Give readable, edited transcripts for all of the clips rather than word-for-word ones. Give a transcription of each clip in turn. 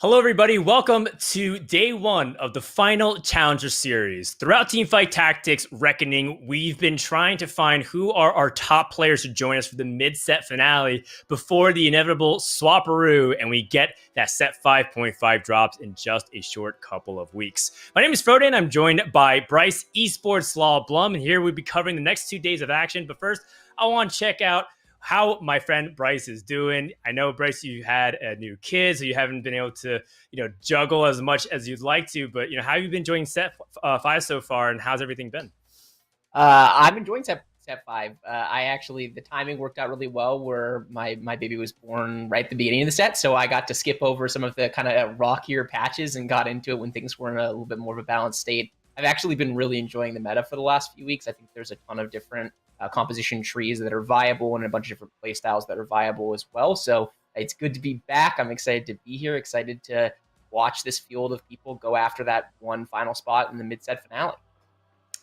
Hello, everybody. Welcome to day one of the final Challenger Series. Throughout Teamfight Tactics Reckoning, we've been trying to find who are our top players to join us for the mid-set finale before the inevitable swaparoo, and we get that set 5.5 drops in just a short couple of weeks. My name is Frodan. I'm joined by Bryce EsportsLaw Blum, and here we'll be covering the next 2 days of action. But first, I want to check out how my friend Bryce is doing. I know, Bryce, you had a new kid, so you haven't been able to, juggle as much as you'd like to. But how have you been enjoying set 5 so far, and how's everything been? I'm enjoying set 5. The timing worked out really well where my baby was born right at the beginning of the set, so I got to skip over some of the kind of rockier patches and got into it when things were in a little bit more of a balanced state. I've actually been really enjoying the meta for the last few weeks. I think there's a ton of different composition trees that are viable and a bunch of different play styles that are viable as well. So it's good to be back. I'm excited to be here, excited to watch this field of people go after that one final spot in the mid-set finale.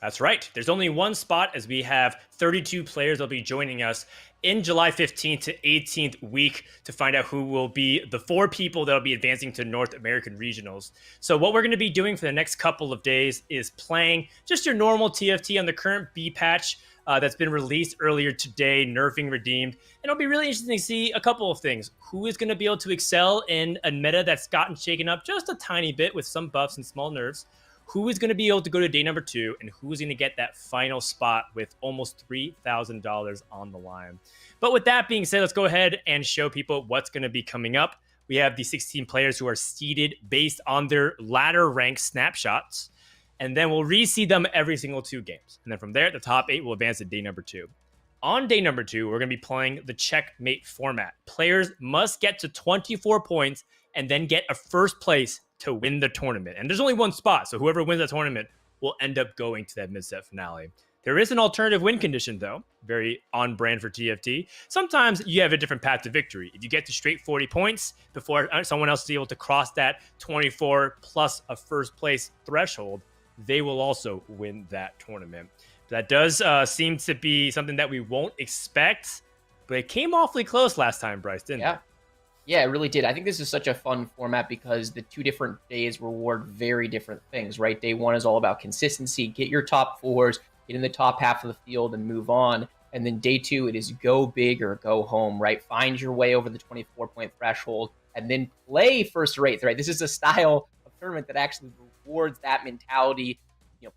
That's right. There's only one spot, as we have 32 players that'll be joining us in July 15th to 18th week to find out who will be the 4 people that'll be advancing to North American regionals. So what we're going to be doing for the next couple of days is playing just your normal TFT on the current B patch that's been released earlier today, nerfing redeemed. And it'll be really interesting to see a couple of things. Who is going to be able to excel in a meta that's gotten shaken up just a tiny bit with some buffs and small nerfs? Who is going to be able to go to day number 2, and who is going to get that final spot with almost $3,000 on the line? But with that being said, let's go ahead and show people what's going to be coming up. We have the 16 players who are seeded based on their ladder rank snapshots, and then we'll reseed them every single 2 games. And then from there, the top 8 will advance to day number 2. On day number 2, we're going to be playing the checkmate format. Players must get to 24 points and then get a first place to win the tournament. And there's only one spot, so whoever wins that tournament will end up going to that mid-set finale. There is an alternative win condition, though, very on brand for TFT. Sometimes you have a different path to victory. If you get to straight 40 points before someone else is able to cross that 24 plus a first place threshold, they will also win that tournament. That does seem to be something that we won't expect, but it came awfully close last time, Bryce, didn't it? Yeah, it really did. I think this is such a fun format because the 2 different days reward very different things, right? Day 1 is all about consistency, get your top 4s, get in the top half of the field and move on. And then day 2, it is go big or go home, right? Find your way over the 24-point threshold and then play first to 8th, right? This is a style of tournament that actually rewards that mentality.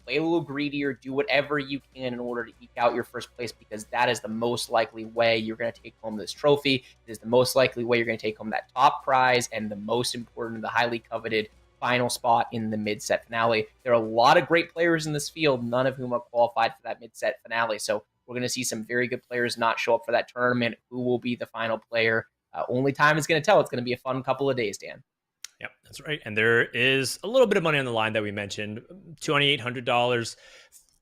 Play a little greedier, do whatever you can in order to eke out your first place, because that is the most likely way you're going to take home this trophy. It is the most likely way you're going to take home that top prize and the most important, the highly coveted final spot in the mid-set finale. There are a lot of great players in this field, none of whom are qualified for that mid-set finale. So we're going to see some very good players not show up for that tournament. Who will be the final player? Only time is going to tell. It's going to be a fun couple of days, Dan. Yep, that's right. And there is a little bit of money on the line that we mentioned, $2,800.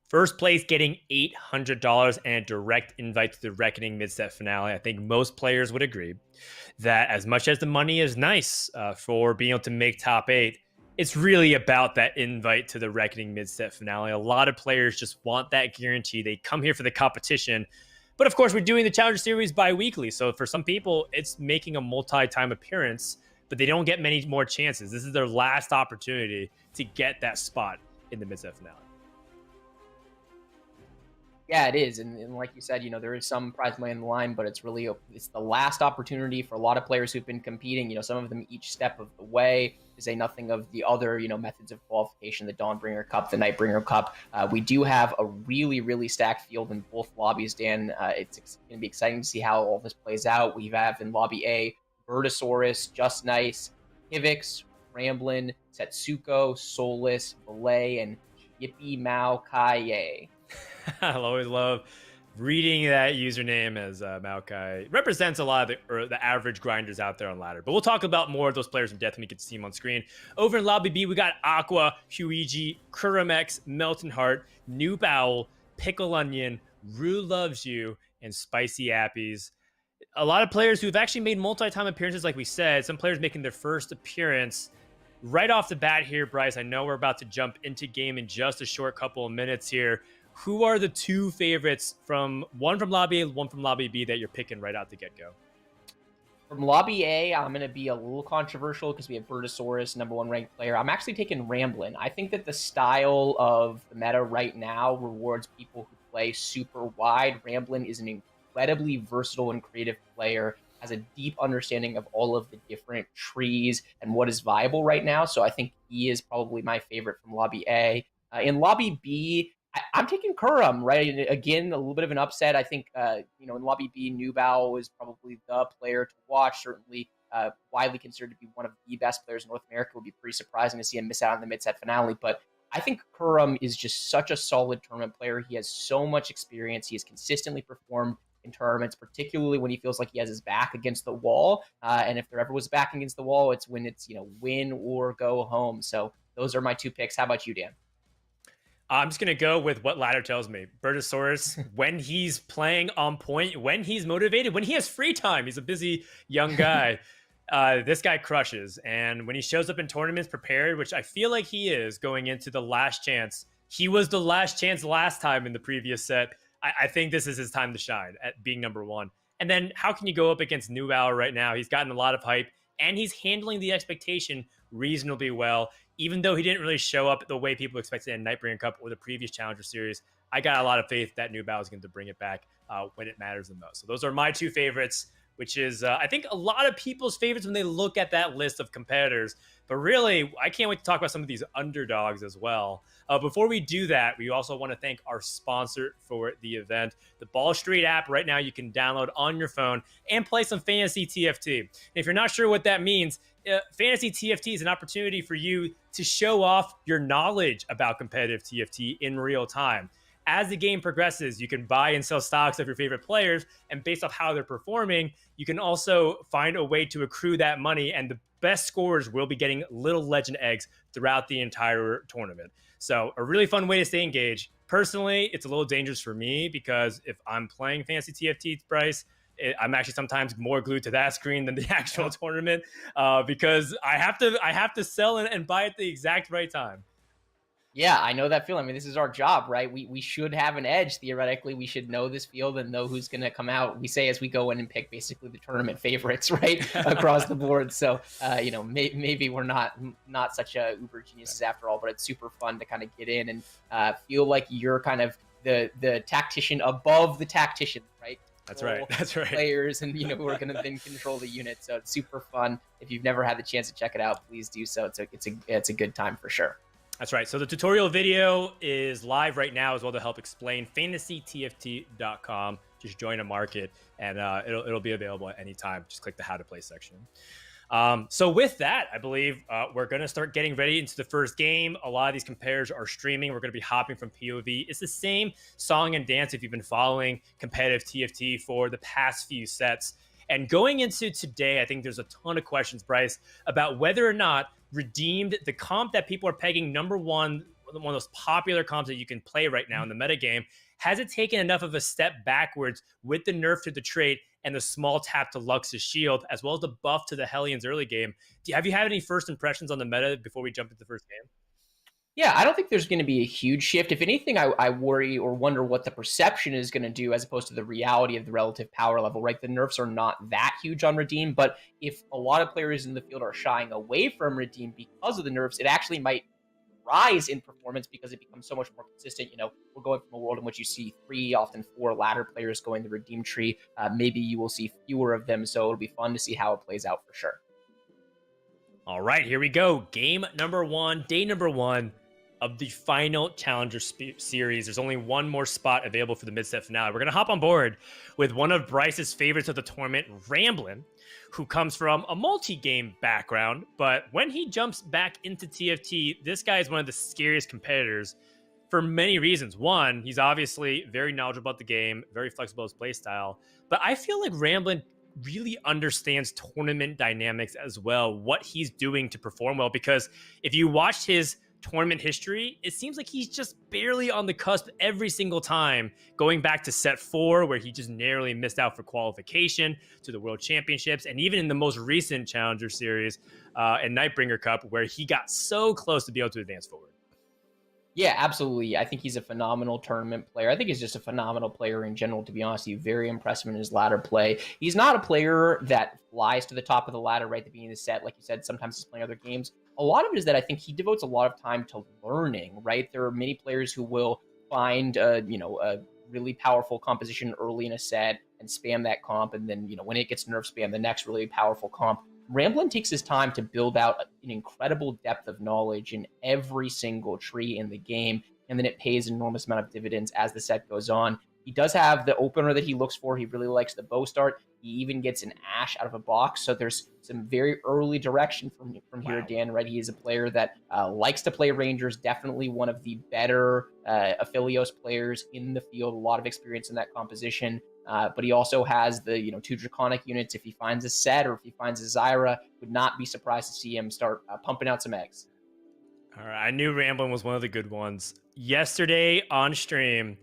First place getting $800 and a direct invite to the Reckoning mid-set finale. I think most players would agree that as much as the money is nice for being able to make top 8, it's really about that invite to the Reckoning mid-set finale. A lot of players just want that guarantee. They come here for the competition. But of course, we're doing the Challenger Series bi-weekly. So for some people, it's making a multi-time appearance, but they don't get many more chances. This is their last opportunity to get that spot in the mid-set finale. Yeah, it is. And like you said, there is some prize money on the line, but it's the last opportunity for a lot of players who've been competing, some of them each step of the way, to say nothing of the other, methods of qualification, the Dawnbringer Cup, the Nightbringer Cup. We do have a really, really stacked field in both lobbies, Dan. It's going to be exciting to see how all this plays out. We have in Lobby A, Vertosaurus, Just Nice, Hivix, Ramblin, Setsuko, Solus, Valet, and Yippee Mao Kai. I'll always love reading that username as Maokai. Represents a lot of the average grinders out there on ladder. But we'll talk about more of those players in depth when we get to see them on screen. Over in Lobby B, we got Aqua, Huiji, Kuramex, Melton Heart, Noob Owl, Pickle Onion, Rue Loves You, and Spicy Appies. A lot of players who've actually made multi-time appearances, like we said. Some players making their first appearance. Right off the bat here, Bryce, I know we're about to jump into game in just a short couple of minutes here. Who are the 2 favorites, one from Lobby A, one from Lobby B, that you're picking right out the get-go? From Lobby A, I'm going to be a little controversial because we have Bertosaurus, #1 ranked player. I'm actually taking Ramblin. I think that the style of the meta right now rewards people who play super wide. Ramblin is an incredibly versatile and creative player, has a deep understanding of all of the different trees and what is viable right now. So I think he is probably my favorite from Lobby A. In Lobby B, I'm taking Kurum, right? And again, a little bit of an upset. I think, in Lobby B, Nubao is probably the player to watch. Certainly, widely considered to be one of the best players in North America. It would be pretty surprising to see him miss out on the mid-set finale. But I think Kurum is just such a solid tournament player. He has so much experience. He has consistently performed in tournaments, particularly when he feels like he has his back against the wall. And if there ever was back against the wall, it's when it's, win or go home. So those are my two picks. How about you, Dan? I'm just going to go with what ladder tells me. Bertosaurus, when he's playing on point, when he's motivated, when he has free time, he's a busy young guy. This guy crushes. And when he shows up in tournaments prepared, which I feel like he is going into the last chance, he was the last chance last time in the previous set. I think this is his time to shine at being #1. And then how can you go up against Nubauer right now? He's gotten a lot of hype and he's handling the expectation reasonably well. Even though he didn't really show up the way people expected in Nightbringer Cup or the previous Challenger Series, I got a lot of faith that Nubao is going to bring it back when it matters the most. So those are my two favorites, which is, I think, a lot of people's favorites when they look at that list of competitors. But really, I can't wait to talk about some of these underdogs as well. Before we do that, we also want to thank our sponsor for the event, the Ball Street app. Right now, you can download on your phone and play some fantasy TFT. And if you're not sure what that means, fantasy TFT is an opportunity for you to show off your knowledge about competitive TFT in real time. As the game progresses, you can buy and sell stocks of your favorite players, and based off how they're performing, you can also find a way to accrue that money, and the best scorers will be getting little legend eggs throughout the entire tournament. So a really fun way to stay engaged. Personally, it's a little dangerous for me because if I'm playing fantasy TFT, Bryce, I'm actually sometimes more glued to that screen than the actual tournament because I have to sell and buy at the exact right time. Yeah, I know that feeling. I mean, this is our job, right? We should have an edge, theoretically. We should know this field and know who's going to come out. We say as we go in and pick basically the tournament favorites, right, across the board. So, maybe we're not such a uber geniuses after all, but it's super fun to kind of get in and feel like you're kind of the tactician above the tactician, right? That's right. Players and who are going to then control the unit. So it's super fun. If you've never had the chance to check it out, please do so. It's a good time for sure. That's right. So the tutorial video is live right now as well to help explain fantasytft.com. Just join a market and it'll be available at any time. Just click the how to play section. So with that, I believe we're going to start getting ready into the first game. A lot of these competitors are streaming. We're going to be hopping from POV. It's the same song and dance if you've been following competitive TFT for the past few sets. And going into today, I think there's a ton of questions, Bryce, about whether or not Redeemed, the comp that people are pegging #1, one of those popular comps that you can play right now in the metagame, has it taken enough of a step backwards with the nerf to the trait and the small tap to Lux's shield, as well as the buff to the Hellions early game? Have you had any first impressions on the meta before we jump into the first game? Yeah, I don't think there's going to be a huge shift. If anything, I worry or wonder what the perception is going to do as opposed to the reality of the relative power level, right? The nerfs are not that huge on Redeem, but if a lot of players in the field are shying away from Redeem because of the nerfs, it actually might rise in performance because it becomes so much more consistent. We're going from a world in which you see 3, often 4 ladder players going the Redeem tree. Maybe you will see fewer of them, so it'll be fun to see how it plays out for sure. All right, here we go. Game #1, day #1 of the final Challenger Series. There's only one more spot available for the mid-set finale. We're going to hop on board with one of Bryce's favorites of the tournament, Ramblin', who comes from a multi-game background, but when he jumps back into TFT, this guy is one of the scariest competitors for many reasons. One, he's obviously very knowledgeable about the game, very flexible with his play style, but I feel like Ramblin' really understands tournament dynamics as well, what he's doing to perform well, because if you watched his tournament history, it seems like he's just barely on the cusp every single time, going back to set 4 where he just narrowly missed out for qualification to the World Championships, and even in the most recent Challenger Series and Nightbringer Cup where he got so close to be able to advance forward. Yeah, absolutely. I think he's a phenomenal tournament player. I think he's just a phenomenal player in general, to be honest with you. Very impressive in his ladder play. He's not a player that flies to the top of the ladder right at the beginning of the set. Like you said, sometimes he's playing other games. A lot of it is that I think he devotes a lot of time to learning, right? There are many players who will find, a really powerful composition early in a set and spam that comp. And then, when it gets nerfed, spam the next really powerful comp. Ramblin takes his time to build out an incredible depth of knowledge in every single tree in the game, and then it pays an enormous amount of dividends as the set goes on. He does have the opener that he looks for. He really likes the bow start. He even gets an Ash out of a box, so there's some very early direction from here, Dan, right? He is a player that likes to play Rangers, definitely one of the better Aphelios players in the field, a lot of experience in that composition. But he also has the 2 Draconic units. If he finds a set or if he finds a Zyra, would not be surprised to see him start pumping out some eggs. All right, I knew Ramblin' was one of the good ones. Yesterday on stream,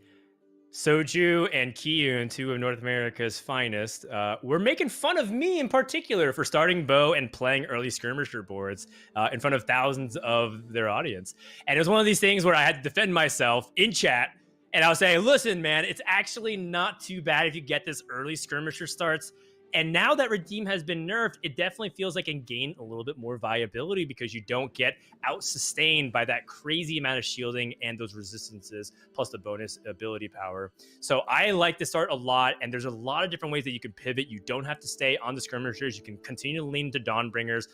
Soju and Kiyun, 2 of North America's finest, were making fun of me in particular for starting bow and playing early skirmisher boards in front of thousands of their audience. And it was one of these things where I had to defend myself in chat. And I was saying, listen, man, it's actually not too bad if you get this early skirmisher starts. And now that Redeem has been nerfed, it definitely feels like it can gain a little bit more viability because you don't get out-sustained by that crazy amount of shielding and those resistances, plus the bonus ability power. So I like this start a lot, and there's a lot of different ways that you can pivot. You don't have to stay on the skirmishers. You can continue to lean to Dawnbringers.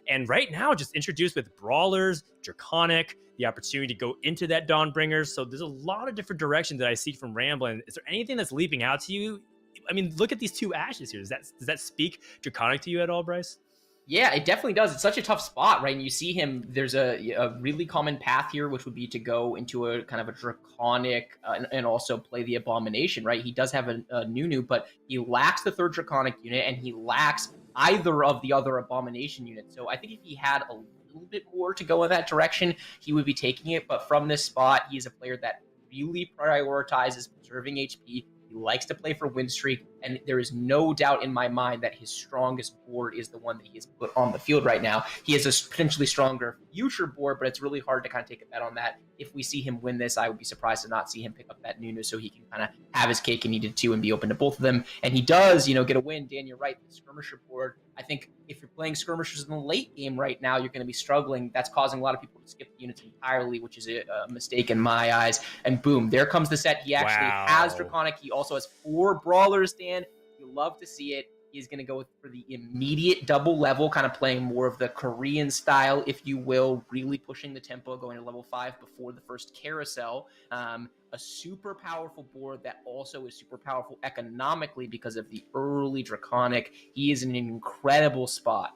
And right now, just introduced with Brawlers, Draconic, the opportunity to go into that Dawnbringers. So there's a lot of different directions that I see from Ramblin'. Is there anything that's leaping out to you? I mean, look at these 2 Ashes here. Does that speak Draconic to you at all, Bryce? Yeah, it definitely does. It's such a tough spot, right? And you see him, there's a really common path here, which would be to go into a kind of a Draconic and also play the Abomination, right? He does have a Nunu, but he lacks the 3rd Draconic unit, and he lacks either of the other Abomination units. So I think if he had a little bit more to go in that direction, he would be taking it. But from this spot, he's a player that really prioritizes preserving HP. He likes to play for win streak, and there is no doubt in my mind that his strongest board is the one that he has put on the field right now. He has a potentially stronger future board, but it's really hard to kind of take a bet on that. If we see him win this, I would be surprised to not see him pick up that Nunu so he can kind of have his cake and eat it too and be open to both of them. And he does, get a win. Dan, you're right. The skirmisher board, I think if you're playing skirmishers in the late game right now, you're going to be struggling. That's causing a lot of people to skip the units entirely, which is a mistake in my eyes. And boom, there comes the set. He actually has Draconic. He also has 4 Brawlers, Dan. You love to see it. He's going to go for the immediate double level, kind of playing more of the Korean style, if you will, really pushing the tempo, going to level 5 before the first carousel. A super powerful board that also is super powerful economically because of the early Draconic. He is in an incredible spot.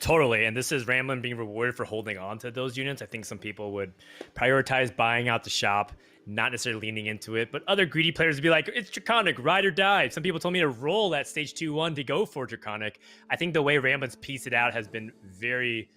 Totally. And this is Ramblin' being rewarded for holding on to those units. I think some people would prioritize buying out the shop, not necessarily leaning into it. But other greedy players would be like, it's Draconic, ride or die. Some people told me to roll at stage 2-1 to go for Draconic. I think the way Ramblin's pieced it out has been very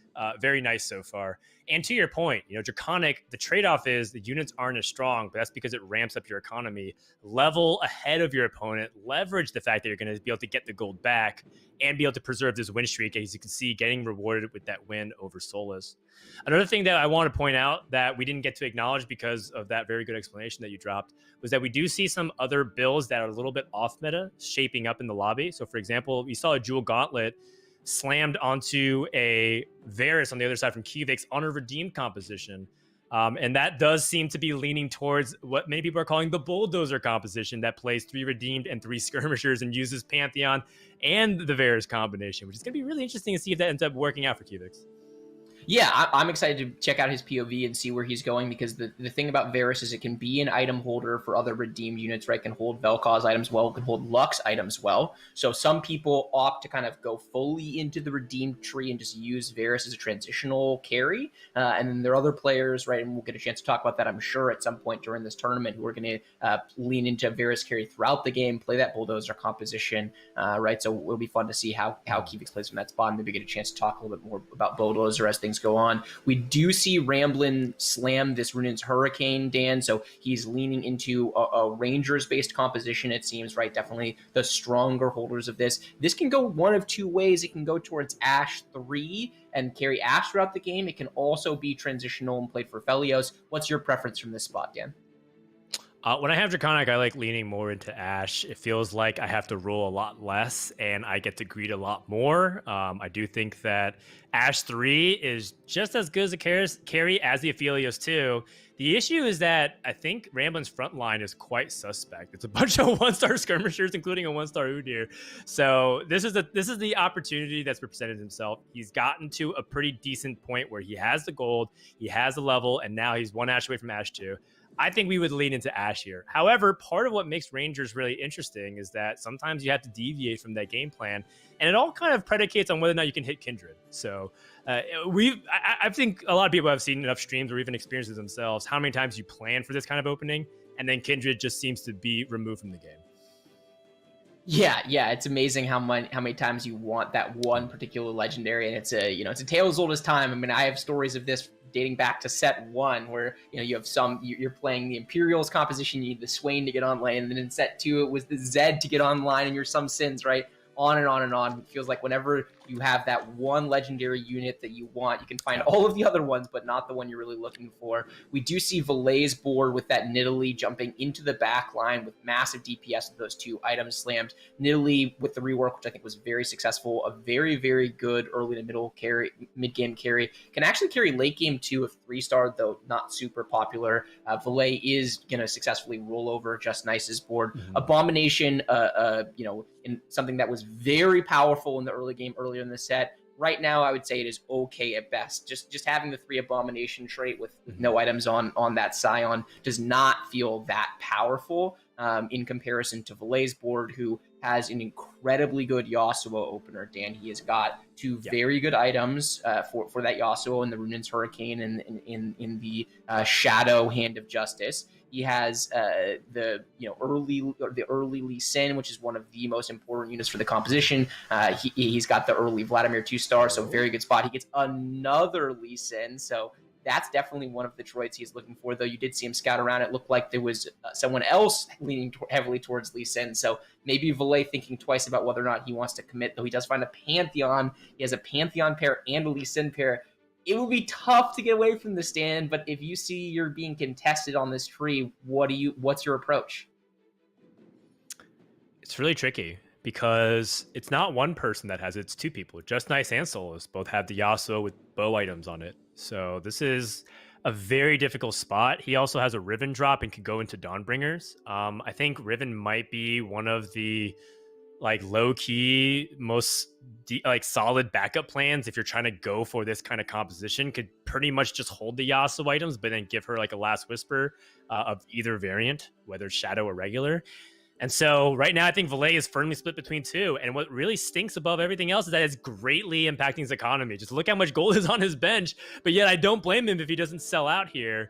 nice so far. And to your point, Draconic, the trade-off is the units aren't as strong, but that's because it ramps up your economy. Level ahead of your opponent, leverage the fact that you're going to be able to get the gold back and be able to preserve this win streak, as you can see, getting rewarded with that win over Solus. Another thing that I want to point out that we didn't get to acknowledge because of that very good explanation that you dropped was that we do see some other builds that are a little bit off meta shaping up in the lobby. So, for example, we saw a Jewel Gauntlet slammed onto a Varus on the other side from Kivix on a redeemed composition. And that does seem to be leaning towards what many people are calling the Bulldozer composition that plays 3 redeemed and 3 skirmishers and uses Pantheon and the Varus combination, which is going to be really interesting to see if that ends up working out for Kivix. Yeah, I'm excited to check out his POV and see where he's going, because the thing about Varus is it can be an item holder for other redeemed units, right? It can hold Vel'Koz items well, it can hold Lux items well. So some people opt to kind of go fully into the redeemed tree and just use Varus as a transitional carry. And then there are other players, right, and we'll get a chance to talk about that, I'm sure, at some point during this tournament, who are going to lean into Varus carry throughout the game, play that Bulldozer composition, right? So it'll be fun to see how Kivix plays from that spot, and maybe get a chance to talk a little bit more about Bulldozer as things things go on. We do see Ramblin slam this Runin's Hurricane, Dan, so he's leaning into a Rangers-based composition, it seems, right? Definitely the stronger holders of this. This can go one of two ways. It can go towards Ashe 3 and carry Ashe throughout the game. It can also be transitional and played for Felios. What's your preference from this spot, Dan? When I have Draconic, I like leaning more into Ashe. It feels like I have to roll a lot less and I get to greed a lot more. I do think that Ashe 3 is just as good as a carry as the Aphelios 2. The issue is that I think Ramblin's front line is quite suspect. It's a bunch of one-star skirmishers, including a one-star Udyr. So this is the opportunity that's presented himself. He's gotten to a pretty decent point where he has the gold, he has the level, and now he's one Ashe away from Ashe 2. I think we would lean into Ashe here. However, part of what makes Rangers really interesting is that sometimes you have to deviate from that game plan, and it all kind of predicates on whether or not you can hit Kindred. So I think a lot of people have seen enough streams or even experiences themselves how many times you plan for this kind of opening, and then Kindred just seems to be removed from the game. Yeah, it's amazing how many times you want that one particular legendary, and it's a tale as old as time. I mean, I have stories of this dating back to set 1 where you have you're playing the Imperials composition, you need the Swain to get online, and then in set 2 it was the Zed to get online, and you're some sins, right? On and on and on. It feels like whenever you have that one legendary unit that you want, you can find all of the other ones, but not the one you're really looking for. We do see Valet's board with that Nidalee jumping into the back line with massive DPS with those 2 items slammed. Nidalee with the rework, which I think was very successful, a very, very good early to middle carry, mid-game carry. Can actually carry late game too if 3-star, though not super popular. Valet is going to successfully roll over Just Nice's board. Mm-hmm. Abomination, in something that was very powerful in the early game, earlier in the set. Right now, I would say it is okay at best. Just having the 3 Abomination trait with no items on that Scion does not feel that powerful in comparison to Valet's board, who has an incredibly good Yasuo opener. Dan, he has got 2 very good items for that Yasuo in the Runin's Hurricane and in the Shadow Hand of Justice. He has the early Lee Sin, which is one of the most important units for the composition. He's got the early Vladimir 2-star, so very good spot. He gets another Lee Sin, so that's definitely one of the droids he's looking for, though you did see him scout around. It looked like there was someone else leaning heavily towards Lee Sin, so maybe Valet thinking twice about whether or not he wants to commit, though he does find a Pantheon. He has a Pantheon pair and a Lee Sin pair. It will be tough to get away from the stand, but if you see you're being contested on this tree, what's your approach? It's really tricky because it's not one person that has it, it's 2 people. Just Nice and Solus both have the Yasuo with bow items on it. So this is a very difficult spot. He also has a Riven drop and can go into Dawnbringers. I think Riven might be one of the low-key most solid backup plans if you're trying to go for this kind of composition. Could pretty much just hold the Yasuo items, but then give her a Last Whisper of either variant, whether it's Shadow or regular. And so right now I think Valet is firmly split between 2, and what really stinks above everything else is that it's greatly impacting his economy. Just look how much gold is on his bench, but yet I don't blame him if he doesn't sell out here.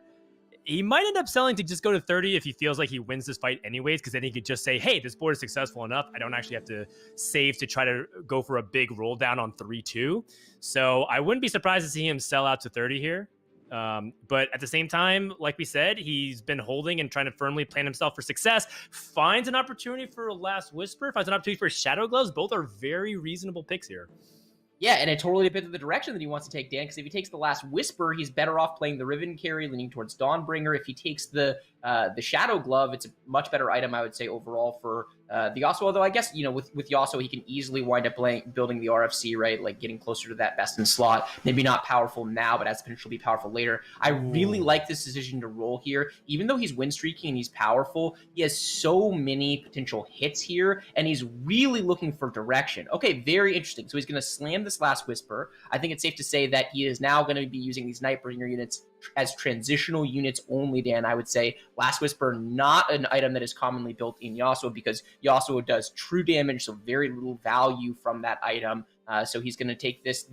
He might end up selling to just go to 30 if he feels like he wins this fight anyways, because then he could just say, hey, this board is successful enough. I don't actually have to save to try to go for a big roll down on 3-2. So I wouldn't be surprised to see him sell out to 30 here. But at the same time, like we said, he's been holding and trying to firmly plan himself for success. Finds an opportunity for a Last Whisper, finds an opportunity for Shadow Gloves. Both are very reasonable picks here. Yeah, and it totally depends on the direction that he wants to take, Dan, because if he takes the Last Whisper, he's better off playing the Riven carry, leaning towards Dawnbringer. If he takes the Shadow Glove, it's a much better item, I would say, overall for the Yasuo. Although I guess, with Yasuo, he can easily wind up building the RFC, right? Like getting closer to that best in slot. Maybe not powerful now, but has potential to be powerful later. I really like this decision to roll here. Even though he's win streaking and he's powerful, he has so many potential hits here, and he's really looking for direction. Okay, very interesting. So he's going to slam this Last Whisper. I think it's safe to say that he is now going to be using these Nightbringer units as transitional units only, Dan. I would say Last Whisper, not an item that is commonly built in Yasuo, because Yasuo does true damage, so very little value from that item. So he's going to take this,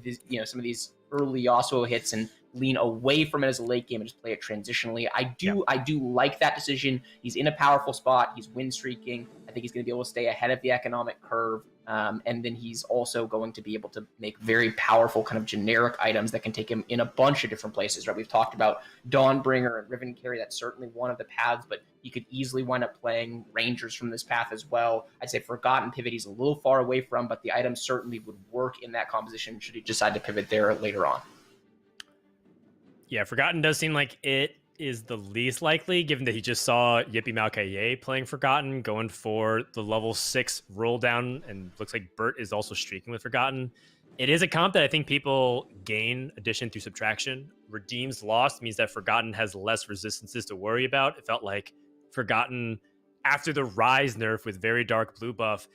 some of these early Yasuo hits and lean away from it as a late game and just play it transitionally. I do like that decision. He's in a powerful spot. He's win streaking. I think he's going to be able to stay ahead of the economic curve. And then he's also going to be able to make very powerful kind of generic items that can take him in a bunch of different places, right? We've talked about Dawnbringer and Riven Carry. That's certainly one of the paths, but he could easily wind up playing Rangers from this path as well. I'd say Forgotten Pivot he's a little far away from, but the item certainly would work in that composition should he decide to pivot there later on. Yeah, Forgotten does seem like it is the least likely, given that he just saw Yippee Malkaye playing Forgotten, going for the level 6 roll down, and looks like Bert is also streaking with Forgotten. It is a comp that I think people gain addition through subtraction. Redeems lost means that Forgotten has less resistances to worry about. It felt like Forgotten, after the Rise nerf with very dark blue buff,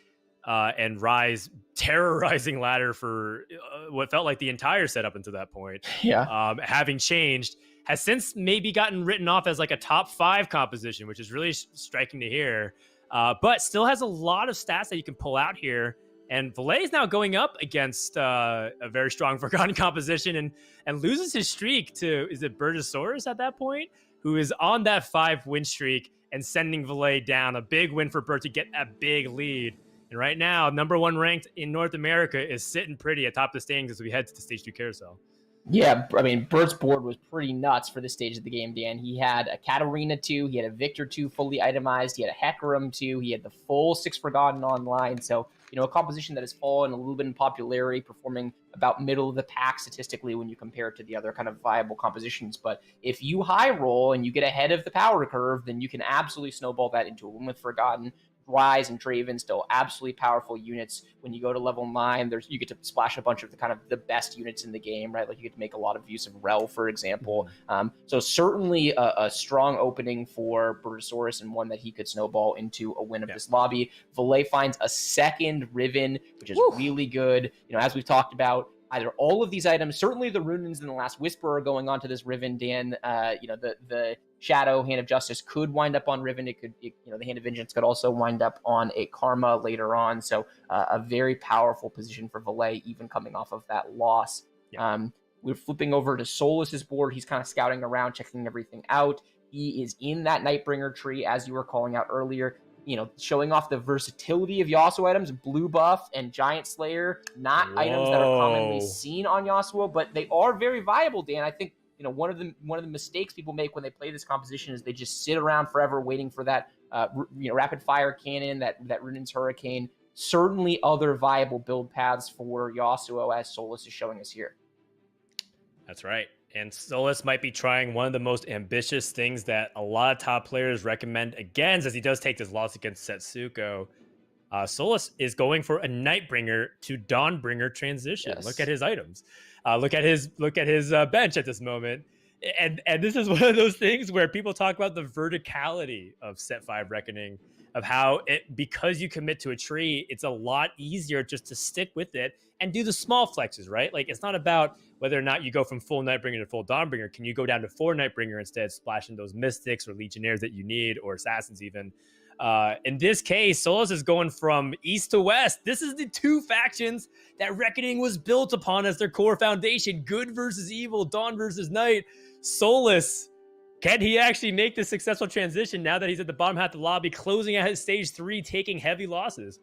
and Rise terrorizing ladder for what felt like the entire setup until that point, having changed, has since maybe gotten written off as like a top 5 composition, which is really striking to hear, but still has a lot of stats that you can pull out here. And Valet is now going up against a very strong Forgotten composition and loses his streak to, is it Burgosaurus at that point, who is on that 5 win streak and sending Valet down. A big win for Bert to get a big lead. And right now, #1 ranked in North America is sitting pretty atop the standings as we head to the Stage 2 carousel. Yeah, I mean, Bert's board was pretty nuts for this stage of the game, Dan. He had a Katarina 2, he had a Victor 2 fully itemized, he had a Hecarim 2, he had the full 6 Forgotten online. So, a composition that has fallen a little bit in popularity, performing about middle of the pack statistically when you compare it to the other kind of viable compositions. But if you high roll and you get ahead of the power curve, then you can absolutely snowball that into a win with Forgotten. Rise and Draven still absolutely powerful units. When you go to level 9, you get to splash a bunch of the best units in the game, right? Like you get to make a lot of use of Rel, for example. So certainly a strong opening for Burgosaurus and one that he could snowball into a win of this lobby. Valet finds a second Riven, which is really good. As we've talked about, either all of these items, certainly the Runins and the Last Whisper are going on to this Riven, Dan. The Shadow, Hand of Justice could wind up on Riven. It could, the Hand of Vengeance could also wind up on a Karma later on. So a very powerful position for Valet, even coming off of that loss. We're flipping over to Solus's board. He's kind of scouting around, checking everything out. He is in that Nightbringer tree, as you were calling out earlier. Showing off the versatility of Yasuo items, blue buff and giant slayer, not items that are commonly seen on Yasuo, but they are very viable, Dan. I think, one of the mistakes people make when they play this composition is they just sit around forever waiting for that, rapid fire cannon, that Runin's Hurricane. Certainly other viable build paths for Yasuo, as Solus is showing us here. That's right. And Solus might be trying one of the most ambitious things that a lot of top players recommend against, as he does take this loss against Setsuko. Solus is going for a Nightbringer to Dawnbringer transition. Yes. Look at his items. Look at his bench at this moment. And this is one of those things where people talk about the verticality of Set 5 Reckoning, of how because you commit to a tree, it's a lot easier just to stick with it and do the small flexes, right? Like, it's not about whether or not you go from full Nightbringer to full Dawnbringer. Can you go down to 4 Nightbringer instead, splashing those Mystics or Legionnaires that you need, or Assassins even? In this case, Solus is going from east to west. This is the 2 factions that Reckoning was built upon as their core foundation. Good versus evil, Dawn versus night. Solus, can he actually make this successful transition now that he's at the bottom half of the lobby, closing out his stage 3, taking heavy losses?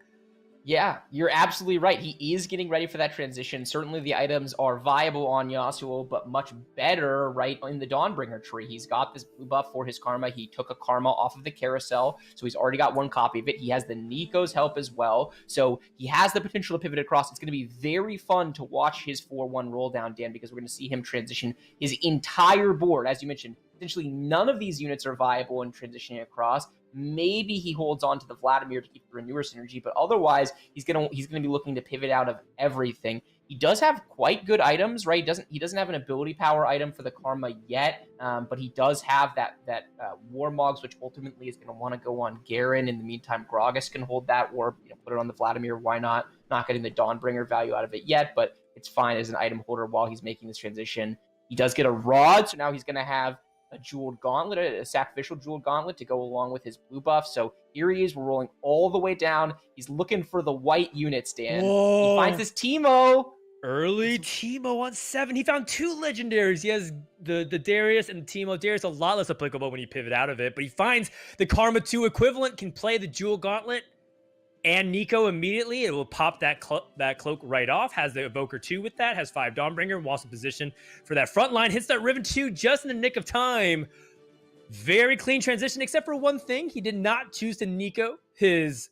Yeah, you're absolutely right. He is getting ready for that transition. Certainly the items are viable on Yasuo, but much better right in the Dawnbringer tree. He's got this blue buff for his Karma. He took a Karma off of the carousel, so he's already got 1 copy of it. He has the Nico's help as well, so he has the potential to pivot across. It's going to be very fun to watch his 4-1 roll down, Dan, because we're going to see him transition his entire board. As you mentioned, essentially none of these units are viable in transitioning across. Maybe he holds on to the Vladimir to keep the Renewer synergy, but otherwise he's gonna be looking to pivot out of everything. He does have quite good items, right? He doesn't have an ability power item for the Karma yet, but he does have that Warmogs, which ultimately is going to want to go on Garen. In the meantime, Gragas can hold that, or put it on the Vladimir. Why not? Not getting the Dawnbringer value out of it yet, but it's fine as an item holder while he's making this transition. He does get a Rod, so now he's going to have a jeweled gauntlet, a sacrificial jeweled gauntlet to go along with his blue buff. So here he is, we're rolling all the way down. He's looking for the white units, Dan. Whoa. He finds this Teemo. Early Teemo on 7. He found 2 legendaries. He has the Darius and the Teemo. Darius a lot less applicable when you pivot out of it, but he finds the Karma 2 equivalent, can play the jewel gauntlet, and Nico immediately. It will pop that cloak right off. Has the Evoker 2 with that. Has 5 Dawnbringer. Whilst in position for that front line. Hits that Riven 2 just in the nick of time. Very clean transition, except for one thing. He did not choose to Nico his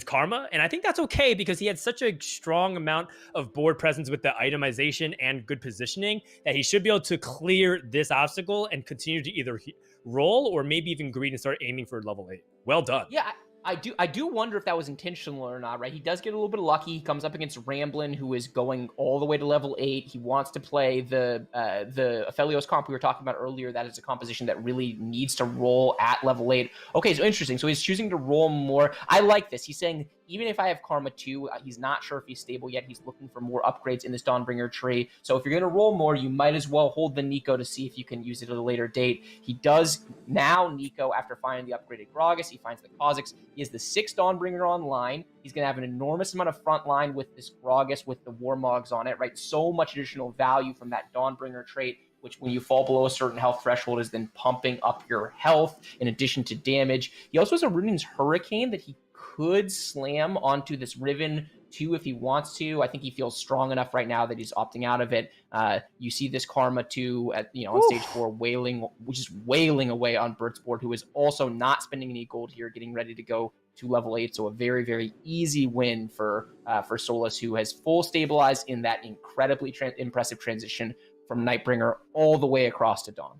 karma, and I think that's okay because he had such a strong amount of board presence with the itemization and good positioning that he should be able to clear this obstacle and continue to either roll or maybe even greed and start aiming for level 8. Well done. Yeah, I do wonder if that was intentional or not, right? He does get a little bit lucky. He comes up against Ramblin, who is going all the way to level 8. He wants to play the Aphelios comp we were talking about earlier. That is a composition that really needs to roll at level 8. Okay, so interesting. So he's choosing to roll more. I like this. He's saying, even if I have Karma 2, he's not sure if he's stable yet. He's looking for more upgrades in this Dawnbringer tree. So if you're going to roll more, you might as well hold the Nico to see if you can use it at a later date. He does now, Nico, after finding the upgraded Gragas, he finds the Kha'Zix. He has the 6th Dawnbringer online. He's going to have an enormous amount of front line with this Gragas with the Warmogs on it, right? So much additional value from that Dawnbringer trait, which when you fall below a certain health threshold is then pumping up your health in addition to damage. He also has a Runin's Hurricane that he could slam onto this Riven 2 if he wants to. I think he feels strong enough right now that he's opting out of it. You see this Karma 2 at on stage 4 wailing away on Bert's board, who is also not spending any gold here, getting ready to go to level 8. So a very, very easy win for Solus, who has full stabilized in that incredibly impressive transition from Nightbringer all the way across to Dawn.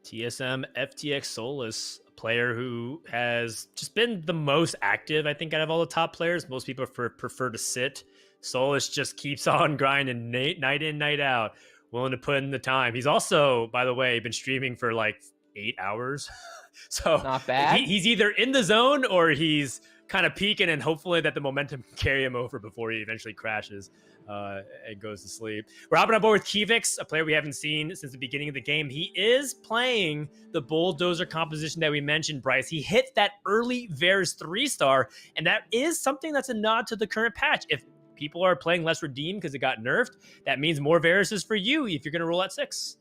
TSM FTX Solus, a player who has just been the most active, I think, out of all the top players. Most people prefer to sit. Solus just keeps on grinding night in, night out, willing to put in the time. He's also, by the way, been streaming for like 8 hours. So not bad. He's either in the zone or he's kind of peaking, and hopefully that the momentum can carry him over before he eventually crashes and goes to sleep. We're hopping on board with Kivix, a player we haven't seen since the beginning of the game. He is playing the Bulldozer composition that we mentioned, Bryce. He hit that early Varus 3-star, and that is something that's a nod to the current patch. If people are playing less Redeem because it got nerfed, that means more Varuses for you if you're going to roll at 6.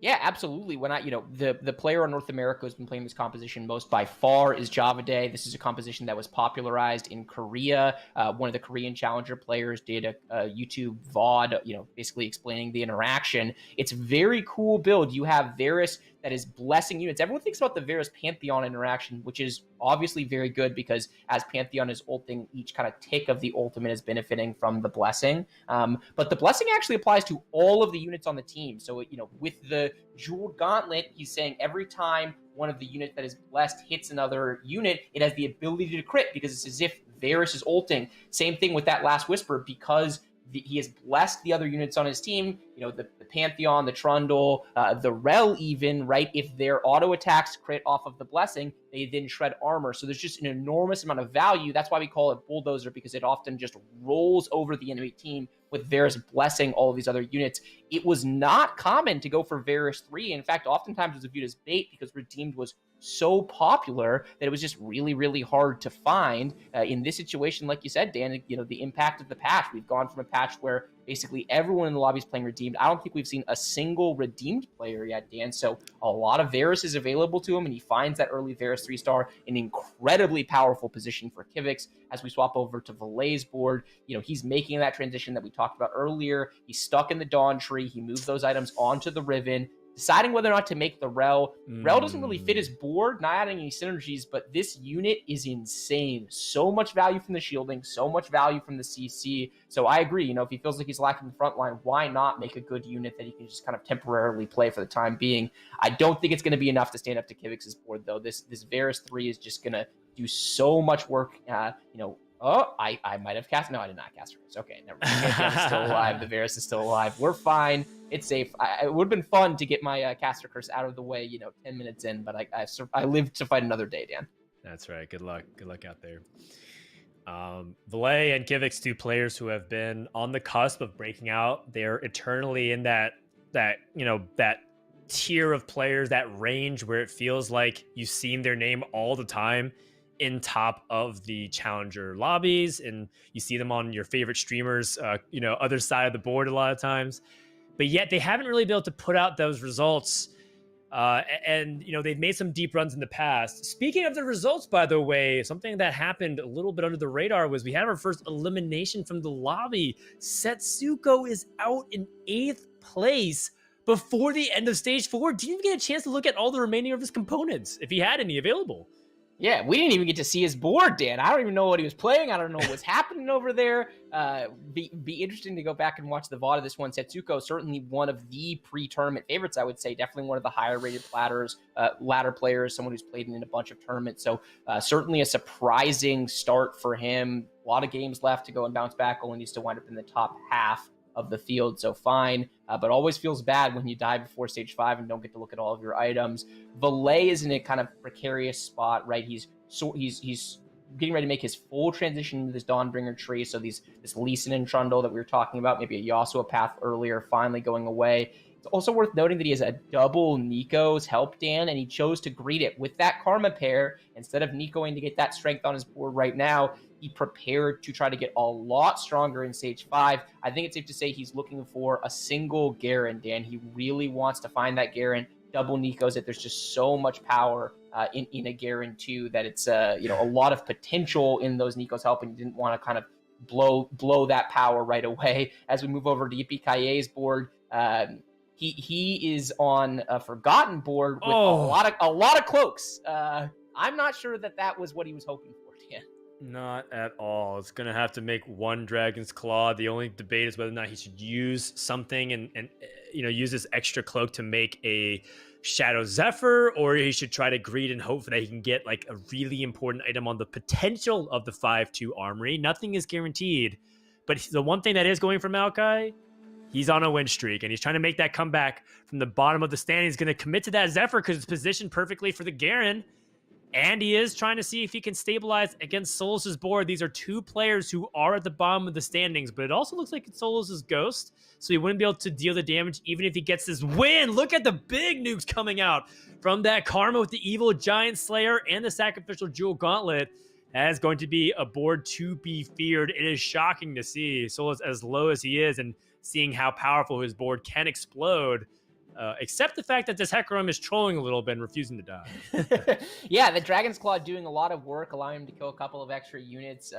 Yeah, absolutely. When the player in North America who's been playing this composition most by far is Java Day. This is a composition that was popularized in Korea. One of the Korean challenger players did a YouTube VOD, basically explaining the interaction. It's a very cool build. You have Varus that is blessing units. Everyone thinks about the Varus Pantheon interaction, which is obviously very good because as Pantheon is ulting, each kind of tick of the ultimate is benefiting from the blessing. But the blessing actually applies to all of the units on the team. So, with the Jeweled Gauntlet, he's saying every time one of the units that is blessed hits another unit, it has the ability to crit because it's as if Varus is ulting. Same thing with that Last Whisper, because he has blessed the other units on his team, the Pantheon, the Trundle, the Rel even, right? If their auto attacks crit off of the blessing, they then shred armor. So there's just an enormous amount of value. That's why we call it Bulldozer, because it often just rolls over the enemy team with Varus blessing all of these other units. It was not common to go for Varus 3. In fact, oftentimes it was viewed as bait because Redeemed was so popular that it was just really, really hard to find. In this situation, like you said, Dan, the impact of the patch. We've gone from a patch where basically everyone in the lobby is playing Redeemed. I don't think we've seen a single Redeemed player yet, Dan. So a lot of Varus is available to him, and he finds that early Varus 3-star, an incredibly powerful position for Kivix. As we swap over to Valet's board, he's making that transition that we talked about earlier. He's stuck in the Dawn tree. He moved those items onto the Riven, deciding whether or not to make the Rel. Rel doesn't really fit his board, not adding any synergies, but this unit is insane. So much value from the shielding, so much value from the CC. So I agree, if he feels like he's lacking the front line, why not make a good unit that he can just kind of temporarily play for the time being? I don't think it's going to be enough to stand up to Kivix's board, though. This Varus 3 is just going to do so much work, Oh, I might have cast. No, I did not cast Varus. Okay, never mind. Pantheon's still alive. The Varus is still alive. We're fine. It's safe. It would have been fun to get my caster curse out of the way, 10 minutes in, but I lived to fight another day, Dan. That's right. Good luck. Good luck out there. Valet and Kivix, 2 players who have been on the cusp of breaking out. They're eternally in that tier of players, that range where it feels like you've seen their name all the time in top of the challenger lobbies, and you see them on your favorite streamers, other side of the board a lot of times, but yet they haven't really been able to put out those results And they've made some deep runs in the past. Speaking of the results, by the way, something that happened a little bit under the radar was we had our first elimination from the lobby. Setsuko is out in 8th place before the end of stage 4. Didn't even get a chance to look at all the remaining of his components, if he had any available. Yeah, we didn't even get to see his board, Dan. I don't even know what he was playing. I don't know what's happening over there. Be interesting to go back and watch the VOD of this one. Setsuko, certainly one of the pre-tournament favorites, I would say. Definitely one of the higher-rated ladder players, someone who's played in a bunch of tournaments. So certainly a surprising start for him. A lot of games left to go and bounce back. Only needs to wind up in the top half of the field, so fine, but always feels bad when you die before stage 5 and don't get to look at all of your items. Valet is in a kind of precarious spot, right? He's getting ready to make his full transition into this Dawnbringer tree, so this Lee Sin and Trundle that we were talking about, maybe a Yasuo path earlier, finally going away. It's also worth noting that he has a double Nico's help, Dan, and he chose to greet it with that Karma pair. Instead of Nicoing to get that strength on his board right now, he prepared to try to get a lot stronger in stage 5. I think it's safe to say he's looking for a single Garen, Dan. He really wants to find that Garen, double Nico's it. There's just so much power in a Garen 2 that it's a lot of potential in those Nico's help, and he didn't want to kind of blow that power right away. As we move over to Yippee Kaye's board, he is on a Forgotten board with a lot of cloaks. I'm not sure that was what he was hoping for, Dan. Not at all. It's going to have to make one Dragon's Claw. The only debate is whether or not he should use something and use this extra cloak to make a Shadow Zephyr, or he should try to greed and hope that he can get like a really important item on the potential of the 5-2 Armory. Nothing is guaranteed, but the one thing that is going for Maokai, he's on a win streak, and he's trying to make that comeback from the bottom of the stand. He's going to commit to that Zephyr because it's positioned perfectly for the Garen. And he is trying to see if he can stabilize against Solos' board. These are two players who are at the bottom of the standings, but it also looks like it's Solos' Ghost, so he wouldn't be able to deal the damage even if he gets this win. Look at the big nukes coming out from that Karma with the evil Giant Slayer and the Sacrificial Jewel Gauntlet. That is going to be a board to be feared. It is shocking to see Solos as low as he is and seeing how powerful his board can explode. Except the fact that this Hecarim is trolling a little bit and refusing to die. Yeah, the Dragon's Claw doing a lot of work, allowing him to kill a couple of extra units.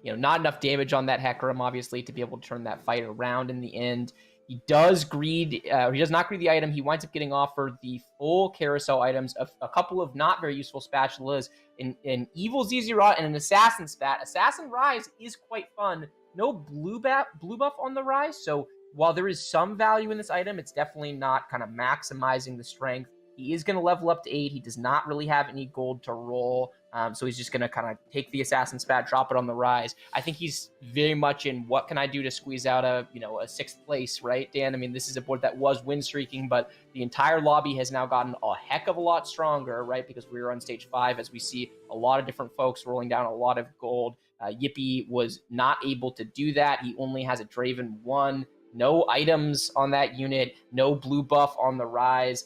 Not enough damage on that Hecarim, obviously, to be able to turn that fight around in the end. He does greed. He does not greed the item. He winds up getting offered the full carousel items of a couple of not very useful spatulas, an Evil Zizirot and an Assassin Spat. Assassin Rise is quite fun. No blue buff on the Rise, so while there is some value in this item, it's definitely not kind of maximizing the strength. He is going to level up to 8. He does not really have any gold to roll, so he's just going to kind of take the Assassin Spat, drop it on the Rise. I think he's very much in what can I do to squeeze out a 6th place, right, Dan? I mean, this is a board that was win streaking, but the entire lobby has now gotten a heck of a lot stronger, right, because we were on stage 5 as we see a lot of different folks rolling down a lot of gold. Yippee was not able to do that. He only has a Draven 1. No items on that unit, no blue buff on the Rise,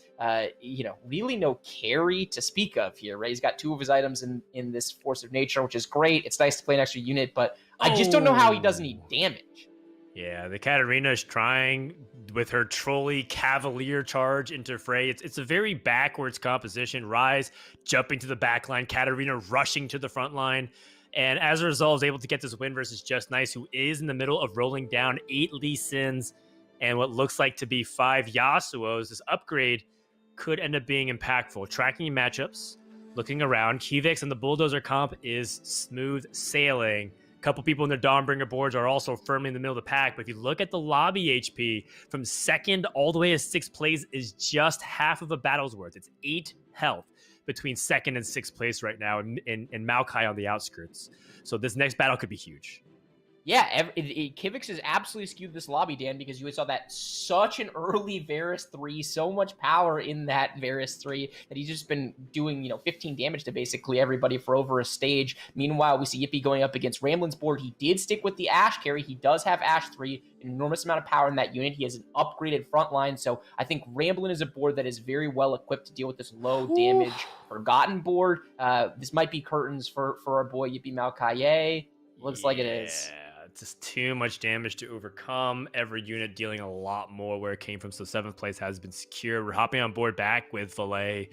really no carry to speak of here, right? He's got 2 of his items in this Force of Nature, which is great. It's nice to play an extra unit, but I just don't know how he does any damage. Yeah, the Katarina is trying with her trolley Cavalier charge into Frey. It's a very backwards composition. Rise jumping to the back line, Katarina rushing to the front line. And as a result, is able to get this win versus Just Nice, who is in the middle of rolling down 8 Lee Sins and what looks like to be 5 Yasuos. This upgrade could end up being impactful. Tracking matchups, looking around. Kivix and the Bulldozer comp is smooth sailing. A couple people in their Dawnbringer boards are also firmly in the middle of the pack. But if you look at the lobby HP, from 2nd all the way to 6th place is just half of a battle's worth. It's 8 health between 2nd and 6th place right now, and Maokai on the outskirts. So this next battle could be huge. Yeah, Kivix has absolutely skewed this lobby, Dan, because you saw that such an early Varus 3, so much power in that Varus 3 that he's just been doing, 15 damage to basically everybody for over a stage. Meanwhile, we see Yippee going up against Ramblin's board. He did stick with the Ashe carry. He does have Ashe 3, an enormous amount of power in that unit. He has an upgraded front line, so I think Ramblin is a board that is very well equipped to deal with this low damage Forgotten board. This might be curtains for our boy Yippee Maokai. Looks like it is. just too much damage to overcome. Every unit dealing a lot more where it came from. So 7th place has been secure. We're hopping on board back with Valet,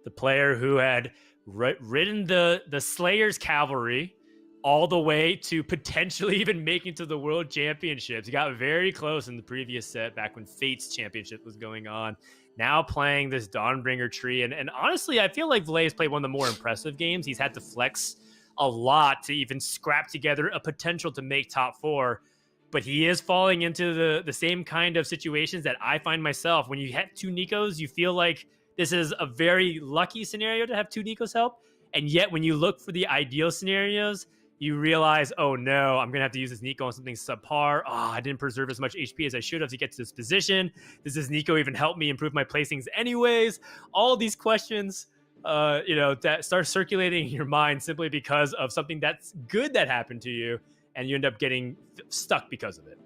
the player who had ridden the Slayer's cavalry all the way to potentially even making to the World Championships. He got very close in the previous set back when Fate's Championship was going on. Now playing this Dawnbringer tree. And honestly, I feel like Valet has played one of the more impressive games. He's had to flex a lot to even scrap together a potential to make top 4. But he is falling into the same kind of situations that I find myself. When you have 2 Nikos, you feel like this is a very lucky scenario to have 2 Nikos help. And yet when you look for the ideal scenarios, you realize, oh no, I'm going to have to use this Nico on something subpar. Oh, I didn't preserve as much HP as I should have to get to this position. Does this Nico even help me improve my placings anyways? All of these questions, that start circulating in your mind simply because of something that's good that happened to you, and you end up getting stuck because of it.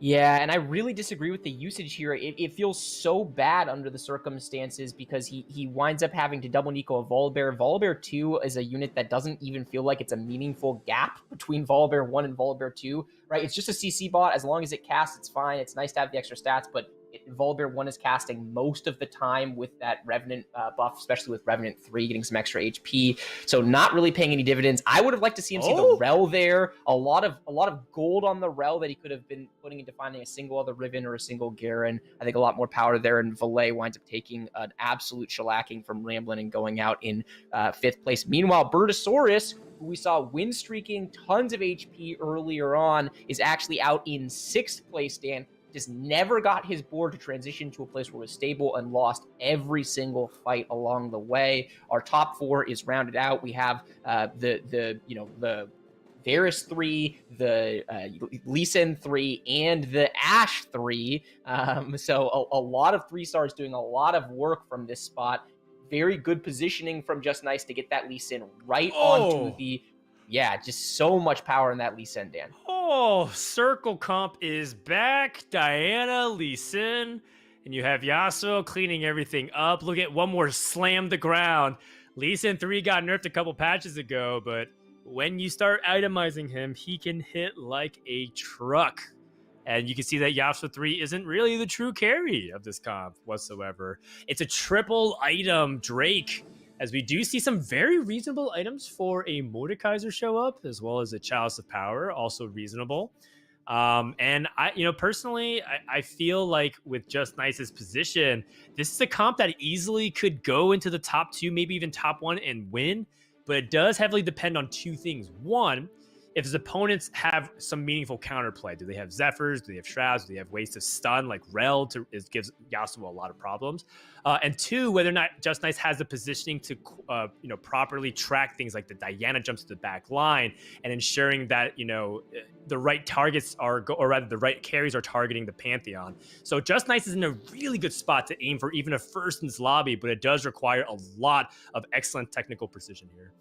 Yeah, and I really disagree with the usage here. It feels so bad under the circumstances because he winds up having to double Nico a Volibear. Volibear 2 is a unit that doesn't even feel like it's a meaningful gap between Volibear 1 and Volibear 2, right? It's just a CC bot. As long as it casts, it's fine. It's nice to have the extra stats, but Volibear 1 is casting most of the time with that Revenant buff, especially with Revenant 3 getting some extra HP. So not really paying any dividends. I would have liked to see him see the Rel there. A lot of gold on the Rel that he could have been putting into finding a single other Riven or a single Garen. I think a lot more power there, and Valet winds up taking an absolute shellacking from Ramblin' and going out in 5th place. Meanwhile, Bertosaurus, who we saw win streaking tons of HP earlier on, is actually out in 6th place, Dan. Just never got his board to transition to a place where it was stable and lost every single fight along the way. Our top 4 is rounded out. We have the Varus 3, the Lee Sin 3, and the Ashe 3. So a lot of 3-stars doing a lot of work from this spot. Very good positioning from Just Nice to get that Lee Sin right onto the... Yeah, just so much power in that Lee Sin, Dan. Oh, Circle Comp is back. Diana, Lee Sin, and you have Yasuo cleaning everything up. Look at one more slam the ground. Lee Sin 3 got nerfed a couple patches ago, but when you start itemizing him, he can hit like a truck. And you can see that Yasuo 3 isn't really the true carry of this comp whatsoever. It's a triple item Drake, as we do see some very reasonable items for a Mordekaiser show up, as well as a Chalice of Power, also reasonable. And I, personally, I feel like with Just Nice's position, this is a comp that easily could go into the top 2, maybe even top 1 and win. But it does heavily depend on 2 things. One, if his opponents have some meaningful counterplay. Do they have Zephyrs? Do they have Shrouds? Do they have ways to stun like Rel? Gives Yasuo a lot of problems. And 2, whether or not Just Nice has the positioning to properly track things like the Diana jumps to the back line and ensuring that the right targets or rather the right carries are targeting the Pantheon. So Just Nice is in a really good spot to aim for even a first in this lobby, but it does require a lot of excellent technical precision here.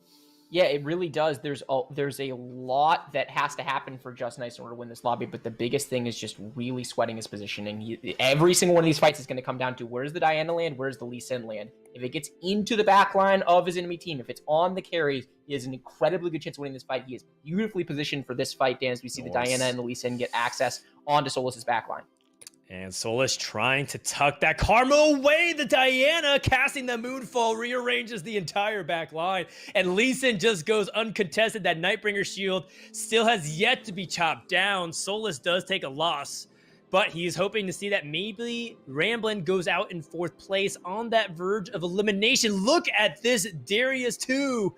Yeah, it really does. There's a lot that has to happen for Just Nice in order to win this lobby, but the biggest thing is just really sweating his positioning. Every single one of these fights is going to come down to where's the Diana land, where's the Lee Sin land. If it gets into the back line of his enemy team, if it's on the carries, he has an incredibly good chance of winning this fight. He is beautifully positioned for this fight, Dan, as we see the Diana and the Lee Sin get access onto Solis's back line. And Solis trying to tuck that Karma away. The Diana casting the Moonfall rearranges the entire back line. And Lee Sin just goes uncontested. That Nightbringer shield still has yet to be chopped down. Solis does take a loss, but he's hoping to see that maybe Ramblin' goes out in 4th place on that verge of elimination. Look at this Darius 2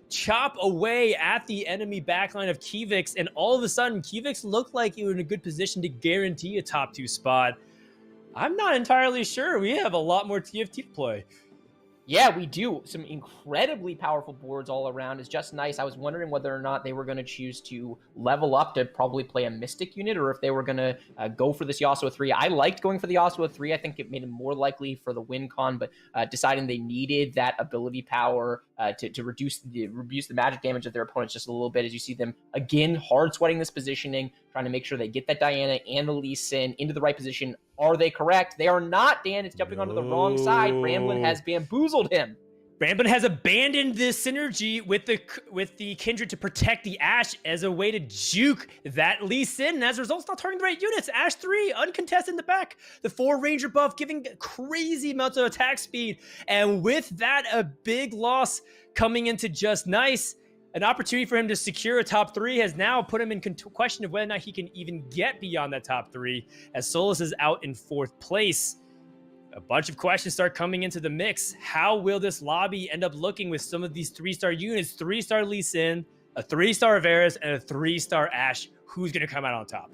chop away at the enemy backline of Kivix, and all of a sudden Kivix looked like he was in a good position to guarantee a top 2 spot. I'm not entirely sure. We have a lot more TFT to play. Yeah, we do. Some incredibly powerful boards all around. It's Just Nice. I was wondering whether or not they were going to choose to level up to probably play a Mystic unit, or if they were going to go for this Yasuo 3. I liked going for the Yasuo 3. I think it made him more likely for the win con, but deciding they needed that ability power to reduce the magic damage of their opponents just a little bit, as you see them, again, hard sweating this positioning, trying to make sure they get that Diana and the Lee Sin into the right position. Are they correct? They are not, Dan. It's jumping onto the wrong side. Ramblin' has bamboozled him. Ramblin has abandoned this synergy with the Kindred to protect the Ashe as a way to juke that Lee Sin, and as a result, it's not targeting the right units. Ashe 3, uncontested in the back. The 4 Ranger buff giving crazy amounts of attack speed, and with that, a big loss coming into Just Nice. An opportunity for him to secure a top 3 has now put him in question of whether or not he can even get beyond that top 3, as Solus is out in 4th place. A bunch of questions start coming into the mix. How will this lobby end up looking with some of these 3-star units? 3-star Lee Sin, a 3-star Varus, and a 3-star Ashe. Who's going to come out on top?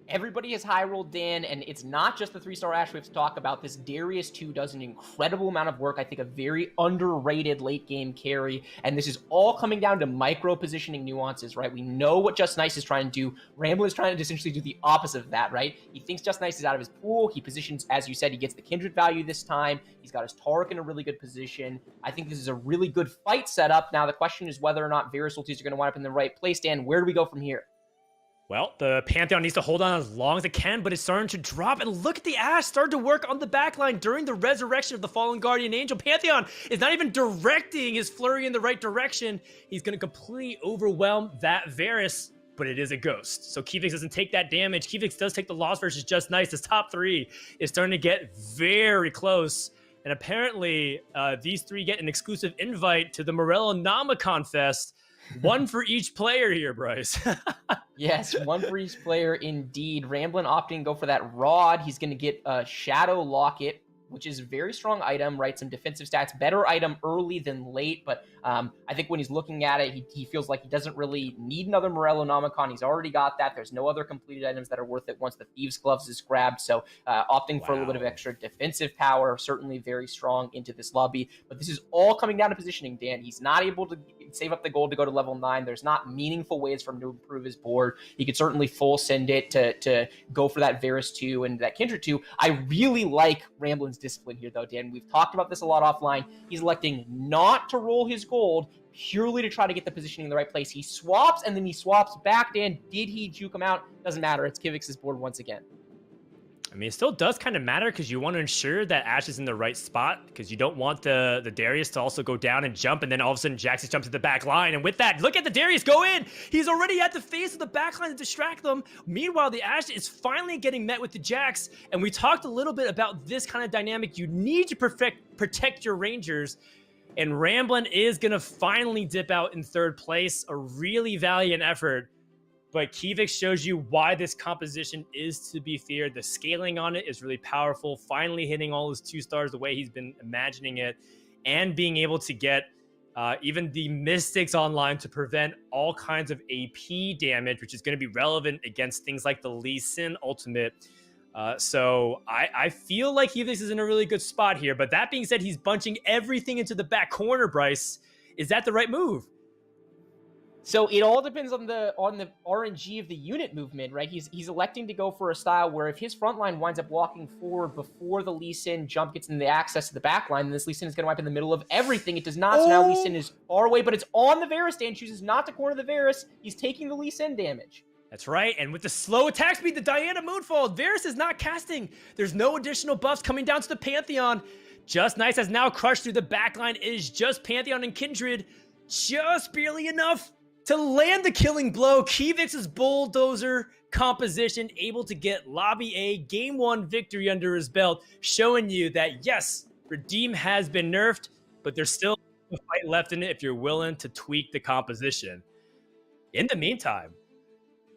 Everybody has high rolled Dan, and it's not just the 3-star Ashe we have to talk about. This Darius 2 does an incredible amount of work. I think a very underrated late game carry, and this is all coming down to micro positioning nuances, right? We know what Just Nice is trying to do. Ramblin is trying to essentially do the opposite of that, right? He thinks Just Nice is out of his pool. He positions, as you said, he gets the Kindred value this time. He's got his Taurik in a really good position. I think this is a really good fight setup. Now the question is whether or not Varus ultis are going to wind up in the right place. Dan, where do we go from here? Well, the Pantheon needs to hold on as long as it can, but it's starting to drop. And look at the Ashe starting to work on the backline during the resurrection of the fallen Guardian Angel. Pantheon is not even directing his flurry in the right direction. He's going to completely overwhelm that Varus, but it is a ghost. So Kivix doesn't take that damage. Kivix does take the loss versus Just Nice. His top 3 is starting to get very close. And apparently, these 3 get an exclusive invite to the Morello Nomicon Fest. One for each player here, Bryce. Yes, one for each player indeed. Ramblin opting to go for that Rod. He's going to get a Shadow Locket, which is a very strong item, right? Some defensive stats, better item early than late, but I think when he's looking at it, he feels like he doesn't really need another Morello Nomicon. He's already got that. There's no other completed items that are worth it once the Thieves' Gloves is grabbed, so opting for a little bit of extra defensive power, certainly very strong into this lobby, but this is all coming down to positioning, Dan. He's not able to save up the gold to go to level 9. There's not meaningful ways for him to improve his board. He could certainly full send it to go for that Varus 2 and that Kindred 2. I really like Ramblin's discipline here, though, Dan. We've talked about this a lot offline. He's electing not to roll his gold purely to try to get the positioning in the right place. He swaps, and then he swaps back, Dan. Did he juke him out? Doesn't matter. It's Kivix's board once again. I mean, it still does kind of matter because you want to ensure that Ashe is in the right spot because you don't want the Darius to also go down and jump, and then all of a sudden Jax jumps to the back line. And with that, look at the Darius go in. He's already at the face of the back line to distract them. Meanwhile, the Ashe is finally getting met with the Jax. And we talked a little bit about this kind of dynamic. You need to protect your Rangers. And Ramblin is going to finally dip out in 3rd place. A really valiant effort. But Kivix shows you why this composition is to be feared. The scaling on it is really powerful. Finally hitting all his 2 stars the way he's been imagining it. And being able to get even the Mystics online to prevent all kinds of AP damage, which is going to be relevant against things like the Lee Sin ultimate. So I feel like Kivix is in a really good spot here. But that being said, he's bunching everything into the back corner, Bryce. Is that the right move? So it all depends on the RNG of the unit movement, right? He's electing to go for a style where if his front line winds up walking forward before the Lee Sin jump gets in the access to the back line, then this Lee Sin is going to wipe in the middle of everything. It does not. So now Lee Sin is far away, but it's on the Varus. Dan chooses not to corner the Varus. He's taking the Lee Sin damage. That's right, and with the slow attack speed, the Diana Moonfall, Varus is not casting. There's no additional buffs coming down to the Pantheon. Just Nice has now crushed through the backline. It is just Pantheon and Kindred, just barely enough to land the killing blow. Kivix's bulldozer composition able to get Lobby A Game 1 victory under his belt, showing you that, yes, Redeem has been nerfed, but there's still a fight left in it if you're willing to tweak the composition. In the meantime,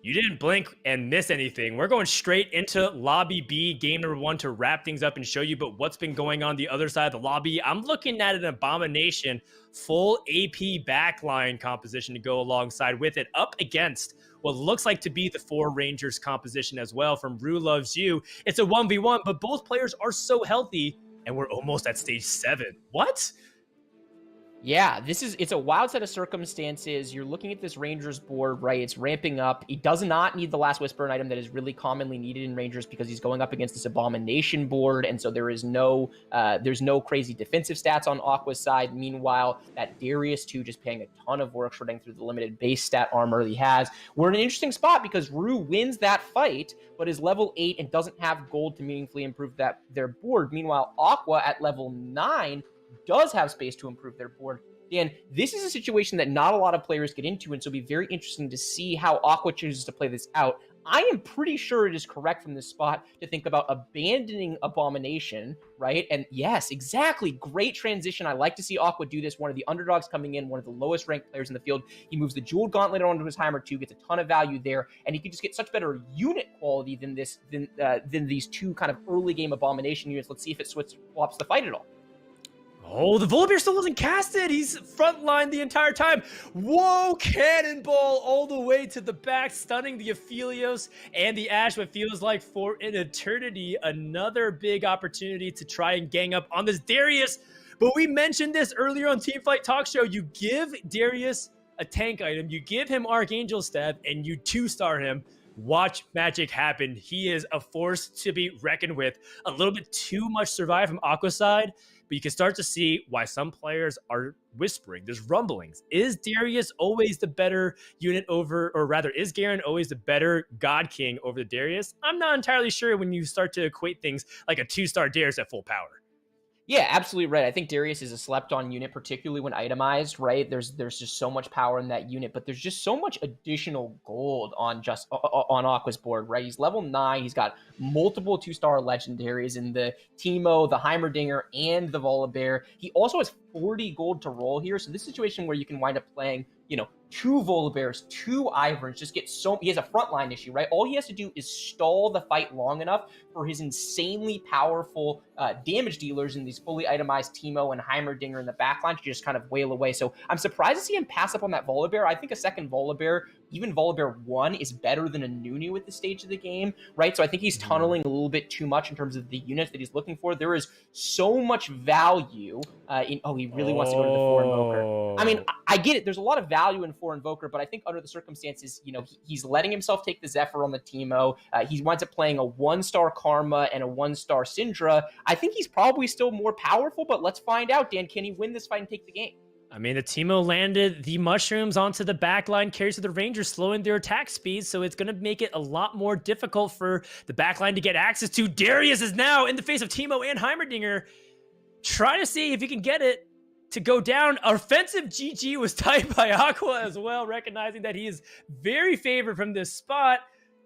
you didn't blink and miss anything. We're going straight into Lobby B, game number 1, to wrap things up and show you but what's been going on the other side of the lobby. I'm looking at an Abomination full AP backline composition to go alongside with it, up against what looks like to be the 4 Rangers composition as well from Rue Loves You. It's a 1v1, but both players are so healthy, and we're almost at stage 7. What? Yeah, it's a wild set of circumstances. You're looking at this Rangers board, right? It's ramping up. He does not need the Last Whisper, an item that is really commonly needed in Rangers because he's going up against this Abomination board, and so there's no crazy defensive stats on Aqua's side. Meanwhile, that Darius 2 just paying a ton of work, shredding through the limited base stat armor he has. We're in an interesting spot because Rue wins that fight, but is level 8 and doesn't have gold to meaningfully improve their board. Meanwhile, Aqua at level 9 does have space to improve their board. Dan, this is a situation that not a lot of players get into, and so it'll be very interesting to see how Aqua chooses to play this out. I am pretty sure it is correct from this spot to think about abandoning Abomination, right? And yes, exactly. Great transition. I like to see Aqua do this. One of the underdogs coming in, one of the lowest ranked players in the field. He moves the Jeweled Gauntlet onto his Heimer 2, gets a ton of value there, and he could just get such better unit quality than these two kind of early game Abomination units. Let's see if it swaps the fight at all. Oh, the Volibear still wasn't casted. He's frontline the entire time. Whoa, cannonball all the way to the back, stunning the Aphelios and the Ashe, what feels like for an eternity. Another big opportunity to try and gang up on this Darius. But we mentioned this earlier on Teamfight Talk Show. You give Darius a tank item, you give him Archangel Stab, and you 2-star him. Watch magic happen. He is a force to be reckoned with. A little bit too much survive from Aqua's side, but you can start to see why some players are whispering. There's rumblings. Is Darius always the better unit over, or rather, is Garen always the better God King over the Darius? I'm not entirely sure when you start to equate things like a 2-star Darius at full power. Yeah, absolutely right. I think Darius is a slept-on unit, particularly when itemized, right? There's just so much power in that unit, but there's just so much additional gold on Aqua's board, right? He's level 9. He's got multiple 2-star legendaries in the Teemo, the Heimerdinger, and the Volibear. He also has 40 gold to roll here, so this situation where you can wind up playing, 2 Volibears, 2 Iverns, just get he has a frontline issue, right? All he has to do is stall the fight long enough for his insanely powerful damage dealers in these fully itemized Teemo and Heimerdinger in the backline to just kind of wail away. So I'm surprised to see him pass up on that Volibear. I think a second Volibear, even Volibear 1, is better than a Nunu at this stage of the game, right? So I think he's tunneling a little bit too much in terms of the units that he's looking for. There is so much value he really wants to go to the 4 Invoker. I mean, I get it. There's a lot of value in 4 Invoker, but I think under the circumstances, he's letting himself take the Zephyr on the Teemo. He winds up playing a 1-star Karma and a 1-star Syndra. I think he's probably still more powerful, but let's find out, Dan. Can he win this fight and take the game? I mean, the Teemo landed the mushrooms onto the backline, carries to the Rangers, slowing their attack speed, so it's going to make it a lot more difficult for the backline to get access to. Darius is now in the face of Teemo and Heimerdinger. Try to see if you can get it to go down. Offensive GG was typed by Aqua as well, recognizing that he is very favored from this spot.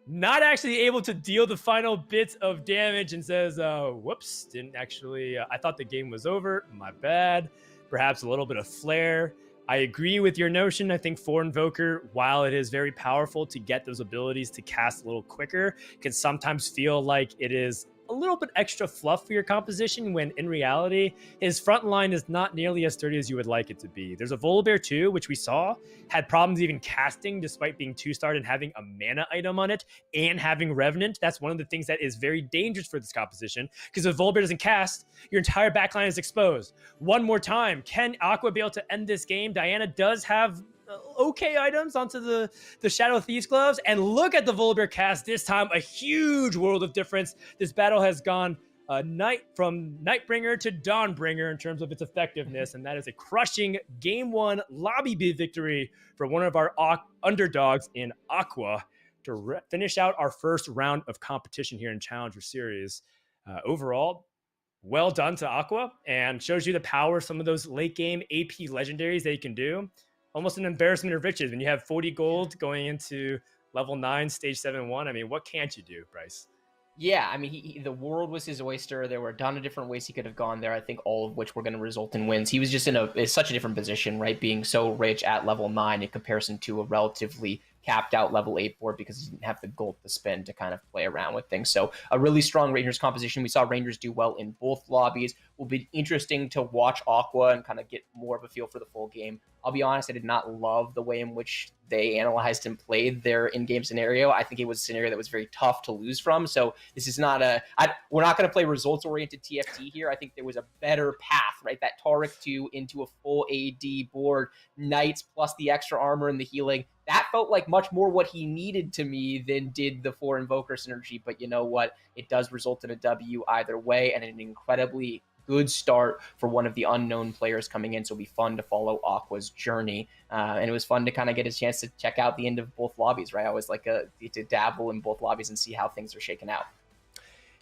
Not actually able to deal the final bits of damage and says, whoops, didn't actually, I thought the game was over. My bad. Perhaps a little bit of flair. I agree with your notion. I think 4 Invoker, while it is very powerful to get those abilities to cast a little quicker, can sometimes feel like it is a little bit extra fluff for your composition when in reality, his front line is not nearly as sturdy as you would like it to be. There's a Volibear too, which we saw had problems even casting despite being 2-starred and having a mana item on it and having Revenant. That's one of the things that is very dangerous for this composition because if Volibear doesn't cast, your entire backline is exposed. One more time, can Aqua be able to end this game? Diana does have okay items onto the Shadow Thieves gloves, and look at the Volibear cast this time. A huge world of difference. This battle has gone from Nightbringer to Dawnbringer in terms of its effectiveness, and that is a crushing game 1 lobby bid victory for one of our underdogs in Aqua to finish out our first round of competition here in Challenger Series. Overall, well done to Aqua, and shows you the power of some of those late game AP legendaries that you can do. Almost an embarrassment of riches when you have 40 gold going into level 9, stage 7-1. I mean, what can't you do, Bryce? Yeah, I mean, the world was his oyster. There were a ton of different ways he could have gone there, I think all of which were going to result in wins. He was just in such a different position, right? Being so rich at level 9 in comparison to a relatively capped out level 8 board because he didn't have the gold to spend to kind of play around with things. So a really strong Rangers composition. We saw Rangers do well in both lobbies. Will be interesting to watch Aqua and kind of get more of a feel for the full game. I'll be honest, I did not love the way in which they analyzed and played their in-game scenario. I think it was a scenario that was very tough to lose from. So this is not we're not going to play results-oriented TFT here. I think there was a better path, right? That Taric 2 into a full AD board, Knights plus the extra armor and the healing. That felt like much more what he needed to me than did the 4 Invoker synergy. But you know what? It does result in a W either way, and an incredibly good start for one of the unknown players coming in. So it'll be fun to follow Aqua's journey. And it was fun to kind of get a chance to check out the end of both lobbies, right? I always like to dabble in both lobbies and see how things are shaking out.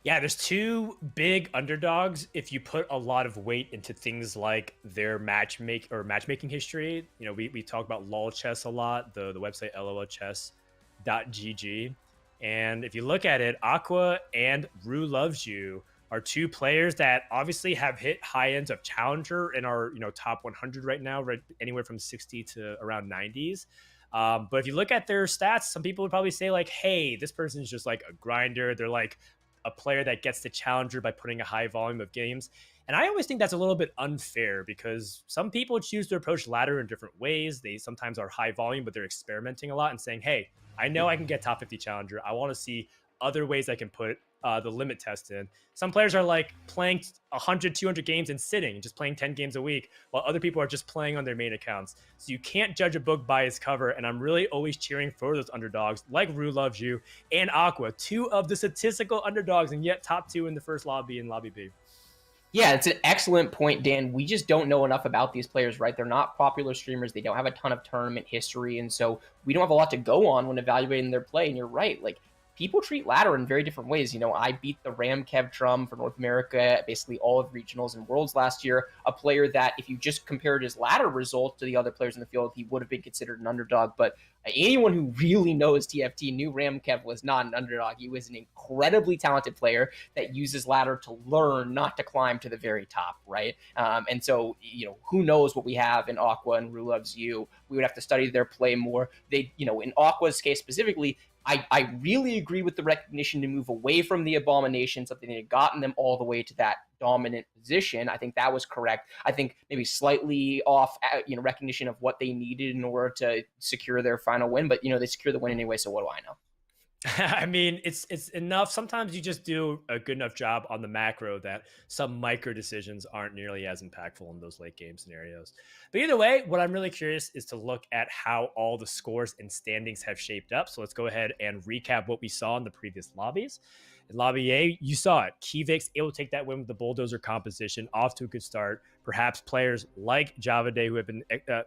Yeah, there's two big underdogs if you put a lot of weight into things like their matchmaking history. You know, we talk about lol chess a lot, the website lolchess.gg. And if you look at it, Aqua and Rue Loves You are two players that obviously have hit high ends of challenger and are, top 100 right now, right, anywhere from 60 to around 90s. But if you look at their stats, some people would probably say like, hey, this person's just like a grinder. They're like a player that gets the challenger by putting a high volume of games. And I always think that's a little bit unfair because some people choose to approach ladder in different ways. They sometimes are high volume, but they're experimenting a lot and saying, hey, I know I can get top 50 challenger. I want to see other ways I can put the limit test in. Some players are like playing 100, 200 games and sitting, just playing 10 games a week, while other people are just playing on their main accounts. So you can't judge a book by its cover. And I'm really always cheering for those underdogs like Rue Loves You and Aqua, two of the statistical underdogs, and yet top two in the first lobby in Lobby B. Yeah, it's an excellent point, Dan. We just don't know enough about these players, right? They're not popular streamers. They don't have a ton of tournament history. And so we don't have a lot to go on when evaluating their play. And you're right. Like, people treat ladder in very different ways. I beat the Ramkev Trum for North America, basically all of regionals and worlds last year. A player that, if you just compared his ladder results to the other players in the field, he would have been considered an underdog. But anyone who really knows TFT knew Ramkev was not an underdog. He was an incredibly talented player that uses ladder to learn, not to climb to the very top, right? And so, who knows what we have in Aqua and Rue Loves You. We would have to study their play more. They, in Aqua's case specifically, I really agree with the recognition to move away from the abomination, something that had gotten them all the way to that dominant position. I think that was correct. I think maybe slightly off, recognition of what they needed in order to secure their final win, but they secure the win anyway. So what do I know? I mean, it's enough. Sometimes you just do a good enough job on the macro that some micro decisions aren't nearly as impactful in those late game scenarios. But either way, what I'm really curious is to look at how all the scores and standings have shaped up. So let's go ahead and recap what we saw in the previous lobbies. In Lobby A, you saw it. Kivix able to take that win with the bulldozer composition, off to a good start. Perhaps players like Java Day who have been,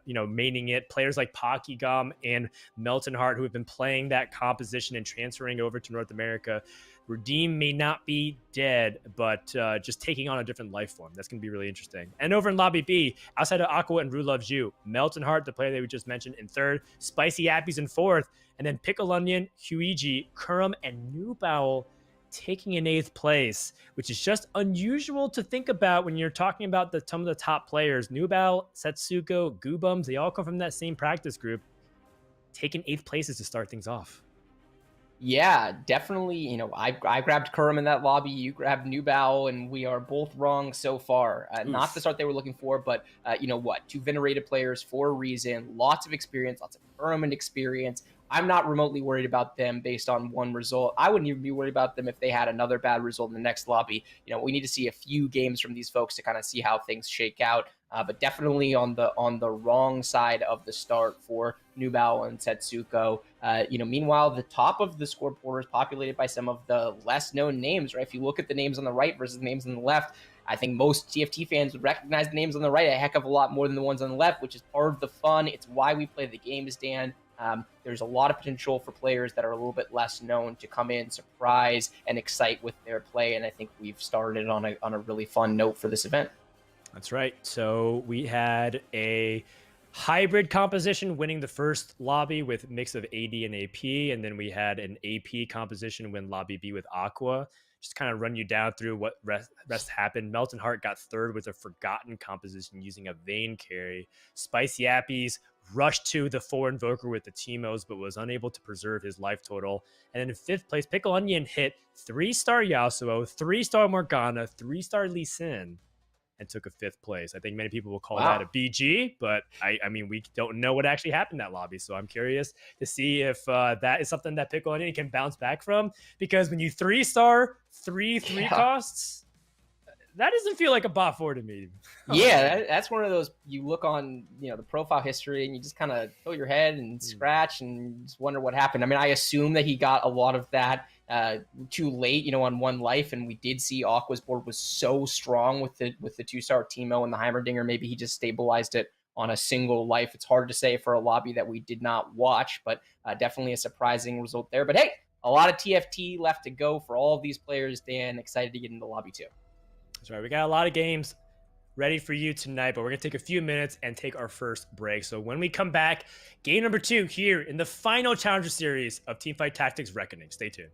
maining it. Players like Pokygum and Melton Heart who have been playing that composition and transferring over to North America. Redeem may not be dead, but just taking on a different life form. That's going to be really interesting. And over in Lobby B, outside of Aqua and Rue Loves You, Melton Heart, the player that we just mentioned, in third, Spicy Appies in fourth, and then Pickle Onion, Huiji, Kurum, and New Bowel taking in eighth place, which is just unusual to think about when you're talking about some of the top players. Nubal, Setsuko, Goobums, they all come from that same practice group. Taking eighth places to start things off. Yeah, definitely. I grabbed Kurum in that lobby. You grabbed Nubal, and we are both wrong so far. Not the start they were looking for, but two venerated players for a reason. Lots of experience, lots of tournament experience. I'm not remotely worried about them based on one result. I wouldn't even be worried about them if they had another bad result in the next lobby. We need to see a few games from these folks to kind of see how things shake out. But definitely on the wrong side of the start for Nubal and Setsuko. Meanwhile, the top of the scoreboard is populated by some of the less known names, right? If you look at the names on the right versus the names on the left, I think most TFT fans would recognize the names on the right a heck of a lot more than the ones on the left, which is part of the fun. It's why we play the games, Dan. There's a lot of potential for players that are a little bit less known to come in, surprise, and excite with their play. And I think we've started on a really fun note for this event. That's right. So we had a hybrid composition winning the first lobby with a mix of AD and AP. And then we had an AP composition win Lobby B with Aqua. Just kind of run you down through what rest happened. Melton Heart got third with a forgotten composition using a Vayne carry. Spicy Appies rushed to the 4 Invoker with the Teemos, but was unable to preserve his life total. And then in fifth place, Pickle Onion hit 3-star Yasuo, 3-star Morgana, 3-star Lee Sin, and took a fifth place. I think many people will call that a BG, but I mean, we don't know what actually happened in that lobby. So I'm curious to see if that is something that Pickle Onion can bounce back from, because when you 3-star 3 costs, that doesn't feel like a bot 4 to me. Yeah, that's one of those, you look on, the profile history and you just kind of tilt your head and scratch and just wonder what happened. I mean, I assume that he got a lot of that too late, on one life, and we did see Aqua's board was so strong with the 2-star Teemo and the Heimerdinger. Maybe he just stabilized it on a single life. It's hard to say for a lobby that we did not watch, but definitely a surprising result there. But hey, a lot of TFT left to go for all of these players. Dan, excited to get into the lobby too. That's right. We got a lot of games ready for you tonight, but we're going to take a few minutes and take our first break. So when we come back, game number 2 here in the final Challenger Series of Teamfight Tactics Reckoning. Stay tuned.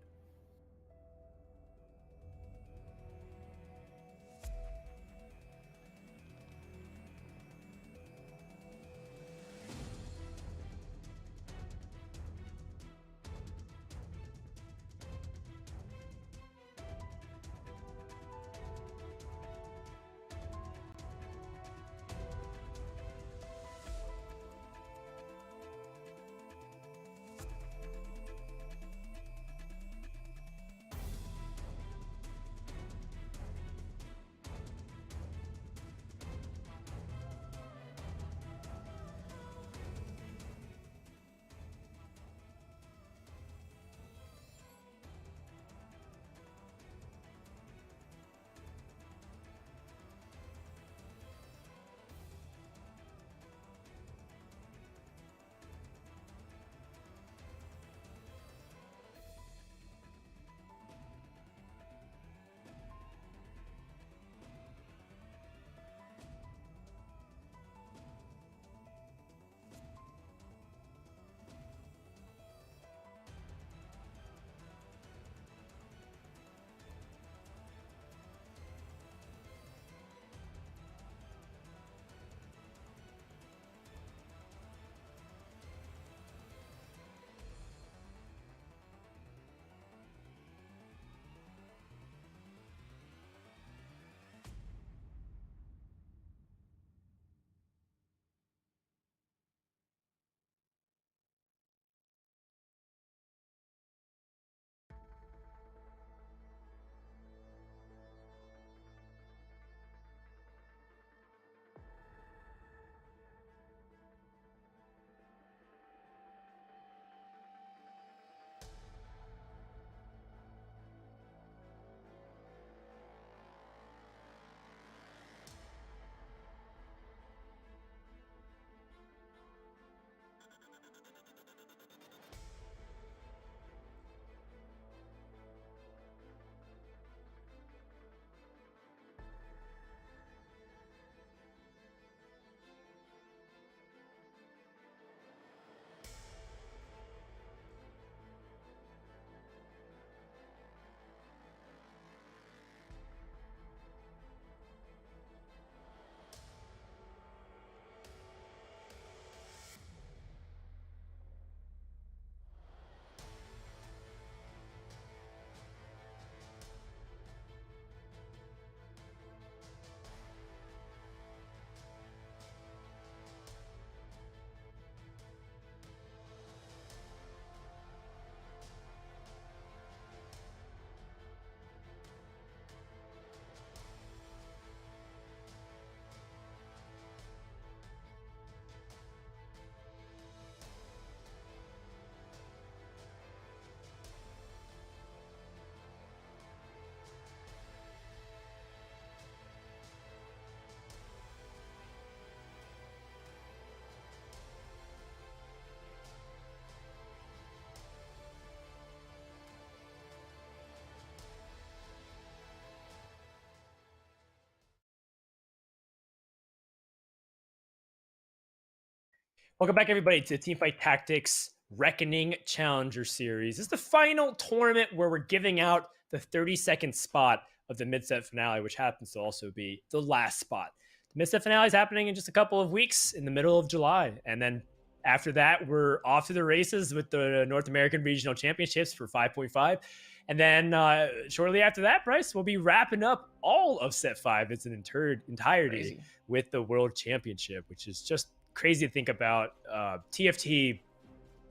Welcome back, everybody, to Teamfight Tactics Reckoning Challenger Series. This is the final tournament where we're giving out the 30-second spot of the mid-set finale, which happens to also be the last spot. The mid-set finale is happening in just a couple of weeks in the middle of July. And then after that, we're off to the races with the North American Regional Championships for 5.5. And then shortly after that, Bryce, we'll be wrapping up all of Set 5 as an entirety with the World Championship, which is just crazy to think about. TFT,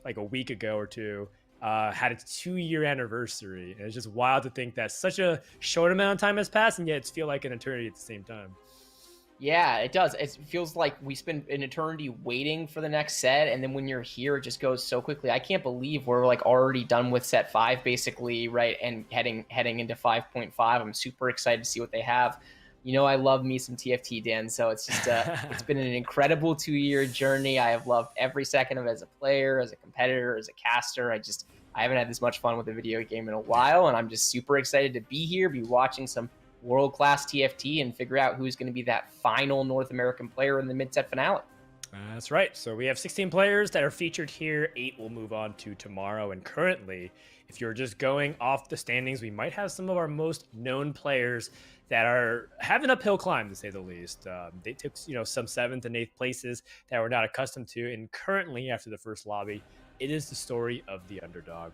like a week ago or two, had its 2-year anniversary. And it's just wild to think that such a short amount of time has passed, and yet it's feel like an eternity at the same time. Yeah, it does. It feels like we spend an eternity waiting for the next set, and then when you're here, it just goes so quickly. I can't believe we're like already done with set 5, basically, right? And heading into 5.5. I'm super excited to see what they have. You know, I love me some TFT, Dan. So it's just it's been an incredible 2-year journey. I have loved every second of it as a player, as a competitor, as a caster. I haven't had this much fun with a video game in a while, and I'm just super excited to be here, be watching some world-class TFT, and figure out who's going to be that final North American player in the mid-set finale. That's right. So we have 16 players that are featured here. 8 will move on to tomorrow. And currently, if you're just going off the standings, we might have some of our most known players that are have an uphill climb, to say the least. They took, some 7th and 8th places that we're not accustomed to. And currently, after the first lobby, it is the story of the underdog.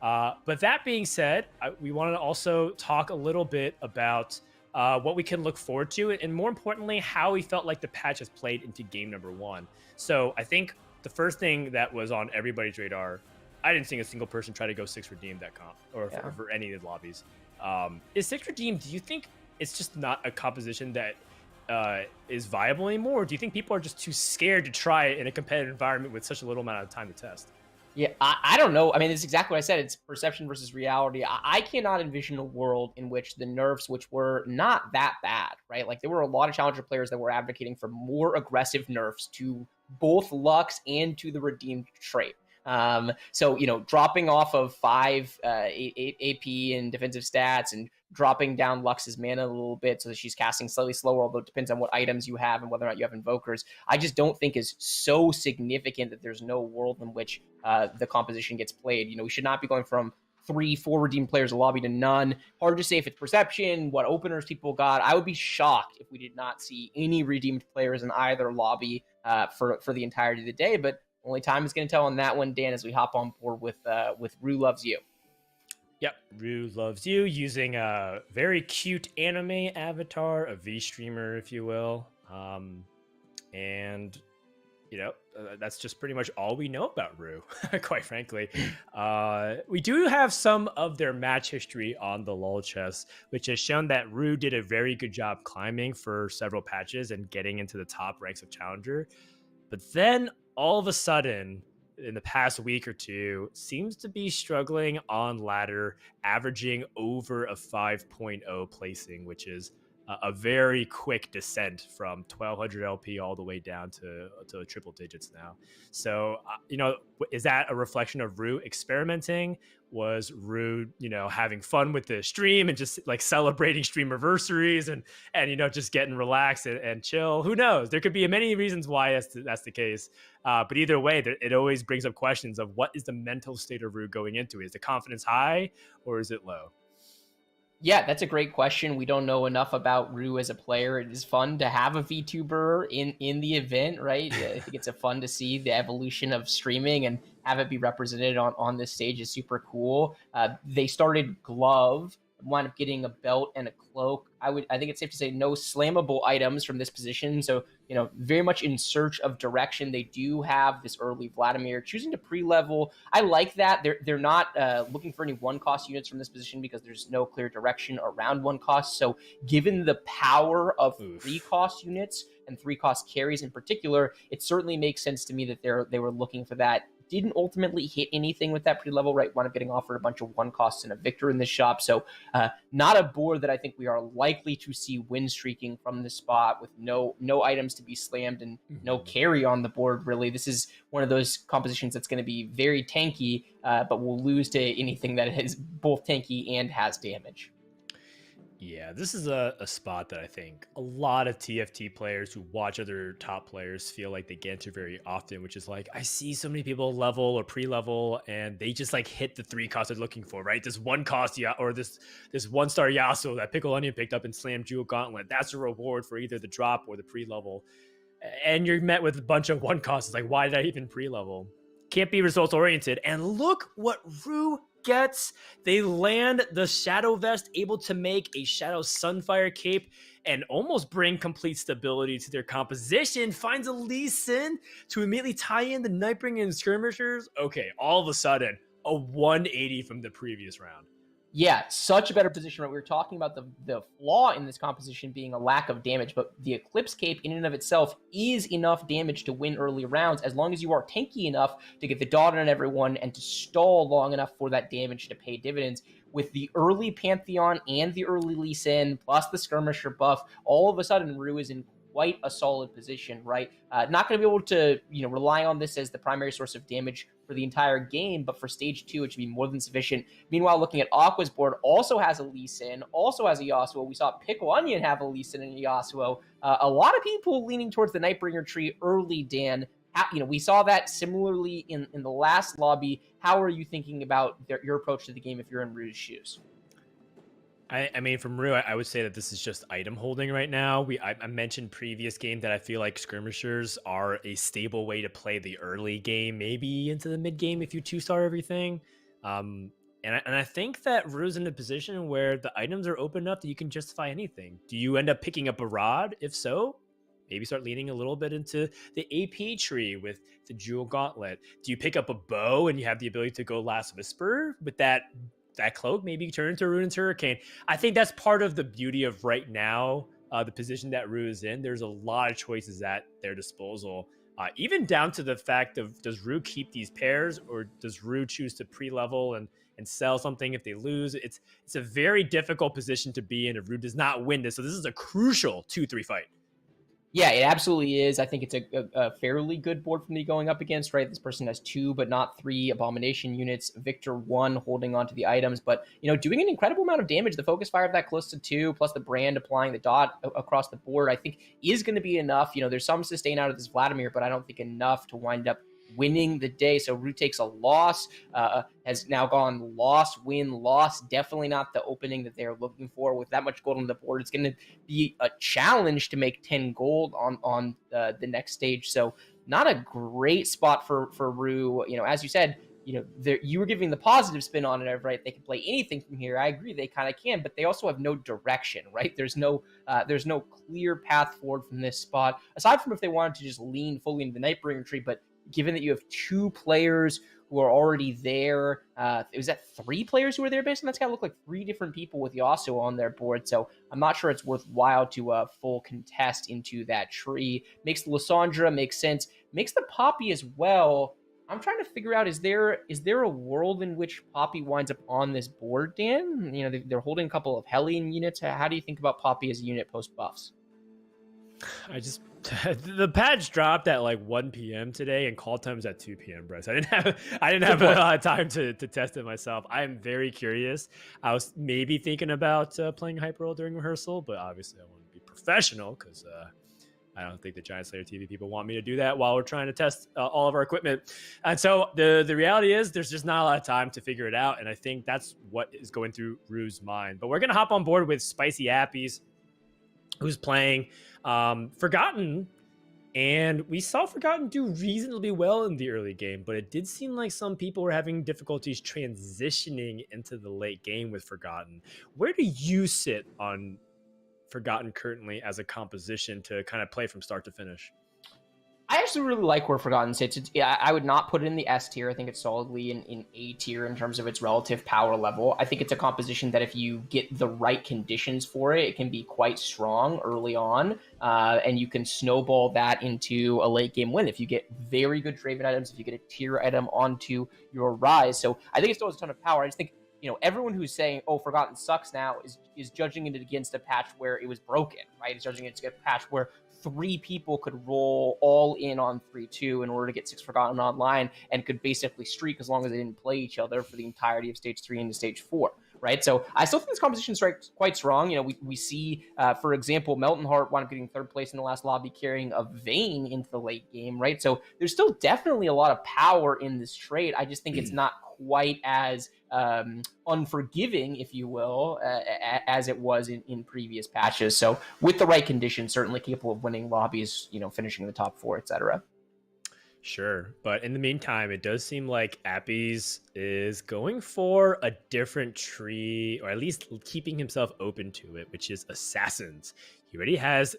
But that being said, we want to also talk a little bit about what we can look forward to, and more importantly, how we felt like the patch has played into game number 1. So I think the first thing that was on everybody's radar, I didn't see a single person try to go 6 redeemed that comp, or for any of the lobbies. Is 6 redeemed, do you think it's just not a composition that is viable anymore, or do you think people are just too scared to try it in a competitive environment with such a little amount of time to test? Yeah, I don't know. I mean, it's exactly what I said. It's perception versus reality. I cannot envision a world in which the nerfs, which were not that bad, right? Like, there were a lot of challenger players that were advocating for more aggressive nerfs to both Lux and to the redeemed trait. So, dropping off of 5 AP and defensive stats and dropping down Lux's mana a little bit so that she's casting slightly slower, although it depends on what items you have and whether or not you have invokers, I just don't think is so significant that there's no world in which the composition gets played. We should not be going from 3-4 redeemed players a lobby to none. Hard to say if it's perception, what openers people got. I would be shocked if we did not see any redeemed players in either lobby for the entirety of the day, but only time is going to tell on that one, Dan, as we hop on board with Rue Loves You. Yep, Rue Loves You, using a very cute anime avatar, a V-streamer, if you will. That's just pretty much all we know about Rue, quite frankly. We do have some of their match history on the LoL chest, which has shown that Rue did a very good job climbing for several patches and getting into the top ranks of Challenger. But then all of a sudden, in the past week or two, seems to be struggling on ladder, averaging over a 5.0 placing, which is a very quick descent from 1200 LP all the way down to triple digits now. So, is that a reflection of Rue experimenting? Was Rue, having fun with the stream and just like celebrating stream anniversaries and just getting relaxed and chill? Who knows? There could be many reasons why that's the case. But either way, it always brings up questions of what is the mental state of Rue going into it? Is the confidence high or is it low? Yeah, that's a great question. We don't know enough about Rue as a player. It is fun to have a VTuber in the event, right? I think it's fun to see the evolution of streaming and have it be represented on this stage is super cool. They started Glove, wound up getting a belt and a cloak. I think it's safe to say no slammable items from this position. So, very much in search of direction. They do have this early Vladimir choosing to pre-level. I like that. They're not looking for any 1-cost units from this position because there's no clear direction around 1-cost. So given the power of 3-cost units and 3-cost carries in particular, it certainly makes sense to me that they were looking for that. Didn't ultimately hit anything with that pre-level, right? Wound up getting offered a bunch of 1-costs and a Victor in this shop. So not a board that I think we are likely to see win streaking from this spot with no items to be slammed and no carry on the board, really. This is one of those compositions that's going to be very tanky, but will lose to anything that is both tanky and has damage. Yeah, this is a spot that I think a lot of TFT players who watch other top players feel like they get into very often, which is like, I see so many people level or pre-level and they just like hit the 3 costs they're looking for, right? This 1-cost or this 1-star Yasuo that Pickle Onion picked up and slammed Jewel Gauntlet. That's a reward for either the drop or the pre-level. And you're met with a bunch of 1-costs. It's like, why did I even pre-level? Can't be results oriented. And look what Rue gets. They land the Shadow Vest, able to make a Shadow Sunfire cape and almost bring complete stability to their composition. Finds a Lee Sin to immediately tie in the Nightbringer and Skirmishers. Okay, all of a sudden, a 180 from the previous round. Yeah, such a better position, right? We were talking about the flaw in this composition being a lack of damage, but the Eclipse Cape in and of itself is enough damage to win early rounds as long as you are tanky enough to get the dot on everyone and to stall long enough for that damage to pay dividends. With the early Pantheon and the early Lee Sin, plus the Skirmisher buff, all of a sudden Rue is in quite a solid position, right? Not going to be able to, rely on this as the primary source of damage for the entire game, but for stage 2, it should be more than sufficient. Meanwhile, looking at Aqua's board, also has a Lee Sin, also has a Yasuo. We saw Pickle Onion have a Lee Sin and a Yasuo. A lot of people leaning towards the Nightbringer tree early, Dan. We saw that similarly in the last lobby. How are you thinking about your approach to the game if you're in Rue's shoes? I mean, from Rue, I would say that this is just item holding right now. I mentioned previous game that I feel like skirmishers are a stable way to play the early game, maybe into the mid game if you 2-star everything. And I think that Rue's in a position where the items are open enough that you can justify anything. Do you end up picking up a rod? If so, maybe start leaning a little bit into the AP tree with the Jewel Gauntlet. Do you pick up a bow and you have the ability to go Last Whisper with that cloak, maybe turn into Ruin's Hurricane? I think that's part of the beauty of right now, the position that Rue is in. There's a lot of choices at their disposal, even down to the fact of, does Rue keep these pairs, or does Rue choose to pre-level and sell something if they lose? It's a very difficult position to be in if Rue does not win this. So this is a crucial 2-3 fight. Yeah, it absolutely is. I think it's a fairly good board for me going up against, right? This person has 2, but not 3 Abomination units. Victor 1 holding on to the items, but, doing an incredible amount of damage. The focus fire of that close to 2, plus the brand applying the dot across the board, I think is going to be enough. There's some sustain out of this Vladimir, but I don't think enough to wind up winning the day. So Rue takes a loss, has now gone loss, win, loss. Definitely not the opening that they're looking for. With that much gold on the board, it's going to be a challenge to make 10 gold on the next stage. So not a great spot for Rue. As you said, you were giving the positive spin on it, right? They can play anything from here. I agree, they kind of can, but they also have no direction, right? There's no clear path forward from this spot, aside from if they wanted to just lean fully into the Nightbringer tree. But given that you have 2 players who are already there, it was that 3 players who were there based on that's got to look like 3 different people with Yasuo on their board. So I'm not sure it's worthwhile to full contest into that tree. Makes the Lysandra make sense. Makes the Poppy as well. I'm trying to figure out, is there a world in which Poppy winds up on this board, Dan? They're holding a couple of Hellion units. How do you think about Poppy as a unit post buffs? The patch dropped at like 1 p.m. today, and call time's at 2 p.m. Bryce. I didn't have a lot of time to test it myself. I am very curious. I was maybe thinking about playing Hyper Roll during rehearsal, but obviously I want to be professional because I don't think the Giant Slayer TV people want me to do that while we're trying to test all of our equipment. And so the reality is there's just not a lot of time to figure it out, and I think that's what is going through Rue's mind. But we're gonna hop on board with Spicy Appies, who's playing Forgotten, and we saw Forgotten do reasonably well in the early game, but it did seem like some people were having difficulties transitioning into the late game with Forgotten. Where do you sit on Forgotten currently as a composition to kind of play from start to finish? I actually really like where Forgotten sits. I would not put it in the S tier. I think it's solidly in A tier in terms of its relative power level. I think it's a composition that if you get the right conditions for it, it can be quite strong early on, and you can snowball that into a late game win if you get very good Draven items, if you get a tier item onto your Rise. So I think it still has a ton of power. I just think everyone who's saying, "Oh, Forgotten sucks now," is judging it against a patch where it was broken, right? It's judging it against a patch where 3 people could roll all in on 3-2 in order to get 6 Forgotten online and could basically streak as long as they didn't play each other for the entirety of stage 3 into stage 4, right? So I still think this composition strikes quite strong. We see, for example, Melton Heart wound up getting 3rd place in the last lobby, carrying a Vayne into the late game, right? So there's still definitely a lot of power in this trait. I just think it's not quite as unforgiving, if you will, as it was in previous patches. So with the right conditions, certainly capable of winning lobbies, finishing in the top 4, etc. Sure. But in the meantime, it does seem like Appies is going for a different tree, or at least keeping himself open to it, which is Assassins. He already has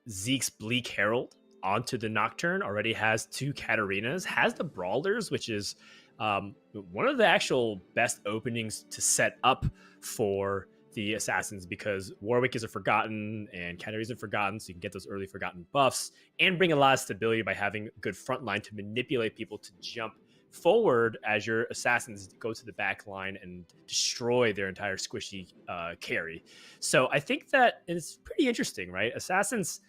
Zeke's Bleak Herald onto the Nocturne, already has 2 Katarinas, has the Brawlers, which is one of the actual best openings to set up for the Assassins, because Warwick is a Forgotten and Katarina's a Forgotten, so you can get those early Forgotten buffs and bring a lot of stability by having a good front line to manipulate people to jump forward as your Assassins go to the back line and destroy their entire squishy carry. So I think that it's pretty interesting, right? Assassins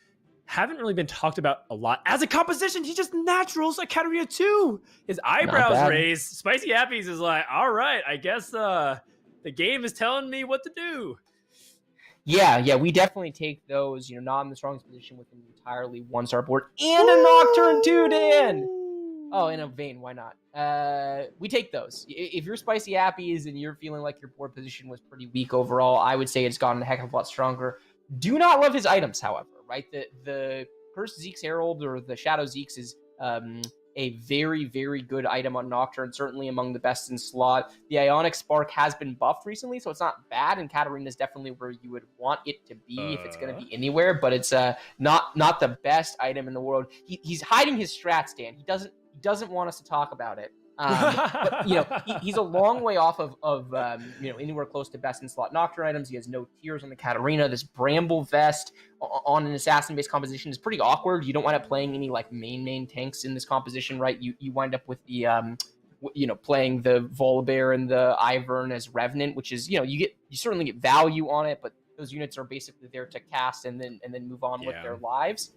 haven't really been talked about a lot as a composition. He just naturals like Katarina too. His eyebrows raised. Spicy Happies is like, all right, I guess the game is telling me what to do. Yeah, we definitely take those, not in the strongest position with an entirely 1-star board and a Nocturne too, Dan. Oh, in a vein, why not? We take those. If you're Spicy Happies and you're feeling like your board position was pretty weak overall, I would say it's gotten a heck of a lot stronger. Do not love his items, however, right? The Cursed Zeke's Herald or the Shadow Zeke's is a very, very good item on Nocturne, certainly among the best in slot. The Ionic Spark has been buffed recently, so it's not bad, and Katarina is definitely where you would want it to be if it's going to be anywhere, but it's not the best item in the world. He's hiding his strats, Dan. He doesn't want us to talk about it. But he's a long way off of anywhere close to best in slot Nocturne items. He has no tiers on the Katarina. This Bramble Vest on an assassin-based composition is pretty awkward. You don't wind up playing any like main tanks in this composition, right? You wind up with the playing the Volibear and the Ivern as Revenant, which is you certainly get value on it, but those units are basically there to cast and then move on with their lives.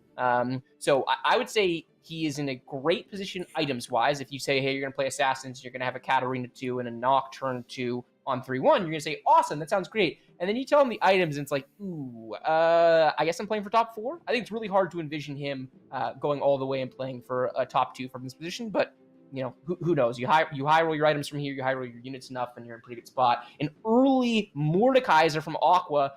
So I would say he is in a great position items-wise. If you say, hey, you're going to play Assassins, you're going to have a Katarina 2 and a Nocturne 2 on 3-1, you're going to say, awesome, that sounds great. And then you tell him the items, and it's like, ooh, I guess I'm playing for top 4. I think it's really hard to envision him going all the way and playing for a top 2 from this position, but who knows? You high roll your items from here, you high roll your units enough, and you're in a pretty good spot. An early Mordekaiser from Aqua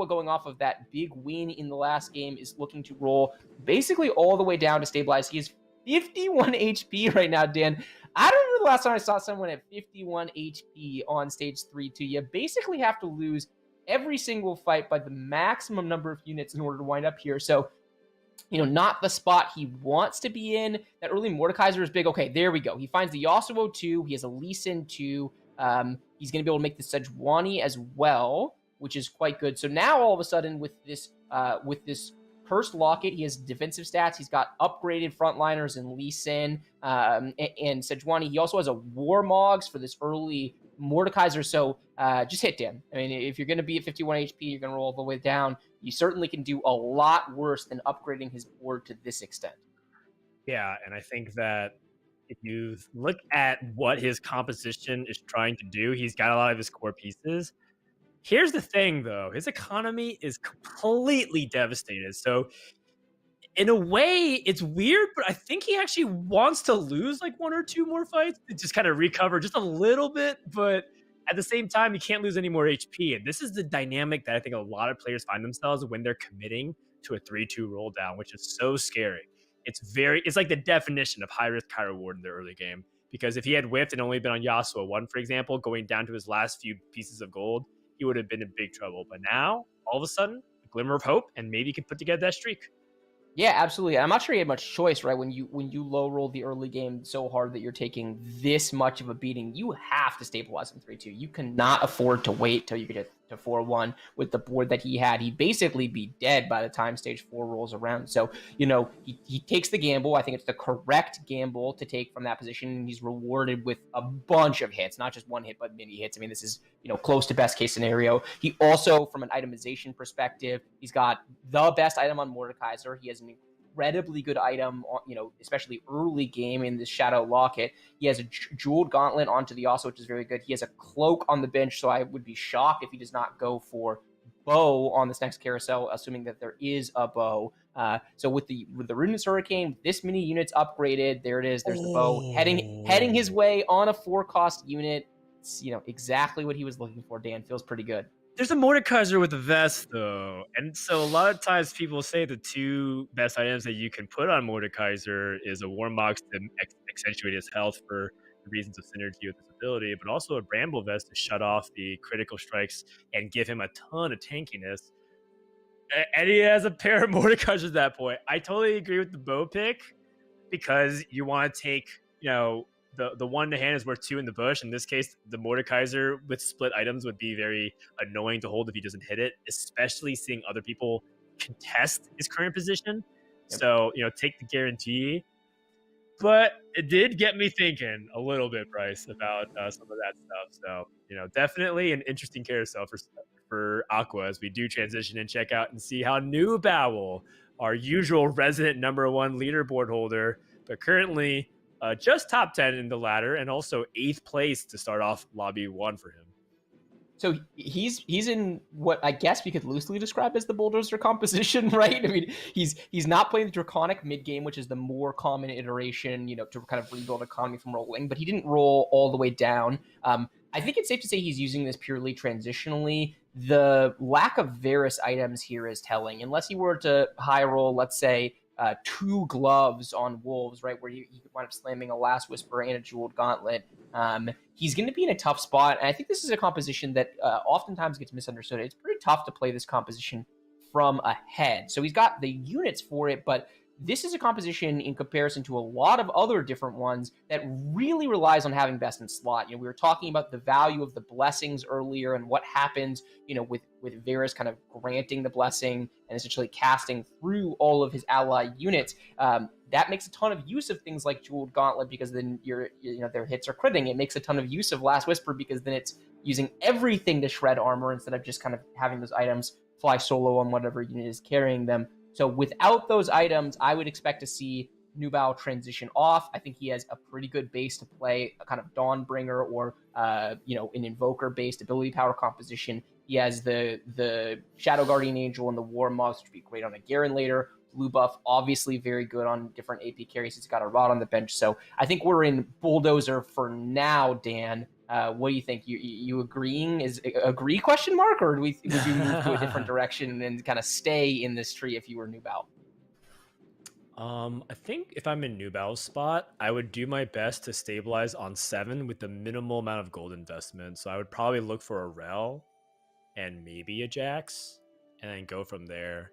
going off of that big win in the last game is looking to roll basically all the way down to stabilize. He is 51 HP right now, Dan. I don't remember the last time I saw someone at 51 HP on stage 3-2. You basically have to lose every single fight by the maximum number of units in order to wind up here. So not the spot he wants to be in. That early Mordekaiser is big. Okay, there we go. He finds the Yasuo 2. He has a Lee Sin 2. He's going to be able to make the Sejuani as well, which is quite good. So now all of a sudden with this Cursed Locket, he has defensive stats. He's got upgraded frontliners in Lee Sin and Sejuani. He also has a Warmogs for this early Mordekaiser. So just hit Dan. I mean, if you're going to be at 51 HP, you're going to roll all the way down. You certainly can do a lot worse than upgrading his board to this extent. Yeah, and I think that if you look at what his composition is trying to do, he's got a lot of his core pieces. Here's the thing, though. His economy is completely devastated. So in a way, it's weird, but I think he actually wants to lose like 1 or 2 more fights to just kind of recover just a little bit. But at the same time, you can't lose any more HP. And this is the dynamic that I think a lot of players find themselves when they're committing to a 3-2 roll down, which is so scary. It's like the definition of high risk, high reward in the early game. Because if he had whiffed and only been on Yasuo 1, for example, going down to his last few pieces of gold, he would have been in big trouble. But now, all of a sudden, a glimmer of hope, and maybe he can put together that streak. Yeah, absolutely. I'm not sure he had much choice, right? When you low roll the early game so hard that you're taking this much of a beating, you have to stabilize in 3-2. You cannot afford to wait till you get to 4-1 with the board that he had. He'd basically be dead by the time stage 4 rolls around. So, he takes the gamble. I think it's the correct gamble to take from that position. And he's rewarded with a bunch of hits, not just one hit, but many hits. I mean, this is, close to best case scenario. He also, from an itemization perspective, he's got the best item on Mordekaiser. He has an incredibly good item, especially early game in this Shadow Locket. He has a jeweled gauntlet onto the Yasuo, which is very good. He has a cloak on the bench, so I would be shocked if he does not go for bow on this next carousel, assuming that there is a bow. So with the Rudeness Hurricane, this many units upgraded, there it is. There's the bow heading his way on a 4-cost unit. It's exactly what he was looking for. Dan, feels pretty good. There's a Mordekaiser with a vest, though. And so a lot of times people say the 2 best items that you can put on Mordekaiser is a Warmox to accentuate his health for reasons of synergy with his ability, but also a Bramble Vest to shut off the critical strikes and give him a ton of tankiness. And he has a pair of Mordekaisers at that point. I totally agree with the bow pick because you want to take, the one to hand is worth 2 in the bush. In this case, the Mordekaiser with split items would be very annoying to hold if he doesn't hit it, especially seeing other people contest his current position. Yep. So, take the guarantee. But it did get me thinking a little bit, Bryce, about some of that stuff. So, definitely an interesting carousel for Aqua as we do transition and check out and see how new Bowel our usual resident #1 leaderboard holder, but currently just top 10 in the ladder and also 8th place to start off lobby 1 for him. So he's in what I guess we could loosely describe as the bulldozer composition, right? I mean, he's not playing the draconic mid game, which is the more common iteration, to kind of rebuild economy from rolling, but he didn't roll all the way down. I think it's safe to say he's using this purely transitionally. The lack of Varus items here is telling. Unless he were to high roll, let's say, 2 gloves on wolves, right, where he could wind up slamming a Last Whisper and a jeweled gauntlet. He's going to be in a tough spot, and I think this is a composition that oftentimes gets misunderstood. It's pretty tough to play this composition from ahead. So he's got the units for it, but this is a composition in comparison to a lot of other different ones that really relies on having best in slot. We were talking about the value of the blessings earlier and what happens, with Varus kind of granting the blessing and essentially casting through all of his ally units. That makes a ton of use of things like Jeweled Gauntlet because then their hits are critting. It makes a ton of use of Last Whisper because then it's using everything to shred armor instead of just kind of having those items fly solo on whatever unit is carrying them. So without those items, I would expect to see Nubao transition off. I think he has a pretty good base to play a kind of Dawnbringer or an Invoker-based ability power composition. He has the Shadow Guardian Angel and the War Moths, which would be great on a Garen later. Blue buff, obviously very good on different AP carries. He's got a Rod on the bench. So I think we're in Bulldozer for now, Dan. What do you think? You agreeing? Is agree question mark, or would you move to a different direction and kind of stay in this tree if you were Nubao? I think if I'm in Nubao's spot, I would do my best to stabilize on 7 with the minimal amount of gold investment. So I would probably look for a Rel and maybe a Jax, and then go from there.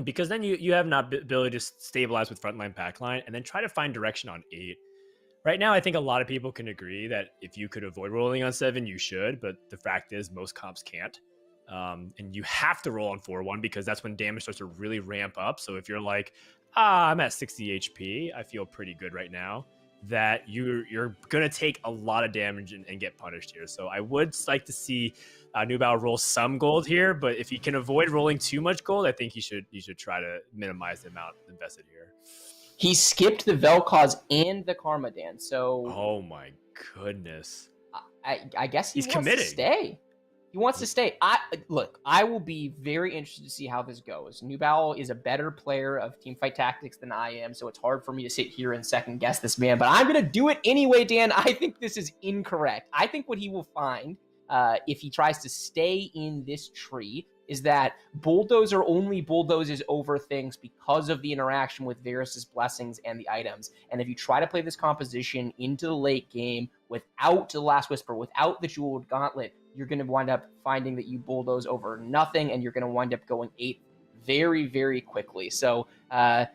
Because then you have an ability to stabilize with frontline backline, and then try to find direction on 8. Right now, I think a lot of people can agree that if you could avoid rolling on 7, you should. But the fact is, most comps can't. And you have to roll on 4-1 because that's when damage starts to really ramp up. So if you're like, I'm at 60 HP, I feel pretty good right now, that you're going to take a lot of damage and get punished here. So I would like to see Nubao roll some gold here. But if he can avoid rolling too much gold, I think you should try to minimize the amount invested here. He skipped the Vel'Koz and the Karma, Dan. So, oh my goodness, I guess he's committing. To stay. He wants to stay. I will be very interested to see how this goes. Nubao is a better player of teamfight tactics than I am, so it's hard for me to sit here and second guess this man. But I'm going to do it anyway, Dan. I think this is incorrect. I think what he will find if he tries to stay in this tree is that Bulldozer only bulldozes over things because of the interaction with Varus's blessings and the items. And if you try to play this composition into the late game without the Last Whisper, without the Jeweled Gauntlet, you're going to wind up finding that you bulldoze over nothing, and you're going to wind up going 8 very, very quickly. So, I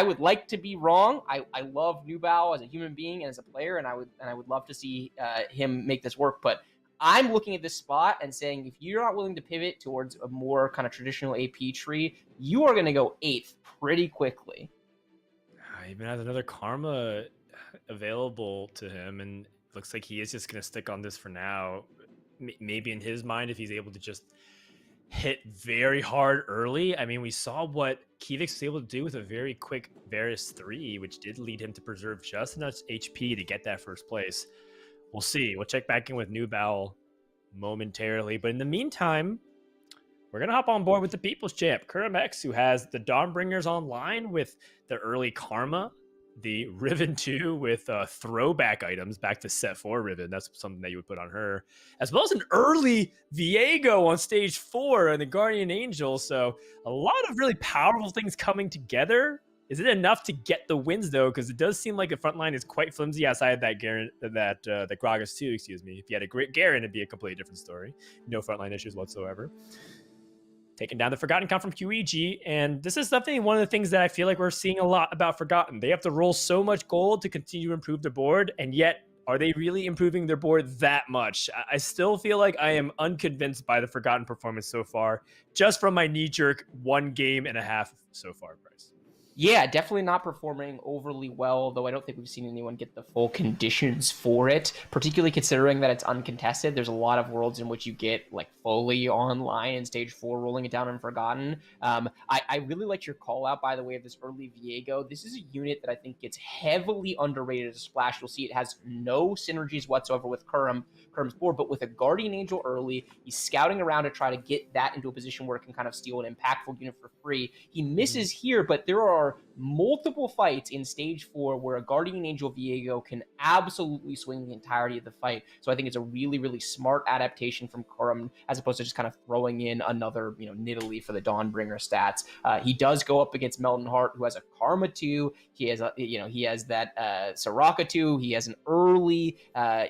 would like to be wrong. I love Nubao as a human being and as a player, and I would love to see him make this work. But I'm looking at this spot and saying, if you're not willing to pivot towards a more kind of traditional AP tree, you are going to go 8th pretty quickly. He even has another Karma available to him, and it looks like he is just going to stick on this for now. Maybe in his mind, if he's able to just hit very hard early. I mean, we saw what Kivix was able to do with a very quick Varus 3, which did lead him to preserve just enough HP to get that first place. We'll see. We'll check back in with Nubao momentarily. But in the meantime, we're going to hop on board with the People's Champ, Kuramax, who has the Dawnbringers online with the early Karma, the Riven 2 with throwback items back to set 4 Riven. That's something that you would put on her. As well as an early Viego on stage 4 and the Guardian Angel. So a lot of really powerful things coming together. Is it enough to get the wins, though? Because it does seem like the front line is quite flimsy outside that Garen, that Gragas 2, excuse me. If you had a great Garen, it'd be a completely different story. No frontline issues whatsoever. Taking down the Forgotten count from QEG, and this is something, one of the things that I feel like we're seeing a lot about Forgotten. They have to roll so much gold to continue to improve the board, and yet, are they really improving their board that much? I still feel like I am unconvinced by the Forgotten performance so far, just from my knee-jerk 1.5 games so far, Bryce. Yeah, definitely not performing overly well, though I don't think we've seen anyone get the full conditions for it, particularly considering that it's uncontested. There's a lot of worlds in which you get like fully online in stage 4, rolling it down and Forgotten. I really like your call out, by the way, of this early Viego. This is a unit that I think gets heavily underrated as a splash. You'll see it has no synergies whatsoever with Kurum's board, but with a Guardian Angel early, he's scouting around to try to get that into a position where it can kind of steal an impactful unit for free. He misses here, but there are multiple fights in stage 4 where a Guardian Angel Viego can absolutely swing the entirety of the fight. So I think it's a really, really smart adaptation from Kurum, as opposed to just kind of throwing in another, Nidalee for the Dawnbringer stats. He does go up against Melton Heart, who has a Karma 2. He has he has that Soraka 2. He has an early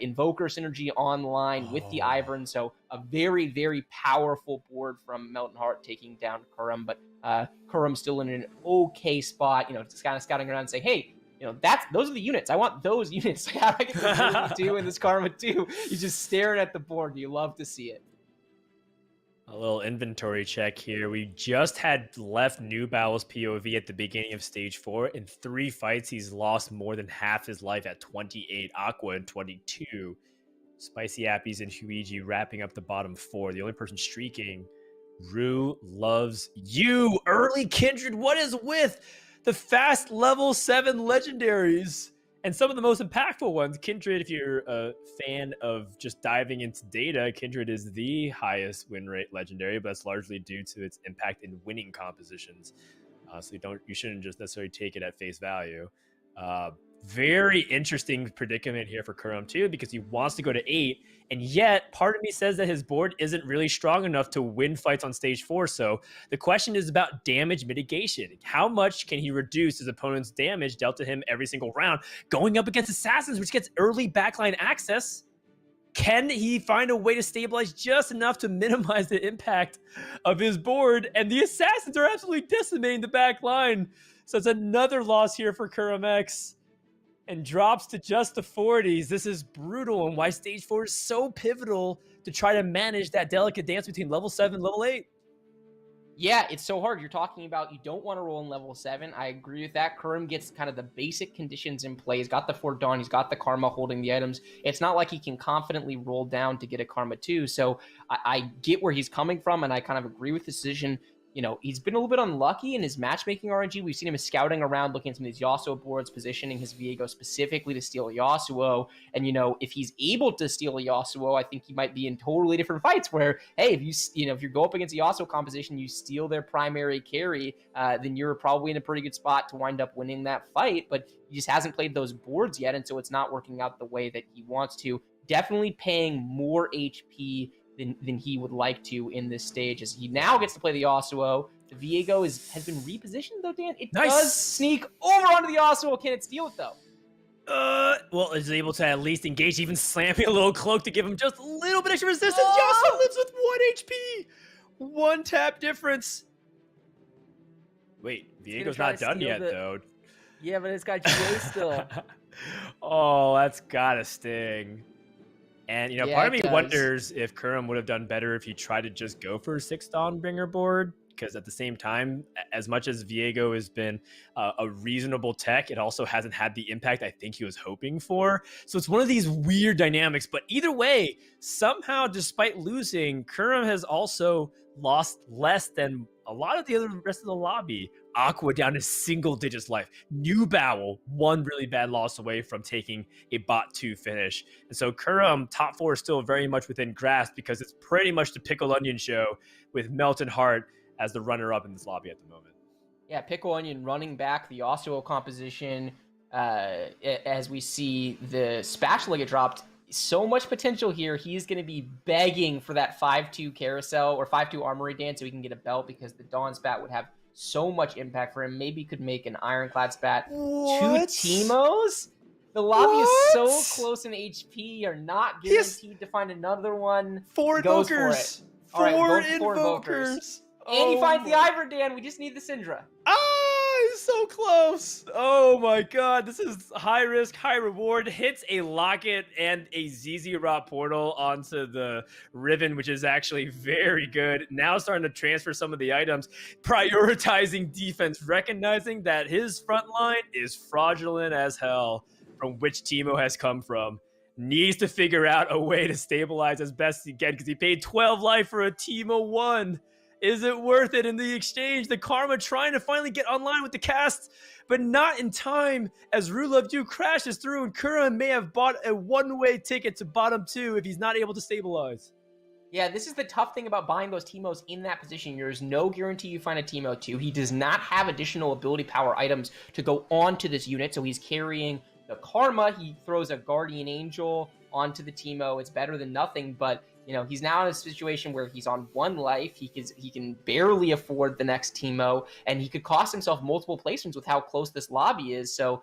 Invoker synergy online with the Ivern. So a very, very powerful board from Melton Heart taking down Kurum, but Kurum still in an okay spot, just kind of scouting around and saying, hey, those are the units. I want those units. How do I get this Karma 2 and this Karma 2? He's just staring at the board. You love to see it. A little inventory check here. We just had left New Bowel's POV at the beginning of stage 4. In 3 fights, he's lost more than half his life at 28, Aqua and 22. Spicy Appies and Huiji wrapping up the bottom 4. The only person streaking, Rue loves you. Early Kindred, what is with the fast level 7 legendaries? And some of the most impactful ones. Kindred, if you're a fan of just diving into data, Kindred is the highest win rate legendary, but that's largely due to its impact in winning compositions. So you shouldn't just necessarily take it at face value. Very interesting predicament here for Kurum too, because he wants to go to 8, and yet part of me says that his board isn't really strong enough to win fights on stage 4. So the question is about damage mitigation. How much can he reduce his opponent's damage dealt to him every single round? Going up against Assassins, which gets early backline access, can he find a way to stabilize just enough to minimize the impact of his board? And the Assassins are absolutely decimating the back line. So it's another loss here for Kurum X, and drops to just the 40s. This is brutal, and why stage 4 is so pivotal to try to manage that delicate dance between level 7 and level 8. Yeah, it's so hard. You're talking about you don't want to roll in level 7. I agree with that. Kurum gets kind of the basic conditions in play. He's got the Frodan, he's got the Karma holding the items. It's not like he can confidently roll down to get a Karma 2. So I get where he's coming from, and I kind of agree with the decision. He's been a little bit unlucky in his matchmaking RNG. We've seen him scouting around, looking at some of these Yasuo boards, positioning his Viego specifically to steal Yasuo. And, if he's able to steal a Yasuo, I think he might be in totally different fights where, hey, if you go up against a Yasuo composition, you steal their primary carry, then you're probably in a pretty good spot to wind up winning that fight. But he just hasn't played those boards yet, and so it's not working out the way that he wants to. Definitely paying more HP than he would like to in this stage, as he now gets to play the Yasuo. The Viego has been repositioned, though, Dan. It does sneak over onto the Yasuo. Can it steal it, though? Well, is able to at least engage, even slamming a little cloak to give him just a little bit extra resistance. Yasuo lives with 1 HP. 1 tap difference. Wait, Viego's not done yet, though. Yeah, but it's got GA still. Oh, that's gotta sting. And, part of me wonders if Kurum would have done better if he tried to just go for a 6 Dawnbringer board, because at the same time, as much as Viego has been a reasonable tech, it also hasn't had the impact I think he was hoping for. So it's one of these weird dynamics. But either way, somehow, despite losing, Kurum has also lost less than a lot of the rest of the lobby. Aqua down to single digits life. New Bowel, 1 really bad loss away from taking a bot 2 finish. And so Kurum, top 4 is still very much within grasp, because it's pretty much the Pickle Onion show with Melton Heart as the runner-up in this lobby at the moment. Yeah, Pickle Onion running back the Yasuo composition. As we see the spatula get dropped, so much potential here. He's going to be begging for that 5-2 carousel or 5-2 armory dance so he can get a belt, because the Dawn Spat would have so much impact for him. Maybe could make an Ironclad Spat. What? 2 Teemos? The lobby is so close in HP. You're not guaranteed to find another one. 4 invokers. 4 All right, invokers. And he finds the Ivern, Dan. We just need the Syndra. Ah, is so close. Oh my god, this is high risk, high reward. Hits a Locket and a ZZ Rot portal onto the Riven, which is actually very good. Now starting to transfer some of the items, prioritizing defense, recognizing that his front line is fraudulent as hell from which Teemo has come from. Needs to figure out a way to stabilize as best he can because he paid 12 life for a Teemo 1. Is it worth it in the exchange? The Karma trying to finally get online with the cast, but not in time as Rule of You crashes through and Kuram may have bought a one-way ticket to bottom 2 if he's not able to stabilize. Yeah, this is the tough thing about buying those Teemos in that position. There's no guarantee you find a Teemo 2. He does not have additional ability power items to go onto this unit, so he's carrying the Karma. He throws a Guardian Angel onto the Teemo. It's better than nothing, but he's now in a situation where he's on 1 life. He can barely afford the next Teemo, and he could cost himself multiple placements with how close this lobby is. So,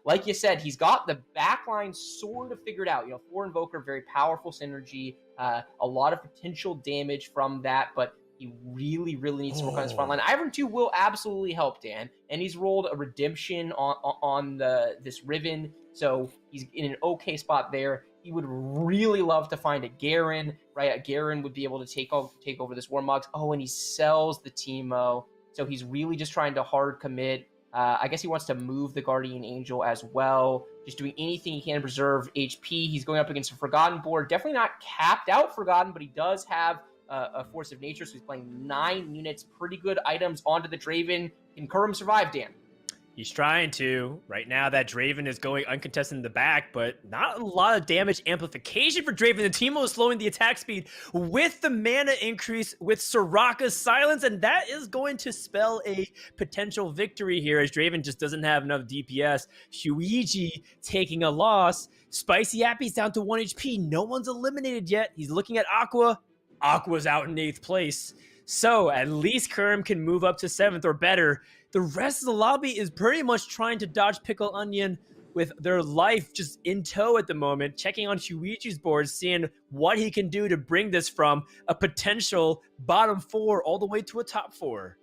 like you said, he's got the backline sort of figured out. 4 Invoker, very powerful synergy, a lot of potential damage from that, but he really, really needs to work on his front line. Ivern 2 will absolutely help, Dan, and he's rolled a redemption on this Riven, so he's in an okay spot there. He would really love to find a Garen, right? A Garen would be able to take over this Warmogs. Oh, and he sells the Teemo. So he's really just trying to hard commit. I guess he wants to move the Guardian Angel as well. Just doing anything he can to preserve HP. He's going up against a Forgotten board. Definitely not capped out Forgotten, but he does have a Force of Nature. So he's playing 9 units. Pretty good items onto the Draven. Can Kuram survive, Dan? He's trying to. Right now, that Draven is going uncontested in the back, but not a lot of damage amplification for Draven. The Teemo is slowing the attack speed with the mana increase with Soraka's silence, and that is going to spell a potential victory here as Draven just doesn't have enough DPS. Shuiji taking a loss. Spicy Appy's down to 1 HP. No one's eliminated yet. He's looking at Aqua. Aqua's out in 8th place. So at least Kuram can move up to 7th or better. The rest of the lobby is pretty much trying to dodge Pickle Onion with their life just in tow at the moment, checking on Shuichi's board, seeing what he can do to bring this from a potential bottom 4 all the way to a top 4.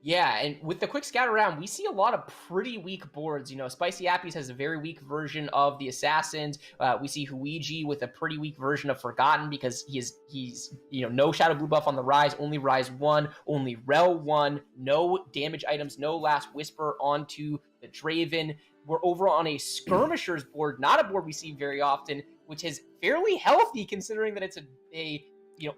Yeah, and with the quick scout around, we see a lot of pretty weak boards. Spicy Appies has a very weak version of the Assassins. We see Huiji with a pretty weak version of Forgotten because he's no Shadow Blue buff on the Rise, only Rise 1, only Rel 1, no damage items, no Last Whisper onto the Draven. We're over on a Skirmishers board, not a board we see very often, which is fairly healthy considering that it's a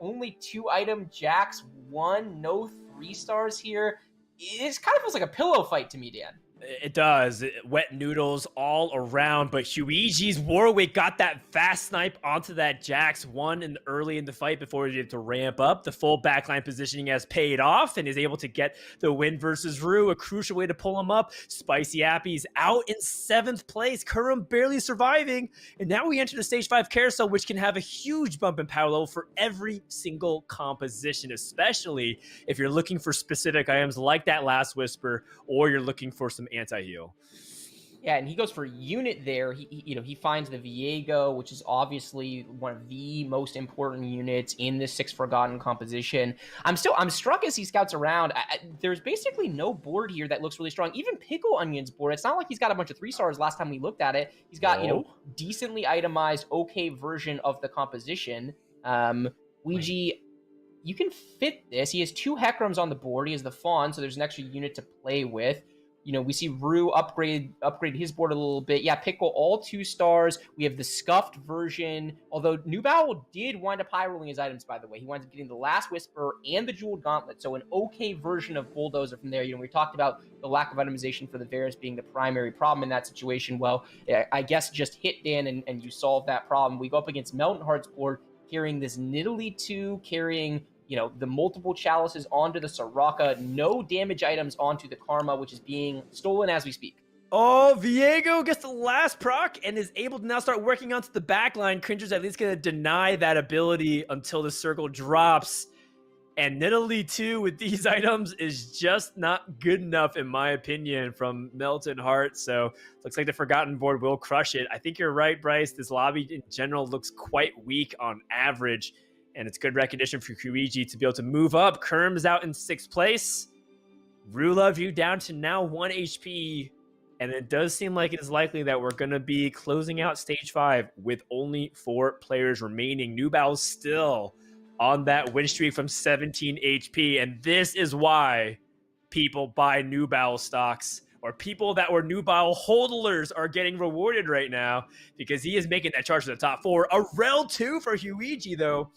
only 2 item Jax 1, no 3 stars here. It kind of feels like a pillow fight to me, Dan. It does. Wet noodles all around, but Shuichi's Warwick got that fast snipe onto that Jax 1 early in the fight before he had to ramp up. The full backline positioning has paid off and is able to get the win versus Rue, a crucial way to pull him up. Spicy Appy's out in 7th place. Kuram barely surviving, and now we enter the Stage 5 carousel, which can have a huge bump in power level for every single composition, especially if you're looking for specific items like that Last Whisper, or you're looking for some anti-heal. Yeah, and he goes for unit there. He finds the Viego, which is obviously one of the most important units in this 6 Forgotten composition. I'm struck as he scouts around. There's basically no board here that looks really strong. Even Pickle Onion's board, it's not like he's got a bunch of 3 stars last time we looked at it. He's got, decently itemized, okay version of the composition. Ouija, you can fit this. He has 2 Hekrams on the board. He has the Fawn, so there's an extra unit to play with. We see Rue upgrade his board a little bit. Yeah, Pickle, all 2 stars. We have the scuffed version, although New Bowel did wind up high rolling his items, by the way. He winds up getting the Last Whisper and the Jeweled Gauntlet, so an okay version of Bulldozer from there. We talked about the lack of itemization for the Varus being the primary problem in that situation. Well, I guess just hit Dan and you solve that problem. We go up against Melton Heart's board, carrying this Nidalee 2, carrying the multiple chalices onto the Soraka, no damage items onto the Karma, which is being stolen as we speak. Oh, Viego gets the last proc and is able to now start working onto the backline. Cringer's at least going to deny that ability until the circle drops. And Nidalee 2 with these items is just not good enough, in my opinion, from Melton Heart. So looks like the Forgotten board will crush it. I think you're right, Bryce. This lobby in general looks quite weak on average. And it's good recognition for Kuiji to be able to move up. Kerm is out in 6th place. Rula View down to now 1 HP. And it does seem like it is likely that we're going to be closing out stage 5 with only 4 players remaining. Nubao still on that win streak from 17 HP. And this is why people buy Nubao stocks, or people that were Nubao hodlers are getting rewarded right now, because he is making that charge to the top 4. A rel 2 for Huiji, though,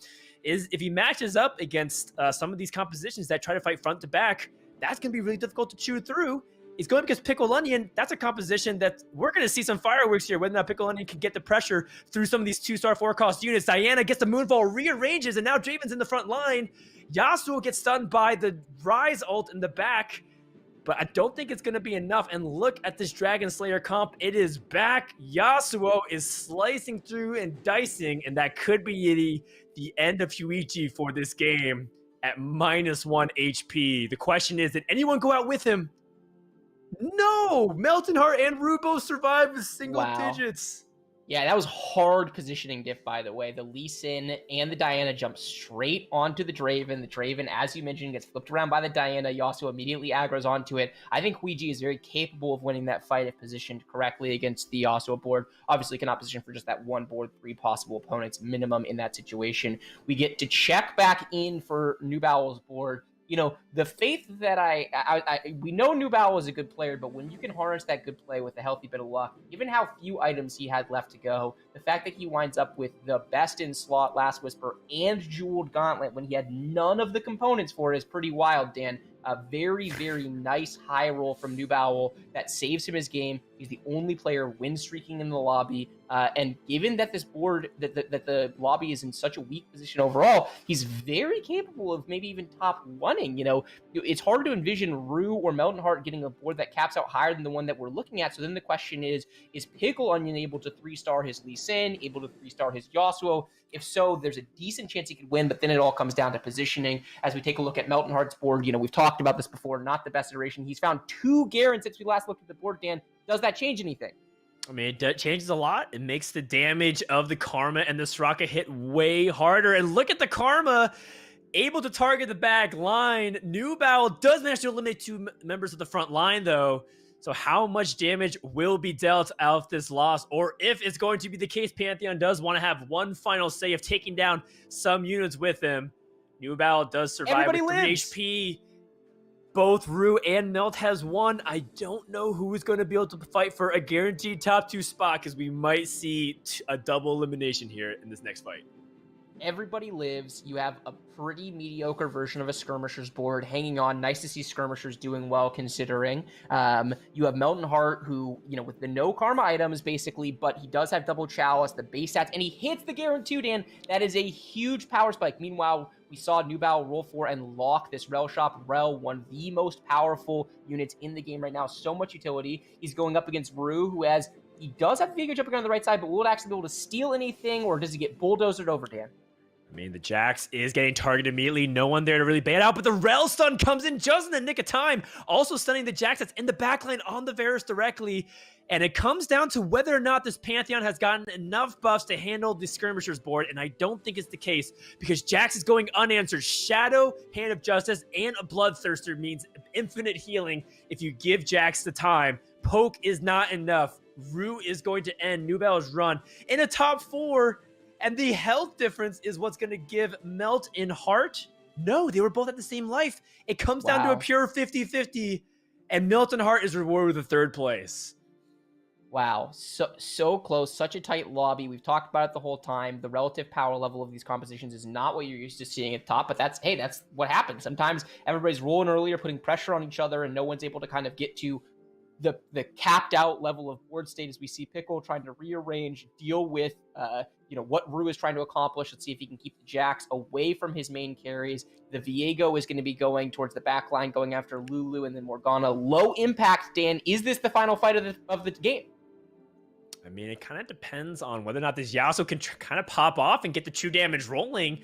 is if he matches up against some of these compositions that try to fight front to back, that's going to be really difficult to chew through. He's going against Pickle Onion. That's a composition that we're going to see some fireworks here, whether or not Pickle Onion can get the pressure through some of these 2-star 4-cost units. Diana gets the Moonfall, rearranges, and now Draven's in the front line. Yasuo gets stunned by the Rise ult in the back, but I don't think it's going to be enough. And look at this Dragon Slayer comp. It is back. Yasuo is slicing through and dicing, and that could be the end of Huichi for this game at -1 HP. The question is, did anyone go out with him? No! Melton Heart and Rubo survived with single digits. Yeah, that was hard positioning diff, by the way. The Lee Sin and the Diana jump straight onto the Draven. The Draven, as you mentioned, gets flipped around by the Diana. Yasuo immediately aggroes onto it. I think Huiji is very capable of winning that fight if positioned correctly against the Yasuo board. Obviously, cannot position for just that one board, 3 possible opponents minimum in that situation. We get to check back in for Nubao's board. You know, the faith that we know Nubao is a good player, but when you can harness that good play with a healthy bit of luck, given how few items he had left to go, the fact that he winds up with the best in slot Last Whisper and Jeweled Gauntlet when he had none of the components for it is pretty wild, Dan. A very, very nice high roll from Nubao that saves him his game. He's the only player win streaking in the lobby. And given that this board, that the lobby is in such a weak position overall, he's very capable of maybe even top oneing. You know, it's hard to envision Rue or Melton Heart getting a board that caps out higher than the one that we're looking at. So then the question is Pickle Onion able to 3-star his Lee Sin, able to 3-star his Yasuo? If so, there's a decent chance he could win, but then it all comes down to positioning. As we take a look at Melton Heart's board, you know, we've talked about this before, not the best iteration. He's found 2 Garen since we last looked at the board, Dan. Does that change anything? I mean, it changes a lot. It makes the damage of the Karma and the Soraka hit way harder. And look at the Karma, able to target the back line. Nubao does manage to eliminate 2 members of the front line, though. So how much damage will be dealt out of this loss? Or if it's going to be the case, Pantheon does want to have one final say of taking down some units with him. Nubao does survive with 3 HP. Both Rue and Melt has won. I don't know who is going to be able to fight for a guaranteed top 2 spot, because we might see a double elimination here in this next fight. Everybody lives. You have a pretty mediocre version of a Skirmishers board hanging on. Nice to see Skirmishers doing well, considering. You have Melton Heart, who, you know, with the no Karma items, basically, but he does have double Chalice, the base stats, and he hits the Guarantee, Dan. That is a huge power spike. Meanwhile, we saw Nubao roll for and lock this Rel Shop. Rel, one of the most powerful units in the game right now. So much utility. He's going up against Rue, who he does have Vega jumping on the right side, but will it actually be able to steal anything, or does he get bulldozered over, Dan? I mean, the Jax is getting targeted immediately. No one there to really bail out, but the Rel stun comes in just in the nick of time. Also stunning the Jax that's in the backline on the Varus directly. And it comes down to whether or not this Pantheon has gotten enough buffs to handle the Skirmishers board, and I don't think it's the case, because Jax is going unanswered. Shadow, Hand of Justice, and a Bloodthirster means infinite healing if you give Jax the time. Poke is not enough. Rue is going to end Nubao's run in a top 4. And the health difference is what's going to give Melt in Heart. No, they were both at the same life. It comes down to a pure 50-50, and Milton Heart is rewarded with the 3rd place. Wow, so close, such a tight lobby. We've talked about it the whole time. The relative power level of these compositions is not what you're used to seeing at the top, but that's what happens. Sometimes everybody's rolling earlier, putting pressure on each other, and no one's able to kind of get to the capped out level of board state, as we see Pickle trying to rearrange, deal with what Rue is trying to accomplish. Let's see if he can keep the Jax away from his main carries. The Viego is going to be going towards the back line, going after Lulu and then Morgana. Low impact, Dan. Is this the final fight of the game? I mean, it kind of depends on whether or not this Yasuo can kind of pop off and get the true damage rolling.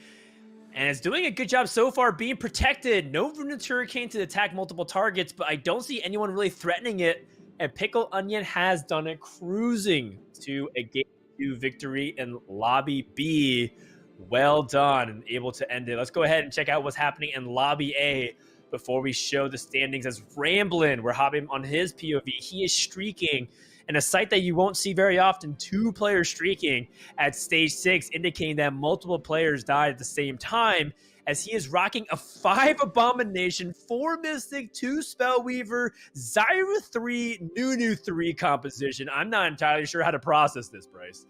And it's doing a good job so far being protected. No Runed Hurricane to attack multiple targets, but I don't see anyone really threatening it. And Pickle Onion has done it, cruising to a game 2 victory in Lobby B. Well done, and able to end it. Let's go ahead and check out what's happening in Lobby A. before we show the standings as Ramblin', we're hopping on his POV. He is streaking in a sight that you won't see very often, 2 players streaking at stage 6, indicating that multiple players died at the same time, as he is rocking a 5 Abomination, 4 Mystic, 2 Spellweaver, Zyra 3, Nunu 3 composition. I'm not entirely sure how to process this, Bryce.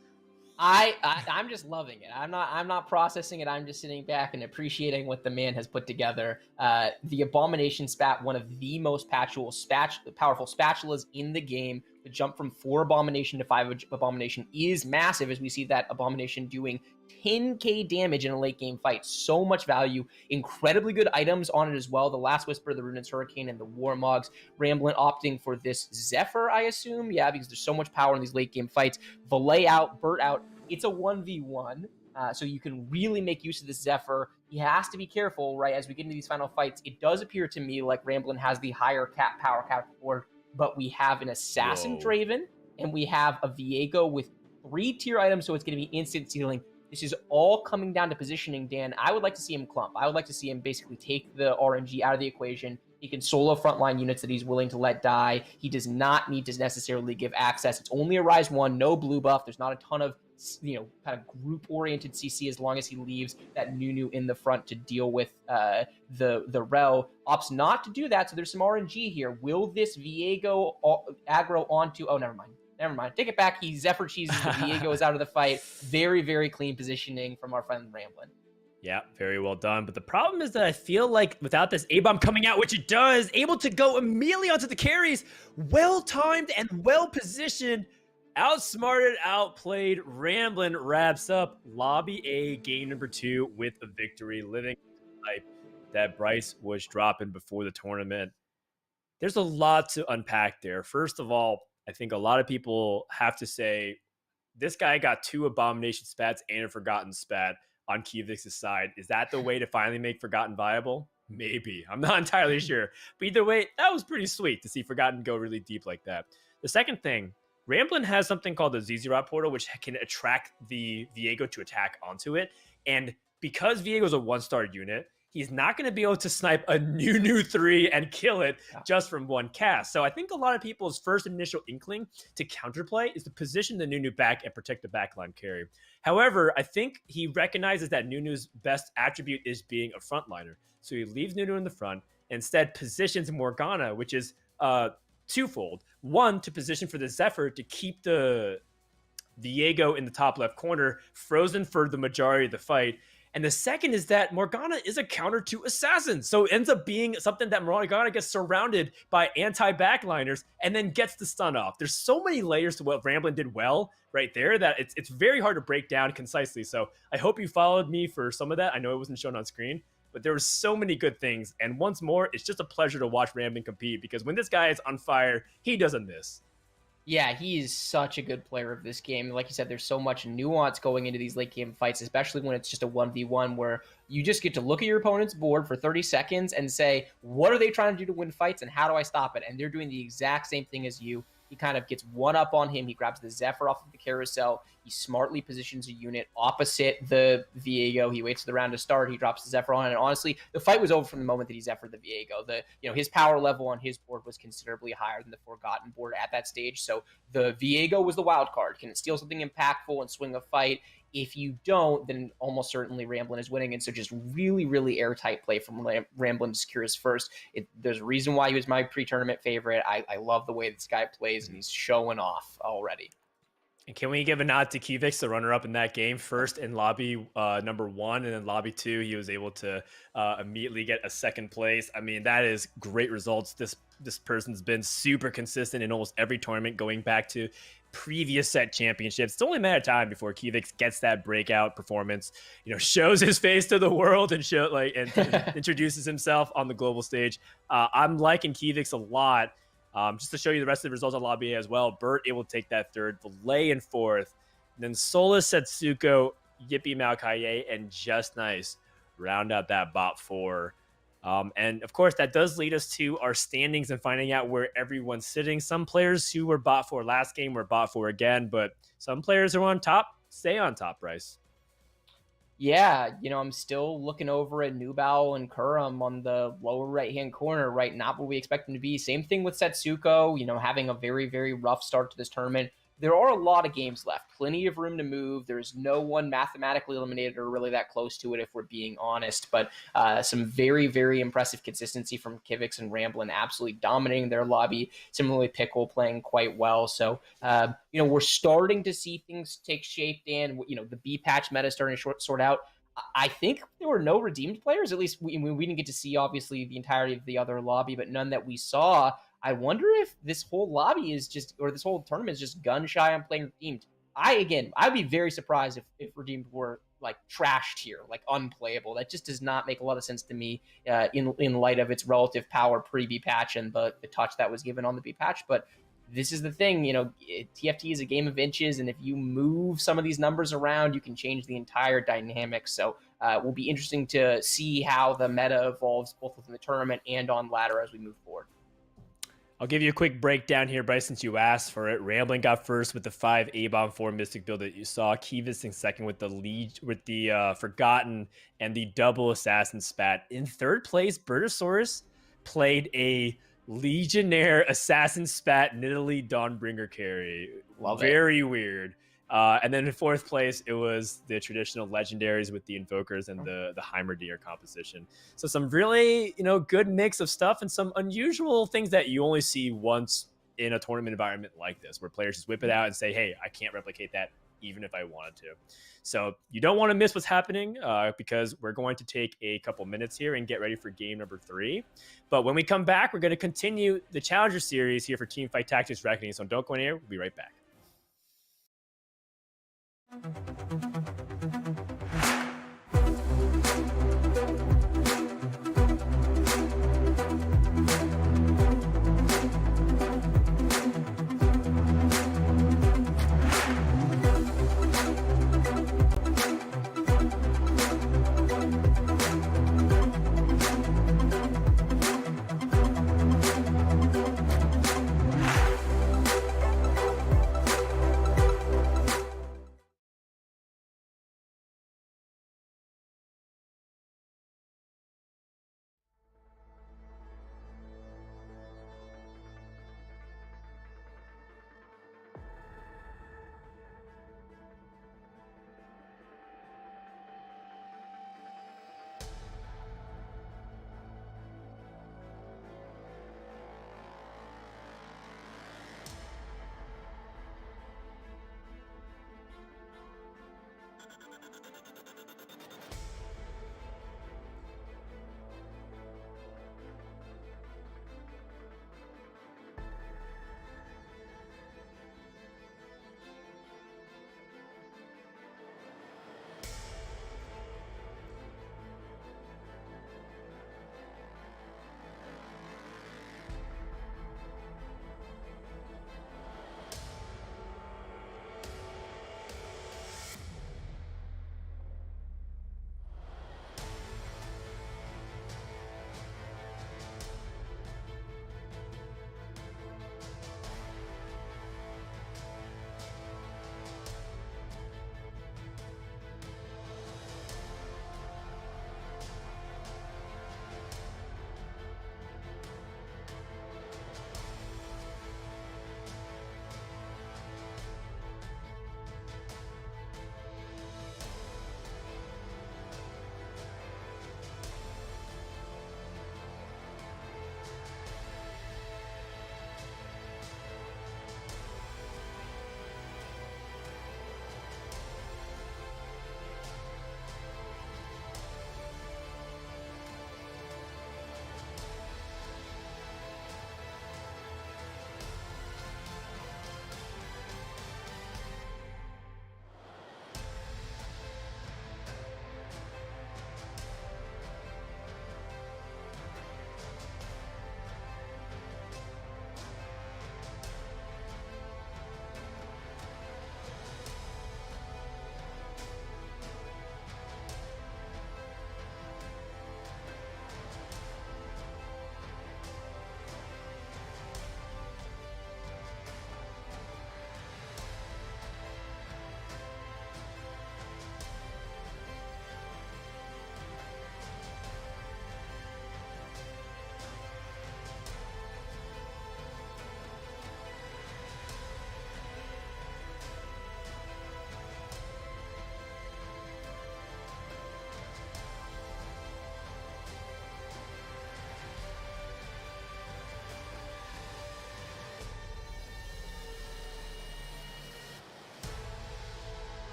I'm just loving it. I'm not processing it. I'm just sitting back and appreciating what the man has put together. The Abomination spat, one of the most powerful spatulas in the game. The jump from 4 Abomination to 5 Abomination is massive, as we see that Abomination doing 10k damage in a late game fight. So much value. Incredibly good items on it as well. The Last Whisper, the Ruinous Hurricane, and the Warmogs. Ramblin' opting for this Zephyr, I assume. Yeah, because there's so much power in these late game fights. Valet out, Burt out. It's a 1v1, so you can really make use of this Zephyr. He has to be careful, right, as we get into these final fights. It does appear to me like Ramblin' has the higher power cap board, but we have an Assassin Draven, and we have a Viego with 3 tier items, so it's going to be instant sealing. This is all coming down to positioning, Dan. I would like to see him clump. I would like to see him basically take the RNG out of the equation. He can solo frontline units that he's willing to let die. He does not need to necessarily give access. It's only a Rise 1, no blue buff. There's not a ton of, kind of group-oriented CC as long as he leaves that Nunu in the front to deal with the Rel. Opts not to do that, so there's some RNG here. Will this Viego aggro onto... Oh, never mind. Take it back. He Zephyr cheeses the Viego is out of the fight. Very, very clean positioning from our friend Ramblin'. Yeah, very well done. But the problem is that I feel like without this A-bomb coming out, which it does, able to go immediately onto the carries, well-timed and well-positioned, outsmarted, outplayed, Ramblin' wraps up Lobby A game number 2 with a victory, living hype that Bryce was dropping before the tournament. There's a lot to unpack there. First of all, I think a lot of people have to say this guy got 2 Abomination spats and a Forgotten spat on Kivix's side. Is that the way to finally make Forgotten viable? Maybe. I'm not entirely sure. But either way, that was pretty sweet to see Forgotten go really deep like that. The second thing, Ramblin' has something called the Zizirot portal, which can attract the Viego to attack onto it. And because Viego's a 1-star unit, he's not going to be able to snipe a Nunu 3 and kill it just from 1 cast. So I think a lot of people's first initial inkling to counterplay is to position the Nunu back and protect the backline carry. However, I think he recognizes that Nunu's best attribute is being a frontliner. So he leaves Nunu in the front, instead positions Morgana, which is twofold. One, to position for the Zephyr to keep the Viego in the top left corner, frozen for the majority of the fight. And the second is that Morgana is a counter to Assassins. So it ends up being something that Morgana gets surrounded by anti-backliners and then gets the stun off. There's so many layers to what Ramblin' did well right there that it's very hard to break down concisely. So I hope you followed me for some of that. I know it wasn't shown on screen, but there were so many good things. And once more, it's just a pleasure to watch Ramblin' compete because when this guy is on fire, he doesn't miss. Yeah, he is such a good player of this game. Like you said, there's so much nuance going into these late game fights, especially when it's just a 1v1 where you just get to look at your opponent's board for 30 seconds and say, what are they trying to do to win fights and how do I stop it? And they're doing the exact same thing as you. He kind of gets one up on him. He grabs the Zephyr off of the carousel. He smartly positions a unit opposite the Viego. He waits for the round to start. He drops the Zephyr on. And honestly, the fight was over from the moment that he Zephyred the Viego. His power level on his board was considerably higher than the Forgotten board at that stage. So the Viego was the wild card. Can it steal something impactful and swing a fight? If you don't, then almost certainly Ramblin' is winning. And so just really, really airtight play from Ramblin' to secure his first. There's a reason why he was my pre-tournament favorite. I love the way this guy plays, and he's showing off already. And can we give a nod to Kivix, the runner-up in that game? First in lobby number 1, and then lobby 2, he was able to immediately get a second place. I mean, that is great results. This person's been super consistent in almost every tournament going back to previous set championships. It's only a matter of time before Kivix gets that breakout performance, shows his face to the world and introduces himself on the global stage. I'm liking Kivix a lot. Just to show you the rest of the results on Lobby A as well, Burt able to take that third, Valet in fourth, then Solus, Setsuko, Yippee, Maokai, and Just Nice round out that bot 4. And of course, that does lead us to our standings and finding out where everyone's sitting. Some players who were bot 4 last game were bot 4 again, but some players who are on top stay on top, Bryce. Yeah, I'm still looking over at Nubao and Kurum on the lower right-hand corner, right? Not what we expect them to be. Same thing with Setsuko, having a very, very rough start to this tournament. There are a lot of games left, plenty of room to move. There's no one mathematically eliminated or really that close to it, if we're being honest. But some very, very impressive consistency from Kivix and Ramblin', absolutely dominating their lobby. Similarly, Pickle playing quite well. So, we're starting to see things take shape, Dan. The B patch meta starting to sort out. I think there were no redeemed players. At least we didn't get to see, obviously, the entirety of the other lobby, but none that we saw. I wonder if this whole lobby is just, or this whole tournament is just gun shy on playing redeemed. I'd be very surprised if redeemed were like trashed here, like unplayable. That just does not make a lot of sense to me in light of its relative power pre B patch and the touch that was given on the B patch. But this is the thing, TFT is a game of inches, and if you move some of these numbers around, you can change the entire dynamic. So it will be interesting to see how the meta evolves both within the tournament and on ladder as we move forward. I'll give you a quick breakdown here, Bryce, since you asked for it. Rambling got first with the 5 A-Bomb 4 Mystic build that you saw. Kivix in second with the Forgotten and the double Assassin Spat. In third place, Bertosaurus played a Legionnaire Assassin Spat Nidalee Dawnbringer carry. Very weird. And then in fourth place, it was the traditional legendaries with the Invokers and the Heimerdinger composition. So some really, good mix of stuff and some unusual things that you only see once in a tournament environment like this, where players just whip it out and say, hey, I can't replicate that even if I wanted to. So you don't want to miss what's happening because we're going to take a couple minutes here and get ready for game number 3. But when we come back, we're going to continue the Challenger Series here for Teamfight Tactics Reckoning. So don't go anywhere. We'll be right back.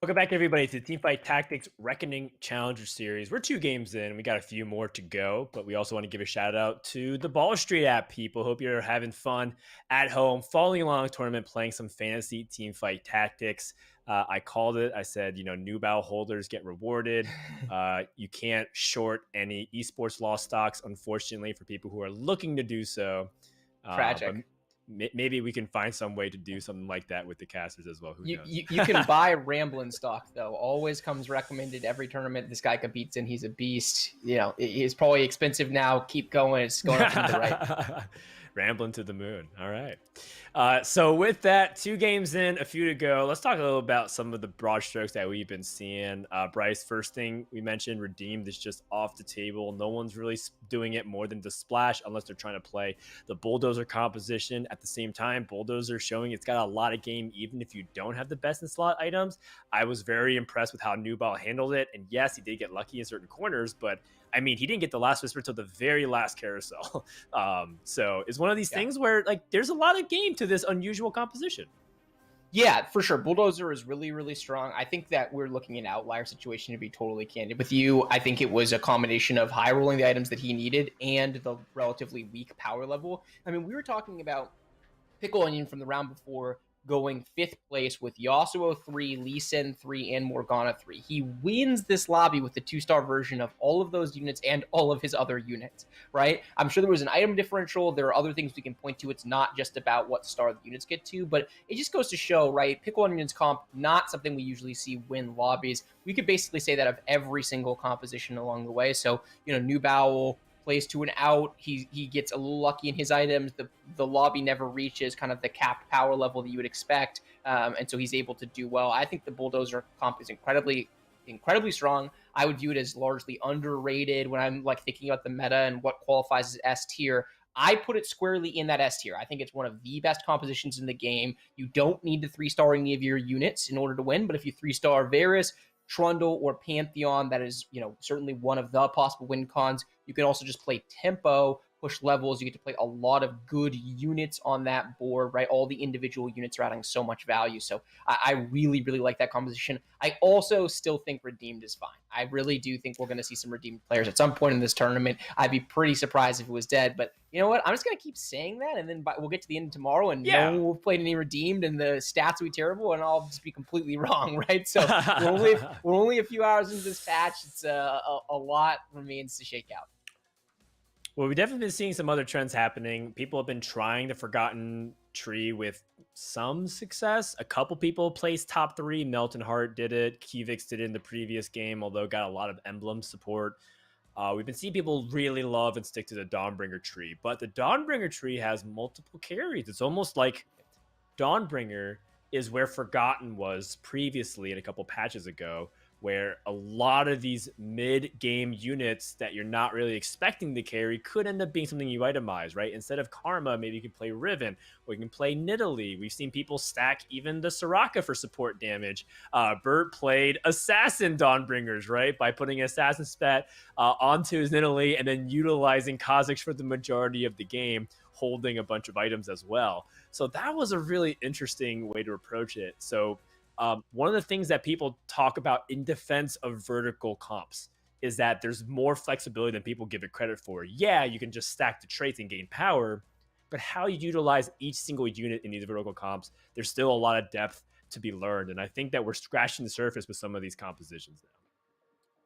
Welcome back, everybody, to the Teamfight Tactics Reckoning Challenger Series. We're 2 games in. We got a few more to go, but we also want to give a shout out to the Ball Street app, people. Hope you're having fun at home, following along the tournament, playing some fantasy Teamfight Tactics. I called it. I said, new bow holders get rewarded. You can't short any EsportsLaw stocks, unfortunately, for people who are looking to do so. Tragic. Maybe we can find some way to do something like that with the casters as well. Who knows? You can buy Ramblin' stock, though. Always comes recommended every tournament this guy competes in. He's a beast. He's probably expensive now. Keep going. It's going up to the right. Rambling to the moon. All right. So with that, 2 games in, a few to go. Let's talk a little about some of the broad strokes that we've been seeing. Bryce, first thing we mentioned, Redeemed is just off the table. No one's really doing it more than the splash unless they're trying to play the Bulldozer composition. At the same time, Bulldozer showing it's got a lot of game even if you don't have the best in slot items. I was very impressed with how Newball handled it. And yes, he did get lucky in certain corners, but I mean, he didn't get the last whisper till the very last carousel. So it's one of these things where there's a lot of game to this unusual composition. Yeah, for sure. Bulldozer is really, really strong. I think that we're looking at an outlier situation, to be totally candid with you. I think it was a combination of high rolling the items that he needed and the relatively weak power level. I mean, we were talking about Pickle Onion from the round before going 5th place with Yasuo 3, Lee Sin 3, and Morgana 3. He wins this lobby with the 2-star version of all of those units and all of his other units, right? I'm sure there was an item differential. There are other things we can point to. It's not just about what star the units get to, but it just goes to show, right? Pickle Onion's comp, not something we usually see win lobbies. We could basically say that of every single composition along the way. So, New Bowel plays to an out. He gets a little lucky in his items. The lobby never reaches kind of the capped power level that you would expect, and so he's able to do well. I think the Bulldozer comp is incredibly strong. I would view it as largely underrated when I'm thinking about the meta and what qualifies as S tier. I put it squarely in that S tier. I think it's one of the best compositions in the game. You don't need to 3-star any of your units in order to win, but if you 3-star Varus, Trundle, or Pantheon, that is, certainly one of the possible win cons. You can also just play tempo, push levels. You get to play a lot of good units on that board, right? All the individual units are adding so much value. So I really, really like that composition. I also still think Redeemed is fine. I really do think we're going to see some Redeemed players at some point in this tournament. I'd be pretty surprised if it was dead, but you know what? I'm just going to keep saying that, and then we'll get to the end tomorrow, and no one will have played any Redeemed, and the stats will be terrible, and I'll just be completely wrong, right? So we're only a few hours into this patch. It's a lot remains to shake out. Well, we've definitely been seeing some other trends happening. People have been trying the Forgotten Tree with some success. A couple people placed top 3. Melton Hart did it. Kivix did it in the previous game, although got a lot of emblem support. We've been seeing people really love and stick to the Dawnbringer tree, but the Dawnbringer tree has multiple carries. It's almost like Dawnbringer is where Forgotten was previously in a couple patches ago, where a lot of these mid-game units that you're not really expecting to carry could end up being something you itemize, right? Instead of Karma, maybe you can play Riven, or you can play Nidalee. We've seen people stack even the Soraka for support damage. Bert played Assassin Dawnbringers, right? By putting Assassin Spat onto his Nidalee and then utilizing Kha'Zix for the majority of the game, holding a bunch of items as well. So that was a really interesting way to approach it. So one of the things that people talk about in defense of vertical comps is that there's more flexibility than people give it credit for. Yeah, you can just stack the traits and gain power, but how you utilize each single unit in these vertical comps, there's still a lot of depth to be learned. And I think that we're scratching the surface with some of these compositions now.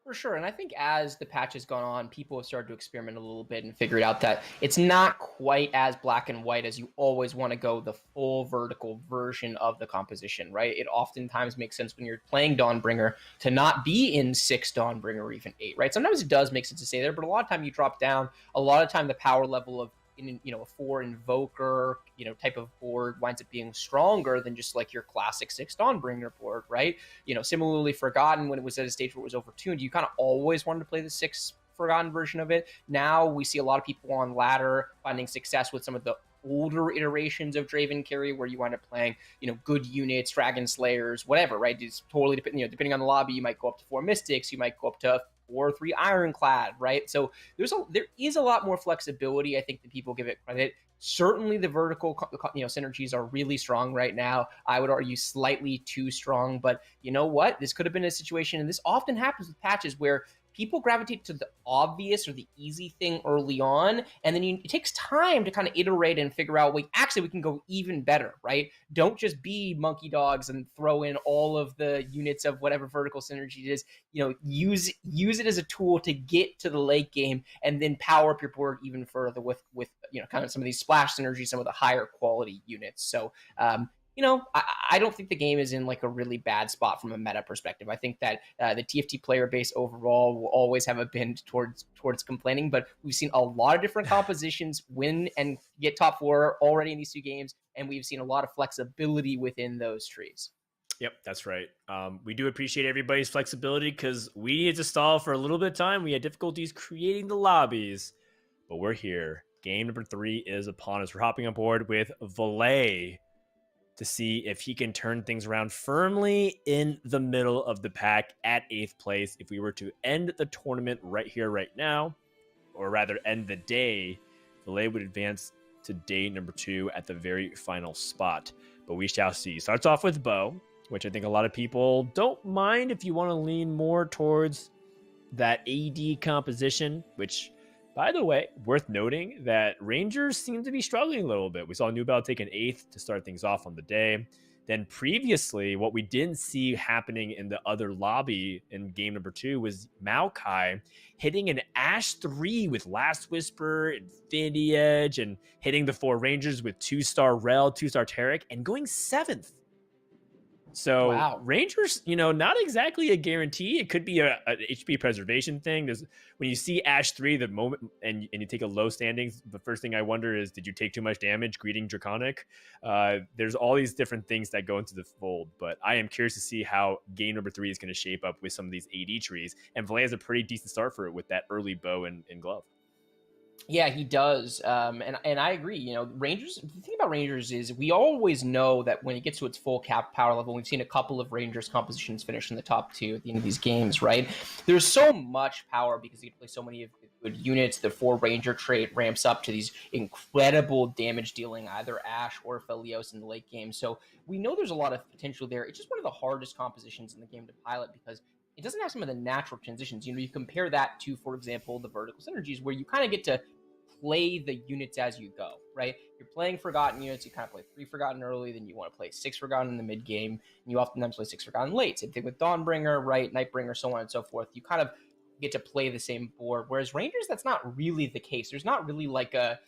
For sure. And I think as the patch has gone on, people have started to experiment a little bit and figured out that it's not quite as black and white as you always want to go the full vertical version of the composition, right? It oftentimes makes sense when you're playing Dawnbringer to not be in 6 Dawnbringer or even 8, right? Sometimes it does make sense to stay there, but a lot of time you drop down. A lot of time the power level of a 4 Invoker, type of board winds up being stronger than just your classic 6 Dawnbringer board, right? Similarly, Forgotten, when it was at a stage where it was overtuned, you kind of always wanted to play the 6 Forgotten version of it. Now we see a lot of people on ladder finding success with some of the older iterations of Draven carry, where you wind up playing, good units, Dragon Slayers, whatever, right? It's totally depending on the lobby. You might go up to 4 Mystics, you might go up to or 3 ironclad, right? So there is a lot more flexibility, I think, than people give it credit. Certainly the vertical synergies are really strong right now. I would argue slightly too strong, but you know what? This could have been a situation, and this often happens with patches where people gravitate to the obvious or the easy thing early on, and then it takes time to kind of iterate and figure out, wait, actually we can go even better, right? Don't just be monkey dogs and throw in all of the units of whatever vertical synergy it is. Use it as a tool to get to the late game, and then power up your board even further with kind of some of these splash synergies, some of the higher quality units. So I don't think the game is in like a really bad spot from a meta perspective. I think that the TFT player base overall will always have a bend towards complaining, but we've seen a lot of different compositions win and get top 4 already in these 2 games, and we've seen a lot of flexibility within those trees. Yep, that's right. We do appreciate everybody's flexibility because we needed to stall for a little bit of time. We had difficulties creating the lobbies, but we're here. Game number 3 is upon us. We're hopping on board with Valet to see if he can turn things around firmly in the middle of the pack at 8th place. If we were to end the tournament right here, right now, or rather end the day, Valet would advance to day number 2 at the very final spot. But we shall see. Starts off with Bo, which I think a lot of people don't mind if you want to lean more towards that AD composition, which, by the way, worth noting that Rangers seem to be struggling a little bit. We saw Nubel take an 8th to start things off on the day. Then previously, what we didn't see happening in the other lobby in game number 2 was Maokai hitting an Ash 3 with Last Whisper, Infinity Edge, and hitting the 4 Rangers with 2-star Rel, 2-star Tarek, and going 7th. So wow. Rangers, not exactly a guarantee. It could be an HP preservation thing. When you see Ash 3, the moment, and you take a low standings, the first thing I wonder is, did you take too much damage greeting Draconic? There's all these different things that go into the fold, but I am curious to see how game number 3 is going to shape up with some of these AD trees. And Valet has a pretty decent start for it with that early bow and glove. Yeah, he does. And I agree. Rangers, the thing about Rangers is we always know that when it gets to its full cap power level, we've seen a couple of Rangers compositions finish in the top 2 at the end of these games, right? There's so much power because you can play so many of the good units. The 4 Ranger trait ramps up to these incredible damage dealing, either Ash or Felios in the late game. So we know there's a lot of potential there. It's just one of the hardest compositions in the game to pilot because it doesn't have some of the natural transitions. You compare that to, for example, the vertical synergies where you kind of get to play the units as you go, right? You're playing Forgotten units, you kind of play 3 Forgotten early, then you want to play 6 Forgotten in the mid game, and you oftentimes play 6 Forgotten late. Same thing with Dawnbringer, right? Nightbringer, so on and so forth. You kind of get to play the same board. Whereas Rangers, that's not really the case. There's not really like a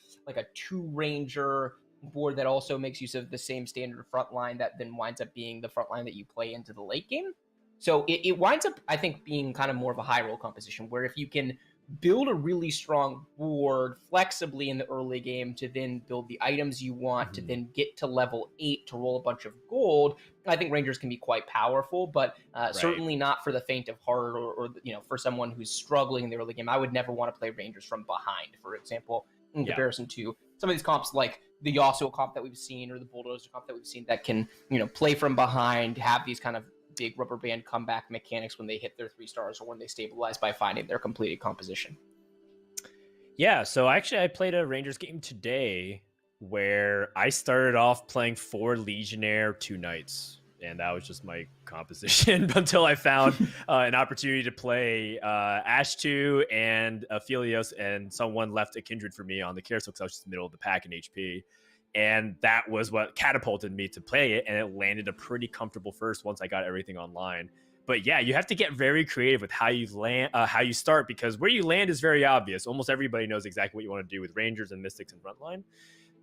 2 Ranger board that also makes use of the same standard front line that then winds up being the front line that you play into the late game. So it winds up, I think, being kind of more of a high roll composition where if you can build a really strong board flexibly in the early game to then build the items you want to then get to level 8 to roll a bunch of gold, I think Rangers can be quite powerful, but certainly not for the faint of heart or for someone who's struggling in the early game. I would never want to play Rangers from behind, for example, in comparison to some of these comps like the Yasuo comp that we've seen or the Bulldozer comp that we've seen that can, play from behind, have these kind of big rubber band comeback mechanics when they hit their 3 stars or when they stabilize by finding their completed composition. Yeah, so actually I played a Rangers game today where I started off playing 4 Legionnaire 2 Knights, and that was just my composition until I found an opportunity to play Ash 2 and Aphelios, and someone left a Kindred for me on the carousel because I was just in the middle of the pack in HP. And that was what catapulted me to play it, and it landed a pretty comfortable first once I got everything online. But yeah, you have to get very creative with how you land, how you start, because where you land is very obvious. Almost everybody knows exactly what you want to do with Rangers and Mystics and Frontline,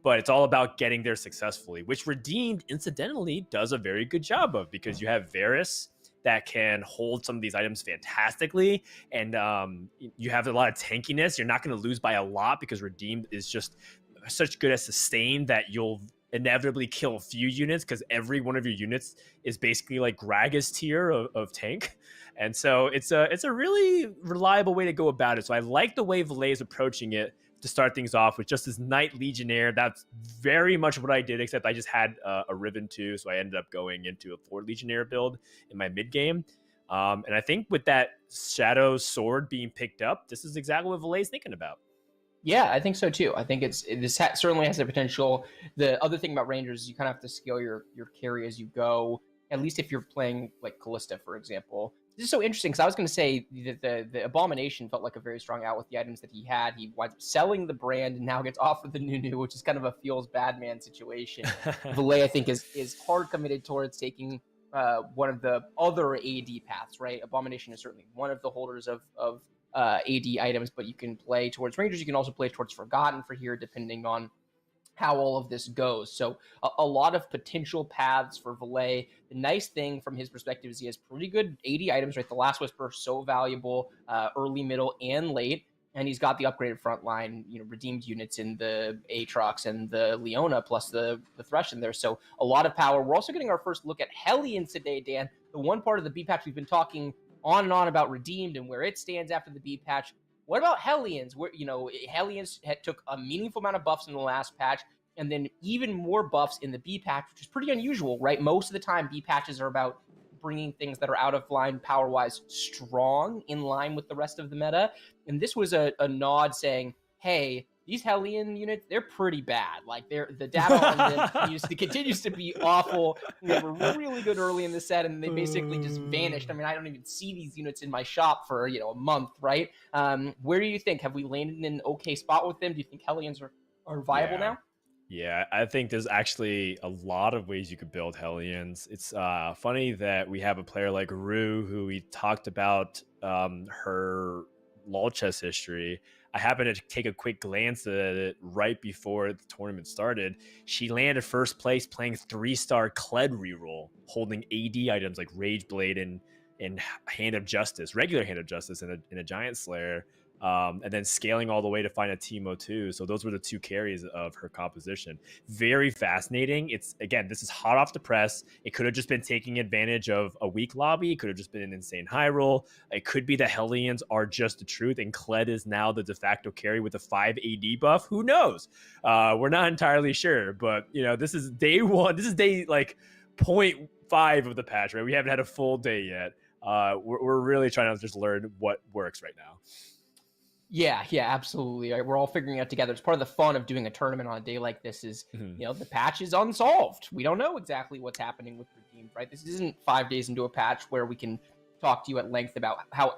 but it's all about getting there successfully, which Redeemed, incidentally, does a very good job of, because you have Varus that can hold some of these items fantastically, and you have a lot of tankiness. You're not going to lose by a lot because Redeemed is just such good at sustain that you'll inevitably kill a few units because every one of your units is basically like Gragas tier of tank. And so it's a really reliable way to go about it. So I like the way Valet is approaching it to start things off with just this Knight Legionnaire. That's very much what I did, except I just had a Riven too. So I ended up going into a 4 Legionnaire build in my mid game. And I think with that Shadow Sword being picked up, this is exactly what Valet's thinking about. Yeah, I think so too. I think certainly has the potential. The other thing about Rangers is you kind of have to scale your carry as you go. At least if you're playing like Callista, for example. This is so interesting because I was going to say that the Abomination felt like a very strong out with the items that he had. He winds up selling the brand and now gets offered the Nunu, which is kind of a feels bad man situation. Valet, I think, is hard committed towards taking one of the other AD paths, right? Abomination is certainly one of the holders of AD items, but you can play towards Rangers. You can also play towards Forgotten for here, depending on how all of this goes. So a lot of potential paths for Valet. The nice thing from his perspective is he has pretty good AD items, right? The Last Whisper, so valuable early, middle, and late. And he's got the upgraded frontline, redeemed units in the Aatrox and the Leona, plus the Thresh in there. So a lot of power. We're also getting our first look at Hellions today, Dan. The one part of the B patch we've been talking on and on about Redeemed and where it stands after the B patch. What about Hellions? Where Hellions took a meaningful amount of buffs in the last patch, and then even more buffs in the B patch, which is pretty unusual, right? Most of the time, B patches are about bringing things that are out of line power-wise strong in line with the rest of the meta. And this was a nod saying, hey, these Hellion units, they're pretty bad. Like the data on them continues to be awful. They were really good early in the set, and they basically just vanished. I mean, I don't even see these units in my shop for a month, right? Where do you think? Have we landed in an okay spot with them? Do you think Hellions are viable now? Yeah, I think there's actually a lot of ways you could build Hellions. It's funny that we have a player like Rue, who we talked about her LoL chess history. I happened to take a quick glance at it right before the tournament started. She landed first place playing 3-star Kled reroll, holding AD items like Rage Blade and Hand of Justice, regular Hand of Justice in a Giant Slayer. And then scaling all the way to find a Teemo 2. So those were the two carries of her composition. Very fascinating. It's, again, this is hot off the press. It could have just been taking advantage of a weak lobby. It could have just been an insane high roll. It could be the Hellions are just the truth, and Kled is now the de facto carry with a 5 AD buff. Who knows? We're not entirely sure, but this is day one. This is day like 0.5 of the patch, right? We haven't had a full day yet. We're really trying to just learn what works right now. Yeah, absolutely. We're all figuring it out together. It's part of the fun of doing a tournament on a day like this is, the patch is unsolved. We don't know exactly what's happening with Redeemed, right? This isn't 5 days into a patch where we can talk to you at length about how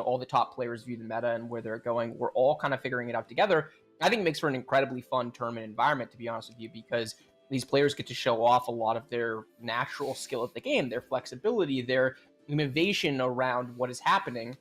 all the top players view the meta and where they're going. We're all kind of figuring it out together. I think it makes for an incredibly fun tournament environment, to be honest with you, because these players get to show off a lot of their natural skill at the game, their flexibility, their innovation around what is happening.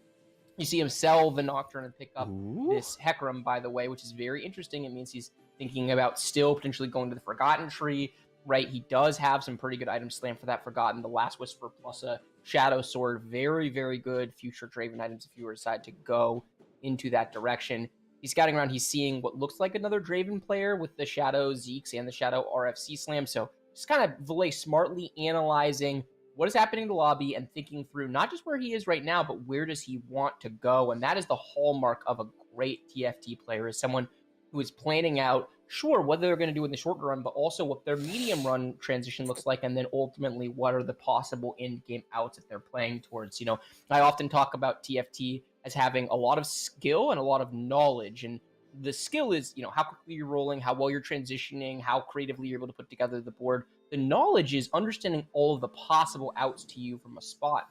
You see him sell the Nocturne and pick up this Hecarim, by the way, which is very interesting. It means he's thinking about still potentially going to the Forgotten tree, right? He does have some pretty good items slammed for that Forgotten. The Last Whisper plus a Shadow Sword. Very, very good future Draven items if you were to decide to go into that direction. He's scouting around. He's seeing what looks like another Draven player with the Shadow Zeeks and the Shadow RFC Slam. So just kind of Valet smartly analyzing what is happening in the lobby and thinking through not just where he is right now, but where does he want to go? And that is the hallmark of a great TFT player, is someone who is planning out, sure, what they're going to do in the short run, but also what their medium run transition looks like, and then ultimately what are the possible in-game outs if they're playing towards. I often talk about TFT as having a lot of skill and a lot of knowledge, and the skill is, how quickly you're rolling, how well you're transitioning, how creatively you're able to put together the board. The knowledge is understanding all of the possible outs to you from a spot.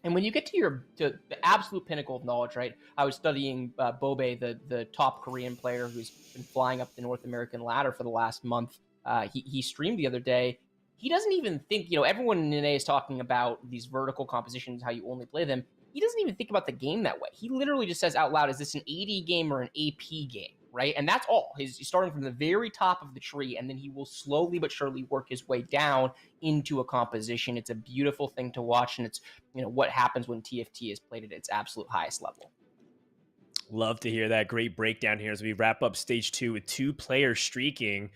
And when you get to the absolute pinnacle of knowledge, right? I was studying Bobe, the top Korean player who's been flying up the North American ladder for the last month. He streamed the other day. He doesn't even think, everyone in NA is talking about these vertical compositions, how you only play them. He doesn't even think about the game that way. He literally just says out loud, is this an AD game or an AP game, right? And that's all. He's starting from the very top of the tree, and then he will slowly but surely work his way down into a composition. It's a beautiful thing to watch, and it's what happens when TFT is played at its absolute highest level. Love to hear that. Great breakdown here as we wrap up stage 2 with 2 players streaking.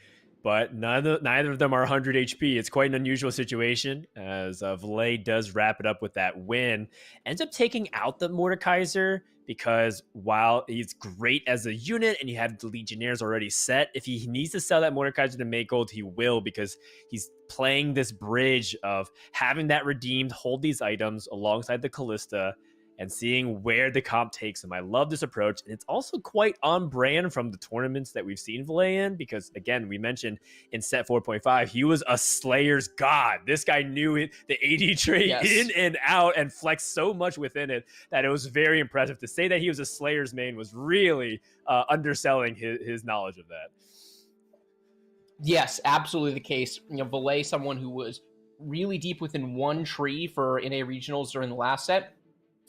but neither of them are 100 HP. It's quite an unusual situation, as Valet does wrap it up with that win. Ends up taking out the Mordekaiser, because while he's great as a unit and you have the Legionnaires already set, if he needs to sell that Mordekaiser to make gold, he will, because he's playing this bridge of having that redeemed, hold these items alongside the Callista, and seeing where the comp takes him. I love this approach, and it's also quite on brand from the tournaments that we've seen Valet in, because again, we mentioned in set 4.5, he was a Slayer's god. This guy knew it, the AD trait in and out, and flexed so much within it that it was very impressive. To say that he was a Slayer's main was really underselling his knowledge of that. Yes, absolutely the case. Valet, someone who was really deep within one tree for NA regionals during the last set.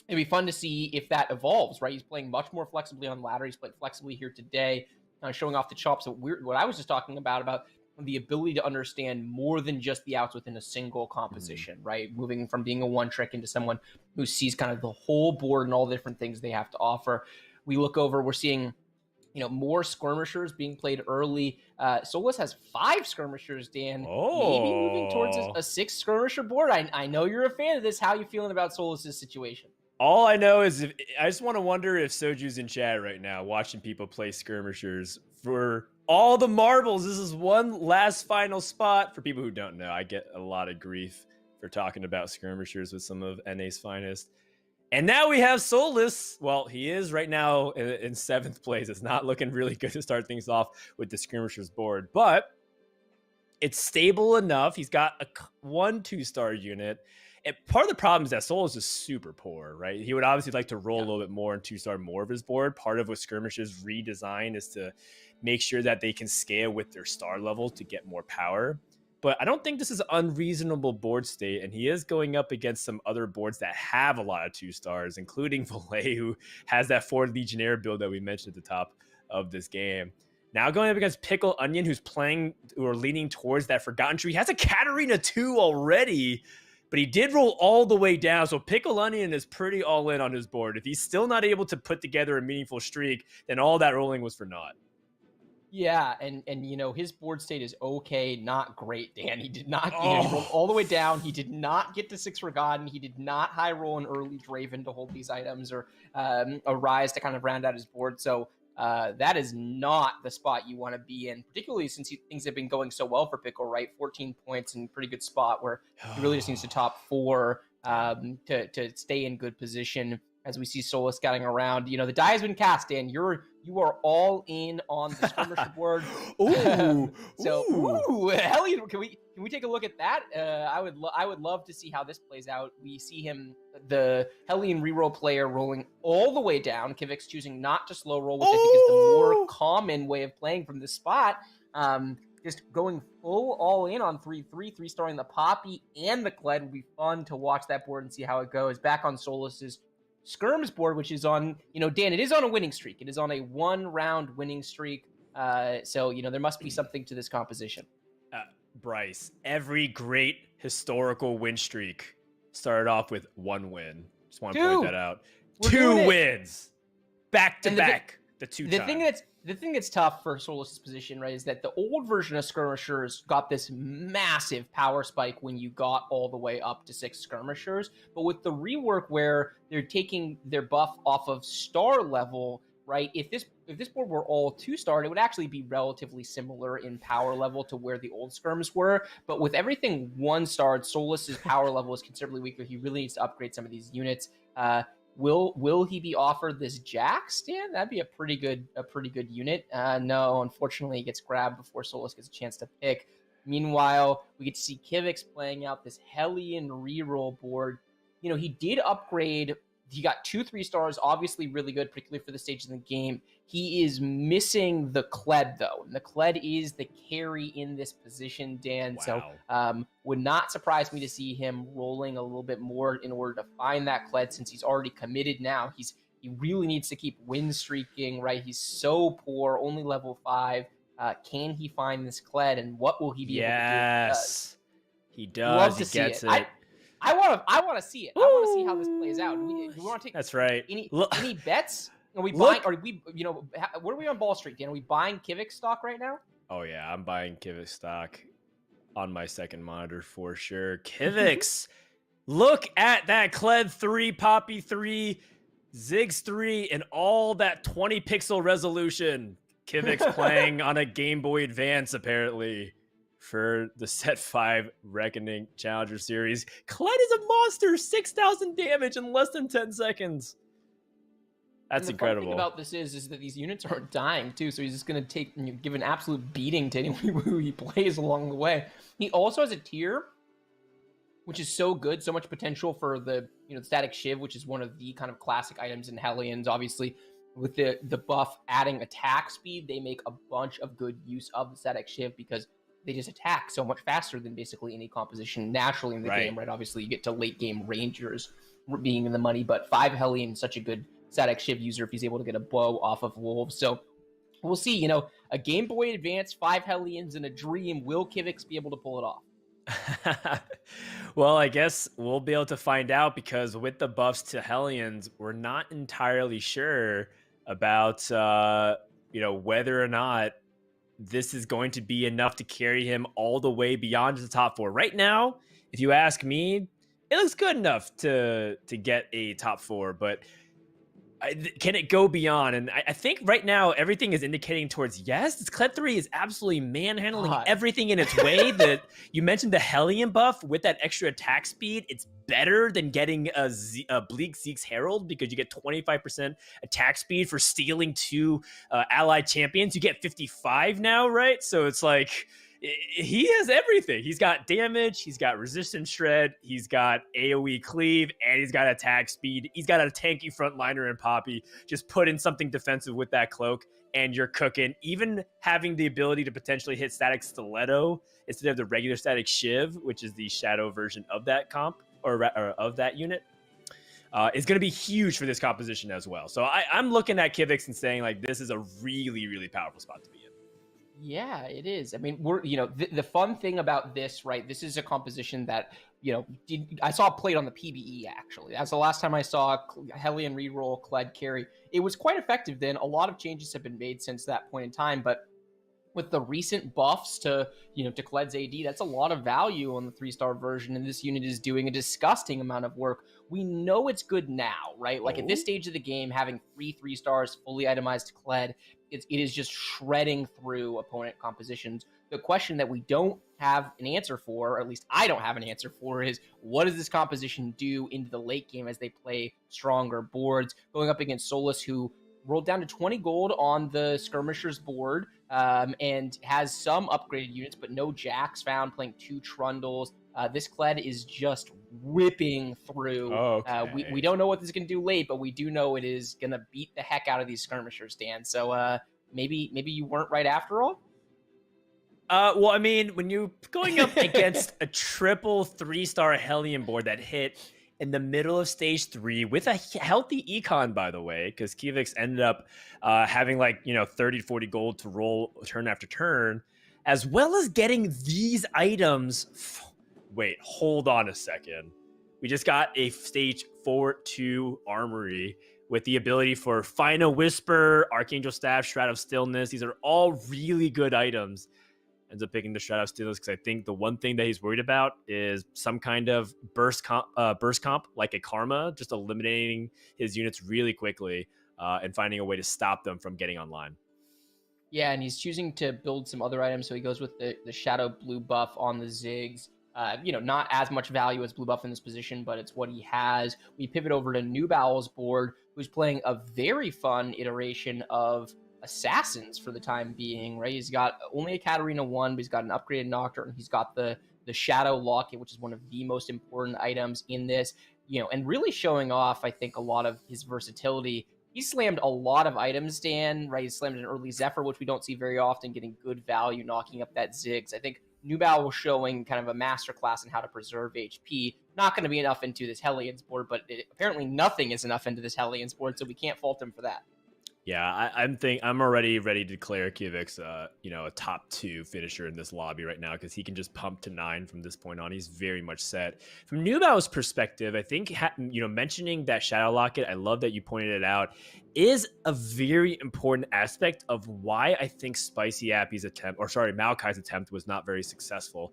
It'd be fun to see if that evolves, right? He's playing much more flexibly on ladder. He's played flexibly here today, showing off the chops of what I was just talking about the ability to understand more than just the outs within a single composition, right? Moving from being a one trick into someone who sees kind of the whole board and all the different things they have to offer. We look over, we're seeing more skirmishers being played early. Solus has 5 skirmishers, Dan. Maybe moving towards a 6 skirmisher board. I know you're a fan of this. How are you feeling about Solus's situation? All I know is I just want to wonder if Soju's in chat right now watching people play skirmishers for all the marbles. This is one last final spot. For people who don't know, I get a lot of grief for talking about skirmishers with some of NA's finest. And now we have Solus. Well, he is right now in 7th place. It's not looking really good to start things off with the skirmishers board, but it's stable enough. He's got a 1 2-star unit. And part of the problem is that Solus is super poor, right? He would obviously like to roll a little bit more and 2-star more of his board. Part of what Skirmish's redesign is to make sure that they can scale with their star level to get more power. But I don't think this is unreasonable board state, and he is going up against some other boards that have a lot of 2-stars, including Valet, who has that 4 Legionnaire build that we mentioned at the top of this game. Now going up against Pickle Onion, who's playing or leaning towards that Forgotten Tree. He has a Katarina 2 already, but he did roll all the way down. So Pickle Onion is pretty all in on his board. If he's still not able to put together a meaningful streak, then all that rolling was for naught. Yeah, and his board state is okay, not great, Dan. He did not he rolled all the way down. He did not get to 6 Forgotten. He did not high roll an early Draven to hold these items, or a Rise to kind of round out his board. So that is not the spot you want to be in, particularly since things have been going so well for Pickle, right? 14 points in pretty good spot where he really just needs to top 4 to stay in good position. As we see Solus scouting around, the die has been cast, Dan. You are all in on the skirmisher board. Hellion, can we take a look at that? I would love to see how this plays out. We see him, the Hellion reroll player, rolling all the way down. Kivix choosing not to slow roll, which I think is the more common way of playing from this spot. Just going full all in on 3-3-starring the Poppy and the Kled. Would be fun to watch that board and see how it goes. Back on Solus's Skirms board, which is on, Dan, it is on a winning streak. It is on a 1-round winning streak. So, there must be something to this composition. Bryce, every great historical win streak started off with 1 win. Just want to point that out. 2 wins back to back. The thing that's tough for Solus's position, right, is that the old version of skirmishers got this massive power spike when you got all the way up to 6 skirmishers. But with the rework where they're taking their buff off of star level, right? If this board were all 2-star, it would actually be relatively similar in power level to where the old skirms were. But with everything 1-starred, Solus's power level is considerably weaker. He really needs to upgrade some of these units. Will he be offered this Jack, Stan? That'd be a pretty good unit. No, unfortunately, he gets grabbed before Solus gets a chance to pick. Meanwhile, we get to see Kivix playing out this Hellion reroll board. He did upgrade. He got 2 3-stars, obviously really good, particularly for the stage in the game. He is missing the Kled, though. And the Kled is the carry in this position, Dan. Wow. So would not surprise me to see him rolling a little bit more in order to find that Kled, since he's already committed now. He really needs to keep win streaking, right? He's so poor, only level 5. Can he find this Kled, and what will he be able to do? Yes, he does. He gets it. I want to see it. I want to see how this plays out. We want to take. That's right. Any bets? Are we buying? Are we? What are we on Ball Street, Dan? Are we buying Kivix stock right now? Oh yeah, I'm buying Kivix stock on my second monitor for sure. Kivix, look at that Kled 3, Poppy 3, Ziggs 3, and all that 20 pixel resolution. Kivix playing on a Game Boy Advance, apparently, for the Set 5 Reckoning Challenger Series. Kled is a monster, 6,000 damage in less than 10 seconds. That's incredible. The fun thing about this is that these units aren't dying too, so he's just going to give an absolute beating to anyone who he plays along the way. He also has a tier, which is so good, so much potential for the Static Shiv, which is one of the kind of classic items in Hellions. Obviously, with the buff adding attack speed, they make a bunch of good use of the Static Shiv because they just attack so much faster than basically any composition naturally in the game, right? Obviously, you get to late game Rangers being in the money, but 5 Hellion is such a good Static Shiv user if he's able to get a bow off of Wolves. So we'll see, a Game Boy Advance, 5 Hellions, and a Dream. Will Kivix be able to pull it off? Well, I guess we'll be able to find out because with the buffs to Hellions, we're not entirely sure about, whether or not this is going to be enough to carry him all the way beyond the top 4. Right now, if you ask me, it looks good enough to get a top 4, but can it go beyond? And I think right now everything is indicating towards yes. This Kled 3 is absolutely manhandling everything in its way. That you mentioned the Hellion buff with that extra attack speed. It's better than getting a Bleak Zeke's Herald because you get 25% attack speed for stealing 2 allied champions. You get 55 now, right? So it's like he has everything. He's got damage, he's got resistance shred, he's got AoE cleave, and he's got attack speed. He's got a tanky frontliner in Poppy. Just put in something defensive with that cloak, and you're cooking. Even having the ability to potentially hit static stiletto instead of the regular static shiv, which is the shadow version of that comp or of that unit, is going to be huge for this composition as well. So I'm looking at Kivix and saying like this is a really, really powerful spot to be in. Yeah, it is. I mean, the fun thing about this, right? This is a composition that, I saw played on the PBE, actually. That's the last time I saw Hellion reroll Kled carry. It was quite effective then. A lot of changes have been made since that point in time, but with the recent buffs to Kled's AD, that's a lot of value on the 3-star version, and this unit is doing a disgusting amount of work. We know it's good now, right? Like at this stage of the game, having 3 stars fully itemized Kled, it is just shredding through opponent compositions. The question that we don't have an answer for, or at least I don't have an answer for, is what does this composition do into the late game as they play stronger boards, going up against Solus, who rolled down to 20 gold on the Skirmishers board, and has some upgraded units, but no Jacks found, playing 2 Trundles. This Kled is just whipping through. We don't know what this is going to do late, but we do know it is going to beat the heck out of these Skirmishers, Dan. So maybe you weren't right after all? Well, I mean, when you're going up against a triple 3-star Hellion board that hit in the middle of stage 3 with a healthy econ, by the way, because Kivix ended up having 30 to 40 gold to roll turn after turn, as well as getting these items. Wait, hold on a second. We just got a stage 4-2 armory with the ability for Final Whisper, Archangel Staff, Shroud of Stillness. These are all really good items. Ends up picking the Shroud of Stillness because I think the one thing that he's worried about is some kind of burst comp like a Karma, just eliminating his units really quickly and finding a way to stop them from getting online. Yeah, and he's choosing to build some other items, so he goes with the Shadow Blue buff on the Ziggs. Not as much value as Blue buff in this position, but it's what he has. We pivot over to New Bowel's board, who's playing a very fun iteration of Assassins for the time being, right? He's got only a Katarina 1, but he's got an upgraded Nocturne. He's got the Shadow Locket, which is one of the most important items in this, and really showing off, I think, a lot of his versatility. He slammed a lot of items, Dan, right? He slammed an early Zephyr, which we don't see very often, getting good value, knocking up that Ziggs. I think New Bow was showing kind of a masterclass in how to preserve HP. Not going to be enough into this Hellions board, but apparently nothing is enough into this Hellions board, so we can't fault him for that. Yeah, I'm already ready to declare Kivix, a top 2 finisher in this lobby right now because he can just pump to 9 from this point on. He's very much set. From Nubao's perspective, I think mentioning that Shadow Locket, I love that you pointed it out, is a very important aspect of why I think Maokai's attempt was not very successful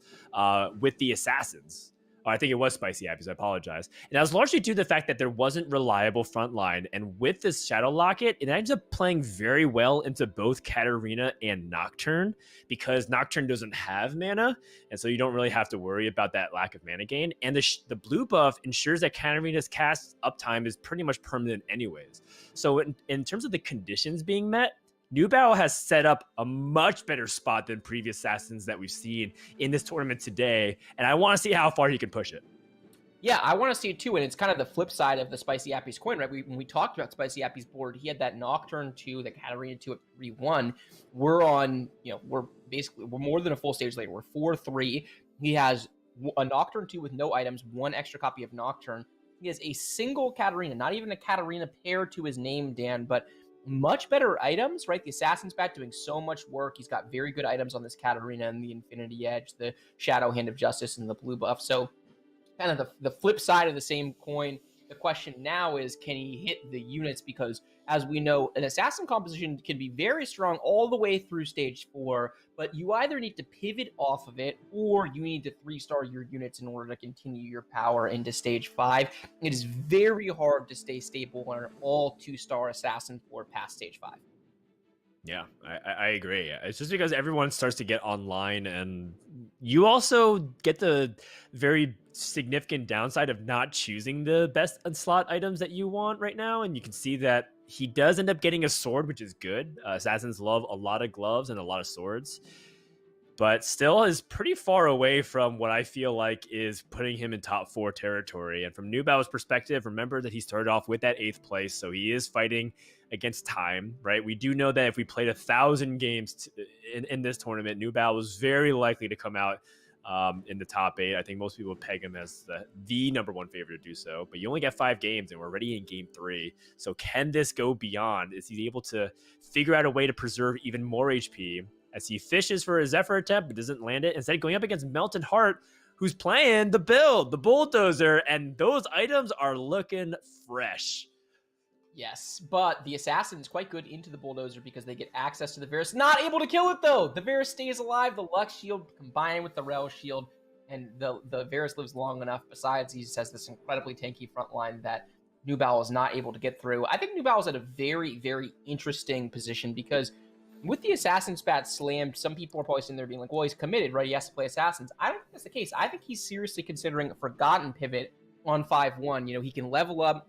with the assassins. I think it was Spicy Appies. I apologize. And that was largely due to the fact that there wasn't reliable front line. And with this Shadow Locket, it ends up playing very well into both Katarina and Nocturne because Nocturne doesn't have mana. And so you don't really have to worry about that lack of mana gain. And the blue buff ensures that Katarina's cast uptime is pretty much permanent anyways. So in terms of the conditions being met, Nubao has set up a much better spot than previous assassins that we've seen in this tournament today, and I want to see how far he can push it. Yeah, I want to see it too, and it's kind of the flip side of the Spicy Appies coin, right? When we talked about Spicy Appies board, he had that Nocturne 2, the Katarina 2 at 3-1. We're on, we're more than a full stage later. We're 4-3. He has a Nocturne 2 with no items, 1 extra copy of Nocturne. He has a single Katarina, not even a Katarina pair to his name, Dan, but much better items, right? The Assassin's Bat doing so much work. He's got very good items on this Katarina and the Infinity Edge, the Shadow Hand of Justice, and the blue buff. So kind of the flip side of the same coin. The question now is, can he hit the units? Because as we know, an assassin composition can be very strong all the way through stage 4, but you either need to pivot off of it or you need to 3-star your units in order to continue your power into stage 5. It is very hard to stay stable on an all 2-star assassin for past stage 5. Yeah, I agree. It's just because everyone starts to get online, and you also get the very significant downside of not choosing the best slot items that you want right now. And you can see that he does end up getting a sword, which is good. Assassins love a lot of gloves and a lot of swords, but still is pretty far away from what I feel like is putting him in top 4 territory. And from Nubao's perspective, remember that he started off with that 8th place, so he is fighting against time, right? We do know that if we played 1,000 games in this tournament, Nubao was very likely to come out in the top 8. I think most people would peg him as the number 1 favorite to do so, but you only get 5 games and we're already in game 3. So can this go beyond? Is he able to figure out a way to preserve even more HP as he fishes for a Zephyr attempt but doesn't land it, instead going up against Melted Heart, who's playing the build, the Bulldozer, and those items are looking fresh. Yes, but the Assassin is quite good into the Bulldozer because they get access to the Varus. Not able to kill it, though! The Varus stays alive, the Lux Shield combined with the Rel Shield, and the Varus lives long enough. Besides, he just has this incredibly tanky front line that Nubao is not able to get through. I think Nubao is at a very, very interesting position because with the Assassin's Bat slammed, some people are probably sitting there being like, well, he's committed, right? He has to play Assassins. I don't think that's the case. I think he's seriously considering a Forgotten pivot on 5-1. He can level up.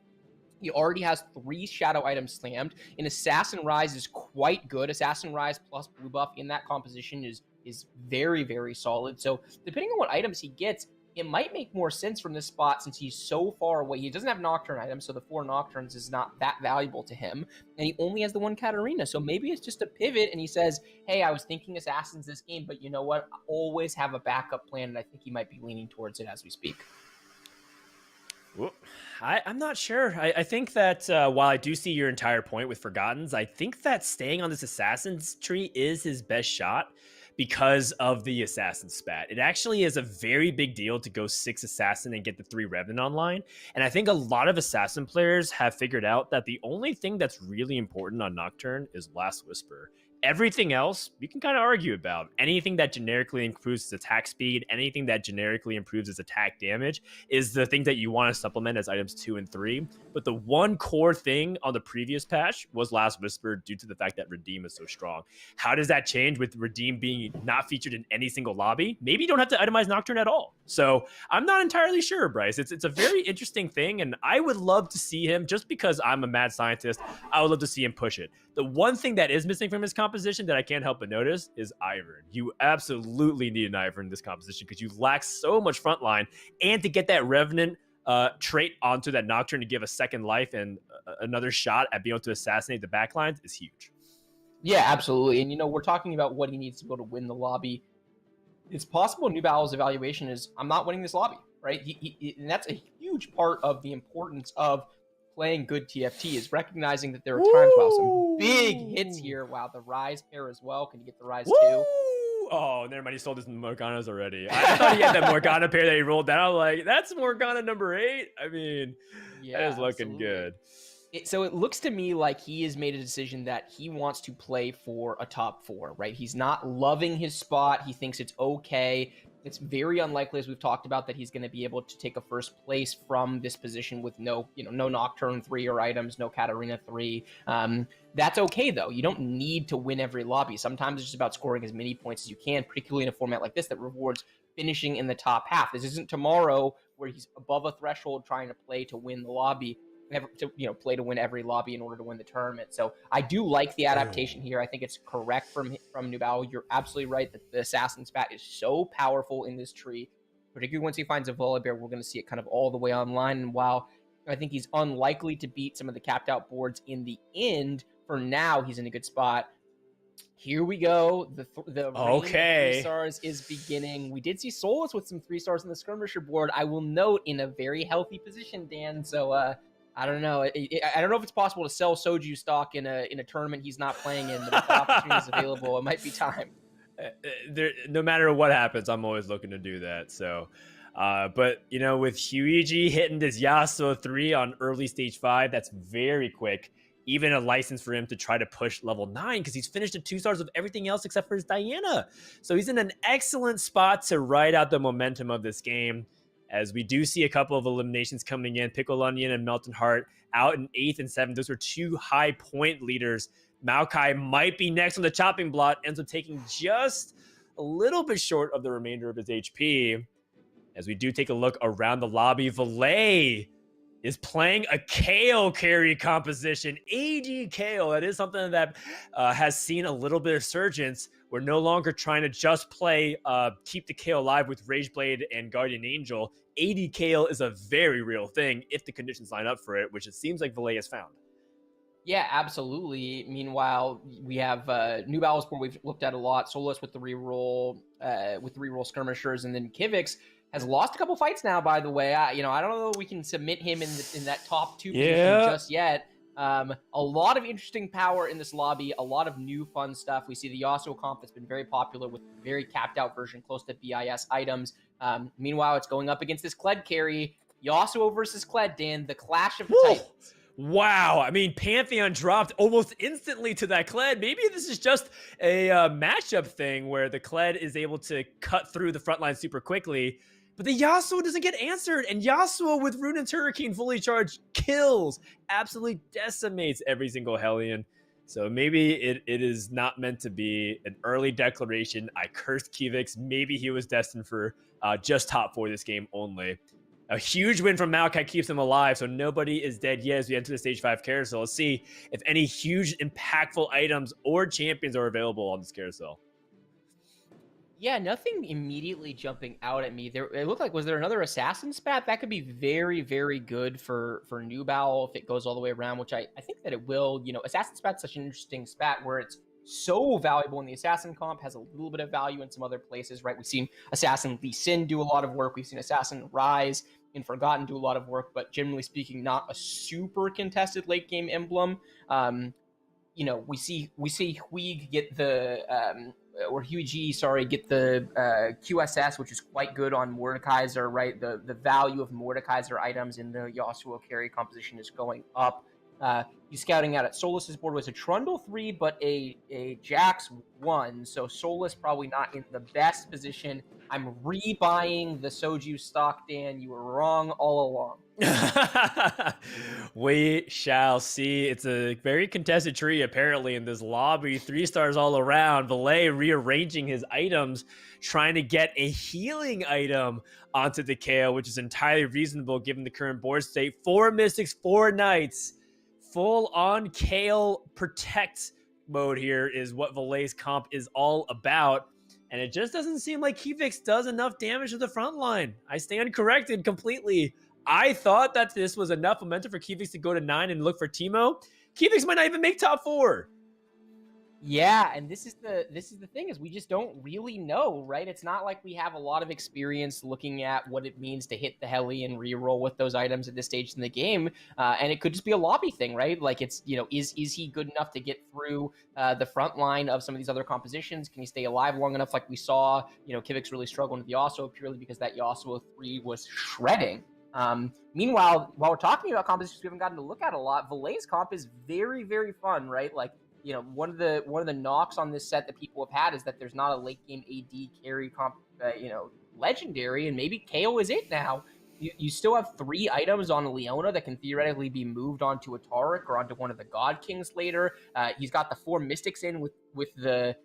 He already has 3 shadow items slammed. And Assassin Rise is quite good. Assassin Rise plus blue buff in that composition is very, very solid. So depending on what items he gets, it might make more sense from this spot since he's so far away. He doesn't have Nocturne items, so the 4 Nocturnes is not that valuable to him. And he only has the 1 Katarina. So maybe it's just a pivot and he says, hey, I was thinking Assassins this game, but you know what? I always have a backup plan, and I think he might be leaning towards it as we speak. I'm not sure. I think that while I do see your entire point with Forgottens, I think that staying on this Assassin's tree is his best shot because of the Assassin spat. It actually is a very big deal to go 6 Assassin and get the 3 Revenant online. And I think a lot of Assassin players have figured out that the only thing that's really important on Nocturne is Last Whisper. Everything else, you can kind of argue about. Anything that generically improves his attack speed, anything that generically improves his attack damage is the thing that you want to supplement as items 2 and 3. But the one core thing on the previous patch was Last Whisper due to the fact that Redeem is so strong. How does that change with Redeem being not featured in any single lobby? Maybe you don't have to itemize Nocturne at all. So I'm not entirely sure, Bryce. It's a very interesting thing, and I would love to see him, just because I'm a mad scientist, I would love to see him push it. The one thing that is missing from his composition that I can't help but notice is Ivern. You absolutely need an Ivern in this composition because you lack so much frontline, and to get that Revenant trait onto that Nocturne to give a second life and another shot at being able to assassinate the backlines is huge. Yeah, absolutely. And, we're talking about what he needs to be able to win the lobby. It's possible Nubao's evaluation is, I'm not winning this lobby, right? And that's a huge part of the importance of playing good TFT, is recognizing that there are times, big hits here. Wow, the Rise pair as well. Can you get the Rise Woo! too? Oh, never mind. He sold his Morganas already. I thought he had that Morgana pair that he rolled down. Like, that's Morgana number 8. I mean, Yeah, that is looking absolutely. good. So it looks to me like he has made a decision that he wants to play for a top 4, right? He's not loving his spot. He thinks it's okay. It's very unlikely, as we've talked about, that he's going to be able to take a first place from this position with no Nocturne 3 or items, no Katarina 3. That's okay, though. You don't need to win every lobby. Sometimes it's just about scoring as many points as you can, particularly in a format like this that rewards finishing in the top half. This isn't tomorrow where he's above a threshold trying to play to win the lobby. Play to win every lobby in order to win the tournament. So I do like the adaptation here. I think it's correct from Nubao. You're absolutely right that the Assassin Spat is so powerful in this tree, particularly once he finds a Volibear. We're going to see it kind of all the way online. And while I think he's unlikely to beat some of the capped out boards in the end, for now he's in a good spot. Here we go. The reign of 3 stars is beginning. We did see Solus with some 3 stars on the skirmisher board. I will note in a very healthy position, Dan. So I don't know. I don't know if it's possible to sell Soju stock in a tournament he's not playing in, but if the opportunity is available, it might be time. No matter what happens, I'm always looking to do that. So, but with Huiji hitting this Yasuo 3 on early stage 5, that's very quick. Even a license for him to try to push level 9 because he's finished at 2 stars with everything else except for his Diana. So he's in an excellent spot to ride out the momentum of this game. As we do see a couple of eliminations coming in, Pickle Onion and Melton Heart out in 8th and 7th. Those were 2 high point leaders. Maokai might be next on the chopping block, ends up taking just a little bit short of the remainder of his HP. As we do take a look around the lobby, Valet is playing a Kayle carry composition. AD Kayle, that is something that has seen a little bit of surgence. We're no longer trying to just play keep the Kayle alive with Rageblade and Guardian Angel. AD Kayle is a very real thing if the conditions line up for it, which it seems like Valet has found. Yeah, absolutely. Meanwhile, we have Nubal's board we've looked at a lot. Solus with the reroll, skirmishers, and then Kivix has lost a couple fights now. By the way, I don't know if we can submit him in that top 2 position just yet. A lot of interesting power in this lobby, a lot of new fun stuff. We see the Yasuo comp that's been very popular with a very capped out version close to BIS items. Meanwhile, it's going up against this Kled carry. Yasuo versus Kled, Dan, the clash of the titans. Wow. I mean, Pantheon dropped almost instantly to that Kled. Maybe this is just a matchup thing where the Kled is able to cut through the front line super quickly. But the Yasuo doesn't get answered, and Yasuo with Rune's Hurricane fully charged kills, absolutely decimates every single Hellion. So maybe it is not meant to be an early declaration. I cursed Kivix. Maybe he was destined for just top 4 this game only. A huge win from Maokai keeps him alive, so nobody is dead yet as we enter the Stage 5 carousel. Let's see if any huge, impactful items or champions are available on this carousel. Yeah, nothing immediately jumping out at me. It looked like, was there another Assassin Spat? That could be very, very good for Nubal if it goes all the way around, which I think that it will. Assassin Spat's such an interesting spat where it's so valuable in the Assassin comp, has a little bit of value in some other places, right? We've seen Assassin Lee Sin do a lot of work. We've seen Assassin Rise and Forgotten do a lot of work, but generally speaking, not a super contested late game emblem. We see Huig get the get the QSS, which is quite good on Mordekaiser, right? The value of Mordekaiser items in the Yasuo carry composition is going up. He's scouting out at Solus's board was a Trundle 3, but a Jax 1, so Solus probably not in the best position. I'm rebuying the Soju stock, Dan. You were wrong all along. We shall see. It's a very contested tree apparently in this lobby. 3 stars all around. Valet rearranging his items, trying to get a healing item onto the Kayle, which is entirely reasonable given the current board state. 4 Mystics, 4 Knights. Full on Kayle protect mode here is what Valet's comp is all about. And it just doesn't seem like Kivix does enough damage to the front line. I stand corrected completely. I thought that this was enough momentum for Kivix to go to 9 and look for Teemo. Kivix might not even make top 4. Yeah, and this is the thing is we just don't really know, right? It's not like we have a lot of experience looking at what it means to hit the heli and reroll with those items at this stage in the game, and it could just be a lobby thing, right? Like it's is he good enough to get through the front line of some of these other compositions? Can he stay alive long enough? Like we saw, Kivix really struggling with Yasuo purely because that Yasuo 3 was shredding. Meanwhile, while we're talking about compositions we haven't gotten to look at a lot, Valet's comp is very, very fun, right? Like, one of the knocks on this set that people have had is that there's not a late game AD carry comp, legendary, and maybe KO is it now. You still have 3 items on Leona that can theoretically be moved onto a Taric or onto one of the God Kings later. He's got the 4 Mystics in with the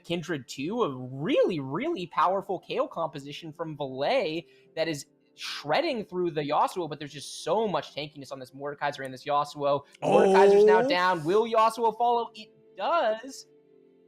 Kindred 2, a really, really powerful KO composition from Valet that is shredding through the Yasuo, but there's just so much tankiness on this Mordekaiser and this Yasuo. Mordekaiser's now down. Will Yasuo follow? It does.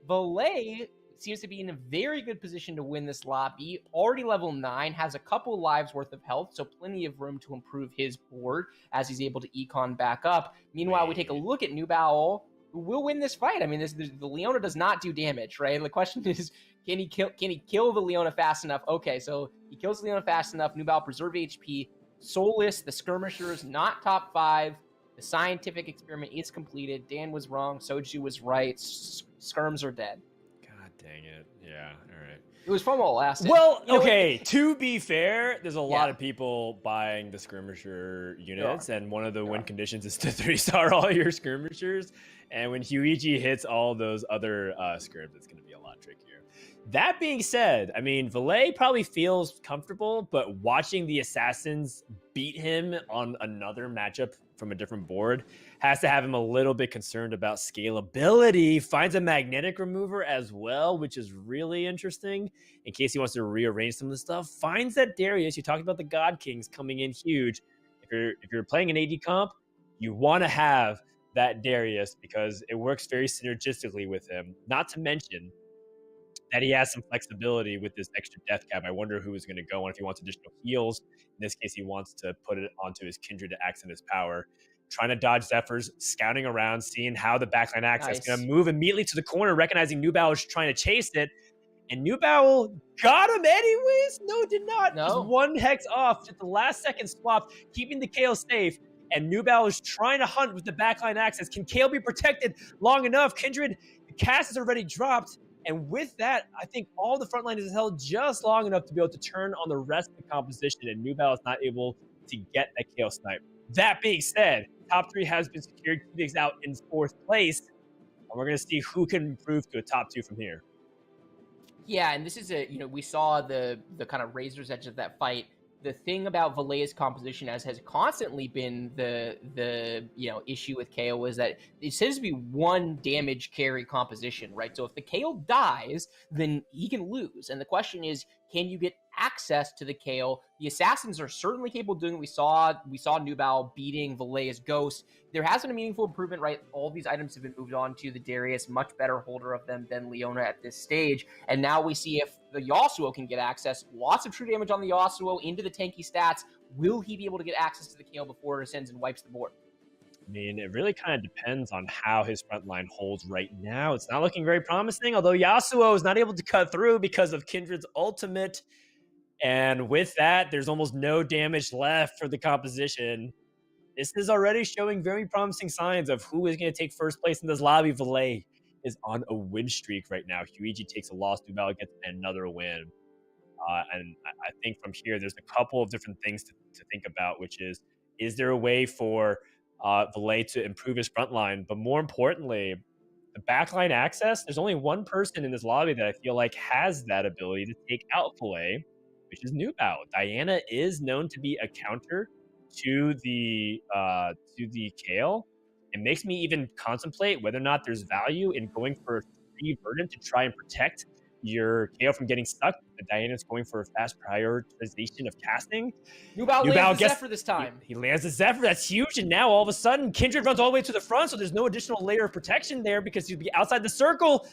Valet seems to be in a very good position to win this lobby. Already level 9, has a couple lives worth of health, so plenty of room to improve his board as he's able to econ back up. Meanwhile, we take a look at Nubao, who will win this fight. I mean, the Leona does not do damage, right? The question is, can he kill the Leona fast enough? Okay, so he kills the Leona fast enough. Nubao preserve HP. Soulless, the skirmishers, not top 5. The scientific experiment is completed. Dan was wrong. Soju was right. Skirms are dead. God dang it. Yeah, all right. It was from what lasted. Well, okay, to be fair, there's a lot of people buying the skirmisher units, and one of the win conditions is to 3-star all your skirmishers. And when Huiji hits all those other skirms, it's going to be a lot trickier. That being said, I mean, Valet probably feels comfortable, but watching the Assassins beat him on another matchup from a different board has to have him a little bit concerned about scalability. Finds a magnetic remover as well, which is really interesting in case he wants to rearrange some of the stuff. Finds that Darius, you talked about the God Kings coming in huge. If you're playing an AD comp, you want to have that Darius because it works very synergistically with him. Not to mention that he has some flexibility with this extra death cap. I wonder who is going to go on if he wants additional heals. In this case, he wants to put it onto his Kindred to accent his power. Trying to dodge Zephyrs, scouting around, seeing how the backline acts. Nice. Going to move immediately to the corner, recognizing Nubao is trying to chase it. And Nubao got him anyways? No, did not. No. Just 1 hex off, just the last second swap, keeping the Kale safe. And Nubao is trying to hunt with the backline access. Can Kale be protected long enough? Kindred, the cast is already dropped. And with that, I think all the front line is held just long enough to be able to turn on the rest of the composition, and Nubao is not able to get that KO snipe. That being said, top 3 has been secured. Kivix out in 4th place, and we're going to see who can improve to a top 2 from here. Yeah, and this is we saw the kind of razor's edge of that fight. The thing about Valet's composition, as has constantly been the issue with KO, is that it seems to be 1 damage carry composition, right? So if the KO dies, then he can lose. And the question is, can you get access to the KO? The Assassins are certainly capable of doing it. We saw Nubao beating Valet's Ghost. There has been a meaningful improvement, right? All these items have been moved on to the Darius, much better holder of them than Leona at this stage. And now we see if the Yasuo can get access. Lots of true damage on the Yasuo into the tanky stats. Will he be able to get access to the KO before it ascends and wipes the board? I mean, it really kind of depends on how his front line holds right now. It's not looking very promising, although Yasuo is not able to cut through because of Kindred's ultimate. And with that, there's almost no damage left for the composition. This is already showing very promising signs of who is going to take first place in this lobby. Valet is on a win streak right now. Huiji takes a loss. Nubao gets another win. And I think from here, there's a couple of different things to think about, which is there a way for Valet to improve his front line? But more importantly, the backline access, there's only 1 person in this lobby that I feel like has that ability to take out Valet, which is Nubao. Diana is known to be a counter to the Kale. It makes me even contemplate whether or not there's value in going for a 3 Verdant to try and protect your Kale from getting stuck. But Diana's going for a fast prioritization of casting. Nubao lands the Zephyr this time. He lands the Zephyr. That's huge. And now all of a sudden, Kindred runs all the way to the front, so there's no additional layer of protection there because he'd be outside the circle.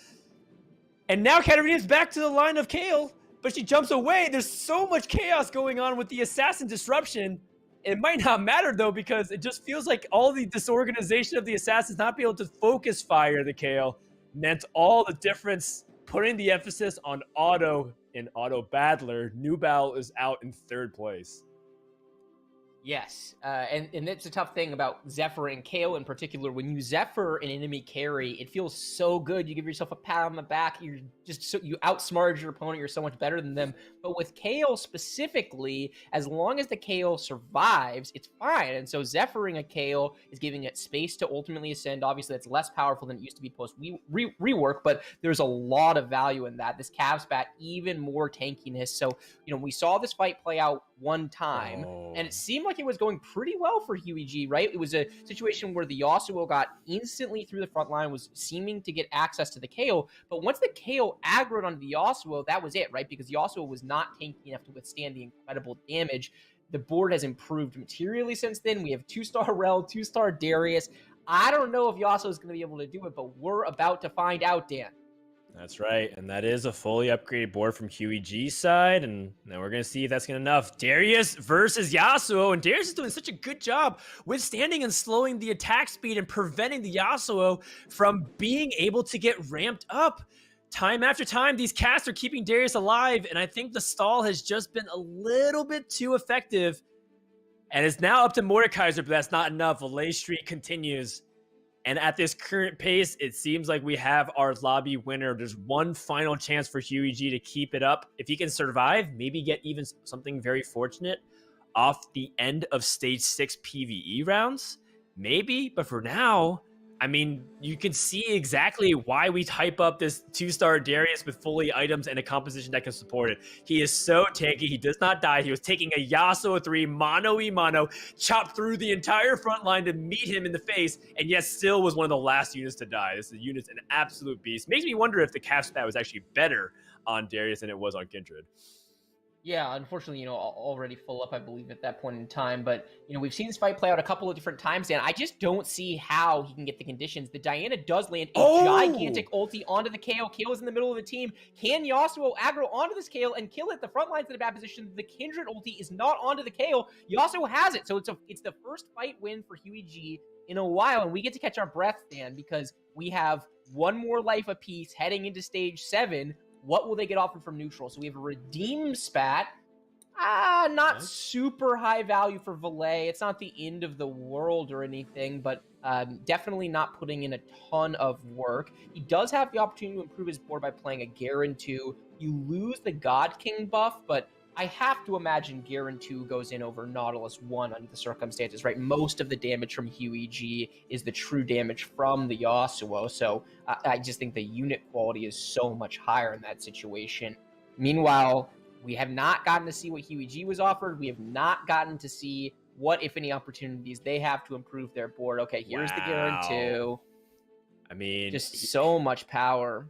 And now Katarina's back to the line of Kale, but she jumps away. There's so much chaos going on with the Assassin disruption. It might not matter, though, because it just feels like all the disorganization of the Assassins not be able to focus fire the Kale meant all the difference, putting the emphasis on auto and auto battler. Nubal is out in 3rd place. Yes, and it's a tough thing about Zephyr and Kale in particular. When you Zephyr an enemy carry, it feels so good. You give yourself a pat on the back. You outsmarted your opponent. You're so much better than them. But with Kale specifically, as long as the Kale survives, it's fine. And so Zephyring a Kale is giving it space to ultimately ascend. Obviously, that's less powerful than it used to be post rework, but there's a lot of value in that. This Cav spat, even more tankiness. So, we saw this fight play out one time, and it seemed like it was going pretty well for HueyG, right? It was a situation where the Yasuo got instantly through the front line, was seeming to get access to the KO, but once the KO aggroed onto the Yasuo, that was it, right? Because Yasuo was not tanky enough to withstand the incredible damage. The board has improved materially since then. We have 2-star Rel, 2-star Darius. I don't know if Yasuo is going to be able to do it, but we're about to find out, Dan. That's right, and that is a fully upgraded board from HueyG's side, and now we're going to see if that's going to enough. Darius versus Yasuo, and Darius is doing such a good job withstanding and slowing the attack speed and preventing the Yasuo from being able to get ramped up. Time after time, these casts are keeping Darius alive, and I think the stall has just been a little bit too effective, and it's now up to Mordekaiser, but that's not enough. Valet streak continues. And at this current pace, it seems like we have our lobby winner. There's one final chance for HueyG to keep it up. If he can survive, maybe get even something very fortunate off the end of stage 6 PvE rounds. Maybe, but for now, I mean, you can see exactly why we hype up this 2-star Darius with fully items and a composition that can support it. He is so tanky. He does not die. He was taking a Yasuo 3 mono, chopped through the entire front line to meet him in the face, and yet still was one of the last units to die. This unit's an absolute beast. Makes me wonder if the cap spat was actually better on Darius than it was on Kindred. Yeah, unfortunately, already full up, I believe, at that point in time. But, we've seen this fight play out a couple of different times, and I just don't see how he can get the conditions. The Diana does land a gigantic ulti onto the KO. KO is in the middle of the team. Can Yasuo aggro onto this KO and kill it? The front line's in a bad position. The Kindred ulti is not onto the KO. Yasuo has it. So it's the first fight win for HueyG in a while, and we get to catch our breath, Dan, because we have one more life apiece heading into stage 7. What will they get offered from neutral? So we have a redeem spat. Not super high value for Valet. It's not the end of the world or anything, but definitely not putting in a ton of work. He does have the opportunity to improve his board by playing a Garen 2. You lose the God King buff, but I have to imagine Garen 2 goes in over Nautilus 1 under the circumstances, right? Most of the damage from HueyG is the true damage from the Yasuo, so I just think the unit quality is so much higher in that situation. Meanwhile, we have not gotten to see what HueyG was offered. We have not gotten to see what, if any, opportunities they have to improve their board. Okay, here's the Garen 2. I mean, just so much power.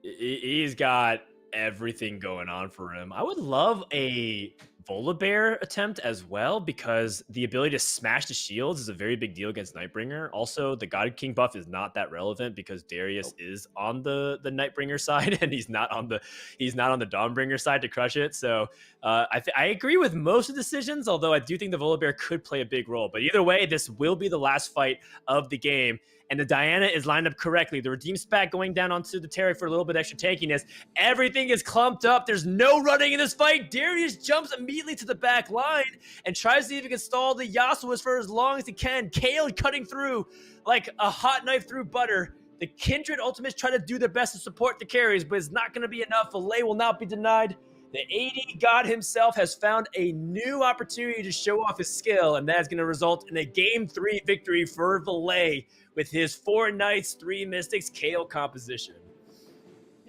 He's got everything going on for him. I would love a Volibear attempt as well, because the ability to smash the shields is a very big deal against Nightbringer. Also, the God King buff is not that relevant because Darius is on the Nightbringer side, and he's not on the Dawnbringer side to crush it. So I agree with most of the decisions, although I do think the Volibear could play a big role. But either way, this will be the last fight of the game. And the Diana is lined up correctly. The Redeem Spat going down onto the Terry for a little bit extra tankiness. Everything is clumped up. There's no running in this fight. Darius jumps immediately to the back line and tries to see if he can stall the Yasuo for as long as he can. Kale cutting through like a hot knife through butter. The Kindred ultimates try to do their best to support the carries, but it's not going to be enough. Valet will not be denied. The AD God himself has found a new opportunity to show off his skill, and that is going to result in a Game 3 victory for Valet with his 4 Knights, 3 Mystics KO composition.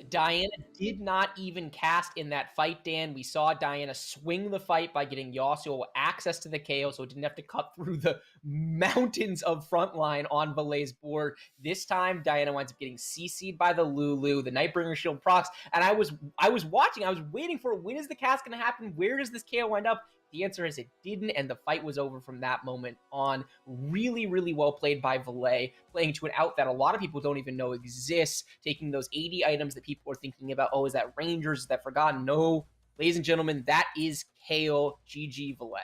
Diana did not even cast in that fight, Dan. We saw Diana swing the fight by getting Yasuo access to the KO, so it didn't have to cut through the mountains of frontline on Valet's board. This time, Diana winds up getting CC'd by the Lulu, the Nightbringer shield procs, and I was watching, I was waiting for when is the cast going to happen? Where does this KO wind up? The answer is it didn't, and the fight was over from that moment on. Really, really well played by Valet, playing to an out that a lot of people don't even know exists, taking those 80 items that people are thinking about, oh, is that Rangers, is that Forgotten? No, ladies and gentlemen, that is KO GG Valet.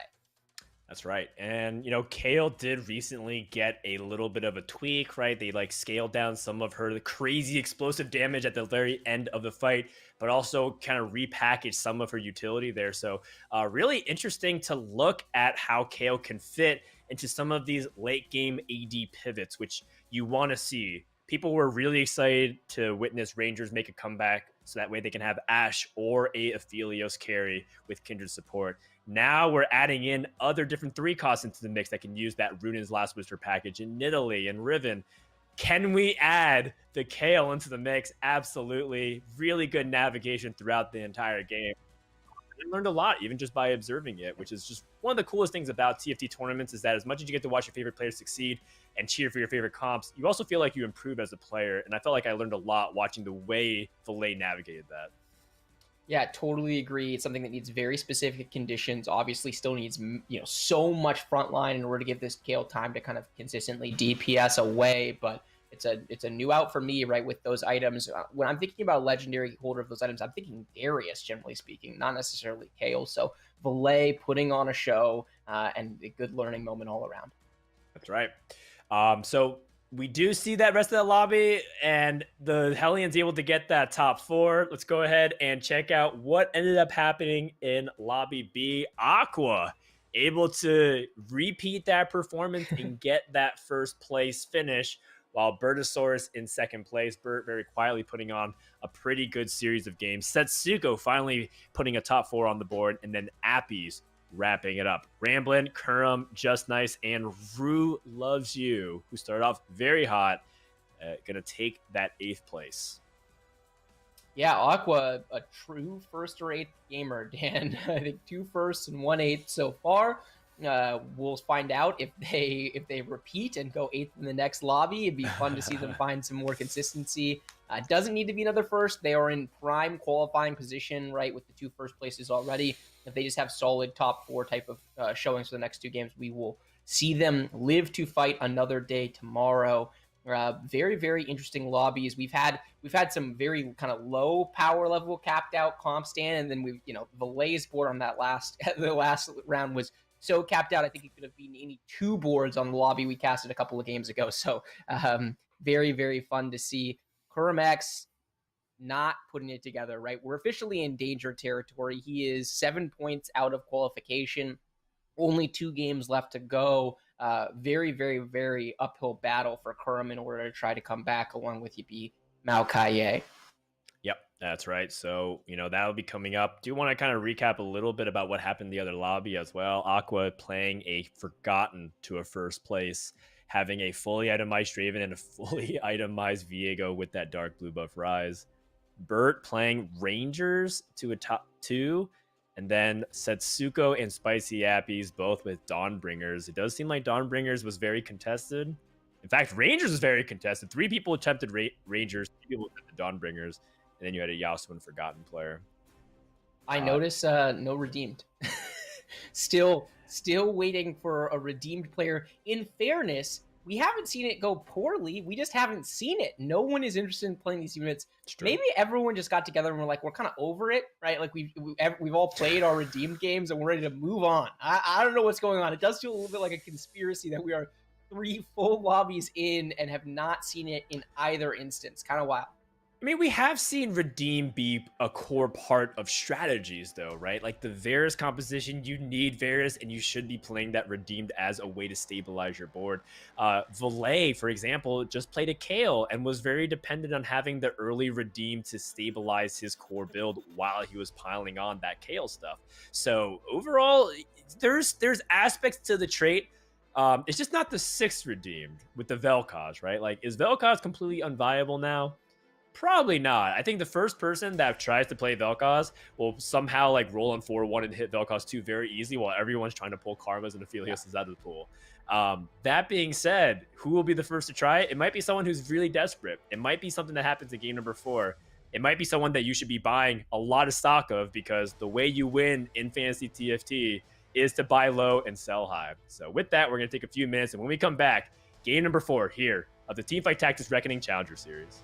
That's right. And, Kale did recently get a little bit of a tweak, right? They like scaled down some of her crazy explosive damage at the very end of the fight, but also kind of repackaged some of her utility there. So, really interesting to look at how Kale can fit into some of these late game AD pivots, which you want to see. People were really excited to witness Rangers make a comeback so that way they can have Ashe or a Aphelios carry with Kindred support. Now we're adding in other different 3 costs into the mix that can use that Runaan's Last Whisper package in Nidalee and Riven. Can we add the Kale into the mix? Absolutely. Really good navigation throughout the entire game. I learned a lot, even just by observing it, which is just one of the coolest things about TFT tournaments is that as much as you get to watch your favorite players succeed and cheer for your favorite comps, you also feel like you improve as a player. And I felt like I learned a lot watching the way Valet navigated that. Yeah, totally agree. It's something that needs very specific conditions. Obviously, still needs so much frontline in order to give this Kale time to kind of consistently DPS away. But it's a new out for me, right? With those items, when I'm thinking about legendary holder of those items, I'm thinking Darius, generally speaking, not necessarily Kale. So Valet putting on a show and a good learning moment all around. That's right. So we do see that rest of the lobby, and the Hellions able to get that top 4. Let's go ahead and check out what ended up happening in Lobby B. Aqua able to repeat that performance and get that first place finish, while Bertosaurus in second place. Bert very quietly putting on a pretty good series of games. Setsuko finally putting a top 4 on the board, and then Appies wrapping it up. Ramblin', Kurum, Just Nice, and Rue Loves You, who started off very hot, gonna take that 8th place. Yeah, Aqua, a true first or 8th gamer, Dan. I think 2 firsts and 1 8th so far. We'll find out if they repeat and go 8th in the next lobby. It'd be fun to see them find some more consistency. Doesn't need to be another first. They are in prime qualifying position, right, with the 2 first places already. If they just have solid top 4 type of showings for the next 2 games, we will see them live to fight another day tomorrow. Very, very interesting lobbies. We've had some very kind of low power level capped out comp stand, and then Valet's board on that the last round was so capped out. I think it could have been any 2 boards on the lobby we casted a couple of games ago. So very, very fun to see. Kuramax not putting it together, right? We're officially in danger territory. He is 7 points out of qualification. Only 2 games left to go. Very, very, very uphill battle for Kurum in order to try to come back along with Yipi Maokaye. Yep, that's right. So, that'll be coming up. Do you want to kind of recap a little bit about what happened in the other lobby as well? Aqua playing a Forgotten to a first place, having a fully itemized Draven and a fully itemized Viego with that dark blue buff Rise. Bert playing Rangers to a top 2. And then Setsuko and Spicy Appies both with Dawnbringers. It does seem like Dawnbringers was very contested. In fact, Rangers was very contested. 3 people attempted Rangers, 2 people attempted Dawnbringers. And then you had a Yasuo and Forgotten player. I notice no redeemed. Still waiting for a redeemed player. In fairness, we haven't seen it go poorly. We just haven't seen it. No one is interested in playing these units. Maybe everyone just got together and we're like, we're kind of over it, right? Like we've all played our redeemed games and we're ready to move on. I don't know what's going on. It does feel a little bit like a conspiracy that we are 3 full lobbies in and have not seen it in either instance. Kind of wild. I mean, we have seen Redeem be a core part of strategies, though, right? Like the Varus composition, you need Varus, and you should be playing that Redeemed as a way to stabilize your board. Valet, for example, just played a Kale and was very dependent on having the early Redeem to stabilize his core build while he was piling on that Kale stuff. So overall, there's aspects to the trait. It's just not the 6th Redeemed with the Vel'Koz, right? Like, is Vel'Koz completely unviable now? Probably not. I think the first person that tries to play Vel'Koz will somehow like roll on 4-1 and hit Vel'Koz 2 very easy while everyone's trying to pull Karmas and Aphelios out of the pool. That being said, who will be the first to try it? It might be someone who's really desperate. It might be something that happens in game number 4. It might be someone that you should be buying a lot of stock of, because the way you win in fantasy TFT is to buy low and sell high. So with that, we're going to take a few minutes, and when we come back, game number 4 here of the Teamfight Tactics Reckoning Challenger Series.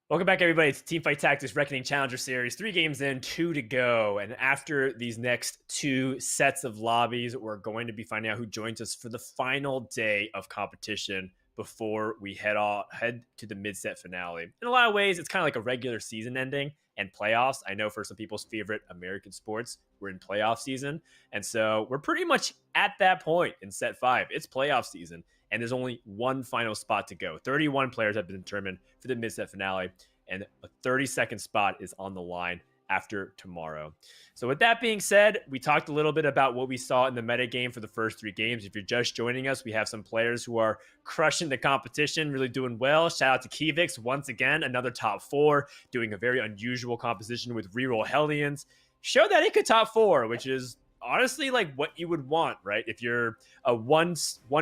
Welcome back, everybody. It's Teamfight Tactics Reckoning Challenger Series. 3 games in, 2 to go. And after these next 2 sets of lobbies, we're going to be finding out who joins us for the final day of competition before we head to the mid-set finale. In a lot of ways, it's kind of like a regular season ending and playoffs. I know for some people's favorite American sports, we're in playoff season. And so we're pretty much at that point in set 5. It's playoff season. And there's only one final spot to go. 31 players have been determined for the mid-set finale, and a 30-second spot is on the line after tomorrow. So with that being said, we talked a little bit about what we saw in the meta game for the first 3 games. If you're just joining us, we have some players who are crushing the competition, really doing well. Shout out to Kivix, once again, another top 4, doing a very unusual composition with reroll Hellions. Showed that it could top 4, which is honestly like what you would want, right? If you're a one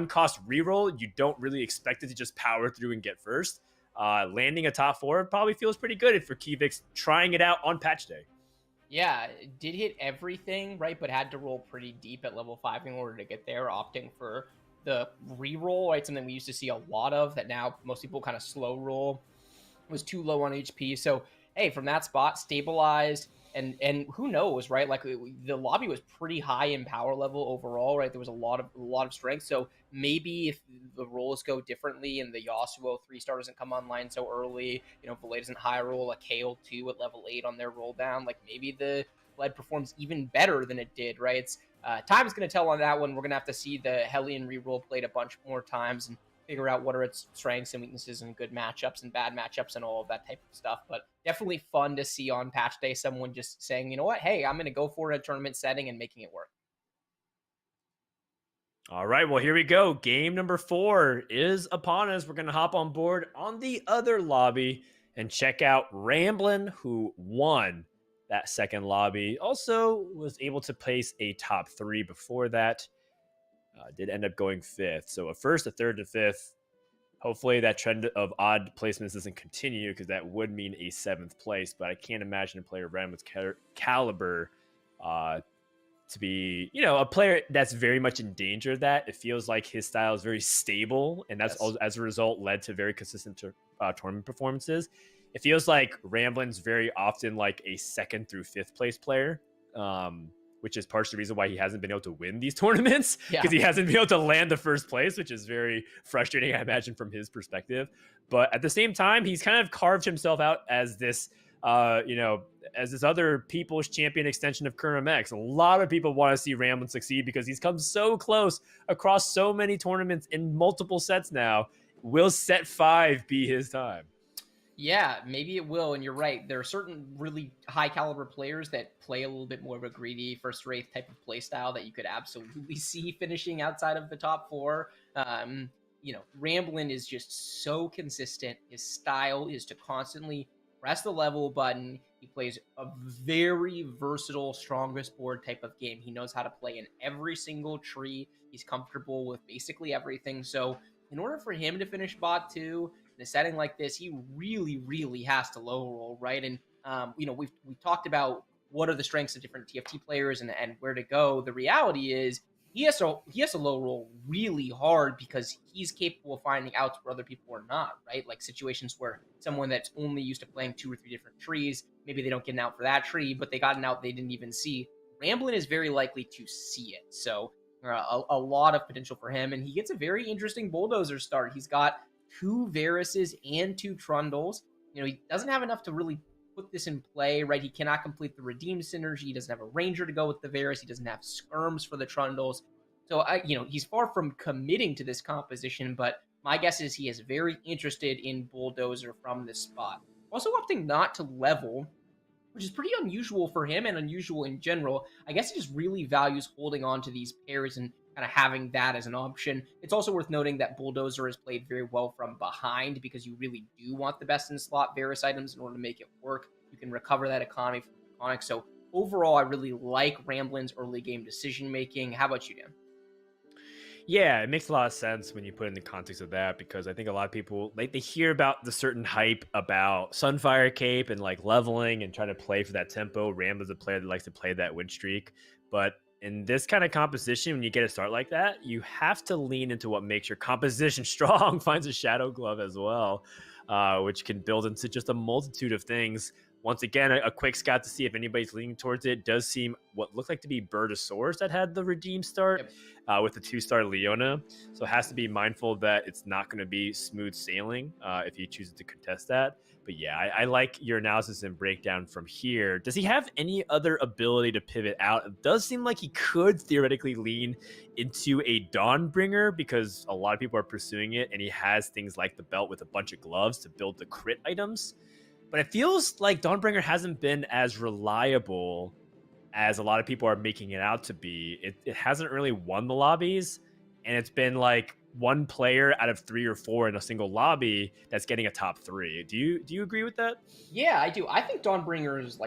cost reroll, you don't really expect it to just power through and get first. Landing a top 4 probably feels pretty good for Kivix trying it out on patch day. Yeah, did hit everything, right? But had to roll pretty deep at level 5 in order to get there, opting for the reroll, right? Something we used to see a lot of that now most people kind of slow roll. It was too low on HP. So, hey, from that spot, stabilized. And who knows, right? Like the lobby was pretty high in power level overall, right? There was a lot of strength. So maybe if the rolls go differently and the Yasuo 3-star doesn't come online so early, Valet doesn't high roll a Kale 2 at level 8 on their roll down, like maybe the Bled performs even better than it did, right? It's time's going to tell on that one. We're going to have to see the Hellion reroll played a bunch more times and figure out what are its strengths and weaknesses and good matchups and bad matchups and all of that type of stuff. But definitely fun to see on patch day someone just saying, you know what, hey, I'm going to go for a tournament setting and making it work. All right, well, here we go. Game number 4 is upon us. We're going to hop on board on the other lobby and check out Ramblin', who won that second lobby. Also was able to place a top 3 before that. Did end up going 5th. So a 1st, a 3rd, a 5th. Hopefully that trend of odd placements doesn't continue, because that would mean a 7th place. But I can't imagine a player Ram with caliber to be, a player that's very much in danger of that. It feels like his style is very stable, and that's as a result led to very consistent tournament performances. It feels like Ramblin's very often like a 2nd through 5th place player. Which is partially the reason why he hasn't been able to win these tournaments, because he hasn't been able to land the 1st place, which is very frustrating, I imagine, from his perspective. But at the same time, he's kind of carved himself out as this, as this other people's champion extension of Kerm X. A lot of people want to see Ramblin succeed because he's come so close across so many tournaments in multiple sets now. Will set 5 be his time? Yeah, maybe it will, and you're right. There are certain really high caliber players that play a little bit more of a greedy first wraith type of play style that you could absolutely see finishing outside of the top 4. Ramblin is just so consistent. His style is to constantly press the level button. He plays a very versatile, strongest board type of game. He knows how to play in every single tree. He's comfortable with basically everything. So in order for him to finish bot 2, in a setting like this, he really, really has to low roll, right? And we've talked about what are the strengths of different TFT players and where to go. The reality is he has to low roll really hard because he's capable of finding outs where other people are not, right? Like situations where someone that's only used to playing 2 or 3 different trees, maybe they don't get an out for that tree, but they got an out they didn't even see. Ramblin is very likely to see it, so a lot of potential for him, and he gets a very interesting bulldozer start. He's got 2 Varises and 2 Trundles. He doesn't have enough to really put this in play, right? He cannot complete the Redeem synergy. He doesn't have a Ranger to go with the Varus. He doesn't have Skirms for the Trundles. So, he's far from committing to this composition, but my guess is he is very interested in Bulldozer from this spot. Also opting not to level, which is pretty unusual for him and unusual in general. I guess he just really values holding on to these pairs and kind of having that as an option. It's also worth noting that Bulldozer is played very well from behind because you really do want the best in slot Varus items in order to make it work. You can recover that economy from Iconic. So overall, I really like Ramblin's early game decision making. How about you, Dan? Yeah, it makes a lot of sense when you put it in the context of that, because I think a lot of people, like, they hear about the certain hype about Sunfire Cape and like leveling and trying to play for that tempo. Ramblin's a player that likes to play that win streak, but in this kind of composition, when you get a start like that, you have to lean into what makes your composition strong. Finds a Shadow Glove as well. which can build into just a multitude of things. Once again, a quick scout to see if anybody's leaning towards it. Does seem what looked like to be Birdosaurus that had the redeem start with the 2-star Leona. So it has to be mindful that it's not going to be smooth sailing if he chooses to contest that. But yeah, I like your analysis and breakdown from here. Does he have any other ability to pivot out? It does seem like he could theoretically lean into a Dawnbringer because a lot of people are pursuing it, and he has things like the belt with a bunch of gloves to build the crit items. But it feels like Dawnbringer hasn't been as reliable as a lot of people are making it out to be. It hasn't really won the lobbies, and it's been like one player out of 3 or 4 in a single lobby that's getting a top 3. Do you agree with that? Yeah, I do. I think Dawnbringer is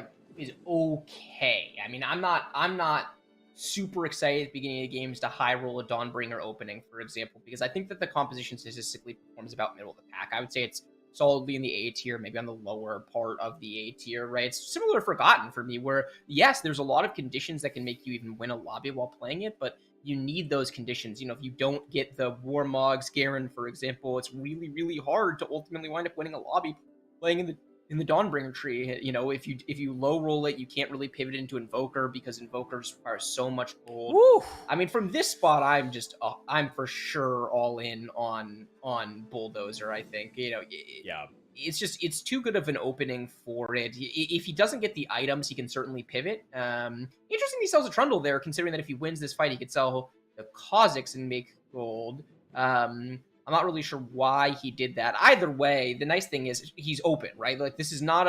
okay. I mean, I'm not super excited at the beginning of the games to high roll a Dawnbringer opening, for example, because I think that the composition statistically performs about middle of the pack. I would say it's solidly in the A tier, maybe on the lower part of the A tier, right? It's similar to Forgotten for me, where yes, there's a lot of conditions that can make you even win a lobby while playing it, but you need those conditions. You know, if you don't get the Warmogs Garen, for example, it's really, really hard to ultimately wind up winning a lobby playing in the Dawnbringer tree. You know, if you low roll it, you can't really pivot into Invoker because Invokers require so much gold. Woo! I mean, from this spot, I'm for sure all in on Bulldozer. I think, you know, Yeah. It's too good of an opening for it. If he doesn't get the items, he can certainly pivot. Interesting, he sells a Trundle there, considering that if he wins this fight, he could sell the Kha'Zix and make gold. I'm not really sure why he did that. Either way, the nice thing is he's open, right? Like, this is not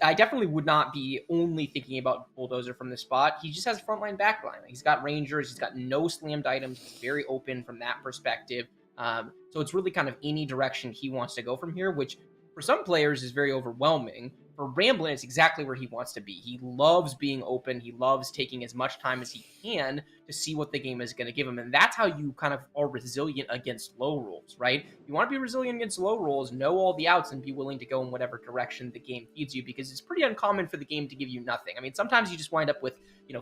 I definitely would not be only thinking about Bulldozer from this spot. He just has a frontline, backline. He's got Rangers. He's got no slammed items. He's very open from that perspective. So it's really kind of any direction he wants to go from here, which for some players is very overwhelming. For Ramblin', it's exactly where he wants to be. He loves being open. He loves taking as much time as he can to see what the game is going to give him. And that's how you kind of are resilient against low rolls, right? You want to be resilient against low rolls, know all the outs, and be willing to go in whatever direction the game feeds you, because it's pretty uncommon for the game to give you nothing. I mean, sometimes you just wind up with,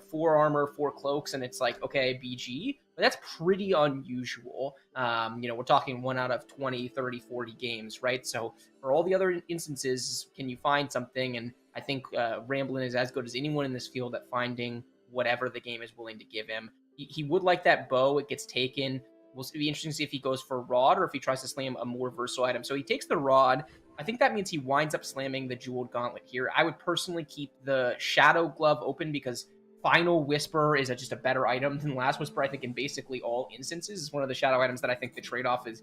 4 armor, 4 cloaks, and it's like, okay, BG. But that's pretty unusual. We're talking 1 out of 20, 30, 40 games, right? So for all the other instances, can you find something? And I think Ramblin' is as good as anyone in this field at finding whatever the game is willing to give him. He would like that bow. It gets taken. We'll be interesting to see if he goes for Rod or if he tries to slam a more versatile item. So he takes the Rod. I think that means he winds up slamming the Jeweled Gauntlet here. I would personally keep the Shadow Glove open because Final Whisper is just a better item than Last Whisper, I think, in basically all instances. It's one of the shadow items that I think the trade-off is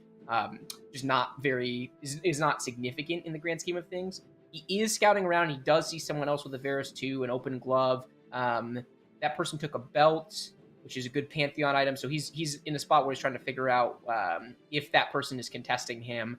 just not is not significant in the grand scheme of things. He is scouting around. He does see someone else with a Varus 2, an open glove. That person took a belt, which is a good Pantheon item. So he's in a spot where he's trying to figure out if that person is contesting him.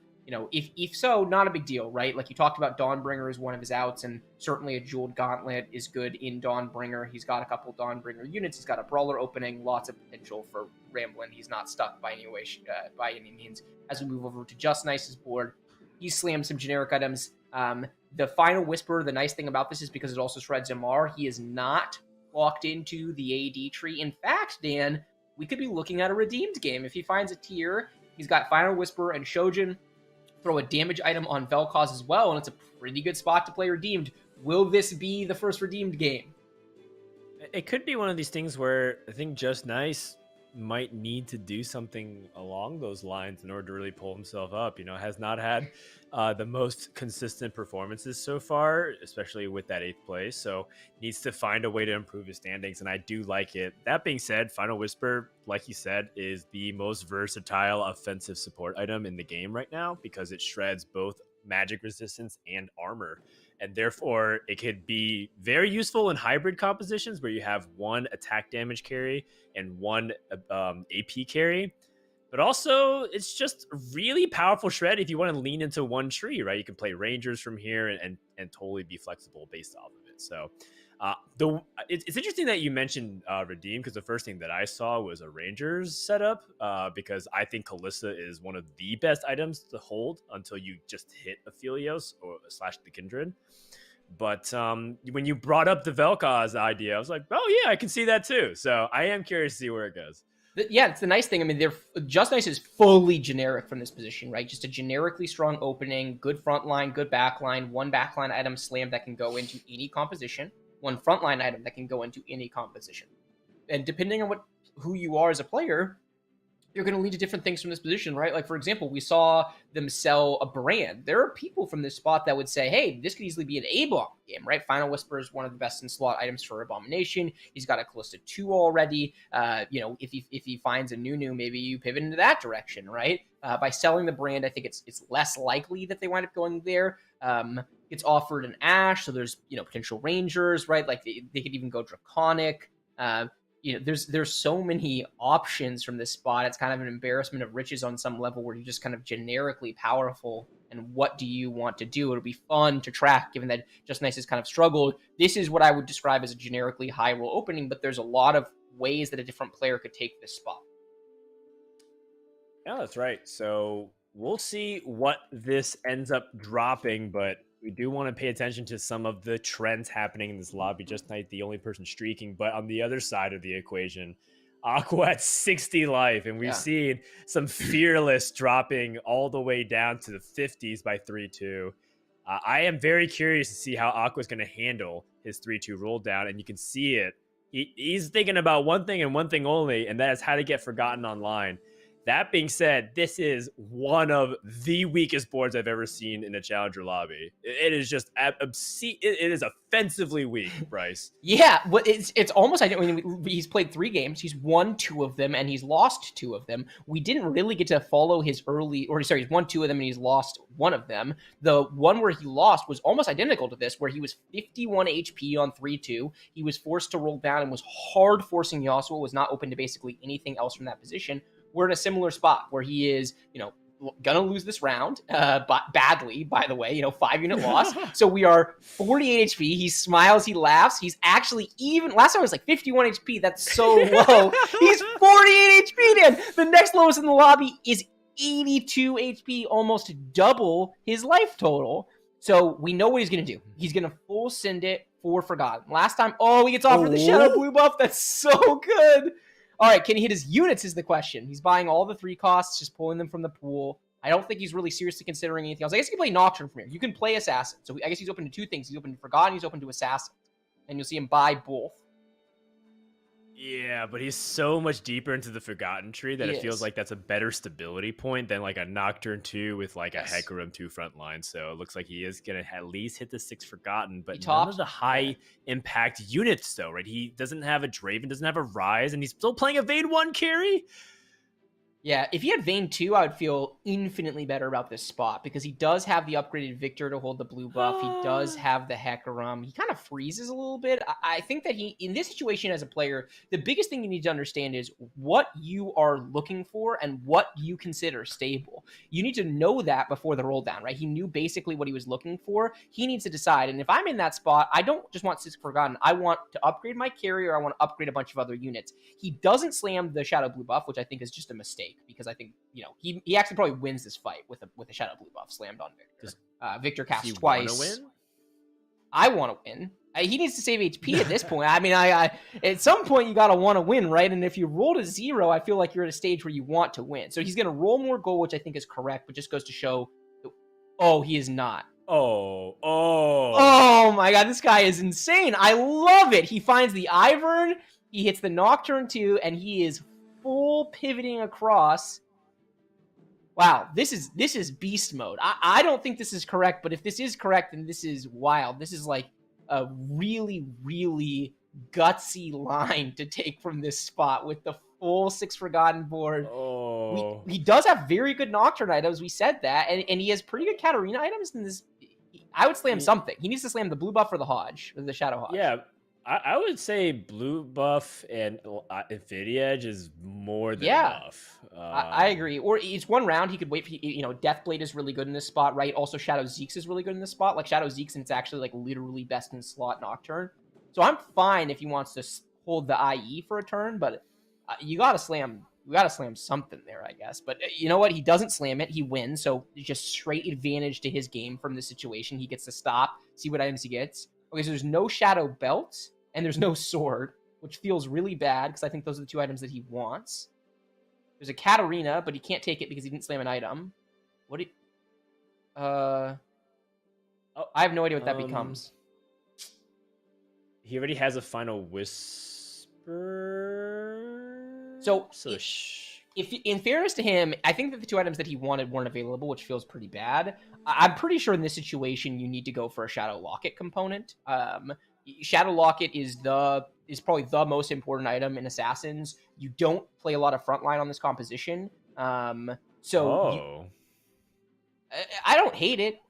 If so, not a big deal, right? Like you talked about, Dawnbringer is one of his outs, and certainly a Jeweled Gauntlet is good in Dawnbringer. He's got a couple Dawnbringer units. He's got a Brawler opening, lots of potential for Ramblin'. He's not stuck by any means. As we move over to Just Nice's board, he slams some generic items. The Final Whisper, the nice thing about this is because it also shreds MR, he is not locked into the AD tree. In fact, Dan, we could be looking at a redeemed game. If he finds a tier, he's got Final Whisper and Shojin. Throw a damage item on Vel'Koz as well, and it's a pretty good spot to play redeemed. Will this be the first redeemed game? It could be one of these things where I think Just Nice might need to do something along those lines in order to really pull himself up. Has not had the most consistent performances so far, especially with that 8th place. So needs to find a way to improve his standings, and I do like it. That being said, Final Whisper, like you said, is the most versatile offensive support item in the game right now because it shreds both magic resistance and armor. And therefore, it could be very useful in hybrid compositions where you have one attack damage carry and one AP carry. But also, it's just a really powerful shred if you want to lean into one tree, right? You can play Rangers from here and totally be flexible based off of it. So it's interesting that you mentioned Redeem, because the first thing that I saw was a Rangers setup because I think Kalista is one of the best items to hold until you just hit Aphelios or / the Kindred. But when you brought up the Vel'Koz idea, I was like, oh yeah, I can see that too. So I am curious to see where it goes. Yeah, it's the nice thing. I mean, they're Just Nice is fully generic from this position, right? Just a generically strong opening, good front line, good back line, one backline item slam that can go into any composition, one frontline item that can go into any composition. And depending on who you are as a player, you're going to lead to different things from this position, right? Like, for example, we saw them sell a brand. There are people from this spot that would say, hey, this could easily be an A-bomb game, right? Final Whisper is one of the best in slot items for Abomination. He's got a Callista 2 already. If he finds a Nunu, maybe you pivot into that direction, right? By selling the brand, I think it's less likely that they wind up going there. It's offered an Ash, so there's, potential Rangers, right? Like, they could even go Draconic. There's so many options from this spot. It's kind of an embarrassment of riches on some level where you're just kind of generically powerful. And what do you want to do? It'll be fun to track, given that Just Nice has kind of struggled. This is what I would describe as a generically high roll opening, but there's a lot of ways that a different player could take this spot. Yeah, that's right. So we'll see what this ends up dropping, but we do want to pay attention to some of the trends happening in this lobby. Just Night, the only person streaking, but on the other side of the equation, Aqua at 60 life, and we've seen some Fearless dropping all the way down to the 50s by 3-2. I am very curious to see how Aqua's going to handle his 3-2 roll down, and you can see it. He's thinking about one thing and one thing only, and that is how to get Forgotten online. That being said, this is one of the weakest boards I've ever seen in a Challenger lobby. It is just obscene. It is offensively weak, Bryce. Yeah, but it's almost, I mean, he's played 3 games. He's won 2 of them, and he's lost 2 of them. We didn't really get to follow his he's won 2 of them, and he's lost 1 of them. The one where he lost was almost identical to this, where he was 51 HP on 3-2. He was forced to roll down and was hard forcing Yasuo, was not open to basically anything else from that position. We're in a similar spot where he is, gonna lose this round, but badly, by the way, 5-unit loss. So we are 48 HP. He smiles, he laughs. He's actually even, last time it was like 51 HP. That's so low. He's 48 HP, Dan. The next lowest in the lobby is 82 HP, almost double his life total. So we know what he's gonna do. He's gonna full send it for Forgotten. Last time, he gets offered the Shadow Blue buff. That's so good. All right, can he hit his units is the question. He's buying all the 3 costs, just pulling them from the pool. I don't think he's really seriously considering anything else. I guess he can play Nocturne from here. You can play Assassin. So I guess he's open to 2 things. He's open to Forgotten, he's open to Assassin. And you'll see him buy both. Yeah, but he's so much deeper into the Forgotten tree that it feels like that's a better stability point than like a Nocturne 2 with like a Hecarim 2 front line. So it looks like he is going to at least hit the 6 Forgotten, but none of the high impact units though, right? He doesn't have a Draven, doesn't have a Ryze, and he's still playing a Vayne 1 carry. Yeah, if he had Vayne 2, I would feel infinitely better about this spot because he does have the upgraded Victor to hold the blue buff. He does have the Hecarim. He kind of freezes a little bit. I think that in this situation as a player, the biggest thing you need to understand is what you are looking for and what you consider stable. You need to know that before the roll down, right? He knew basically what he was looking for. He needs to decide. And if I'm in that spot, I don't just want 6 Forgotten. I want to upgrade my carrier. I want to upgrade a bunch of other units. He doesn't slam the Shadow Blue buff, which I think is just a mistake. Because I think, he actually probably wins this fight with a Shadow Blue buff slammed on Victor. Victor cast twice. Win? I want to win. He needs to save HP at this point. I mean, I at some point you got to want to win, right? And if you roll to 0, I feel like you're at a stage where you want to win. So he's going to roll more gold, which I think is correct, but just goes to show, he is not. Oh my God, this guy is insane. I love it. He finds the Ivern, he hits the Nocturne 2, and he is full pivoting across. Wow, this is beast mode. I don't think this is correct, but if this is correct, then this is wild. This is like a really, really gutsy line to take from this spot with the full 6 Forgotten board. He does have very good Nocturne items. We said that, and he has pretty good Katarina items in this. I would slam something. He needs to slam the blue buff or the Hodge, or the Shadow Hodge. Yeah. I would say blue buff and Infinity Edge is more than enough. I agree. Or it's 1 round. He could wait for, Deathblade is really good in this spot, right? Also, Shadow Zeke's is really good in this spot. Like, Shadow Zeke's, and it's actually, like, literally best in slot Nocturne. So I'm fine if he wants to hold the IE for a turn, but you gotta slam something there, I guess. But you know what? He doesn't slam it. He wins. So it's just straight advantage to his game from this situation. He gets to stop, see what items he gets. Okay, so there's no Shadow Belt. And there's no sword, which feels really bad because I think those are the 2 items that he wants. There's a Katarina, but he can't take it because he didn't slam an item. What do you... I have no idea what that becomes. He already has a final whisper. So if in fairness to him, I think that the 2 items that he wanted weren't available, which feels pretty bad. I'm pretty sure in this situation you need to go for a Shadow Locket component. Shadow Locket is probably the most important item in Assassins. You don't play a lot of frontline on this composition, I don't hate it.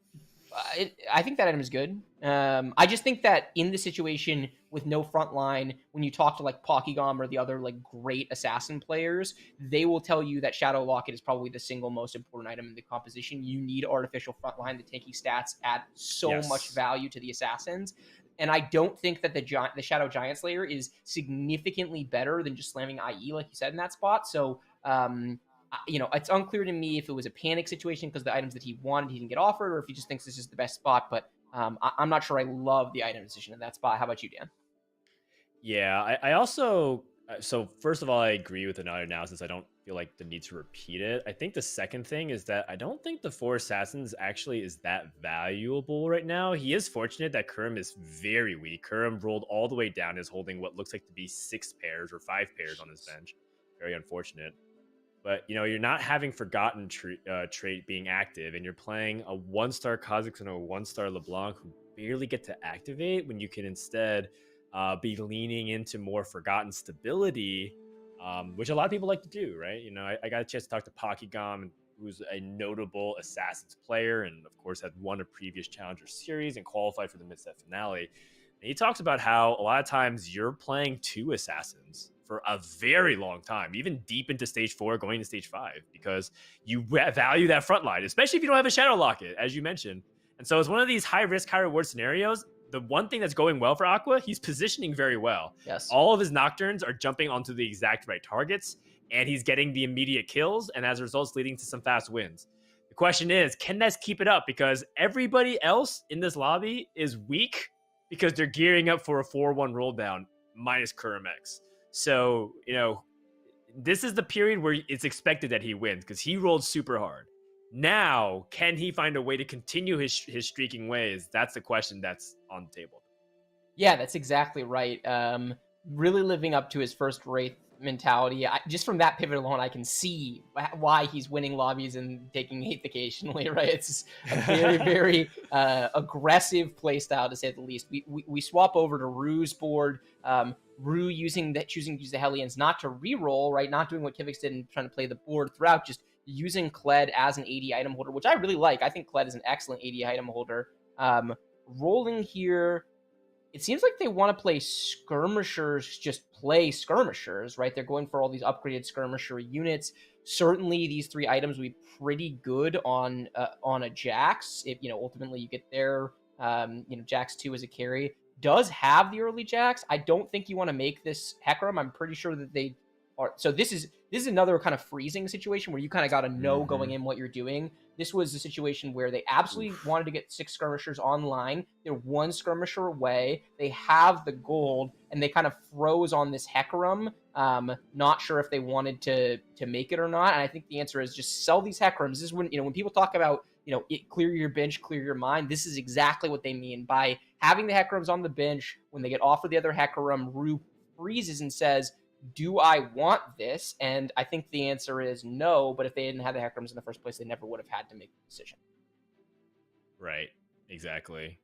I think that item is good. I just think that in the situation with no front line, when you talk to like Pokegom or the other like great assassin players, they will tell you that Shadow Locket is probably the single most important item in the composition. You need artificial frontline. The tanky stats add so much value to the assassins. And I don't think that the Shadow Giantslayer is significantly better than just slamming IE, like you said, in that spot. So, it's unclear to me if it was a panic situation because the items that he wanted he didn't get offered, or if he just thinks this is the best spot. But I'm not sure I love the item decision in that spot. How about you, Dan? Yeah, I also... So first of all, I agree with another analysis. I don't feel like the need to repeat it. I think the second thing is that I don't think the 4 Assassins actually is that valuable right now. He is fortunate that Kurum is very weak. Kurum rolled all the way down, is holding what looks like to be 6 pairs or 5 pairs on his bench. Very unfortunate. But, you're not having Forgotten trait being active, and you're playing a 1-star Kha'Zix and a 1-star LeBlanc who barely get to activate when you can instead be leaning into more Forgotten stability, which a lot of people like to do, right? I got a chance to talk to Pokegom, who's a notable Assassins player, and of course had won a previous Challenger Series and qualified for the mid-set finale. And he talks about how a lot of times you're playing 2 Assassins for a very long time, even deep into stage 4, going to stage 5, because you value that front line, especially if you don't have a Shadow Locket, as you mentioned. And so it's one of these high risk, high reward scenarios. The one thing that's going well for Aqua, he's positioning very well. Yes. All of his Nocturnes are jumping onto the exact right targets, and he's getting the immediate kills, and as a result, it's leading to some fast wins. The question is, can Ness keep it up? Because everybody else in this lobby is weak because they're gearing up for a 4-1 roll down minus Kurum X. So, this is the period where it's expected that he wins because he rolled super hard. Now, can he find a way to continue his streaking ways? That's the question that's on the table. Yeah, that's exactly right. Really living up to his first Wraith mentality. Just from that pivot alone, I can see why he's winning lobbies and taking hate occasionally, right? It's a very, very aggressive playstyle, to say the least. We swap over to Rue's board. Rue choosing to use the Hellions, not to reroll, right? Not doing what Kivix did and trying to play the board throughout, just using Kled as an AD item holder, which I really like. I think Kled is an excellent AD item holder. Rolling here, it seems like they want to play skirmishers, just play skirmishers, right? They're going for all these upgraded skirmisher units. Certainly, these 3 items will be pretty good on a Jax. If ultimately you get there, Jax 2 as a carry does have the early Jax. I don't think you want to make this Hecarim. I'm pretty sure that they are. So this is another kind of freezing situation where you kind of got to know going in what you're doing. This was a situation where they absolutely wanted to get 6 skirmishers online. They're 1 skirmisher away. They have the gold, and they kind of froze on this Hecarim. Not sure if they wanted to make it or not. And I think the answer is just sell these Hecarims. This is when when people talk about clear your bench, clear your mind. This is exactly what they mean by having the Hecarims on the bench. When they get offered the other Hecarim, Rue freezes and says, do I want this? And I think the answer is no, but if they didn't have the Hecarims in the first place, they never would have had to make the decision. Right, exactly.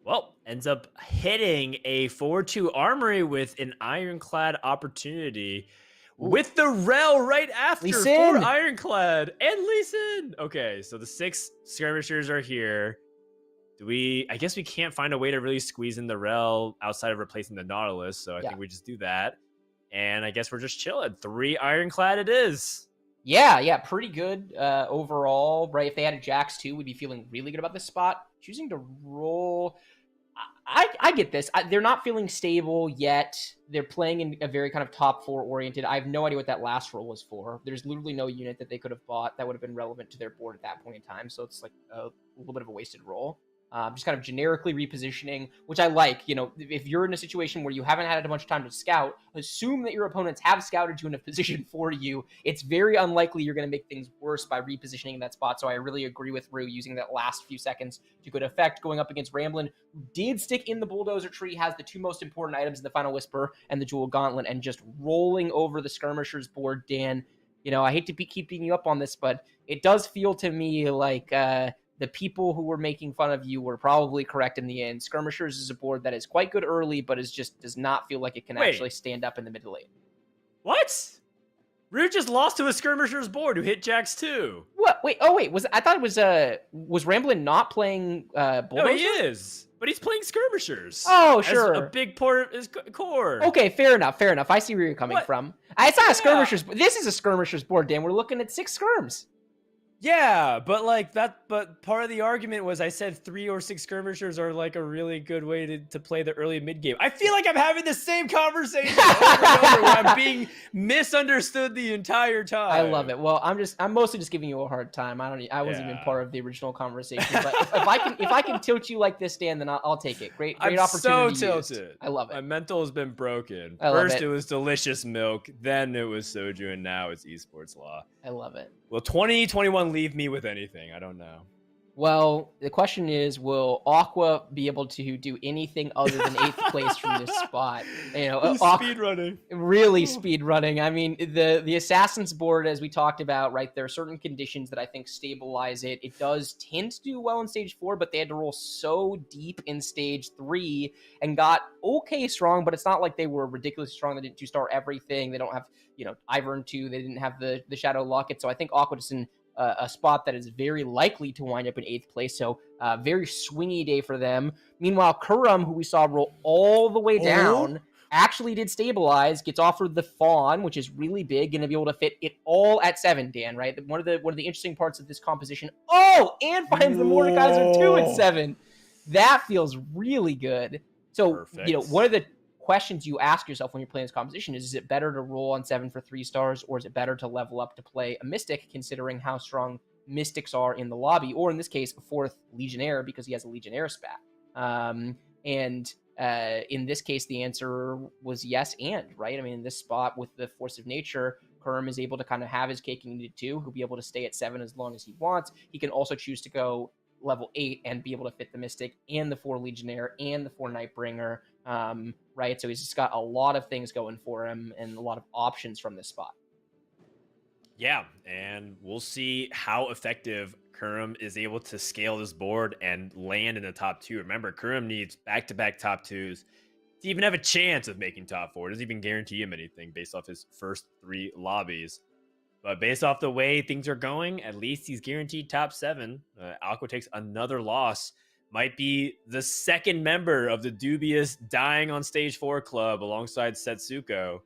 Well, ends up hitting a 4-2 armory with an ironclad opportunity. Ooh. With the Rel right after for ironclad and Lee Sin. Okay, so the 6 skirmishers are here. I guess we can't find a way to really squeeze in the Rel outside of replacing the Nautilus, so I think we just do that. And I guess we're just chilling. 3 ironclad it is. Yeah, pretty good overall, right? If they had a Jax 2, we'd be feeling really good about this spot. Choosing to roll... I get this. They're not feeling stable yet. They're playing in a very kind of top 4 oriented. I have no idea what that last roll was for. There's literally no unit that they could have bought that would have been relevant to their board at that point in time. So it's like a little bit of a wasted roll. just kind of generically repositioning, which I like. You know, if you're in a situation where you haven't had much time to scout, assume that your opponents have scouted you in a position for you. It's very unlikely you're going to make things worse by repositioning in that spot. So I really agree with Rue using that last few seconds to good effect. Going up against Ramblin, who did stick in the Bulldozer tree, has the two most important items in the Final Whisper and the Jewel Gauntlet, and just rolling over the Skirmishers board. Dan, you know, I hate to keep beating you up on this, but it does feel to me like the people who were making fun of you were probably correct in the end. Skirmishers is a board that is quite good early, but does not feel like it can actually stand up in the mid lane. What? Rue just lost to a Skirmishers board who hit Jacks too. What? Wait. I thought it was Ramblin not playing Bulldozer? No, he is. But he's playing Skirmishers. Oh, sure. A big part of his core. Okay, fair enough. I see where you're coming from. It's not a Skirmishers. This is a Skirmishers board, Dan. We're looking at 6 skirms. Yeah, but like that. But part of the argument was I said 3 or 6 skirmishers are like a really good way to play the early mid game. I feel like I'm having the same conversation over and over where I'm being misunderstood the entire time. I love it. Well, I'm mostly just giving you a hard time. I wasn't even part of the original conversation. But if I can tilt you like this, Dan, then I'll take it. Great I'm opportunity. So tilted. I love it. My mental has been broken. I love First it. It was delicious milk, then it was soju, and now it's esports law. I love it. Will 2021 leave me with anything? I don't know. Well, the question is, will Aqua be able to do anything other than 8th place from this spot? You know, speed running. Really speed running. I mean, the Assassins board, as we talked about, right, there are certain conditions that I think stabilize it. It does tend to do well in stage 4, but they had to roll so deep in stage 3 and got okay strong, but it's not like they were ridiculously strong. They didn't 2-star everything. They don't have, you know, Ivern 2. They didn't have the Shadow Locket. So I think Aqua is in a spot that is very likely to wind up in 8th place. So very swingy day for them. Meanwhile, Kurum, who we saw roll all the way down, actually did stabilize, gets offered the Fawn, which is really big, going to be able to fit it all at 7, Dan, right? One of the interesting parts of this composition. Oh, and finds the Mordekaiser 2 at 7. That feels really good. So, Perfect. You know, one of the questions you ask yourself when you're playing this composition is it better to roll on 7 for 3 stars, or is it better to level up to play a Mystic, considering how strong Mystics are in the lobby, or in this case, a 4th Legionnaire, because he has a Legionnaire spat. In this case, the answer was yes and, right? I mean, in this spot with the Force of Nature, Kurum is able to kind of have his cake and eat it too. He'll be able to stay at 7 as long as he wants. He can also choose to go level 8 and be able to fit the Mystic and the 4 Legionnaire and the 4 Nightbringer, right? So he's just got a lot of things going for him and a lot of options from this spot. Yeah, and we'll see how effective Kurum is able to scale this board and land in the top 2. Remember, Kurum needs back-to-back top 2s to even have a chance of making top 4. It doesn't even guarantee him anything based off his first 3 lobbies. But based off the way things are going, at least he's guaranteed top 7. Aqua takes another loss. Might be the second member of the dubious dying on stage 4 club alongside Setsuko,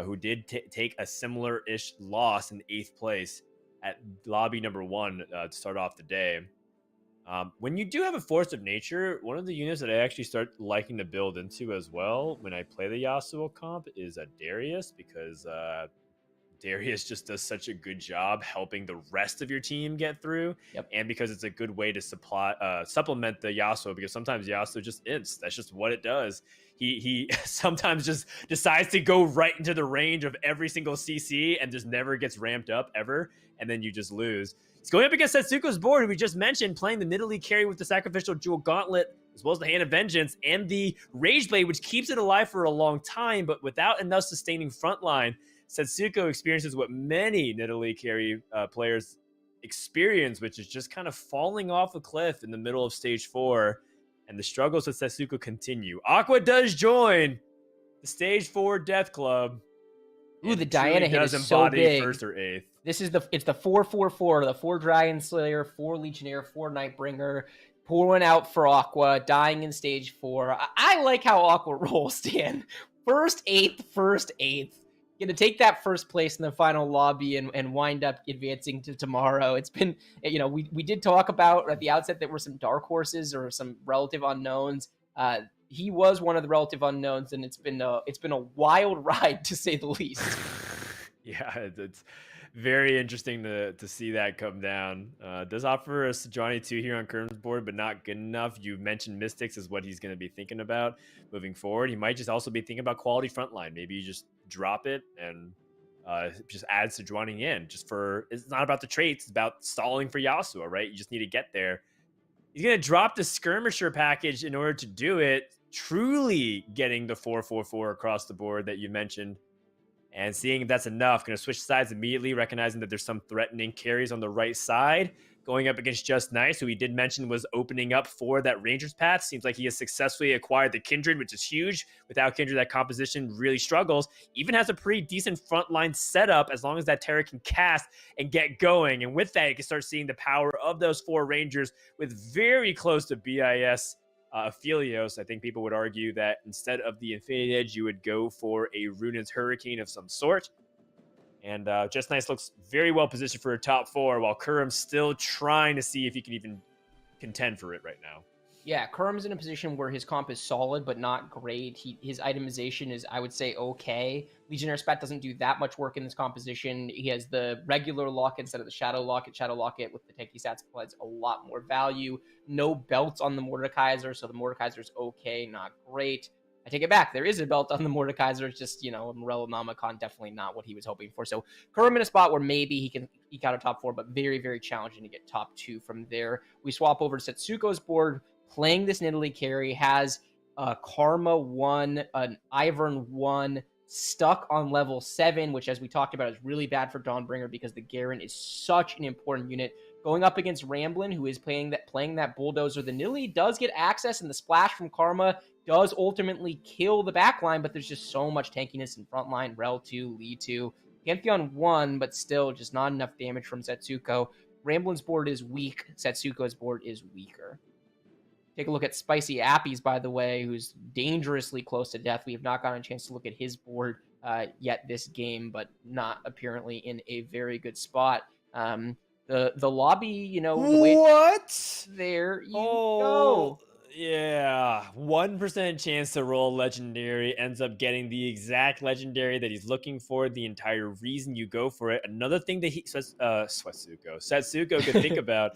who did take a similar-ish loss in 8th place at lobby number 1 to start off the day. When you do have a Force of Nature, one of the units that I actually start liking to build into as well when I play the Yasuo comp is a Darius, because Darius just does such a good job helping the rest of your team get through. Yep. And because it's a good way to supplement the Yasuo, because sometimes Yasuo just ints. That's just what it does. He sometimes just decides to go right into the range of every single CC and just never gets ramped up ever, and then you just lose. He's going up against Setsuko's board, who we just mentioned, playing the Nidalee carry with the Sacrificial Jewel Gauntlet, as well as the Hand of Vengeance and the Rage Blade, which keeps it alive for a long time, but without enough sustaining frontline. Setsuko experiences what many Nidalee carry players experience, which is just kind of falling off a cliff in the middle of stage 4, and the struggles with Setsuko continue. Aqua does join the stage 4 Death Club. Ooh, the Diana hit is so big. 1st or 8th. It's the 4-4-4, the 4 Dragon Slayer, 4 Legionnaire, 4 Nightbringer, pouring out for Aqua, dying in stage 4. I like how Aqua rolls, Dan. First 8th. Gonna take that first place in the final lobby and wind up advancing to tomorrow. It's been, you know, we did talk about at the outset that were some dark horses or some relative unknowns. He was one of the relative unknowns, and it's been a wild ride to say the least. Yeah, it's Very interesting to see that come down. Does offer a Sejuani 2 here on Kerm's board, but not good enough. You mentioned Mystics is what he's going to be thinking about moving forward. He might just also be thinking about quality frontline. Maybe you just drop it and just add Sejuani in. It's not about the traits, it's about stalling for Yasuo, right? You just need to get there. He's going to drop the Skirmisher package in order to do it, truly getting the 4-4-4 across the board that you mentioned. And seeing if that's enough, going to switch sides immediately, recognizing that there's some threatening carries on the right side. Going up against Just Nice, who he did mention was opening up for that Rangers path. Seems like he has successfully acquired the Kindred, which is huge. Without Kindred, that composition really struggles. Even has a pretty decent frontline setup as long as that Terra can cast and get going. And with that, you can start seeing the power of those 4 Rangers with very close to BIS Aphelios. I think people would argue that instead of the Infinity Edge, you would go for a Runaan's Hurricane of some sort. And Just Nice looks very well positioned for a top 4, while Kurum's still trying to see if he can even contend for it right now. Yeah, Kurum's in a position where his comp is solid, but not great. His itemization is, I would say, okay. Legionnaire Spat doesn't do that much work in this composition. He has the regular locket instead of the Shadow Locket. Shadow Locket with the tanky stats provides a lot more value. No belts on the Mordekaiser, so the Mordekaiser's okay, not great. I take it back. There is a belt on the Mordekaiser. It's just, Morello Namacon, definitely not what he was hoping for. So Kurum in a spot where maybe he can eke out a top 4, but very, very challenging to get top 2 from there. We swap over to Setsuko's board. Playing this Nidalee carry, has a Karma 1, an Ivern 1, stuck on level 7, which, as we talked about, is really bad for Dawnbringer because the Garen is such an important unit. Going up against Ramblin, who is playing that Bulldozer. The Nidalee does get access, and the splash from Karma does ultimately kill the backline, but there's just so much tankiness in frontline. Rel 2, Lee 2, Pantheon 1, but still just not enough damage from Setsuko. Ramblin's board is weak. Setsuko's board is weaker. Take a look at Spicy Appies, by the way, who's dangerously close to death. We have not gotten a chance to look at his board yet this game, but not apparently in a very good spot. The lobby, the way What? there you go. Yeah, 1% chance to roll legendary, ends up getting the exact legendary that he's looking for. The entire reason you go for it. Another thing that Setsuko could think about.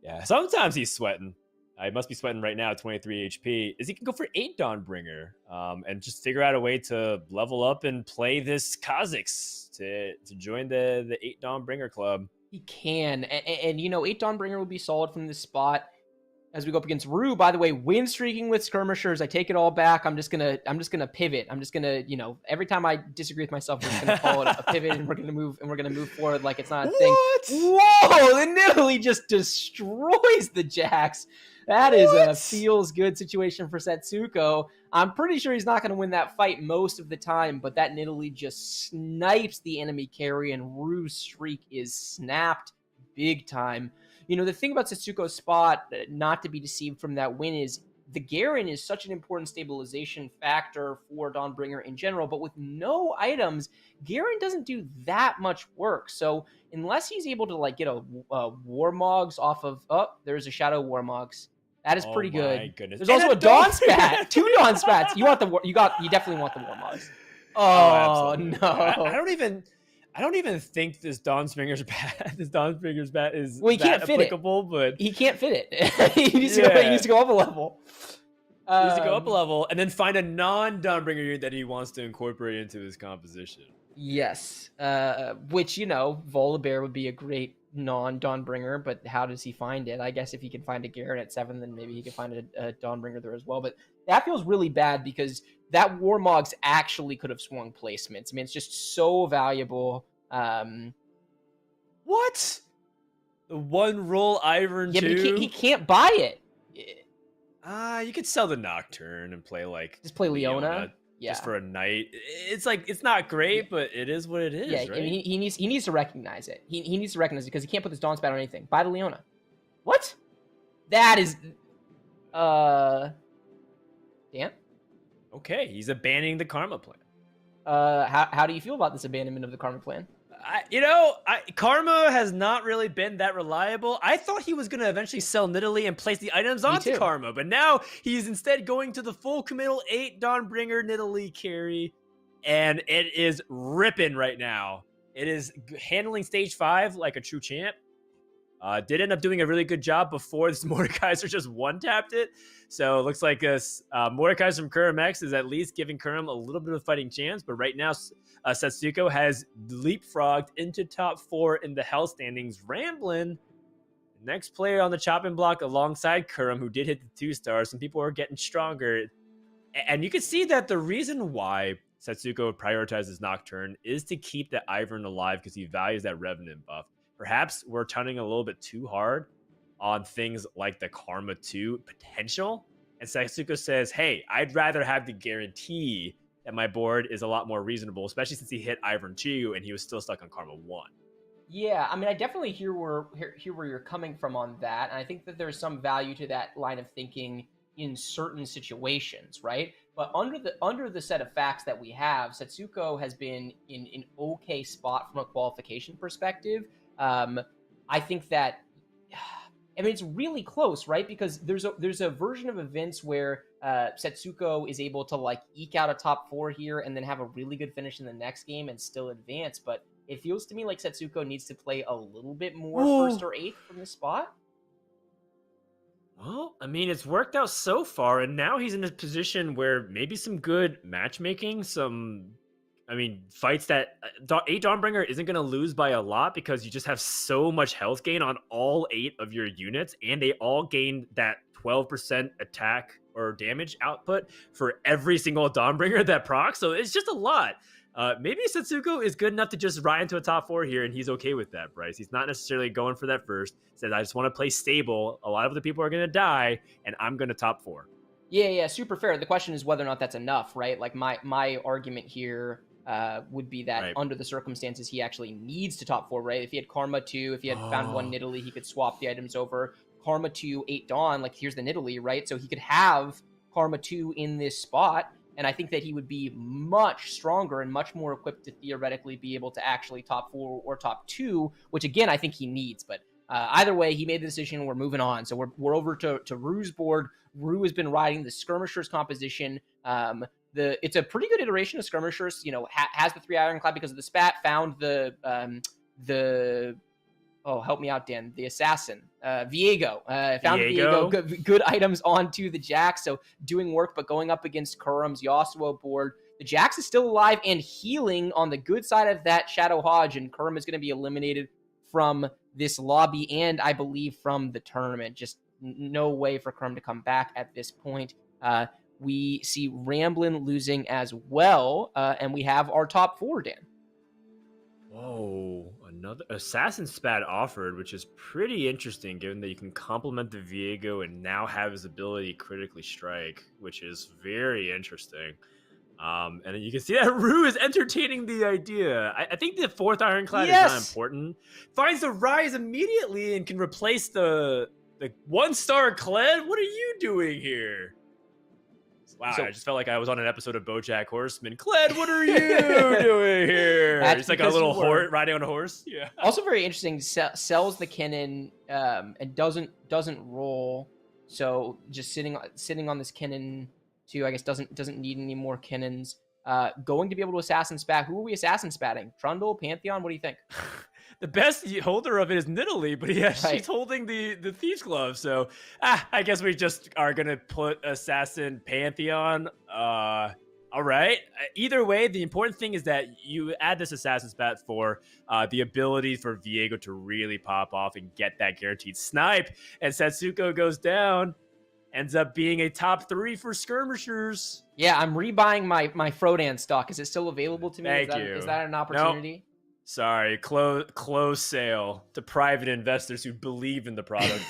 Yeah, sometimes he's sweating. I must be sweating right now, 23 HP, is he can go for 8 Dawnbringer and just figure out a way to level up and play this Kha'Zix to join the 8 Dawnbringer club. He can. And 8 Dawnbringer would be solid from this spot. As we go up against Rue, by the way, win streaking with skirmishers. I take it all back. I'm just gonna pivot. I'm just gonna, every time I disagree with myself, we're just gonna call it a pivot, and we're gonna move forward like it's not a thing. Whoa! The Nidalee just destroys the Jax. That is a feels good situation for Setsuko. I'm pretty sure he's not going to win that fight most of the time, but that Nidalee just snipes the enemy carry, and Rue's streak is snapped big time. The thing about Setsuko's spot, not to be deceived from that win, is the Garen is such an important stabilization factor for Dawnbringer in general, but with no items, Garen doesn't do that much work. So unless he's able to get a Warmogs off of, there's a Shadow Warmogs. That is pretty good. My goodness. There's also a Dawn Spat, 2 Dawn Spats. You definitely want the Warmogs. Oh no! I don't even think this Dawnbringer's bat. This Dawnbringer's bat is he can't fit applicable, but he can't fit it. he needs to go up a level. He needs to go up a level and then find a non-Dawnbringer unit that he wants to incorporate into his composition. Yes, which Volibear would be a great non-Dawnbringer, but how does he find it? I guess if he can find a Garen at 7, then maybe he can find a Dawnbringer there as well. But that feels really bad because that Warmogs actually could have swung placements. I mean, it's just so valuable. What? The one roll Ivern 2? Yeah, but he can't buy it. You could sell the Nocturne and play just play Leona. Yeah. Just for a night. It's not great, but it is what it is. Yeah, right? I mean, he needs to recognize it. He needs to recognize it because he can't put this Dawn Spat on anything. Buy the Leona. What? That is Dan? Okay, he's abandoning the Karma plan. How do you feel about this abandonment of the Karma plan? Karma has not really been that reliable. I thought he was going to eventually sell Nidalee and place the items onto Karma, but now he's instead going to the full committal 8 Dawnbringer Nidalee carry, and it is ripping right now. It is handling stage 5 like a true champ. Did end up doing a really good job before this Mordekaiser just one-tapped it. So it looks like this Mordekaiser from Kurum X is at least giving Kurum a little bit of a fighting chance. But right now, Setsuko has leapfrogged into top 4 in the hell standings. Ramblin', next player on the chopping block alongside Kurum, who did hit the 2 stars. Some people are getting stronger. And you can see that the reason why Setsuko prioritizes Nocturne is to keep the Ivern alive because he values that Revenant buff. Perhaps we're turning a little bit too hard on things like the Karma 2 potential. And Setsuko says, hey, I'd rather have the guarantee that my board is a lot more reasonable, especially since he hit Ivern 2 and he was still stuck on Karma 1. Yeah, I mean, I definitely hear where you're coming from on that. And I think that there's some value to that line of thinking in certain situations, right? But under the set of facts that we have, Setsuko has been in an okay spot from a qualification perspective. I think that, I mean, it's really close, right? Because there's a version of events where Setsuko is able to like eke out a top 4 here and then have a really good finish in the next game and still advance. But it feels to me like Setsuko needs to play a little bit more first or 8th from this spot. Well, I mean, it's worked out so far, and now he's in a position where maybe some good matchmaking, fights that 8 Dawnbringer isn't going to lose by a lot because you just have so much health gain on all 8 of your units, and they all gain that 12% attack or damage output for every single Dawnbringer that procs, so it's just a lot. Maybe Setsuko is good enough to just ride into a top 4 here, and he's okay with that, Bryce. He's not necessarily going for that first. Says, I just want to play stable. A lot of the people are going to die, and I'm going to top 4. Yeah, super fair. The question is whether or not that's enough, right? Like, my argument here would be that under the circumstances, he actually needs to top 4, right? If he had Karma 2, if he had found 1 Nidalee, he could swap the items over. Karma 2, 8 Dawn, like, here's the Nidalee, right? So he could have Karma 2 in this spot, and I think that he would be much stronger and much more equipped to theoretically be able to actually top 4 or top 2, which again, I think he needs. But either way, he made the decision. We're moving on. So we're over to Rue's board. Rue has been riding the Skirmishers composition. It's a pretty good iteration of Skirmishers. You know, has the 3 Ironclad because of the spat. Found the oh, help me out, Dan. The assassin, Viego. Found Viego. Good items onto the Jax. So doing work, but going up against Kurum's Yasuo board. The Jax is still alive and healing on the good side of that Shadow Hodge, and Kurum is going to be eliminated from this lobby and I believe from the tournament. Just no way for Kurum to come back at this point. We see Ramblin losing as well, and we have our top 4, Dan. Whoa, another Assassin Spat offered, which is pretty interesting given that you can complement the Viego and now have his ability critically strike, which is very interesting. And you can see that Rue is entertaining the idea. I think the 4th Ironclad is not important. Finds the Rise immediately and can replace the 1-star Kled. What are you doing here? Wow, I just felt like I was on an episode of BoJack Horseman. Kled, what are you doing here? It's like a little horse riding on a horse. Yeah. Also very interesting. Sells the Kennen and doesn't roll. So just sitting on this Kennen too. I guess doesn't need any more Kennens. Going to be able to assassin spat. Who are we assassin spatting? Trundle, Pantheon. What do you think? The best holder of it is Nidalee, but she's holding the Thieves Glove. So I guess we just are going to put Assassin Pantheon. All right. Either way, the important thing is that you add this Assassin Spat for the ability for Viego to really pop off and get that guaranteed snipe. And Setsuko goes down. Ends up being a top 3 for Skirmishers. Yeah, I'm rebuying my Frodan stock. Is it still available to me? Thank you. Is that an opportunity? Nope. Sorry, close sale to private investors who believe in the product.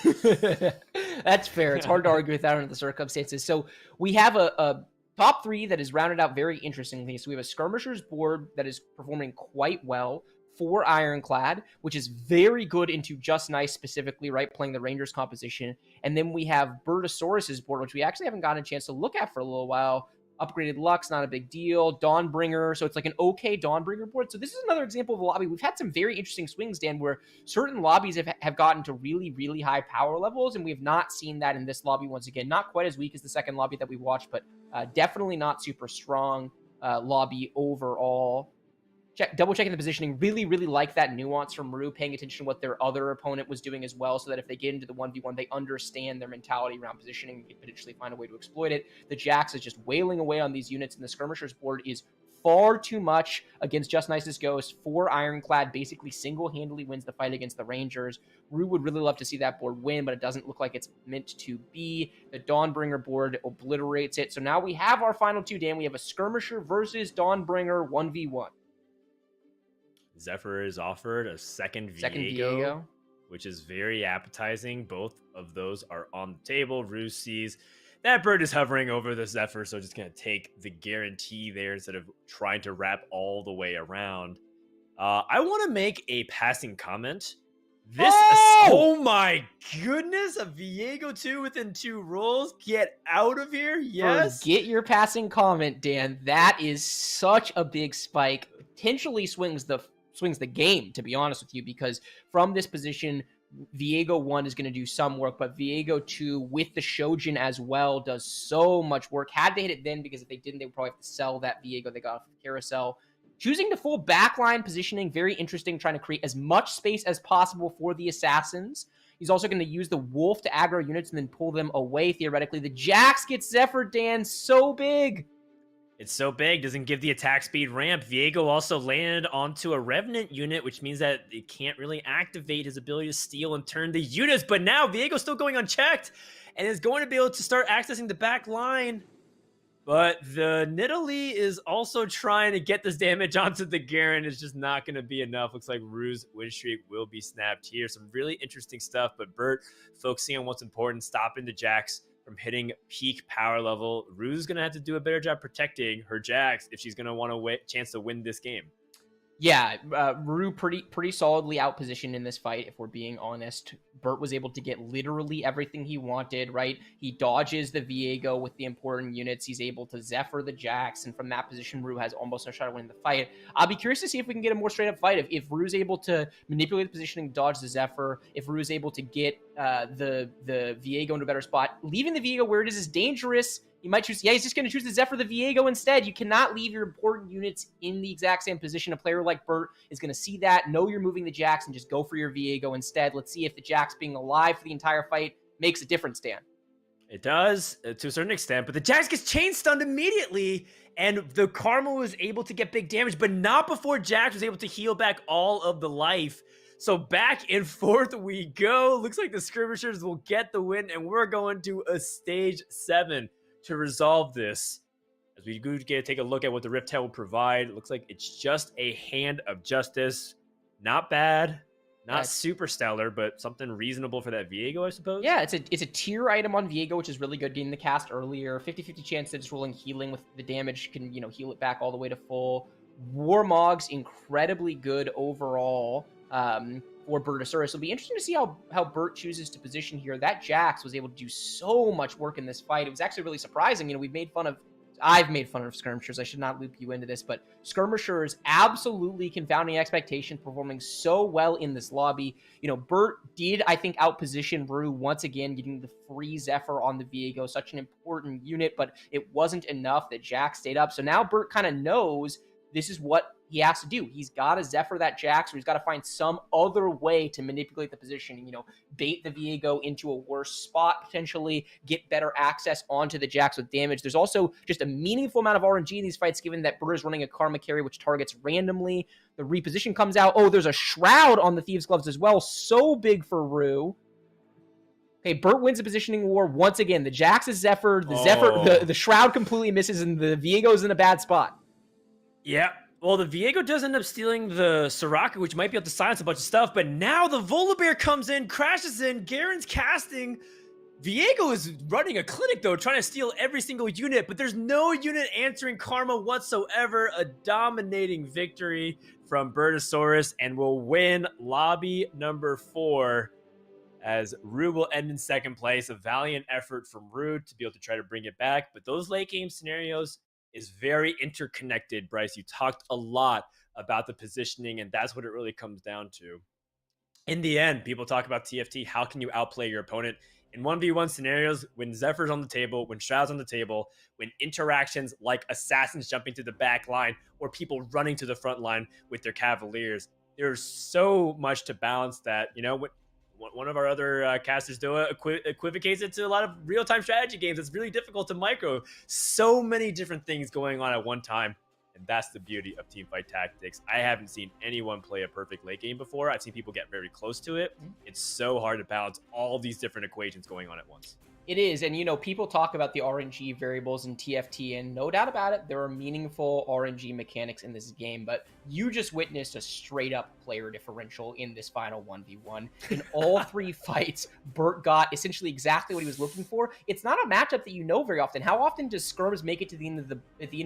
That's fair. It's hard to argue with that under the circumstances. So we have a top 3 that is rounded out very interestingly. So we have a Skirmishers board that is performing quite well. 4 Ironclad, which is very good into Just Nice specifically, right? Playing the Rangers composition. And then we have Bertosaurus's board, which we actually haven't gotten a chance to look at for a little while. Upgraded Lux, not a big deal. Dawnbringer, so it's like an okay Dawnbringer board. So this is another example of a lobby. We've had some very interesting swings, Dan, where certain lobbies have gotten to really, really high power levels, and we have not seen that in this lobby once again. Not quite as weak as the second lobby that we watched, but definitely not super strong lobby overall. double checking the positioning. Really, really like that nuance from Rue, paying attention to what their other opponent was doing as well, so that if they get into the 1v1, they understand their mentality around positioning and can potentially find a way to exploit it. The Jax is just wailing away on these units, and the Skirmishers board is far too much against Just Nice's Ghost. 4 Ironclad basically single-handedly wins the fight against the Rangers. Rue would really love to see that board win, but it doesn't look like it's meant to be. The Dawnbringer board obliterates it. So now we have our final 2, Dan. We have a Skirmisher versus Dawnbringer 1v1. Zephyr is offered a second Viego, which is very appetizing. Both of those are on the table. Rue sees that bird is hovering over the Zephyr, so just going to take the guarantee there instead of trying to wrap all the way around. I want to make a passing comment. Oh my goodness, a Viego 2 within 2 rolls. Get out of here. Yes. Forget your passing comment, Dan. That is such a big spike. Potentially swings the game, to be honest with you, because from this position, Viego 1 is going to do some work, but Viego 2 with the Shojin as well does so much work. Had they hit it then, because if they didn't, they would probably have to sell that Viego they got off the carousel. Choosing the full backline positioning, very interesting, trying to create as much space as possible for the Assassins. He's also going to use the Wolf to aggro units and then pull them away, theoretically. The Jax gets Zephyr, Dan, so big. It's so big, doesn't give the attack speed ramp. Viego also landed onto a Revenant unit, which means that it can't really activate his ability to steal and turn the units. But now Viego's still going unchecked and is going to be able to start accessing the back line. But the Nidalee is also trying to get this damage onto the Garen. It's just not going to be enough. Looks like Rue's win streak will be snapped here. Some really interesting stuff, but Bert focusing on what's important, stopping the Jax from hitting peak power level. Rue's going to have to do a better job protecting her Jax if she's going to want a chance to win this game. Yeah, Rue pretty solidly outpositioned in this fight, if we're being honest. Bert was able to get literally everything he wanted, right? He dodges the Viego with the important units. He's able to Zephyr the Jax, and from that position, Rue has almost no shot at winning the fight. I'll be curious to see if we can get a more straight-up fight. If Rue's able to manipulate the positioning, dodge the Zephyr, if Rue's able to get the Viego into a better spot, leaving the Viego where it is dangerous. You might choose, he's just going to choose the Zephyr the Viego instead. You cannot leave your important units in the exact same position. A player like Bert is going to see that, know you're moving the Jax, and just go for your Viego instead. Let's see if the Jax being alive for the entire fight makes a difference, Dan. It does, to a certain extent, but the Jax gets chain stunned immediately, and the Karma was able to get big damage, but not before Jax was able to heal back all of the life. So back and forth we go. Looks like the Skirmishers will get the win, and we're going to a stage 7. To resolve this, as we go to take a look at what the Rift Head will provide. It looks like it's just a Hand of Justice. Not bad, not super stellar, but something reasonable for that Viego, I suppose. Yeah, it's a tier item on Viego, which is really good. Getting the cast earlier, 50-50 chance that it's rolling healing with the damage can heal it back all the way to full. Warmog's incredibly good overall. For Bertosaurus. It'll be interesting to see how Bert chooses to position here. That Jax was able to do so much work in this fight. It was actually really surprising. I've made fun of Skirmishers. I should not loop you into this, but Skirmishers absolutely confounding expectations, performing so well in this lobby. Bert did, I think, outposition Rue once again, getting the free Zephyr on the Viego, such an important unit, but it wasn't enough that Jax stayed up. So now Bert kind of knows this is what he has to do. He's got to Zephyr that Jax, or he's got to find some other way to manipulate the positioning, bait the Viego into a worse spot, potentially get better access onto the Jax with damage. There's also just a meaningful amount of RNG in these fights, given that Bert is running a Karma carry, which targets randomly. The reposition comes out. Oh, there's a Shroud on the Thieves' Gloves as well. So big for Rue. Okay, Bert wins the positioning war once again. The Jax is Zephyr. The Shroud completely misses, and the Viego's in a bad spot. Yeah. Well, the Viego does end up stealing the Soraka, which might be able to silence a bunch of stuff, but now the Volibear comes in, crashes in, Garen's casting. Viego is running a clinic, though, trying to steal every single unit, but there's no unit answering Karma whatsoever. A dominating victory from Bertosaurus, and will win lobby number 4, as Rue will end in second place. A valiant effort from Rue to be able to try to bring it back, but those late game scenarios is very interconnected. Bryce, you talked a lot about the positioning, and that's what it really comes down to. In the end, people talk about TFT. How can you outplay your opponent? In 1v1 scenarios, when Zephyr's on the table, when Shroud's on the table, when interactions like assassins jumping to the back line or people running to the front line with their Cavaliers, there's so much to balance that, one of our other casters, Doa, equivocates it to a lot of real-time strategy games. It's really difficult to micro. So many different things going on at one time. And that's the beauty of teamfight tactics. I haven't seen anyone play a perfect late game before. I've seen people get very close to it. It's so hard to balance all these different equations going on at once. It is, and people talk about the RNG variables in TFT, and no doubt about it, there are meaningful RNG mechanics in this game, but you just witnessed a straight-up player differential in this final 1v1. In all 3 fights, Burt got essentially exactly what he was looking for. It's not a matchup that you know very often. How often does Skirms make it to the end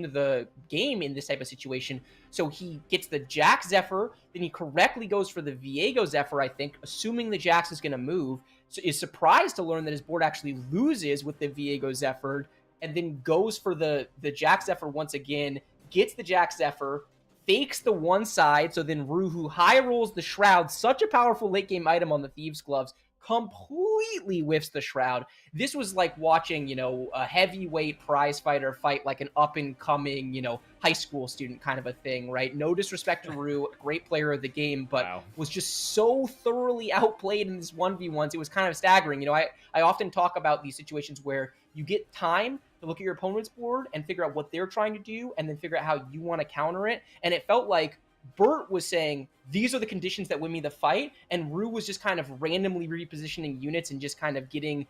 of the game in this type of situation? So he gets the Jax Zephyr, then he correctly goes for the Viego Zephyr, I think, assuming the Jax is going to move. So is surprised to learn that his board actually loses with the Viego Zephyr, and then goes for the Jax Zephyr once again, gets the Jax Zephyr, fakes the one side, so then Ruhu high rolls the Shroud, such a powerful late game item on the Thieves' Gloves, completely whiffs the Shroud. This was like watching, a heavyweight prize fighter fight like an up-and-coming, high school student kind of a thing, right? No disrespect to Rue, great player of the game, but was just so thoroughly outplayed in this 1v1s. It was kind of staggering. I often talk about these situations where you get time to look at your opponent's board and figure out what they're trying to do and then figure out how you want to counter it. And it felt like Burt was saying, these are the conditions that win me the fight, and Rue was just kind of randomly repositioning units and just kind of getting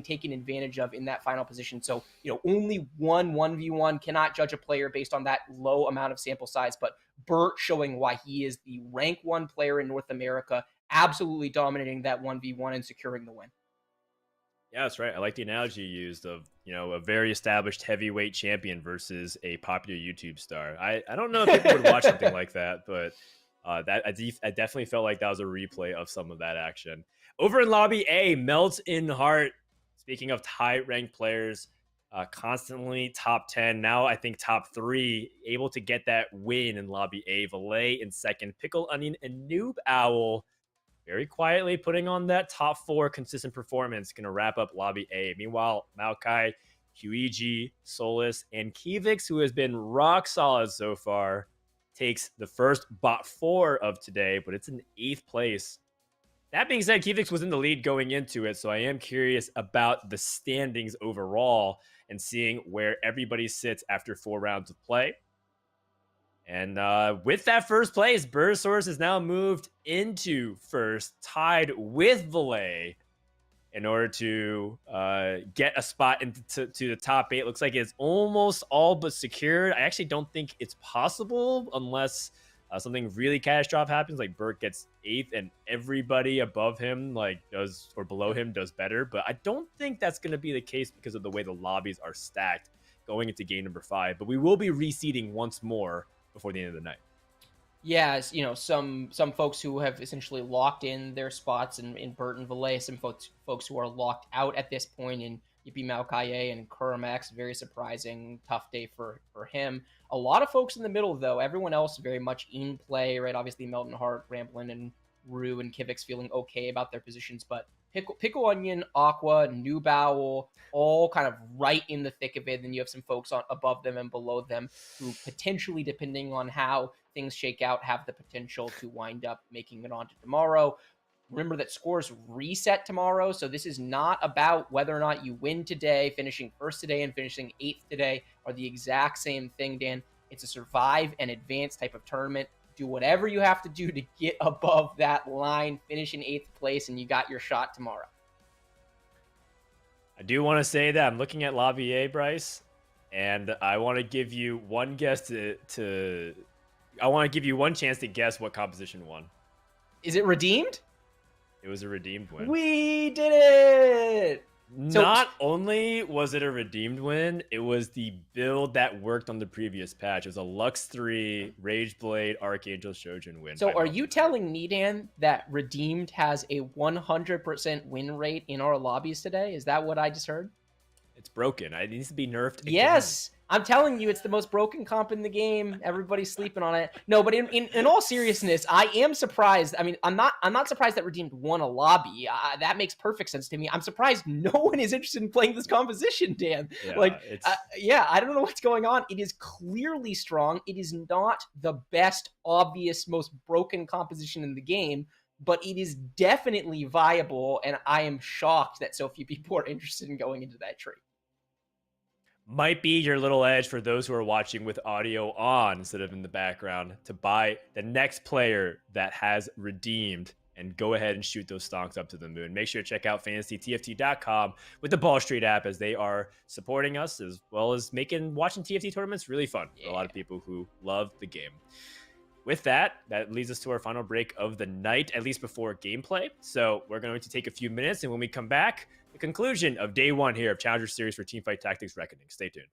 taken advantage of in that final position. So, only 1v1 cannot judge a player based on that low amount of sample size, but Burt showing why he is the rank 1 player in North America, absolutely dominating that 1v1 and securing the win. Yeah, that's right. I like the analogy you used of, a very established heavyweight champion versus a popular YouTube star. I don't know if people would watch something like that, but I definitely felt like that was a replay of some of that action. Over in Lobby A, Melt in Heart, speaking of high-ranked players, constantly top 10, now I think top 3, able to get that win in Lobby A. Valet in second, Pickle Onion and Noob Owl very quietly putting on that top 4 consistent performance, going to wrap up Lobby A. Meanwhile, Maokai, Huiji, Solus, and Kivix, who has been rock solid so far, takes the first bot 4 of today, but it's in 8th place. That being said, Kivix was in the lead going into it, so I am curious about the standings overall and seeing where everybody sits after 4 rounds of play. And with that first place, Bursaurus has now moved into first, tied with Valet in order to get a spot into the top 8. Looks like it's almost all but secured. I actually don't think it's possible unless something really catastrophic happens, like Burt gets 8th and everybody above him does, or below him does better. But I don't think that's going to be the case because of the way the lobbies are stacked going into game number 5. But we will be reseeding once more before the end of the night. Yeah, some folks who have essentially locked in their spots in Burt and Valet, some folks who are locked out at this point in Yippee Maokaye and Kuramax. Very surprising, tough day for him. A lot of folks in the middle, though. Everyone else very much in play, right? Obviously, Melton Hart, Ramblin, and Rue and Kivix feeling okay about their positions, but Pickle Onion, Aqua, Noob Owl, all kind of right in the thick of it. Then you have some folks above them and below them who potentially, depending on how things shake out, have the potential to wind up making it on to tomorrow. Remember that scores reset tomorrow, so this is not about whether or not you win today. Finishing first today and finishing 8th today are the exact same thing, Dan. It's a survive and advance type of tournament. Do whatever you have to do to get above that line, finish in 8th place, and you got your shot tomorrow. I do want to say that I'm looking at Lobby A, Bryce, and I want to give you one guess I want to give you one chance to guess what composition won. Is it redeemed? It was a redeemed win. We did it! Not only was it a redeemed win, it was the build that worked on the previous patch. It was a Lux 3 Rageblade Archangel Shojin win. So are you telling me, Dan, that redeemed has a 100% win rate in our lobbies today? Is that what I just heard? It's broken. It needs to be nerfed again. Yes. I'm telling you, it's the most broken comp in the game. Everybody's sleeping on it. No, but in all seriousness, I am surprised. I mean, I'm not surprised that Redeemed won a lobby. That makes perfect sense to me. I'm surprised no one is interested in playing this composition, Dan. Yeah, I don't know what's going on. It is clearly strong. It is not the best, obvious, most broken composition in the game, but it is definitely viable, and I am shocked that so few people are interested in going into that tree. Might be your little edge for those who are watching with audio on instead of in the background to buy the next player that has redeemed and go ahead and shoot those stonks up to the moon. Make sure to check out fantasytft.com with the Ball Street app, as they are supporting us as well as making watching TFT tournaments really fun for a lot of people who love the game. With that leads us to our final break of the night, at least before gameplay. So we're going to take a few minutes, and when we come back, the conclusion of day one here of Challenger Series for Teamfight Tactics Reckoning. Stay tuned.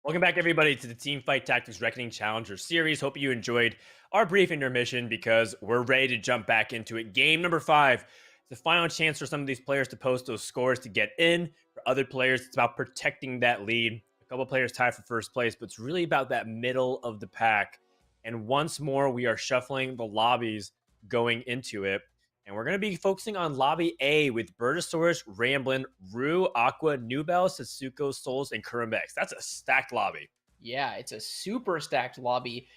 Welcome back, everybody, to the Teamfight Tactics Reckoning Challenger Series. Hope you enjoyed our brief intermission because we're ready to jump back into it. Game number 5. It's the final chance for some of these players to post those scores to get in. For other players, it's about protecting that lead. A couple players tied for first place, but it's really about that middle of the pack. And once more, we are shuffling the lobbies going into it. And we're going to be focusing on Lobby A with Bertosaurus, Ramblin, Rue, Aqua, Nubel, Setsuko, Souls, and Kurumbex. That's a stacked lobby. Yeah, it's a super stacked lobby.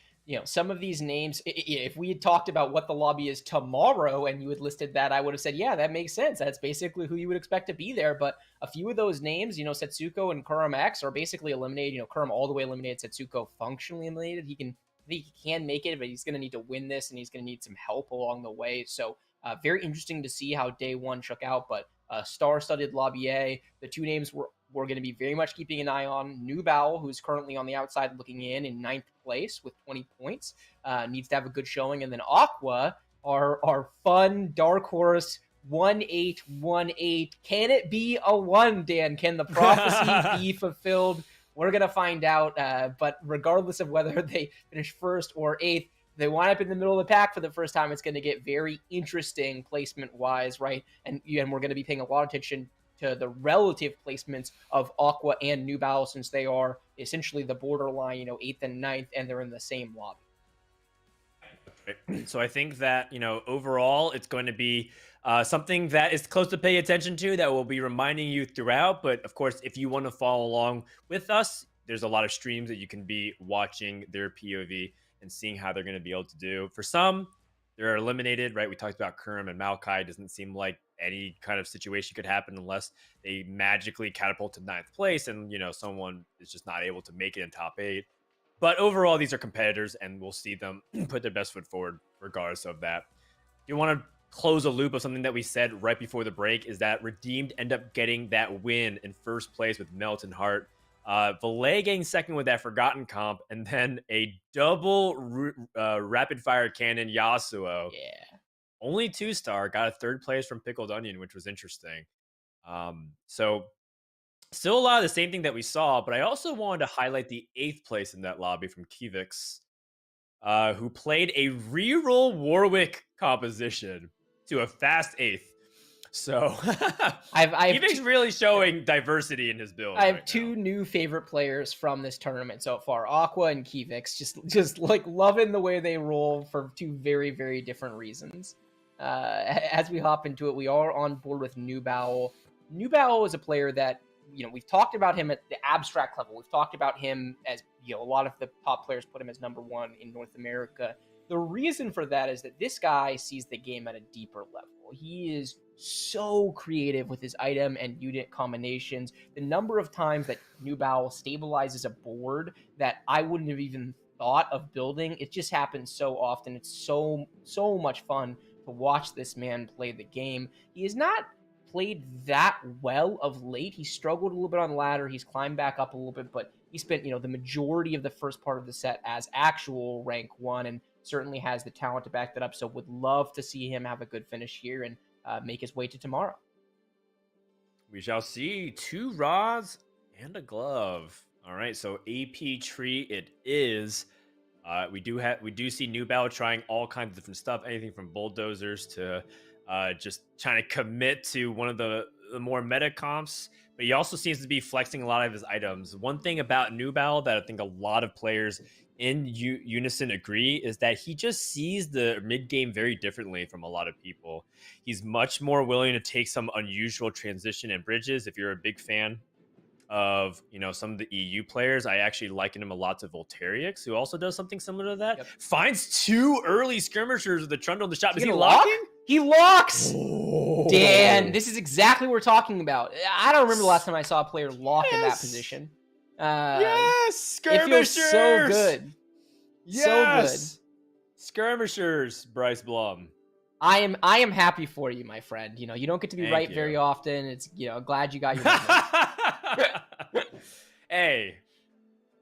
Some of these names, if we had talked about what the lobby is tomorrow and you had listed that, I would have said, yeah, that makes sense. That's basically who you would expect to be there. But a few of those names, Setsuko and Kurumbex are basically eliminated. Kurum all the way eliminated, Setsuko functionally eliminated. I think he can make it, but he's going to need to win this, and he's going to need some help along the way. So very interesting to see how day one shook out, but star-studded lobby A. The two names we're going to be very much keeping an eye on. Nubel, who's currently on the outside looking in 9th place with 20 points, needs to have a good showing. And then Aqua, our fun dark horse, 1-8-1-8. Can it be a 1, Dan? Can the prophecy be fulfilled? We're going to find out, but regardless of whether they finish 1st or 8th, they wind up in the middle of the pack for the first time. It's going to get very interesting placement-wise, right? And we're going to be paying a lot of attention to the relative placements of Aqua and Nubel, since they are essentially the borderline, 8th and 9th, and they're in the same lobby. So I think that, overall, it's going to be something that is close to pay attention to, that we'll be reminding you throughout. But of course, if you want to follow along with us, there's a lot of streams that you can be watching their POV and seeing how they're going to be able to do. For some, they're eliminated, right? We talked about Kurum and Maokai. Doesn't seem like any kind of situation could happen unless they magically catapult to 9th place and, someone is just not able to make it in top 8. But overall, these are competitors, and we'll see them put their best foot forward regardless of that. Do you want to close a loop of something that we said right before the break? Is that Redeemed end up getting that win in first place with Melton Heart. Valet getting second with that Forgotten comp, and then a double rapid fire cannon Yasuo. Yeah. Only 2-star, got a 3rd place from Pickled Onion, which was interesting. So still a lot of the same thing that we saw, but I also wanted to highlight the 8th place in that lobby from Kivix, who played a reroll Warwick composition to a fast 8th. So Kivix really showing diversity in his build. I have two new favorite players from this tournament so far, Aqua and Kivix. Just like loving the way they roll for two very, very different reasons. As we hop into it, we are on board with Nubel. Nubel is a player that, we've talked about him at the abstract level. We've talked about him as, a lot of the top players put him as number 1 in North America. The reason for that is that this guy sees the game at a deeper level. He is so creative with his item and unit combinations. The number of times that Nubel stabilizes a board that I wouldn't have even thought of building, it just happens so often. It's so much fun to watch this man play the game. He has not played that well of late. He struggled a little bit on ladder. He's climbed back up a little bit, but he spent, the majority of the first part of the set as actual rank 1, and certainly has the talent to back that up. So would love to see him have a good finish here and make his way to tomorrow. We shall see. 2 rods and a glove. All right, so AP tree it is. We do see Nubel trying all kinds of different stuff, anything from bulldozers to just trying to commit to one of the more meta comps. But he also seems to be flexing a lot of his items. One thing about Nubel that I think a lot of players in unison agree is that he just sees the mid game very differently from a lot of people. He's much more willing to take some unusual transition and bridges. If you're a big fan of some of the EU players, I actually liken him a lot to Voltairix, who also does something similar to that. Yep. Finds 2 early skirmishers with the trundle in the shot. Is he locking? He locks. Oh. Dan, this is exactly what we're talking about. I don't remember the last time I saw a player lock in that position. Yes, skirmishers. It feels so good. Yes. So good. Skirmishers, Bryce Blum. I am happy for you, my friend. You don't get to be right very often. It's glad you got your Hey,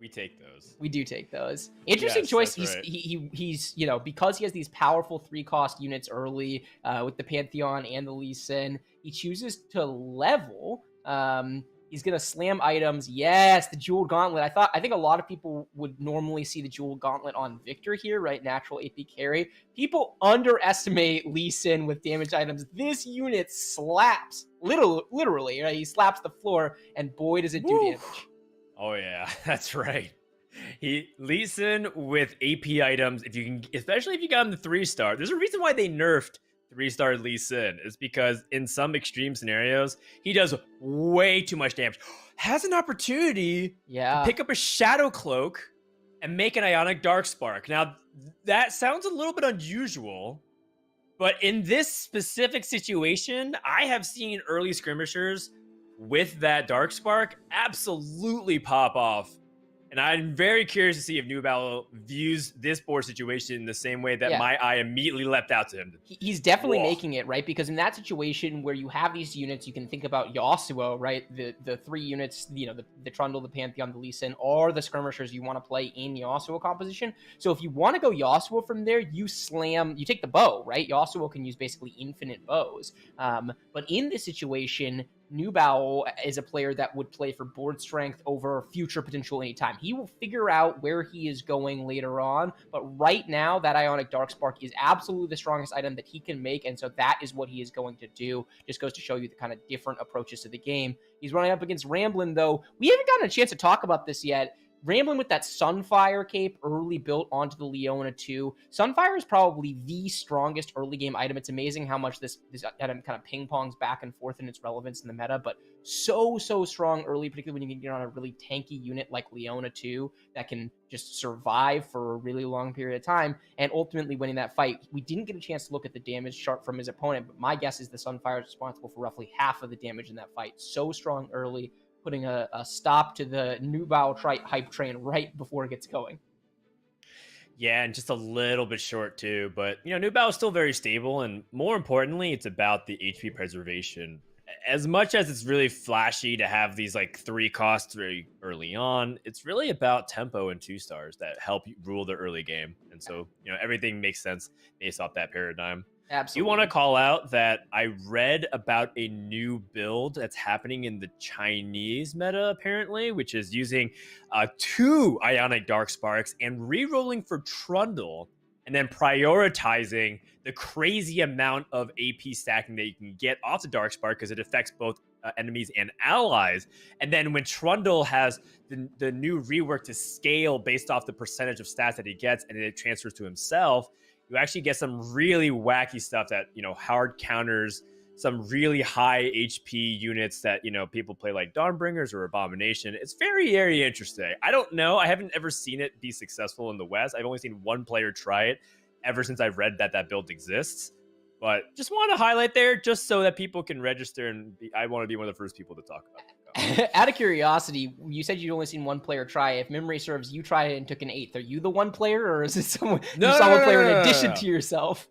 we take those. We do take those. Interesting choice. He's because he has these powerful 3-cost units early with the Pantheon and the Lee Sin, he chooses to level He's going to slam items. Yes, the Jeweled Gauntlet. I think a lot of people would normally see the Jeweled Gauntlet on Victor here, right? Natural AP carry. People underestimate Lee Sin with damage items. This unit slaps, literally, right? He slaps the floor, and boy, does it do damage. Oh, yeah, that's right. Lee Sin with AP items, if you can, especially if you got him the 3-star. There's a reason why they nerfed 3-star Lee Sin. Is because in some extreme scenarios, he does way too much damage. Has an opportunity to pick up a Shadow Cloak and make an Ionic Darkspark. Now, that sounds a little bit unusual, but in this specific situation, I have seen early skirmishers with that Darkspark absolutely pop off. And I'm very curious to see if New Battle views this board situation in the same way that my eye immediately leapt out to him. He's definitely making it, right? Because in that situation where you have these units, you can think about Yasuo, right? The 3 units, you know, the Trundle, the Pantheon, the Lee Sin, are the skirmishers you want to play in Yasuo composition. So if you want to go Yasuo from there, you take the bow, right? Yasuo can use basically infinite bows. But in this situation, New Battle is a player that would play for board strength over future potential anytime. He will figure out where he is going later on, but right now, that Ionic Darkspark is absolutely the strongest item that he can make, and so that is what he is going to do. Just goes to show you the kind of different approaches to the game. He's running up against Ramblin', though. We haven't gotten a chance to talk about this yet. Ramblin' with that Sunfire cape early built onto the Leona 2. Sunfire is probably the strongest early game item. It's amazing how much this item kind of ping-pongs back and forth in its relevance in the meta, but so strong early, particularly when you can get on a really tanky unit like Leona 2 that can just survive for a really long period of time and ultimately winning that fight. We didn't get a chance to look at the damage chart from his opponent, but my guess is the Sunfire is responsible for roughly half of the damage in that fight. So strong early, putting a stop to the New Battle hype train right before it gets going. Yeah, and just a little bit short too, but you know, New Battle is still very stable, and more importantly, it's about the HP preservation. As much as it's really flashy to have these like 3 costs very early on, it's really about tempo and 2-stars that help you rule the early game. And so, you know, everything makes sense based off that paradigm. Absolutely. You want to call out that I read about a new build that's happening in the Chinese meta, apparently, which is using 2 Ionic Darksparks and rerolling for Trundle, and then prioritizing the crazy amount of AP stacking that you can get off the Darkspark because it affects both enemies and allies. And then when Trundle has the new rework to scale based off the percentage of stats that he gets, and it transfers to himself, you actually get some really wacky stuff that, you know, hard counters some really high HP units that, you know, people play like Dawnbringers or Abomination. It's very interesting. I don't know. I haven't ever seen it be successful in the West. I've only seen one player try it ever since I've read that build exists. But just want to highlight there just so that people can register, and I want to be one of the first people to talk about it. Out of curiosity, you said you'd only seen one player try it. If memory serves, you tried it and took an 8th. Are you the one player, or is it someone you saw one player in addition to yourself?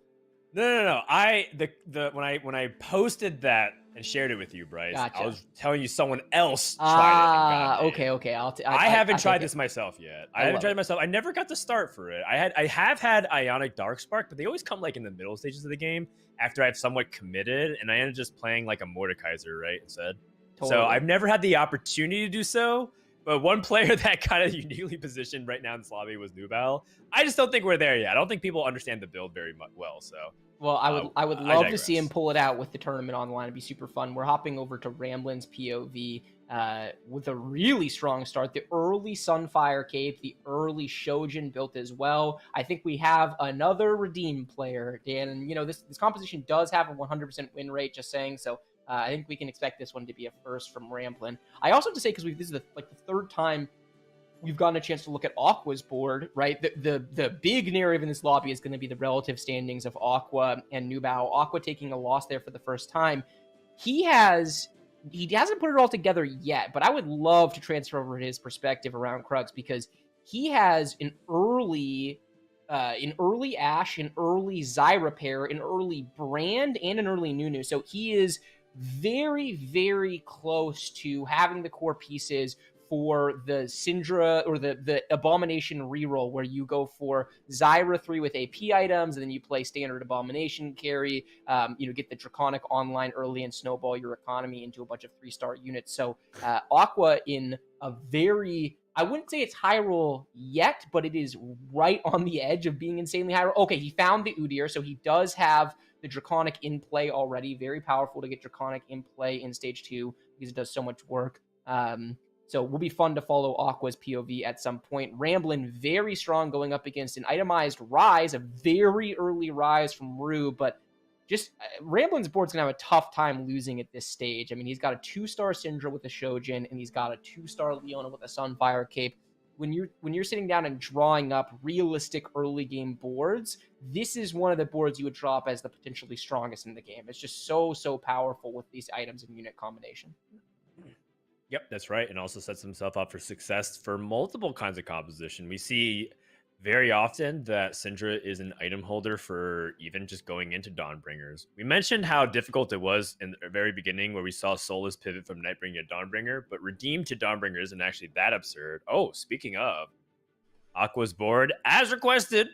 No. When I posted that and shared it with you, Bryce, Gotcha. I was telling you someone else tried it. Okay. I haven't tried this myself yet. I haven't tried it myself. I never got to start for it. I have had Ionic Darkspark, but they always come like in the middle stages of the game after I've somewhat committed, and I ended up just playing like a Mordekaiser, right, instead. Totally. So I've never had the opportunity to do so. But one player that kind of uniquely positioned right now in this lobby was New Battle. I just don't think we're there yet. I don't think people understand the build very well. So, well, I would love to see him pull it out with the tournament online. It'd be super fun. We're hopping over to Ramblin's POV with a really strong start. The early Sunfire Cape, the early Shojin built as well. I think we have another Redeem player, Dan. And, you know, this composition does have a 100% win rate, just saying. So, I think we can expect this one to be a first from Ramblin'. I also have to say, because this is the 3rd time we've gotten a chance to look at Aqua's board, right? The big narrative in this lobby is going to be the relative standings of Aqua and New Battle. Aqua taking a loss there for the first time. He hasn't put it all together yet, but I would love to transfer over his perspective around Krugs, because he has an early Ashe, an early Zyra pair, an early Brand, and an early Nunu. So he is very close to having the core pieces for the Syndra or the Abomination reroll, where you go for Zyra 3 with AP items, and then you play standard Abomination carry, get the Draconic online early and snowball your economy into a bunch of 3-star units. So Aqua in a very, I wouldn't say it's high roll yet, but it is right on the edge of being insanely high roll. Okay, he found the Udyr, so he does have the Draconic in play already. Very powerful to get Draconic in play in stage 2 because it does so much work. So it will be fun to follow Aqua's POV at some point. Ramblin' very strong going up against an itemized Rise, a very early Rise from Rue, but just Ramblin's board's going to have a tough time losing at this stage. I mean, he's got a 2-star Syndra with a Shojin, and he's got a 2-star Leona with a Sunfire Cape. When you're sitting down and drawing up realistic early game boards, this is one of the boards you would draw up as the potentially strongest in the game. It's just so powerful with these items and unit combination. Yep, that's right. And also sets himself up for success for multiple kinds of composition. We see very often that Syndra is an item holder for even just going into Dawnbringers. We mentioned how difficult it was in the very beginning where we saw Soulless pivot from Nightbringer to Dawnbringer, but Redeem to Dawnbringer isn't actually that absurd. Oh, speaking of, Aqua's board, as requested,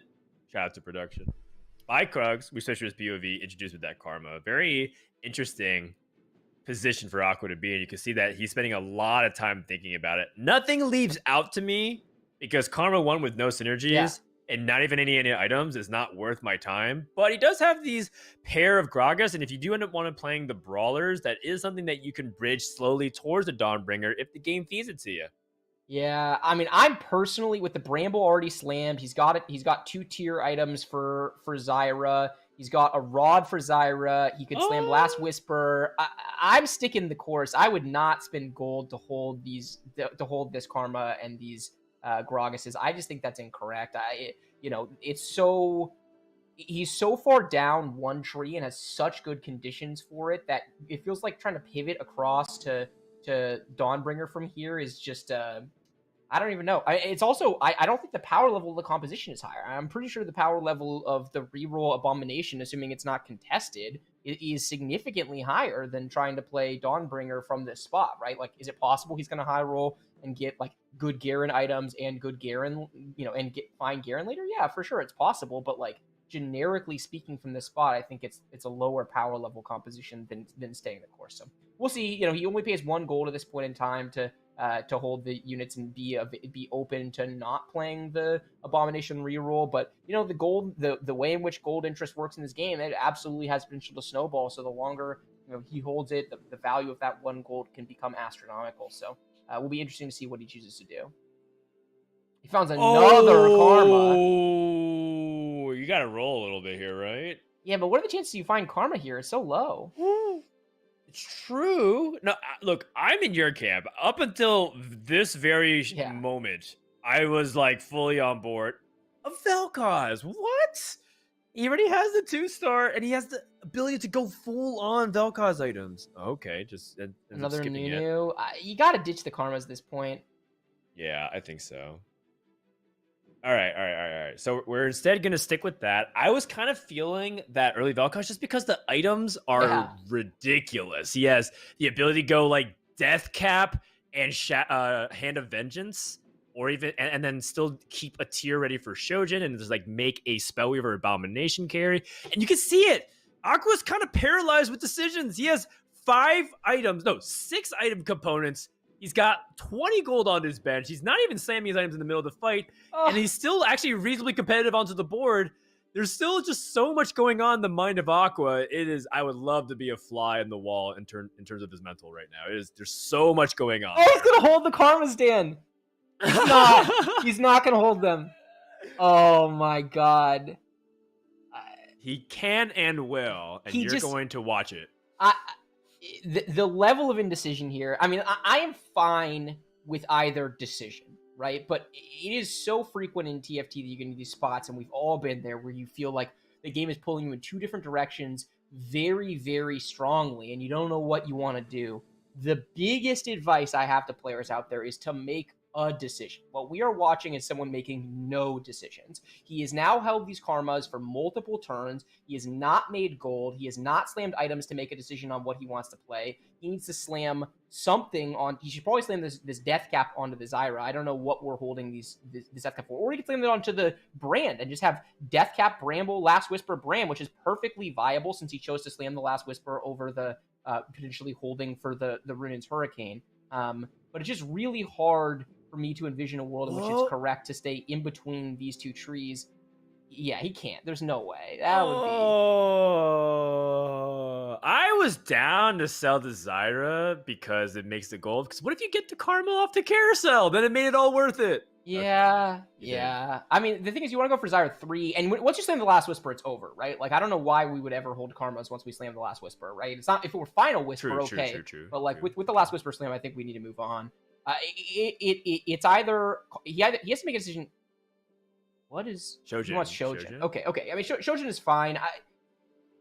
shout out to production, by Krugs, we switched to his POV, introduced with that Karma. Very interesting position for Aqua to be in. You can see that he's spending a lot of time thinking about it. Nothing leaves out to me because Karma 1 with no synergies and not even any items is not worth my time. But he does have these pair of Gragas, and if you do end up wanting playing the Brawlers, that is something that you can bridge slowly towards the Dawnbringer if the game feeds it to you. Yeah, I mean, I'm personally, with the Bramble already slammed, he's got 2-tier items for Zyra. He's got a Rod for Zyra. He could slam Blast Whisper. I'm sticking the course. I would not spend gold to hold this Karma and these Gragases. I just think that's incorrect. He's so far down one tree and has such good conditions for it that it feels like trying to pivot across to Dawnbringer from here is just I don't even know. It's also I don't think the power level of the composition is higher. I'm pretty sure the power level of the reroll Abomination, assuming it's not contested, is significantly higher than trying to play Dawnbringer from this spot, right? Like, is it possible he's going to high roll and get like good Garen items and good Garen, and get fine Garen later? Yeah, for sure, it's possible. But like generically speaking, from this spot, I think it's a lower power level composition than staying the course. So we'll see. He only pays 1 gold at this point in time to hold the units and be open to not playing the Abomination reroll. But the gold, the way in which gold interest works in this game, it absolutely has potential to snowball. So the longer he holds it, the value of that 1 gold can become astronomical. So will be interesting to see what he chooses to do. He found another Karma. Oh, you got to roll a little bit here, right? Yeah, but what are the chances you find Karma here? It's so low. It's true. No, look, I'm in your camp. Up until this very moment, I was like fully on board. A Vel'Koz, what? He already has the 2-star, and he has the ability to go full on Vel'Koz items. Okay, just another Nunu. You got to ditch the Karmas at this point. Yeah, I think so. All right. So we're instead going to stick with that. I was kind of feeling that early Vel'Koz just because the items are ridiculous. He has the ability to go like Death Cap and Hand of Vengeance, or even and then still keep a tier ready for Shojin and just like make a Spellweaver Abomination carry. And you can see it. Aqua's kind of paralyzed with decisions. He has 6 item components. He's got 20 gold on his bench. He's not even slamming his items in the middle of the fight. And he's still actually reasonably competitive onto the board. There's still just so much going on in the mind of Aqua. I would love to be a fly in the wall in terms of his mental right now. There's so much going on. Oh, he's going to hold the Karmas, Dan. He's not. He's not going to hold them. Oh, my God. He can and will, and you're going to watch it. The level of indecision here, I mean, I am fine with either decision, right? But it is so frequent in TFT that you get into these spots, and we've all been there, where you feel like the game is pulling you in 2 different directions very, very strongly, and you don't know what you want to do. The biggest advice I have to players out there is to make a decision. What we are watching is someone making no decisions. He has now held these karmas for multiple turns. He has not made gold. He has not slammed items to make a decision on what he wants to play. He needs to slam something on. He should probably slam this death cap onto the Zyra. I don't know what we're holding this death cap for. Or he could slam it onto the Brand and just have death cap, Bramble, Last Whisper, Brand, which is perfectly viable since he chose to slam the Last Whisper over the potentially holding for the Runaan's Hurricane. But it's just really hard for me to envision a world in which it's correct to stay in between these two trees. Yeah, he can't. There's no way. That would be. I was down to sell the Zyra because it makes the gold. Because what if you get the karma off the carousel? Then it made it all worth it. Yeah, okay. Yeah. I mean, the thing is, you want to go for Zyra 3, and once you slam the Last Whisper, it's over, right? Like, I don't know why we would ever hold karmas once we slam the Last Whisper, right? It's not, if it were Final Whisper, okay. True. But, like, with the Last Whisper slam, I think we need to move on. It's either he has to make a decision. What is Shojin? He wants Shojin. Okay. I mean, Shojin is fine.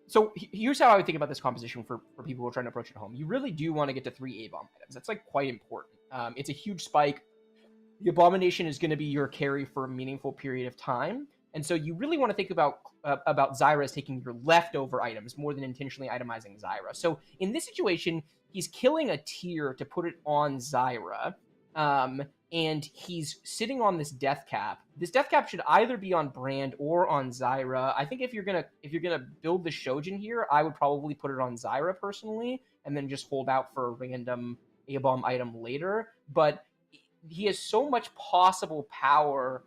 So here's how I would think about this composition for people who are trying to approach it at home. You really do want to get to 3 A-bomb items. That's like quite important. It's a huge spike. The Abomination is going to be your carry for a meaningful period of time. And so you really want to think about Zyra as taking your leftover items more than intentionally itemizing Zyra. So in this situation, he's killing a tier to put it on Zyra. And he's sitting on this death cap. This death cap should either be on Brand or on Zyra. I think if you're gonna build the Shojin here, I would probably put it on Zyra personally, and then just hold out for a random A-bomb item later. But he has so much possible power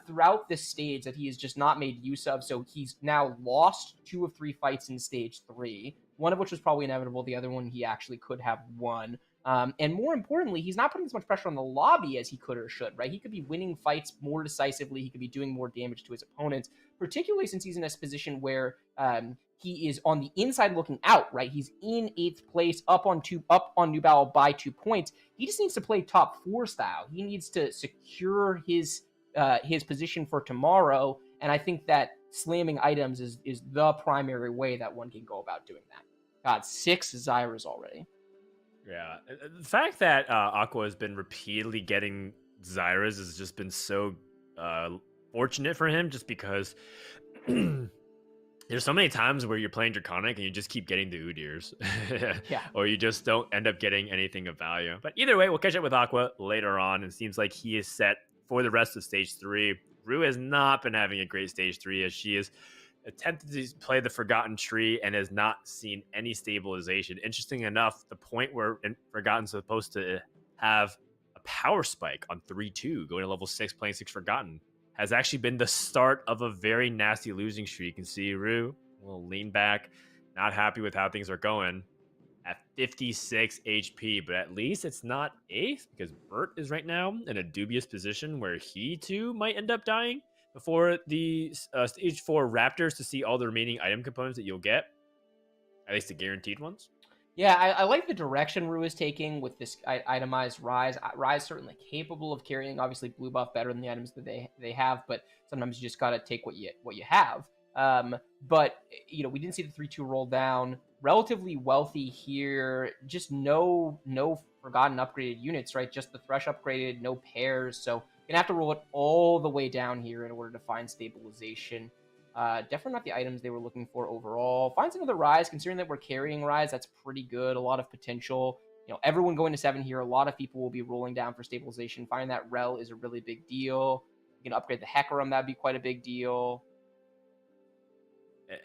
throughout this stage that he has just not made use of. So he's now lost 2 of 3 fights in stage 3, one of which was probably inevitable. The other one he actually could have won. And more importantly, he's not putting as much pressure on the lobby as he could or should, right? He could be winning fights more decisively. He could be doing more damage to his opponents, particularly since he's in a position where he is on the inside looking out, right? He's in 8th place, up on New Battle by 2 points. He just needs to play top 4 style. He needs to secure his position for tomorrow. And I think that slamming items is the primary way that one can go about doing that. God, 6 Zyras already. Yeah, the fact that Aqua has been repeatedly getting Zyras has just been so fortunate for him, just because there's so many times where you're playing Draconic and you just keep getting the Udyrs. Yeah. Or you just don't end up getting anything of value. But either way, we'll catch up with Aqua later on. It seems like he is set for the rest of stage 3. Rue has not been having a great stage 3, as she is attempted to play the Forgotten Tree and has not seen any stabilization. Interesting enough, the point where Forgotten's supposed to have a power spike on 3-2, going to level 6, playing 6 Forgotten, has actually been the start of a very nasty losing streak. You can see Rue will lean back, not happy with how things are going, at 56 HP, but at least it's not 8th, because Bert is right now in a dubious position where he too might end up dying before the stage 4 Raptors to see all the remaining item components that you'll get, at least the guaranteed ones. Yeah, I like the direction Rue is taking with this itemized Rise. Rise certainly capable of carrying, obviously, blue buff better than the items that they have, but sometimes you just got to take what you have. But, we didn't see the 3-2 roll down. Relatively wealthy here. Just no Forgotten upgraded units, right? Just the Thresh upgraded, no pairs. So gonna have to roll it all the way down here in order to find stabilization. Definitely not the items they were looking for overall. Finds another Rise, considering that we're carrying Rise. That's pretty good. A lot of potential. Everyone going to 7 here. A lot of people will be rolling down for stabilization. Finding that Rel is a really big deal. You can upgrade the Hecarim. That'd be quite a big deal.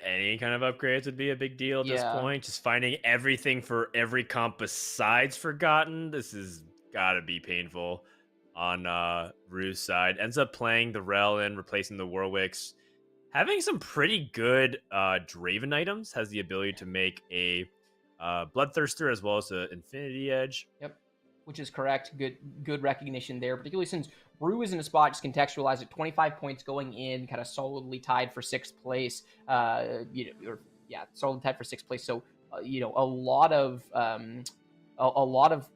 Any kind of upgrades would be a big deal at this point. Just finding everything for every comp besides Forgotten. This has got to be painful on Rue's side. Ends up playing the Rel in, replacing the Warwicks. Having some pretty good Draven items. Has the ability to make a Bloodthirster as well as an Infinity Edge. Yep, which is correct. Good recognition there, particularly since Rue is in a spot, just contextualize it, 25 points going in, kind of solidly tied for 6th place. Solidly tied for 6th place. So, a lot of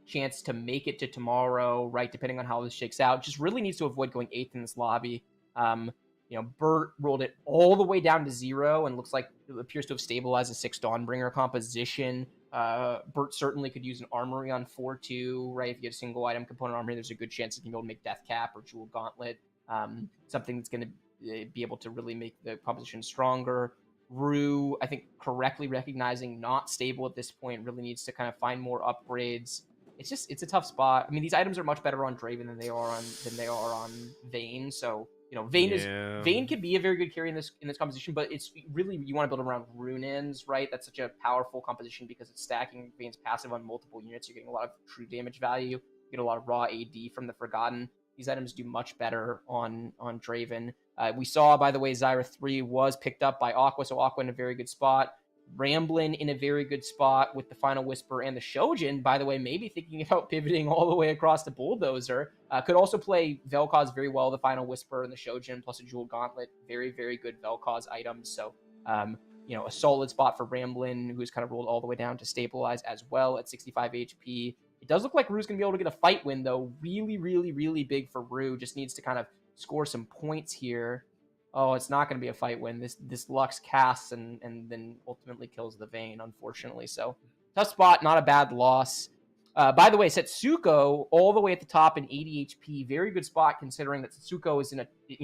chance to make it to tomorrow, right? Depending on how this shakes out. Just really needs to avoid going 8th in this lobby. Bert rolled it all the way down to 0 and looks like it appears to have stabilized a 6 Dawnbringer composition. Bert certainly could use an armory on 4-2, right? If you get a single item component armory, there's a good chance you can be able to make Death Cap or Jewel Gauntlet, something that's going to be able to really make the composition stronger. Rue, I think correctly recognizing not stable at this point, really needs to kind of find more upgrades. It's a tough spot. I mean, these items are much better on Draven than they are on Vayne. So Vayne can be a very good carry in this composition, but it's really, you want to build around Rune-ins, right? That's such a powerful composition because it's stacking Vayne's passive on multiple units. You're getting a lot of true damage value. You get a lot of raw AD from the Forgotten. These items do much better on Draven. We saw, by the way, Zyra 3 was picked up by Aqua, so Aqua in a very good spot. Ramblin in a very good spot with the Final Whisper and the Shojin, by the way, maybe thinking about pivoting all the way across the Bulldozer. Could also play Vel'Koz very well, the Final Whisper and the Shojin, plus a Jewel Gauntlet. Very, very good Vel'Koz items. So, a solid spot for Ramblin, who's kind of rolled all the way down to stabilize as well at 65 HP. It does look like Rue's going to be able to get a fight win, though. Really, really, really big for Rue. Just needs to kind of score some points here. Oh, it's not going to be a fight win. This Lux casts and then ultimately kills the Vayne, unfortunately. So, tough spot, not a bad loss. By the way, Setsuko all the way at the top in 80 HP. Very good spot considering that Setsuko is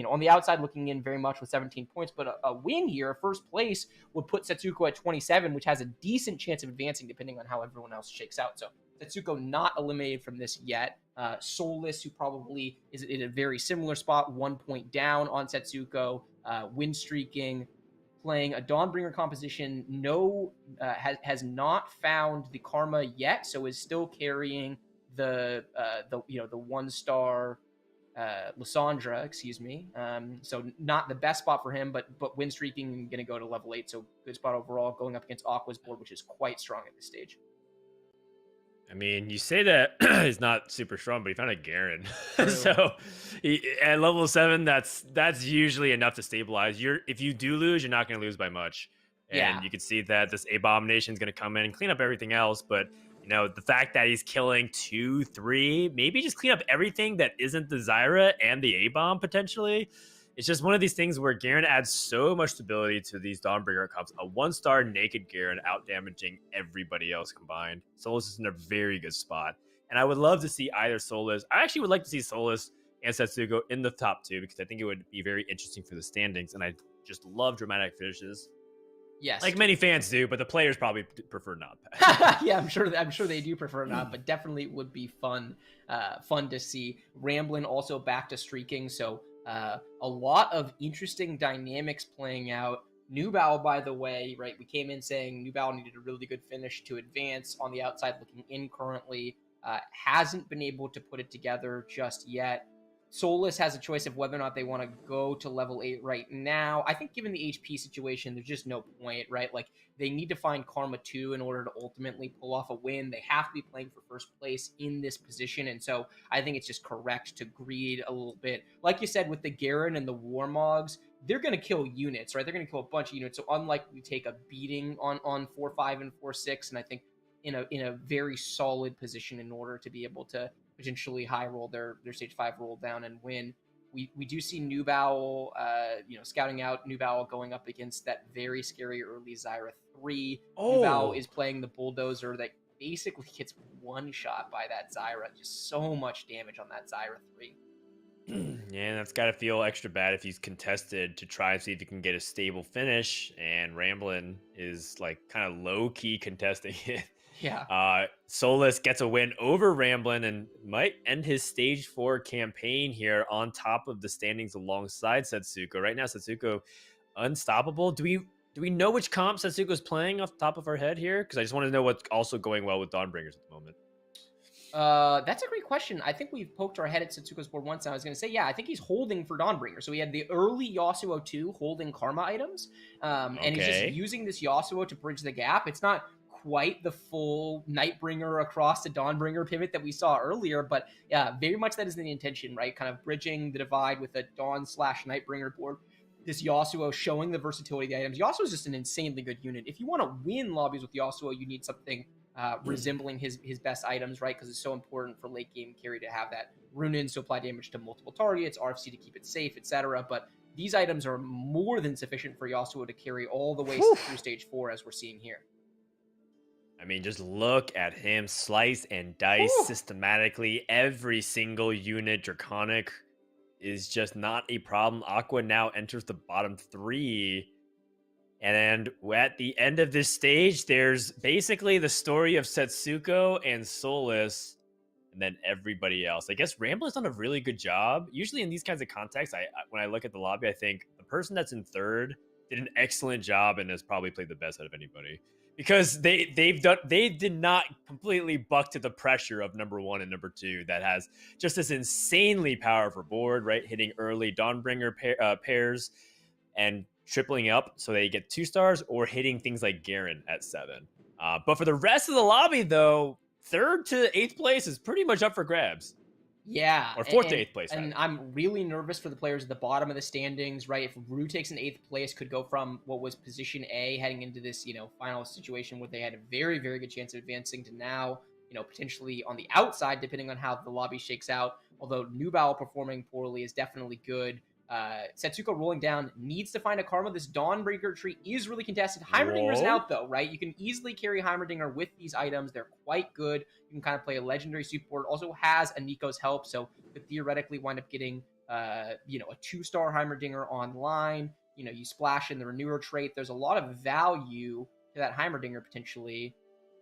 on the outside looking in very much with 17 points. But a win here, first place, would put Setsuko at 27, which has a decent chance of advancing depending on how everyone else shakes out. So, Setsuko not eliminated from this yet. Solus, who probably is in a very similar spot, 1 point down on Setsuko, win streaking, playing a Dawnbringer composition. Has not found the Karma yet, so is still carrying the 1-star Lysandra, excuse me. So not the best spot for him, but win streaking, going to go to level 8, so good spot overall, going up against Aqua's board, which is quite strong at this stage. I mean, you say that he's not super strong, but he found a Garen. So at level 7, that's usually enough to stabilize. If you do lose, you're not going to lose by much. And you can see that this Abomination is going to come in and clean up everything else. But, the fact that he's killing 2, 3, maybe just clean up everything that isn't the Zyra and the A-Bomb potentially. It's just one of these things where Garen adds so much stability to these Dawnbringer comps. A 1-star naked Garen out-damaging everybody else combined. Solus is in a very good spot. And I would love to see either Solus. I actually would like to see Solus and Setsuko in the top 2 because I think it would be very interesting for the standings. And I just love dramatic finishes. Yes. Like many fans do, but the players probably prefer not. Yeah, I'm sure they do prefer not, but definitely would be fun to see. Ramblin also back to streaking, so a lot of interesting dynamics playing out. Nubal, by the way, right, we came in saying Nubal needed a really good finish to advance. On the outside looking in currently, hasn't been able to put it together just yet. Solus has a choice of whether or not they want to go to level 8 right now. I think given the HP situation, there's just no point, right? Like, they need to find Karma 2 in order to ultimately pull off a win. They have to be playing for first place in this position, and so I think it's just correct to greed a little bit. Like you said, with the Garen and the Warmogs, they're going to kill units, right? They're going to kill a bunch of units, so unlikely to take a beating on 4-5 and 4-6, and I think in a very solid position in order to be able to potentially high roll their stage 5 roll down and win. We do see Nubal, scouting out Nubal going up against that very scary early Zyra 3. Nubal is playing the Bulldozer that basically gets one shot by that Zyra. Just so much damage on that Zyra 3. Yeah, that's got to feel extra bad if he's contested to try and see if he can get a stable finish. And Ramblin is like kind of low key contesting it. Yeah. Solus gets a win over Ramblin and might end his stage 4 campaign here on top of the standings alongside Setsuko. Right now, Setsuko unstoppable. Do we know which comp Setsuko's playing off the top of our head here? Because I just want to know what's also going well with Dawnbringers at the moment. That's a great question. I think we've poked our head at Setsuko's board once, and I was going to say, I think he's holding for Dawnbringer. So he had the early Yasuo 2 holding Karma items, and he's just using this Yasuo to bridge the gap. It's not quite the full Nightbringer across the Dawnbringer pivot that we saw earlier, but yeah, very much that is the intention, right? Kind of bridging the divide with a Dawn/Nightbringer board. This Yasuo showing the versatility of the items. Yasuo is just an insanely good unit. If you want to win lobbies with Yasuo, you need something resembling his best items, right? Because it's so important for late game carry to have that Rune-ins to apply damage to multiple targets, RFC to keep it safe, etc. But these items are more than sufficient for Yasuo to carry all the way through stage 4, as we're seeing here. I mean, just look at him slice and dice Whew. systematically. Every single unit Draconic is just not a problem. Aqua now enters the bottom 3. And at the end of this stage, there's basically the story of Setsuko and Solus, and then everybody else. I guess Rambler's done a really good job. Usually in these kinds of contexts, when I look at the lobby, I think the person that's in third did an excellent job and has probably played the best out of anybody, because they did not completely buck to the pressure of number 1 and number 2 that has just this insanely powerful board, right? Hitting early Dawnbringer pairs and tripling up so they get 2 stars, or hitting things like Garen at 7. But for the rest of the lobby, though, 3rd to 8th place is pretty much up for grabs. Yeah, Or 4th to 8th place. And I'm really nervous for the players at the bottom of the standings, right? If Rue takes an 8th place, could go from what was position A heading into this, final situation where they had a very, very good chance of advancing to now, potentially on the outside, depending on how the lobby shakes out. Although Nubal performing poorly is definitely good. Setsuko rolling down, needs to find a Karma. This Dawnbreaker tree is really contested. Heimerdinger's out though, right? You can easily carry Heimerdinger with these items. They're quite good. You can kind of play a legendary support. Also has a Nico's help, so could theoretically wind up getting a 2-star Heimerdinger online. You splash in the Renewer trait. There's a lot of value to that Heimerdinger potentially.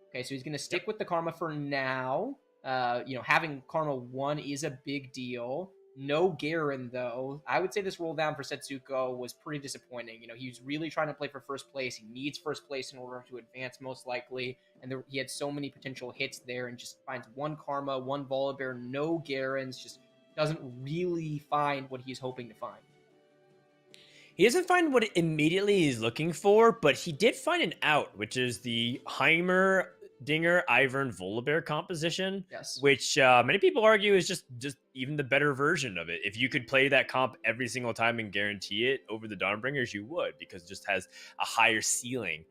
Okay, so he's going to stick with the Karma for now. Having Karma 1 is a big deal. No Garen, though. I would say this roll down for Setsuko was pretty disappointing. He was really trying to play for first place. He needs first place in order to advance, most likely. And he had so many potential hits there, and just finds 1 Karma, 1 Volibear, no Garens. Just doesn't really find what he's hoping to find. He doesn't find what immediately he's looking for, but he did find an out, which is the Heimerdinger, Ivern, Volibear composition. Yes. Which many people argue is just even the better version of it. If you could play that comp every single time and guarantee it over the Dawnbringers, you would, because it just has a higher ceiling.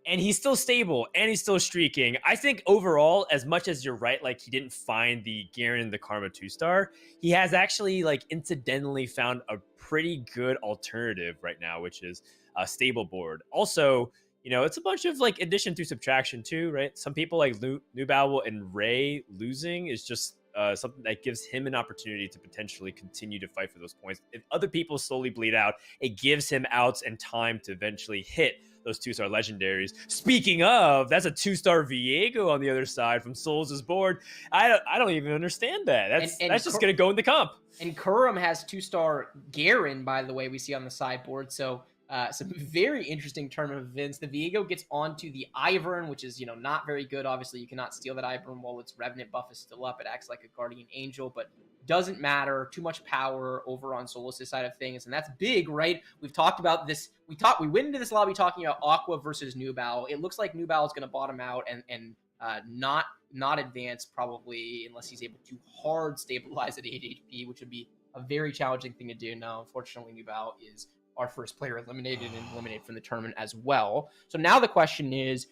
And he's still stable, and he's still streaking. I think overall, as much as you're right, like he didn't find the Garen, the Karma 2-star, he has actually incidentally found a pretty good alternative right now, which is a stable board. Also, it's a bunch of addition through subtraction too, right? Some people like Nubal and Ray losing is just something that gives him an opportunity to potentially continue to fight for those points. If other people slowly bleed out, it gives him outs and time to eventually hit those 2-star legendaries. Speaking of, that's a 2-star Viego on the other side from Souls' board. I don't even understand that. That's just going to go in the comp. And Kurum has 2-star Garen, by the way, we see on the sideboard. So some very interesting turn of events. The Viego gets onto the Ivern, which is, not very good. Obviously, you cannot steal that Ivern while its Revenant buff is still up. It acts like a Guardian Angel, but doesn't matter. Too much power over on Solus' side of things, and that's big, right? We've talked about this. We went into this lobby talking about Aqua versus Nubal. It looks like Nubal is going to bottom out and not advance, probably, unless he's able to hard stabilize at 8 HP, which would be a very challenging thing to do. Now, unfortunately, Nubal is our first player eliminated from the tournament as well. So now the question is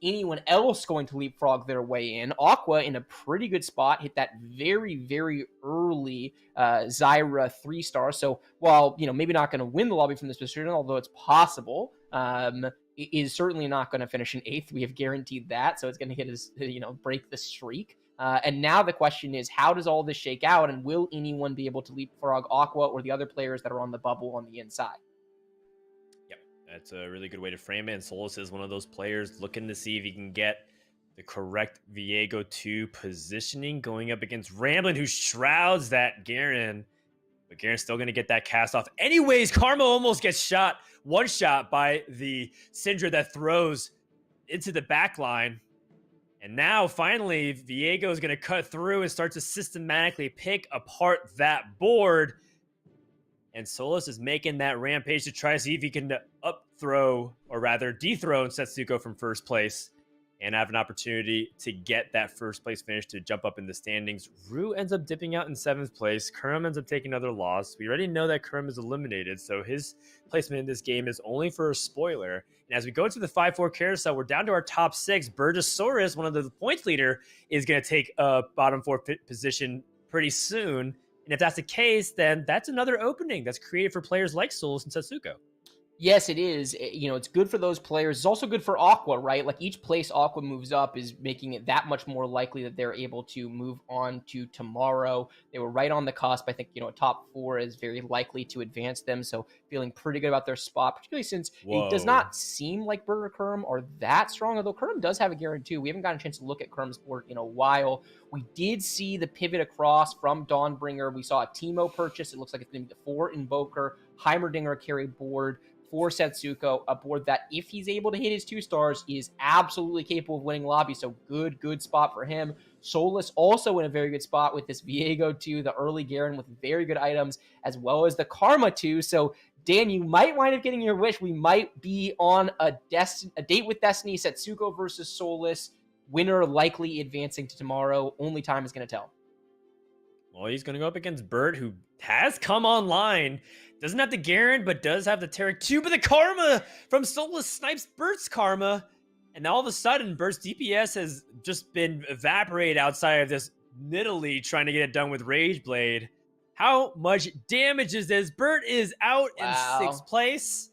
anyone else going to leapfrog their way in? Aqua in a pretty good spot, hit that very, very early Zyra 3-star. So while, maybe not going to win the lobby from this position, although it's possible, it is certainly not going to finish in 8th. We have guaranteed that. So it's going to hit us, break the streak. And now the question is, how does all this shake out? And will anyone be able to leapfrog Aqua or the other players that are on the bubble on the inside? That's a really good way to frame it. And Solus is one of those players looking to see if he can get the correct Viego 2 positioning going up against Ramblin, who shrouds that Garen. But Garen's still going to get that cast off. Anyways, Karma almost gets one shot by the Syndra that throws into the back line. And now, finally, Viego is going to cut through and start to systematically pick apart that board. And Solus is making that rampage to try to see if he can dethrone Setsuko from first place and have an opportunity to get that first place finish to jump up in the standings. Rue ends up dipping out in 7th place. Kurum ends up taking another loss. We already know that Kurum is eliminated, so his placement in this game is only for a spoiler. And as we go to the 5-4 carousel, we're down to our top 6. Burgessaurus, one of the points leader, is going to take a bottom 4 position pretty soon. And if that's the case, then that's another opening that's created for players like Solus and Setsuko. Yes, it is. It's good for those players. It's also good for Aqua, right? Like each place Aqua moves up is making it that much more likely that they're able to move on to tomorrow. They were right on the cusp. I think, a top 4 is very likely to advance them. So feeling pretty good about their spot, particularly since it does Whoa. not seem like Burger Kerm are that strong, although Kerm does have a guarantee. We haven't gotten a chance to look at Kerm's board in a while. We did see the pivot across from Dawnbringer. We saw a Teemo purchase. It looks like it's going to be the 4 Invoker, Heimerdinger carry board for Setsuko, a board that, if he's able to hit his 2 stars, is absolutely capable of winning lobby. So good spot for him. Solus also in a very good spot with this Viego 2, the early Garen with very good items, as well as the Karma 2. So, Dan, you might wind up getting your wish. We might be on a date with Destiny, Setsuko versus Solus. Winner likely advancing to tomorrow. Only time is going to tell. Well, he's going to go up against Bert, who has come online. Doesn't have the Garen, but does have the Taric 2. But the Karma from Solus snipes Bert's Karma. And all of a sudden, Bert's DPS has just been evaporated outside of this Nidalee trying to get it done with Rage Blade. How much damage is this? Bert is out in 6th place.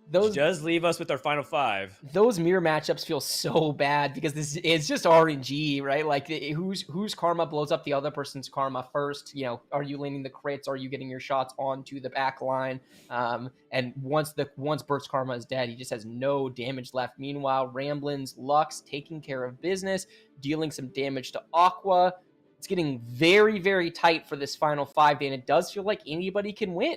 Which does leave us with our final 5. Those mirror matchups feel so bad because it's just RNG, right? Like whose karma blows up the other person's karma first? Are you landing the crits? Are you getting your shots onto the back line? And once Bert's karma is dead, he just has no damage left. Meanwhile, Ramblin's Lux taking care of business, dealing some damage to Aqua. It's getting very, very tight for this final 5, and it does feel like anybody can win.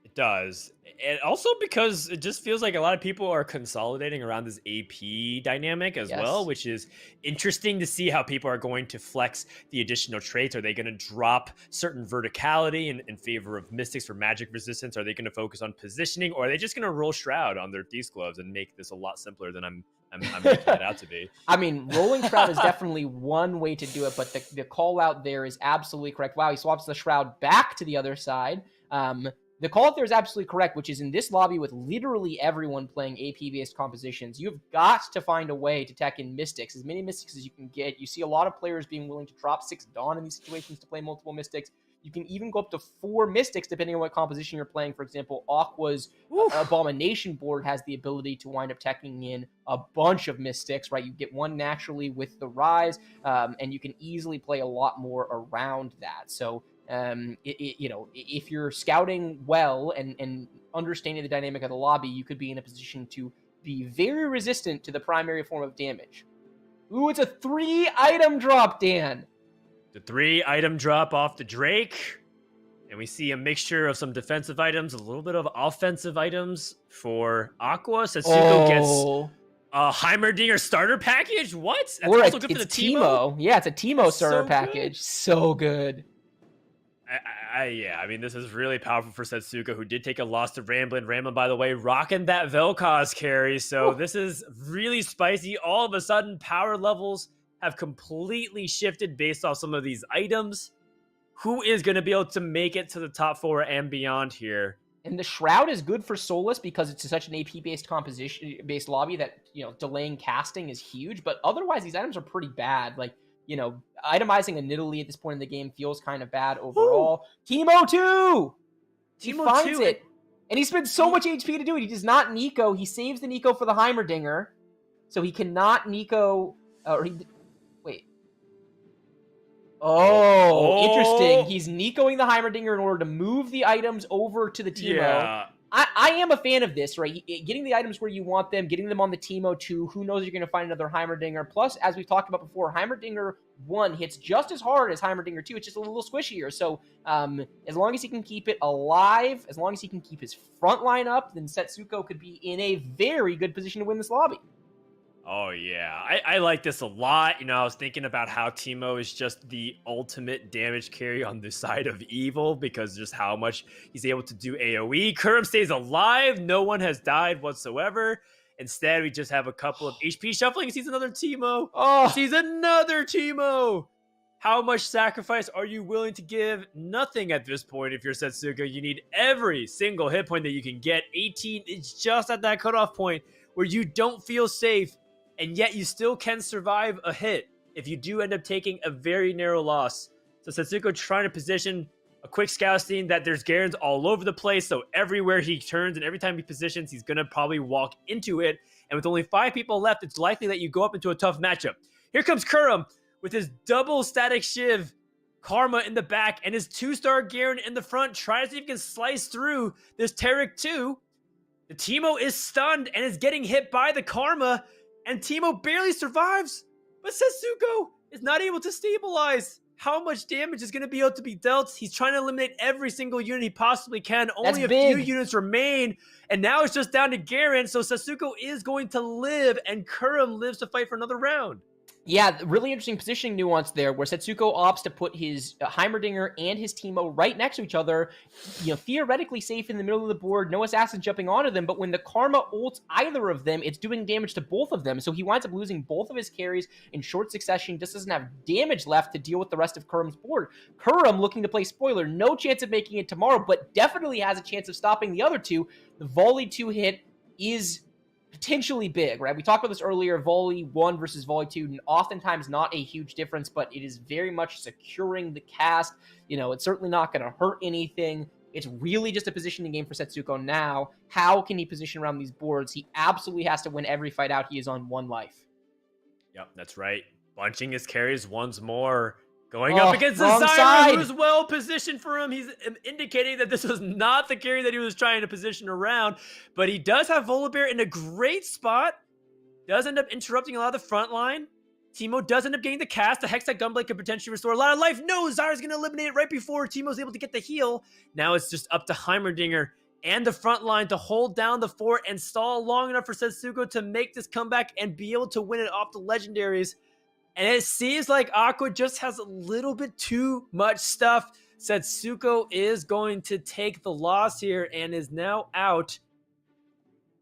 It does. And also because it just feels like a lot of people are consolidating around this AP dynamic as well, which is interesting to see how people are going to flex the additional traits. Are they going to drop certain verticality in favor of Mystics for magic resistance? Are they going to focus on positioning, or are they just going to roll Shroud on their Thieves Gloves and make this a lot simpler than I'm making it out to be? I mean, rolling Shroud is definitely one way to do it, but the call out there is absolutely correct. Wow, he swaps the Shroud back to the other side. The call out there is absolutely correct, which is in this lobby with literally everyone playing AP-based compositions, you've got to find a way to tech in Mystics, as many Mystics as you can get. You see a lot of players being willing to drop 6 Dawn in these situations to play multiple Mystics. You can even go up to 4 Mystics depending on what composition you're playing. For example, Aqua's Abomination board has the ability to wind up teching in a bunch of Mystics, right? You get one naturally with the Rise, and you can easily play a lot more around that. So, if you're scouting well and understanding the dynamic of the lobby, you could be in a position to be very resistant to the primary form of damage. Ooh, it's a 3-item drop, Dan. The 3-item drop off the Drake. And we see a mixture of some defensive items, a little bit of offensive items for Aqua. Setsuko gets a Heimerdinger starter package? What? That's also good for the Teemo? Yeah, it's a Teemo starter package. So good. I mean, this is really powerful for Setsuko, who did take a loss to Ramblin. Ramblin, by the way, rocking that Vel'Koz carry. So this is really spicy. All of a sudden, power levels have completely shifted based off some of these items. Who is going to be able to make it to the top 4 and beyond here? And the Shroud is good for Solus because it's such an AP-based composition-based lobby that, delaying casting is huge. But otherwise, these items are pretty bad. Like, itemizing a Nidalee at this point in the game feels kind of bad overall. Teemo 2! He finds it. And he spends so much HP to do it. He does not Nico. He saves the Nico for the Heimerdinger. So he cannot Nico... Wait. Interesting. He's Nicoing the Heimerdinger in order to move the items over to the Teemo. Yeah. I am a fan of this, right? Getting the items where you want them, getting them on the Teemo 2. Who knows, you're going to find another Heimerdinger. Plus, as we've talked about before, Heimerdinger 1 hits just as hard as Heimerdinger 2. It's just a little squishier. So as long as he can keep it alive, as long as he can keep his front line up, then Setsuko could be in a very good position to win this lobby. Oh, yeah. I like this a lot. I was thinking about how Teemo is just the ultimate damage carry on the side of evil because just how much he's able to do AoE. Kerm stays alive. No one has died whatsoever. Instead, we just have a couple of HP shuffling. Sees another Teemo. Sees another Teemo. How much sacrifice are you willing to give? Nothing at this point if you're Setsuko. You need every single hit point that you can get. 18 is just at that cutoff point where you don't feel safe. And yet you still can survive a hit if you do end up taking a very narrow loss. So Setsuko trying to position a quick scouting that there's Garens all over the place. So everywhere he turns and every time he positions, he's going to probably walk into it. And with only 5 people left, it's likely that you go up into a tough matchup. Here comes Kurum with his double static shiv. Karma in the back and his 2-star Garen in the front. Tries to see if he can slice through this Taric 2. The Teemo is stunned and is getting hit by the Karma. And Teemo barely survives. But Setsuko is not able to stabilize. How much damage is going to be able to be dealt? He's trying to eliminate every single unit he possibly can. Only a few units remain. And now it's just down to Garen. So Setsuko is going to live. And Kurum lives to fight for another round. Yeah, really interesting positioning nuance there, where Setsuko opts to put his Heimerdinger and his Teemo right next to each other, theoretically safe in the middle of the board, no assassin jumping onto them, but when the Karma ults either of them, it's doing damage to both of them, so he winds up losing both of his carries in short succession, just doesn't have damage left to deal with the rest of Kurum's board. Kurum, looking to play spoiler, no chance of making it tomorrow, but definitely has a chance of stopping the other two. The volley 2 hit is potentially big, right? We talked about this earlier, volley 1 versus volley 2, and oftentimes not a huge difference, but it is very much securing the cast. It's certainly not going to hurt anything. It's really just a positioning game for Setsuko now. How can he position around these boards? He absolutely has to win every fight out. He is on 1 life. Yep, that's right. Bunching his carries once more. Going up against the Zyra, who's well positioned for him. He's indicating that this was not the carry that he was trying to position around. But he does have Volibear in a great spot. Does end up interrupting a lot of the front line. Teemo does end up getting the cast. The Hextech Gunblade could potentially restore a lot of life. No, Zyra's going to eliminate it right before Teemo's able to get the heal. Now it's just up to Heimerdinger and the front line to hold down the fort and stall long enough for Setsuko to make this comeback and be able to win it off the legendaries. And it seems like Aqua just has a little bit too much stuff. Setsuko is going to take the loss here and is now out.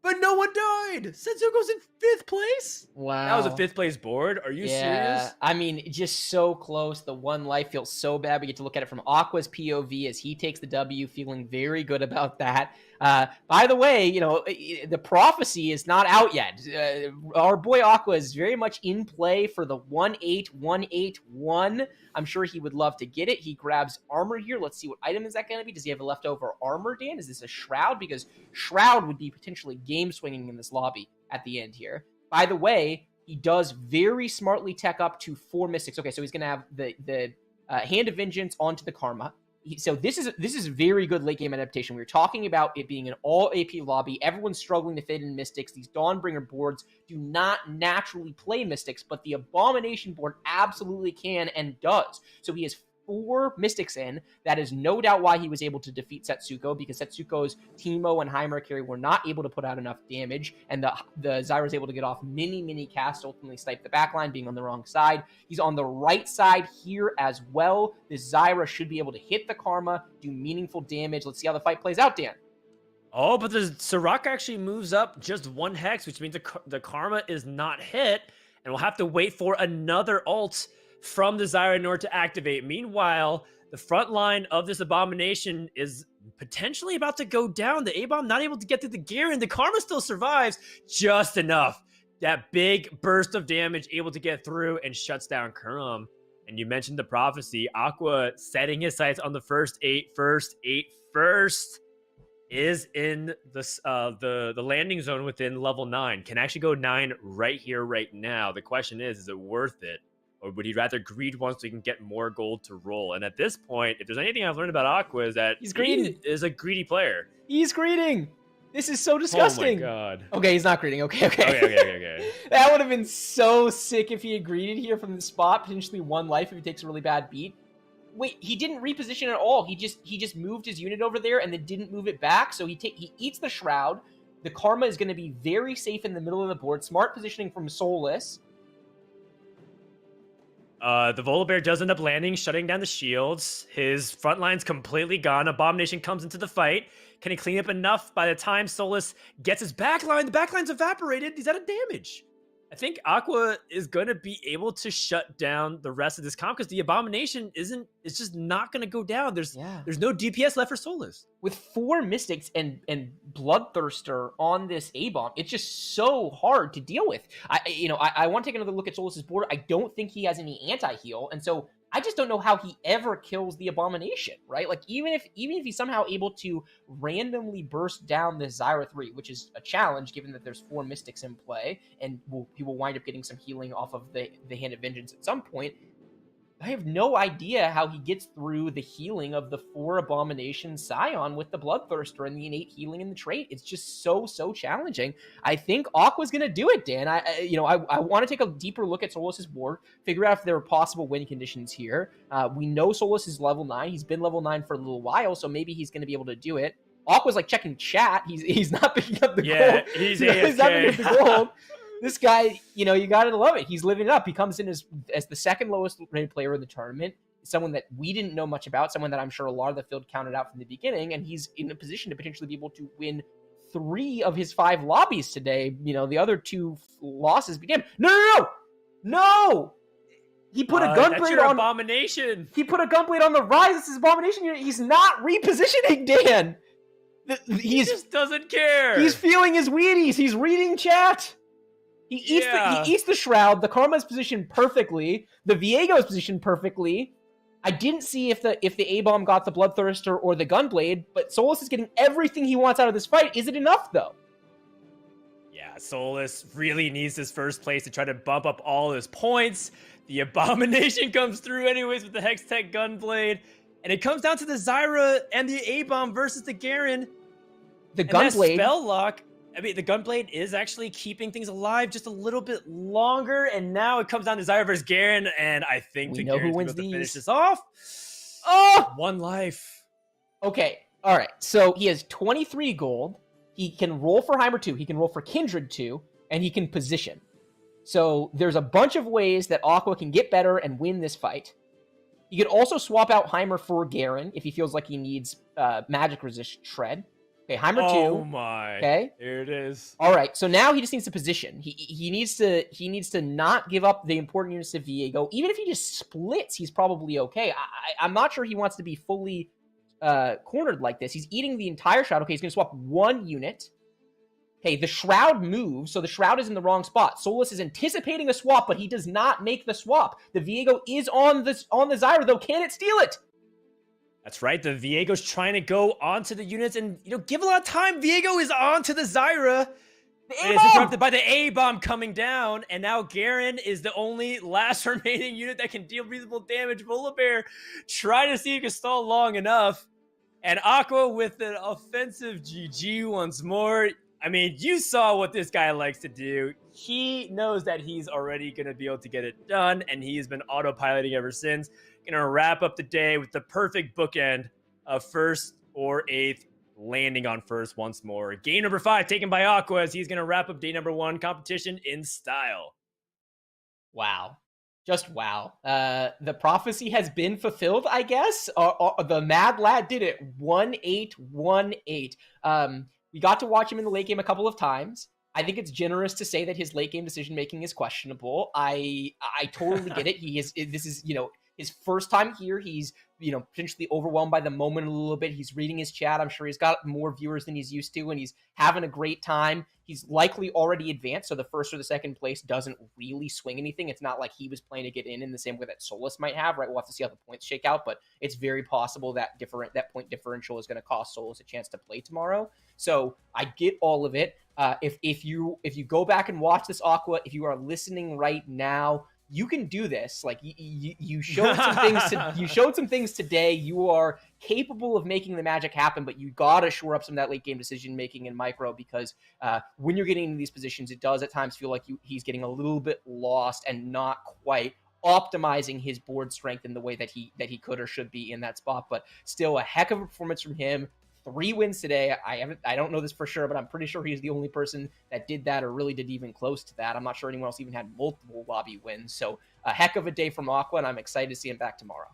But no one died. Setsuko's in 5th place. Wow. That was a 5th place board. Are you serious? I mean, just so close. The 1 life feels so bad. We get to look at it from Aqua's POV as he takes the W, feeling very good about that. By the way, the prophecy is not out yet. Our boy Aqua is very much in play for the 18181. I'm sure he would love to get it. He grabs armor here. Let's see, what item is that going to be? Does he have a leftover armor, Dan? Is this a Shroud? Because Shroud would be potentially game swinging in this lobby at the end here. By the way, he does very smartly tech up to 4 Mystics. Okay, so he's going to have the Hand of Vengeance onto the Karma. So this is very good late game adaptation. We were talking about it being an all AP lobby. Everyone's struggling to fit in Mystics. These Dawnbringer boards do not naturally play Mystics, but the Abomination board absolutely can and does. So he has 4 Mystics in. That is no doubt why he was able to defeat Setsuko, because Setsuko's Teemo and Heimer carry were not able to put out enough damage, and the Zyra was able to get off many casts, ultimately snipe the backline, being on the wrong side. He's on the right side here as well. This Zyra should be able to hit the Karma, do meaningful damage. Let's see how the fight plays out, Dan. Oh, but the Soraka actually moves up just 1 hex, which means the Karma is not hit, and we'll have to wait for another ult from the Zyra in order to activate. Meanwhile, the front line of this Abomination is potentially about to go down. The A-Bomb not able to get through the Garen. The Karma still survives just enough. That big burst of damage able to get through and shuts down Kurum. And you mentioned the prophecy. Aqua setting his sights on the first 8 first. Is in the landing zone within level 9. Can actually go 9 right here, right now. The question is it worth it? Or would he rather greed once so he can get more gold to roll? And at this point, if there's anything I've learned about Aqua, is that he is a greedy player. He's greeding. This is so disgusting. Oh my god. Okay, he's not greeding. Okay. Okay. That would have been so sick if he had greeted here from the spot, potentially 1 life if he takes a really bad beat. Wait, he didn't reposition at all. He just moved his unit over there and then didn't move it back. So he eats the Shroud. The Karma is going to be very safe in the middle of the board. Smart positioning from Soulless. The Volibear does end up landing, shutting down the shields. His front line's completely gone. Abomination comes into the fight. Can he clean up enough by the time Soulless gets his backline? The backline's evaporated. He's out of damage. I think Aqua is going to be able to shut down the rest of this comp because the Abomination it's just not going to go down. There's no DPS left for Soulless. With 4 Mystics and Bloodthirster on this A-Bomb, it's just so hard to deal with. I want to take another look at Soulless's board. I don't think he has any anti-heal, and so I just don't know how he ever kills the Abomination, right? Like even if he's somehow able to randomly burst down the Zyra 3, which is a challenge given that there's 4 Mystics in play, and he will wind up getting some healing off of the Hand of Vengeance at some point. I have no idea how he gets through the healing of the 4 Abomination Scion with the Bloodthirster and the innate healing in the trait. It's just so challenging. I think Aqua's going to do it, Dan. I want to take a deeper look at Solis's board, figure out if there are possible win conditions here. We know Solis is level 9. He's been level 9 for a little while, so maybe he's going to be able to do it. Aqua's like checking chat. He's not picking up the gold. He's He's not picking up the gold. This guy, you got to love it. He's living it up. He comes in as the second lowest rated player in the tournament, someone that we didn't know much about, someone that I'm sure a lot of the field counted out from the beginning, and he's in a position to potentially be able to win 3 of his 5 lobbies today. The other 2 losses began. No! He put a gunblade on Abomination. He put a gunblade on the rise. This is Abomination unit. He's not repositioning, Dan. He just doesn't care. He's feeling his Wheaties. He's reading chat. He eats the Shroud. The Karma is positioned perfectly. The Viego is positioned perfectly. I didn't see if the A-Bomb got the Bloodthirster or the Gunblade, but Solis is getting everything he wants out of this fight. Is it enough, though? Yeah, Solis really needs his first place to try to bump up all his points. The Abomination comes through anyways with the Hextech Gunblade. And it comes down to the Zyra and the A-Bomb versus the Garen. The Gunblade. Spell lock. I mean, the Gunblade is actually keeping things alive just a little bit longer, and now it comes down to Zyra versus Garen, and I think we know who wins these. Finish this off. Oh! 1 life. Okay, all right. So he has 23 gold. He can roll for Heimer 2. He can roll for Kindred 2, and he can position. So there's a bunch of ways that Aqua can get better and win this fight. He could also swap out Heimer for Garen if he feels like he needs magic resist shred. Okay, Heimer 2. Oh my. Okay. Here it is. All right. So now he just needs to position. He needs to not give up the important units to Viego. Even if he just splits, he's probably okay. I'm not sure he wants to be fully cornered like this. He's eating the entire Shroud. Okay, he's going to swap 1 unit. Okay, the Shroud moves, so the Shroud is in the wrong spot. Solis is anticipating a swap, but he does not make the swap. The Viego is on the Zyra, though. Can it steal it? That's right. The Viego's trying to go onto the units and, give a lot of time. Viego is onto the Zyra. And it's interrupted by the A-Bomb coming down. And now Garen is the only last remaining unit that can deal reasonable damage. Volibear trying to see if he can stall long enough. And Aqua with an offensive GG once more. I mean, you saw what this guy likes to do. He knows that he's already going to be able to get it done. And he's been autopiloting ever since. Gonna wrap up the day with the perfect bookend of 1st or 8th, landing on 1st once more. Game number 5 taken by Aqua as he's gonna wrap up day number 1 competition in style. Wow. Just wow. The prophecy has been fulfilled, I guess. The Mad Lad did it. 1-8-1-8. We got to watch him in the late game a couple of times. I think it's generous to say that his late game decision making is questionable. I totally get it. This is his first time here. He's, potentially overwhelmed by the moment a little bit. He's reading his chat. I'm sure he's got more viewers than he's used to, and he's having a great time. He's likely already advanced, so the 1st or the 2nd place doesn't really swing anything. It's not like he was playing to get in the same way that Solis might have, right? We'll have to see how the points shake out, but it's very possible that that point differential is going to cost Solis a chance to play tomorrow. So I get all of it. If you go back and watch this, Aqua, if you are listening right now, you can do this. Like you showed some things. You showed some things today. You are capable of making the magic happen, but you gotta shore up some of that late game decision making in micro, because when you're getting into these positions, it does at times feel like he's getting a little bit lost and not quite optimizing his board strength in the way that he could or should be in that spot. But still, a heck of a performance from him. 3 wins today. I don't know this for sure, but I'm pretty sure he's the only person that did that or really did even close to that. I'm not sure anyone else even had multiple lobby wins. So a heck of a day from Aqua, and I'm excited to see him back tomorrow.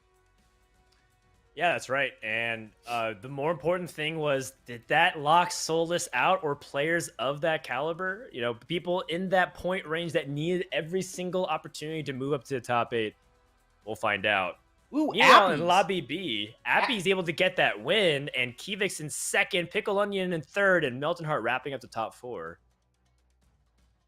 Yeah, that's right. And the more important thing was, did that lock Solis out, or players of that caliber? People in that point range that needed every single opportunity to move up to the top 8. We'll find out. Ooh, in Lobby B, Appy's able to get that win, and Kivix in 2nd, Pickle Onion in 3rd, and Melton Heart wrapping up the top 4.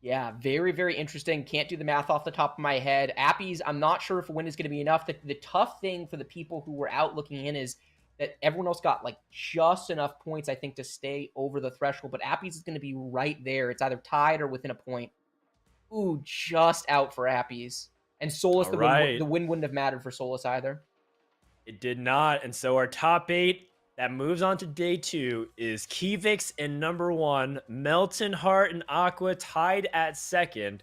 Yeah, very, very interesting. Can't do the math off the top of my head. Appies, I'm not sure if a win is going to be enough. The tough thing for the people who were out looking in is that everyone else got like just enough points, I think, to stay over the threshold. But Appies is going to be right there. It's either tied or within a point. Ooh, just out for Appies. And Solus, All the win, right. the win wouldn't have mattered for Solus either. It did not. And so our top 8 that moves on to day 2 is Kivix in number 1, Melton, Hart, and Aqua tied at 2nd,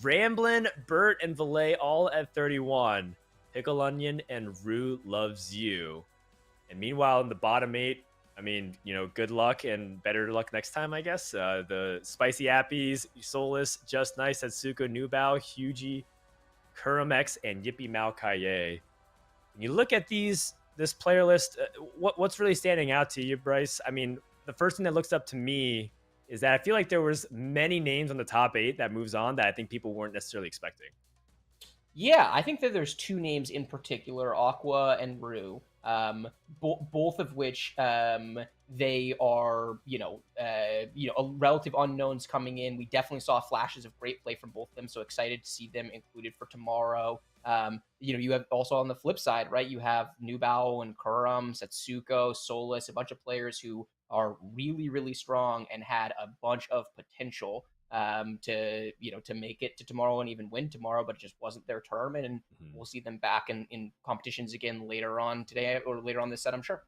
Ramblin', Bert, and Valet all at 31, Pickle Onion and Rue Loves You. And meanwhile, in the bottom 8, I mean, good luck and better luck next time, I guess. The Spicy Appies, Solus, Just Nice, Setsuko, Nubao, Hugie, Kuramex, and Yippee Maokaye. When you look at this player list, what's really standing out to you, Bryce? I mean, the first thing that looks up to me is that I feel like there was many names on the top 8 that moves on that I think people weren't necessarily expecting. Yeah, I think that there's 2 names in particular, Aqua and Rue, both of which they are, relative unknowns coming in. We definitely saw flashes of great play from both of them, so excited to see them included for tomorrow. You have also on the flip side, right? You have Nubao and Kurum, Setsuko, Solus, a bunch of players who are really, really strong and had a bunch of potential to make it to tomorrow and even win tomorrow, but it just wasn't their term. And we'll see them back in competitions again later on today or later on this set, I'm sure.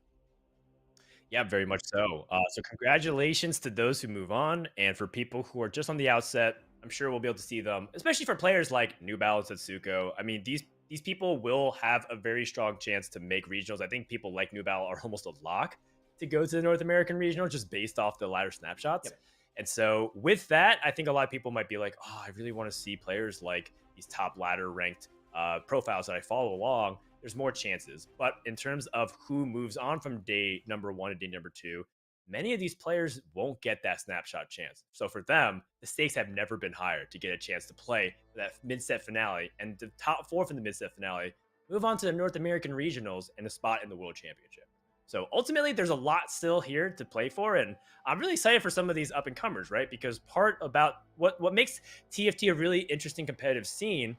Yeah, very much so. So congratulations to those who move on. And for people who are just on the outset, I'm sure we'll be able to see them, especially for players like Nubao and Setsuko. I mean, these people will have a very strong chance to make regionals. I think people like Nubao are almost a lock to go to the North American regional just based off the ladder snapshots. Yep. And so with that, I think a lot of people might be like, oh, I really want to see players like these top ladder ranked profiles that I follow along. There's more chances. But in terms of who moves on from day number 1 to day number 2, many of these players won't get that snapshot chance. So for them, the stakes have never been higher to get a chance to play that mid-set finale. And the top 4 from the mid-set finale move on to the North American regionals and a spot in the World Championship. So ultimately, there's a lot still here to play for, and I'm really excited for some of these up-and-comers, right? Because part about what makes TFT a really interesting competitive scene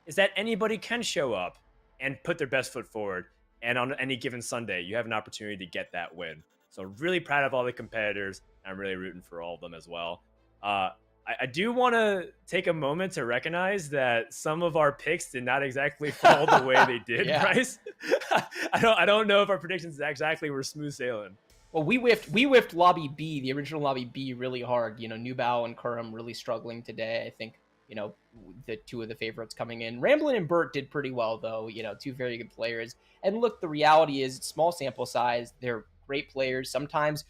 is that anybody can show up and put their best foot forward, and on any given Sunday, you have an opportunity to get that win. So really proud of all the competitors. I'm really rooting for all of them as well. I do want to take a moment to recognize that some of our picks did not exactly fall the way they did, Yeah. Bryce. I don't know if our predictions exactly were smooth sailing. Well, we whiffed Lobby B, the original Lobby B, really hard. Nubao and Kurum really struggling today. I think, the 2 of the favorites coming in. Ramblin' and Bert did pretty well, though, 2 very good players. And look, the reality is small sample size. They're great players. Sometimes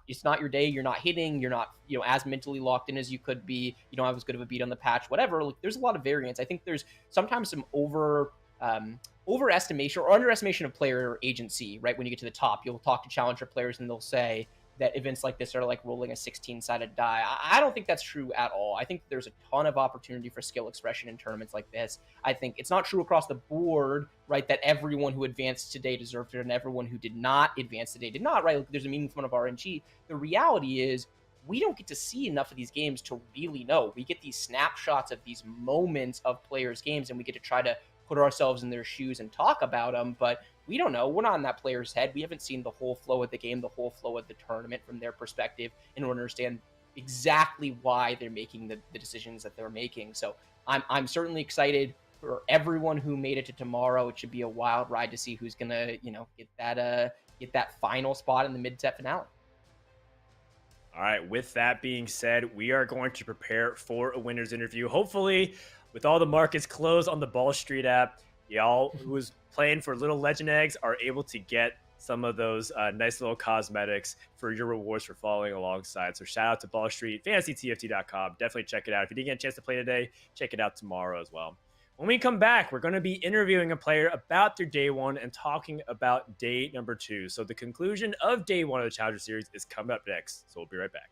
it's not your day. You're not hitting. You're not, as mentally locked in as you could be. You don't have as good of a beat on the patch, whatever. Like, there's a lot of variance. I think there's sometimes some overestimation or underestimation of player agency, right? When you get to the top, you'll talk to challenger players and they'll say that events like this are like rolling a 16-sided die. I don't think that's true at all. I think there's a ton of opportunity for skill expression in tournaments like this. I think it's not true across the board, right, that everyone who advanced today deserved it and everyone who did not advance today did not, right? Like, there's a meaningful amount of RNG. The reality is we don't get to see enough of these games to really know. We get these snapshots of these moments of players' games and we get to try to put ourselves in their shoes and talk about them, but we don't know. We're not in that player's head. We haven't seen the whole flow of the game, the whole flow of the tournament from their perspective in order to understand exactly why they're making the decisions that they're making. So I'm certainly excited for everyone who made it to tomorrow. It should be a wild ride to see who's gonna, get that final spot in the mid-set finale. All right, with that being said, we are going to prepare for a winner's interview. Hopefully, with all the markets closed on the Ball Street app, y'all who was playing for Little Legend Eggs are able to get some of those nice little cosmetics for your rewards for following alongside. So shout out to Ball Street, fantasytft.com. Definitely check it out. If you didn't get a chance to play today, check it out tomorrow as well. When we come back, we're going to be interviewing a player about their day 1 and talking about day number 2. So the conclusion of day 1 of the Challenger Series is coming up next. So we'll be right back.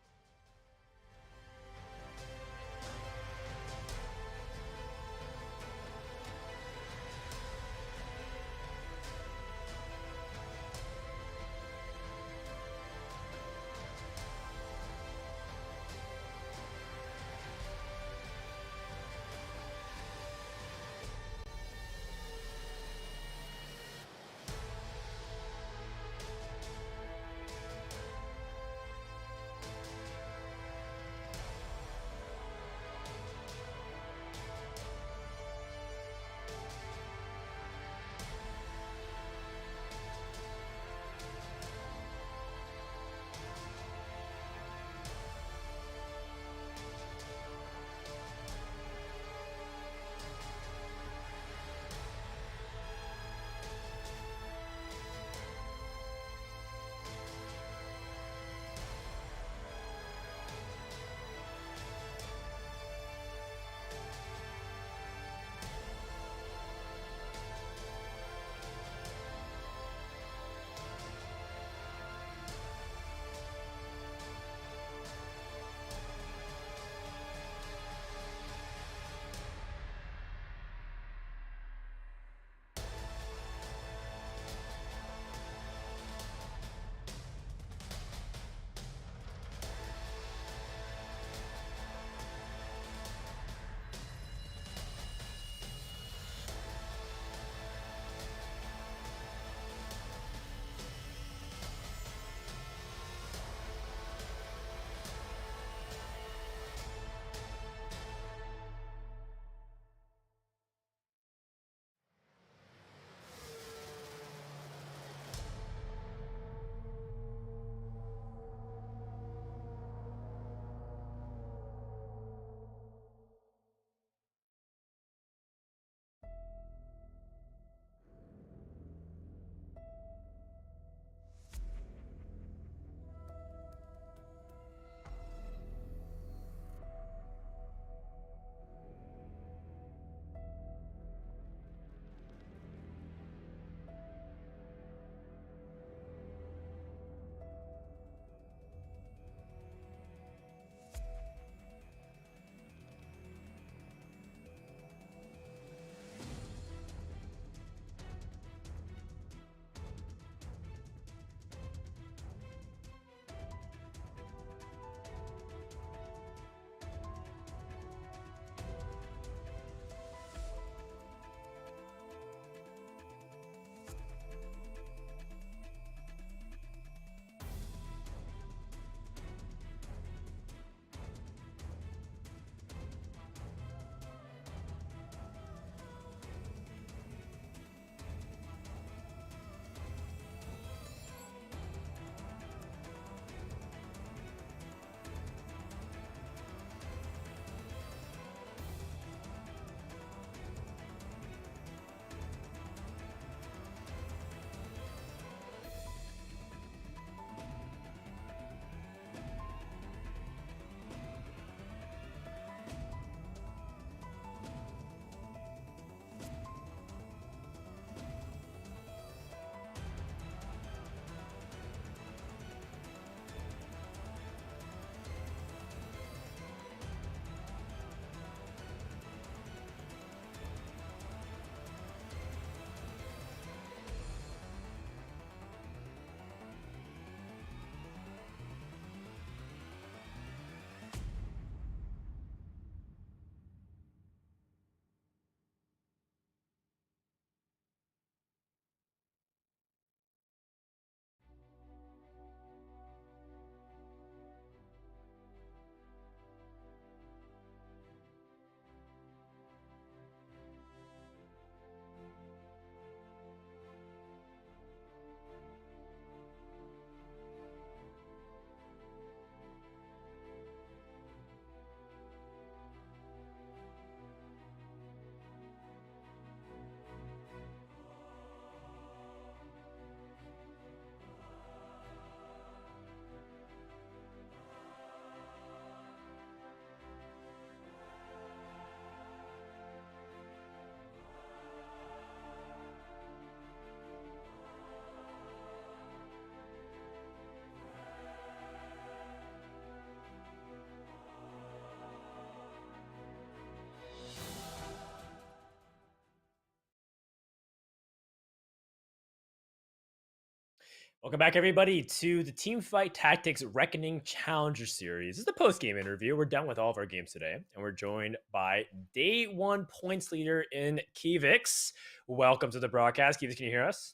Welcome back, everybody, to the Teamfight Tactics Reckoning Challenger Series. This is the post-game interview. We're done with all of our games today, and we're joined by day one points leader in Kivix. Welcome to the broadcast. Kivix, can you hear us?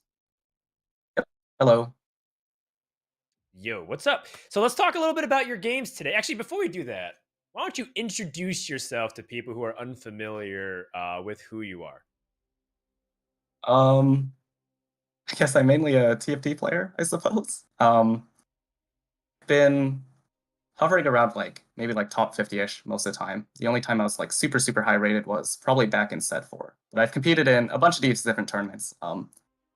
Hello. Yo, what's up? So let's talk a little bit about your games today. Actually, before we do that, why don't you introduce yourself to people who are unfamiliar with who you are? Um, I guess I'm mainly a TFT player, I suppose. Been hovering around like maybe like top 50-ish most of the time. The only time I was like super, super high rated was probably back in set 4. But I've competed in a bunch of these different tournaments.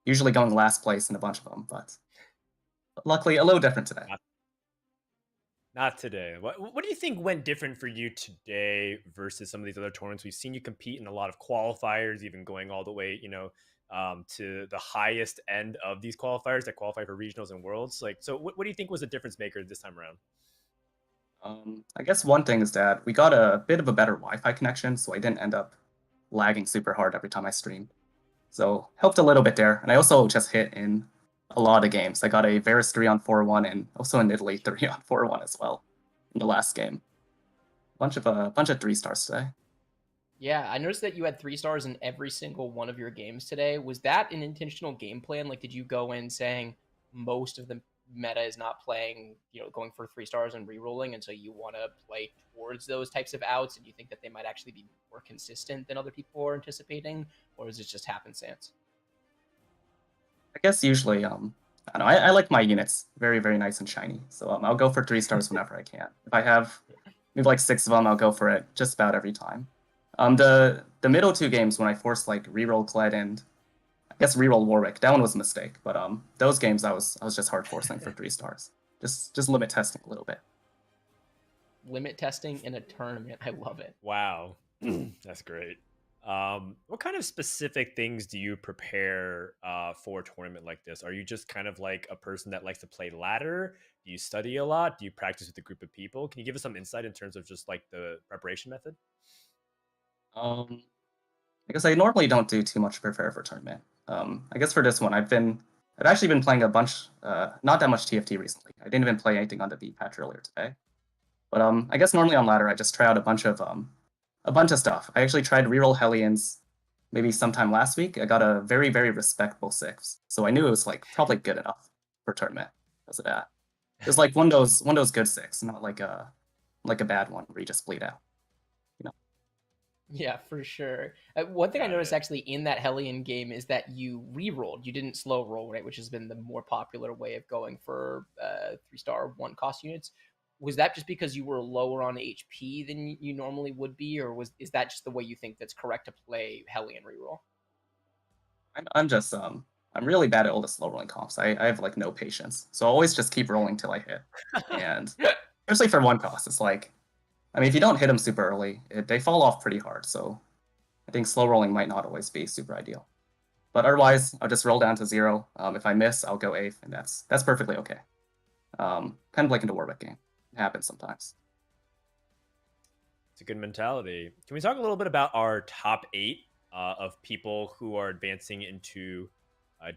Usually going last place in a bunch of them, but luckily a little different today. Not today. What do you think went different for you today versus some of these other tournaments? We've seen you compete in a lot of qualifiers, even going all the way, to the highest end of these qualifiers that qualify for regionals and worlds. Like, so what do you think was a difference maker this time around? I guess one thing is that we got a bit of a better Wi-Fi connection, so I didn't end up lagging super hard every time I streamed. So helped a little bit there. And I also just hit in a lot of games. I got a Varus 3 on 4-1 and also in Italy 3 on 4-1 as well in the last game. Bunch of 3-stars today. Yeah, I noticed that you had 3 stars in every single one of your games today. Was that an intentional game plan? Like, did you go in saying most of the meta is not playing, going for 3 stars and re-rolling, and so you want to play towards those types of outs, and you think that they might actually be more consistent than other people are anticipating, or is it just happenstance? I guess usually, I don't know, I like my units very, very nice and shiny. So I'll go for 3 stars whenever I can. If I have maybe like 6 of them, I'll go for it just about every time. The middle 2 games when I forced like reroll Kled and I guess reroll Warwick, that one was a mistake. But those games I was just hard forcing for 3 stars. Just limit testing a little bit. Limit testing in a tournament. I love it. Wow, that's great. What kind of specific things do you prepare for a tournament like this? Are you just kind of like a person that likes to play ladder? Do you study a lot? Do you practice with a group of people? Can you give us some insight in terms of just like the preparation method? Um, I guess I normally don't do too much to prepare for a tournament. I guess for this one, I've actually been playing a bunch, not that much TFT recently. I didn't even play anything on the beat patch earlier today. But I guess normally on ladder, I just try out a bunch of stuff. I actually tried reroll Hellions maybe sometime last week. I got a very, very respectable 6, so I knew it was like probably good enough for tournament because of that. It was like one of those good 6, not like a bad one where you just bleed out. Yeah, for sure. One thing I Got noticed it. actually in that Hellion game is that you re-rolled. You didn't slow roll, right? Which has been the more popular way of going for 3-star 1-cost units. Was that just because you were lower on HP than you normally would be, or is that just the way you think that's correct to play Hellion reroll? I'm really bad at all the slow rolling comps. I have like no patience, so I always just keep rolling till I hit. And especially for 1 cost, it's like, I mean, if you don't hit them super early, they fall off pretty hard. So I think slow rolling might not always be super ideal. But otherwise, I'll just roll down to 0. If I miss, I'll go 8th, and that's perfectly okay. Kind of like in the Warwick game. It happens sometimes. It's a good mentality. Can we talk a little bit about our top 8 of people who are advancing into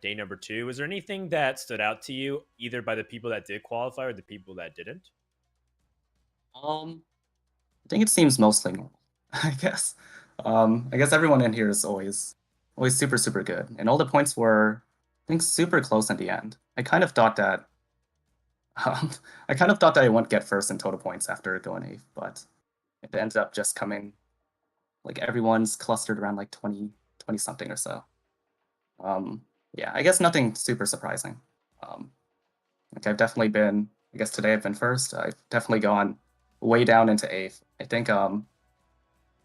day number 2? Was there anything that stood out to you, either by the people that did qualify or the people that didn't? I think it seems mostly normal, I guess everyone in here is always super, super good. And all the points were, I think, super close in the end. Um, I kind of thought that I wouldn't get first in total points after going 8th, but it ended up just coming, like everyone's clustered around like 20 something or so. Yeah, I guess nothing super surprising. Like I guess today I've been first. I've definitely gone way down into 8th. I think,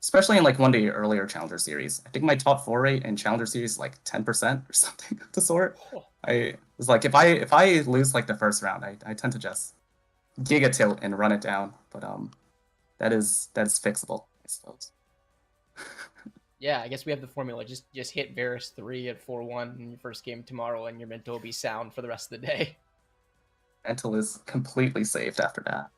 especially in like one of the earlier Challenger series, I think my top 4 rate in Challenger series is like 10% or something of the sort. I was like, if I lose like the first round, I tend to just giga tilt and run it down. But that's fixable, I suppose. Yeah, I guess we have the formula. Just hit Varus 3 at 4-1 in your first game tomorrow, and your mental will be sound for the rest of the day. Mental is completely saved after that.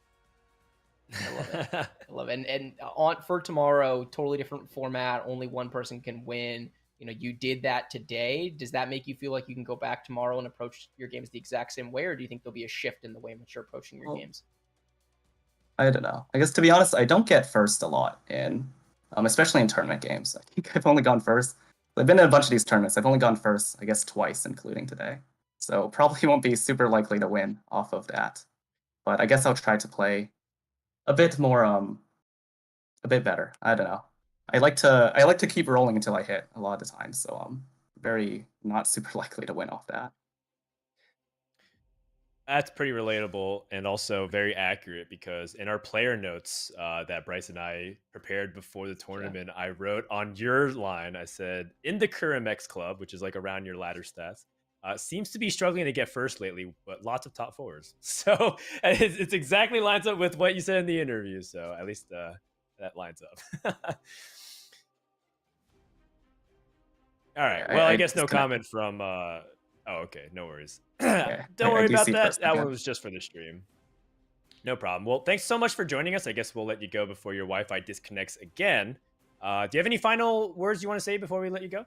I love it. I love it. And on for tomorrow, totally different format. Only one person can win. you did that today. Does that make you feel like you can go back tomorrow and approach your games the exact same way, or do you think there'll be a shift in the way in which you're approaching your games? I don't know. I guess, to be honest, I don't get first a lot especially in tournament games. I think I've only gone first. I've been in a bunch of these tournaments. I've only gone first, I guess, twice, including today. So probably won't be super likely to win off of that. But I guess I'll try to play a bit more, a bit better. I don't know. I like to keep rolling until I hit a lot of the time. So I'm very not super likely to win off that. That's pretty relatable and also very accurate, because in our player notes that Bryce and I prepared before the tournament, I wrote on your line, I said, in the Current X Club, which is like around your ladder stats, seems to be struggling to get first lately, but lots of top fours. So it's exactly lines up with what you said in the interview. So at least that lines up. All right. Well, I guess no comment from. Oh, okay. No worries. Don't worry about that. That one was just for the stream. No problem. Well, thanks so much for joining us. I guess we'll let you go before your Wi-Fi disconnects again. Do you have any final words you want to say before we let you go?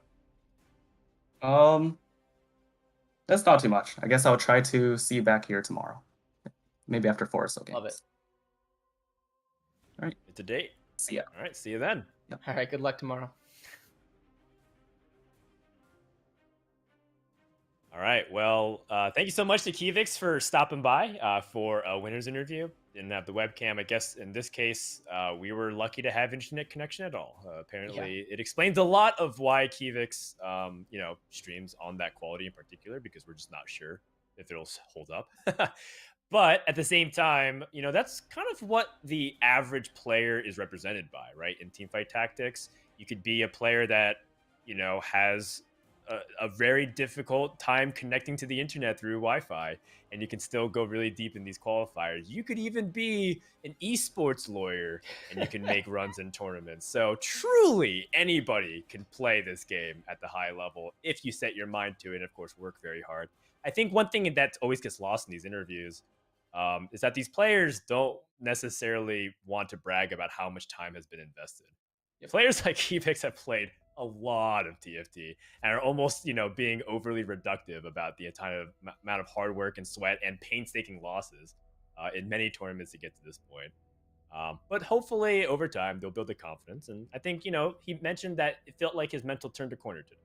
That's not too much. I guess I'll try to see you back here tomorrow. Maybe after 4 or so games. Love it. All right. It's a date. See ya. All right. See you then. Yep. All right. Good luck tomorrow. All right. Well, thank you so much to Kivix for stopping by for a winner's interview. Didn't have the webcam. I guess in this case, we were lucky to have internet connection at all. Apparently, it explains a lot of why Kivix, streams on that quality in particular, because we're just not sure if it'll hold up. But at the same time, that's kind of what the average player is represented by, right? In teamfight tactics, you could be a player that, has a very difficult time connecting to the internet through Wi-Fi, and you can still go really deep in these qualifiers. You could even be an esports lawyer, and you can make runs in tournaments. So truly, anybody can play this game at the high level if you set your mind to it, and of course, work very hard. I think one thing that always gets lost in these interviews is that these players don't necessarily want to brag about how much time has been invested. Players like Kivix have played a lot of TFT and are almost, being overly reductive about the entire amount of hard work and sweat and painstaking losses in many tournaments to get to this point. But hopefully over time they'll build the confidence. And I think, he mentioned that it felt like his mental turned a corner today.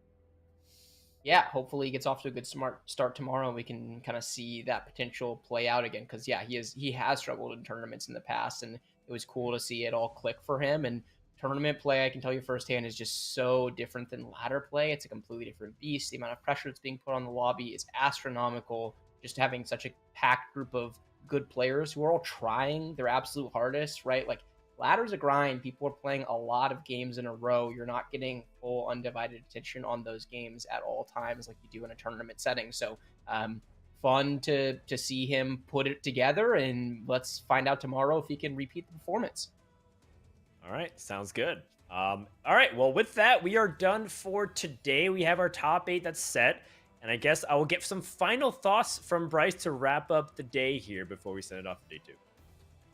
Yeah, hopefully he gets off to a good start tomorrow and we can kind of see that potential play out again. Because he has struggled in tournaments in the past, and it was cool to see it all click for him. And tournament play, I can tell you firsthand, is just so different than ladder play. It's a completely different beast. The amount of pressure that's being put on the lobby is astronomical. Just having such a packed group of good players who are all trying their absolute hardest, right? Like, ladder's a grind. People are playing a lot of games in a row. You're not getting full undivided attention on those games at all times like you do in a tournament setting. So fun to see him put it together, and let's find out tomorrow if he can repeat the performance. All right, sounds good. All right, well, with that, we are done for today. We have our top 8 that's set, and I guess I will get some final thoughts from Bryce to wrap up the day here before we send it off to day 2.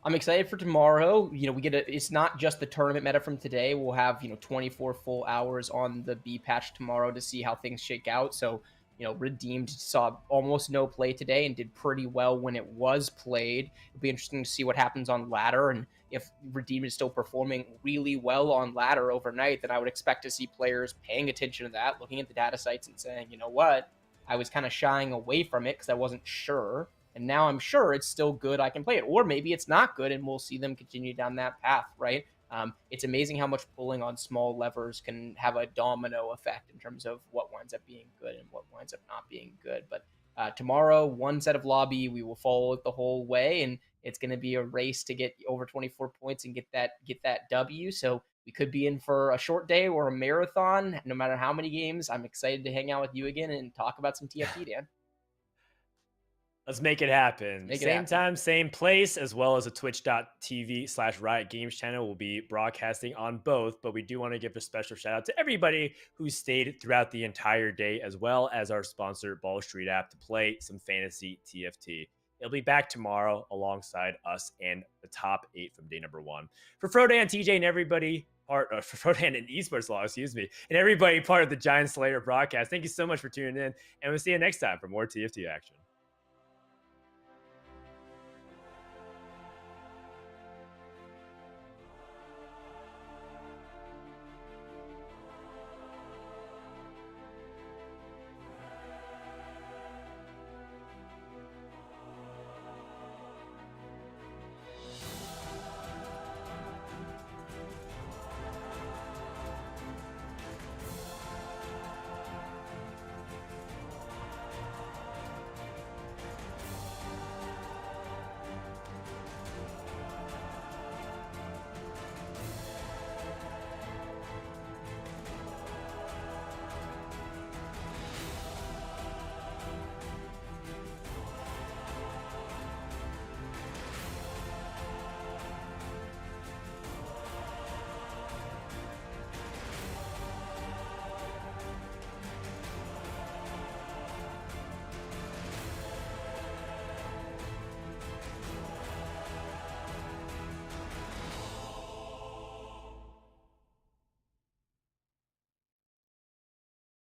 I'm excited for tomorrow. It's not just the tournament meta from today. We'll have, 24 full hours on the B patch tomorrow to see how things shake out. So, Redeemed saw almost no play today and did pretty well when it was played. It'll be interesting to see what happens on ladder, and if Redeemed is still performing really well on ladder overnight, then I would expect to see players paying attention to that, looking at the data sites and saying, you know what, I was kind of shying away from it because I wasn't sure, and now I'm sure it's still good, I can play it. Or maybe it's not good, and we'll see them continue down that path, right? It's amazing how much pulling on small levers can have a domino effect in terms of what winds up being good and what winds up not being good. But tomorrow, one set of lobby, we will follow it the whole way, and it's going to be a race to get over 24 points and get that W. So we could be in for a short day or a marathon, no matter how many games. I'm excited to hang out with you again and talk about some TFT, Dan. Let's make it happen. Same time, same place, as well as a twitch.tv/Riot Games channel. We'll be broadcasting on both, but we do want to give a special shout out to everybody who stayed throughout the entire day, as well as our sponsor, Ball Street app, to play some fantasy TFT. It'll be back tomorrow alongside us and the top 8 from day number 1. For Frodan, TJ, and everybody, part of Frodan and EsportsLaw, excuse me, and everybody part of the Giant Slayer broadcast. Thank you so much for tuning in, and we'll see you next time for more TFT action.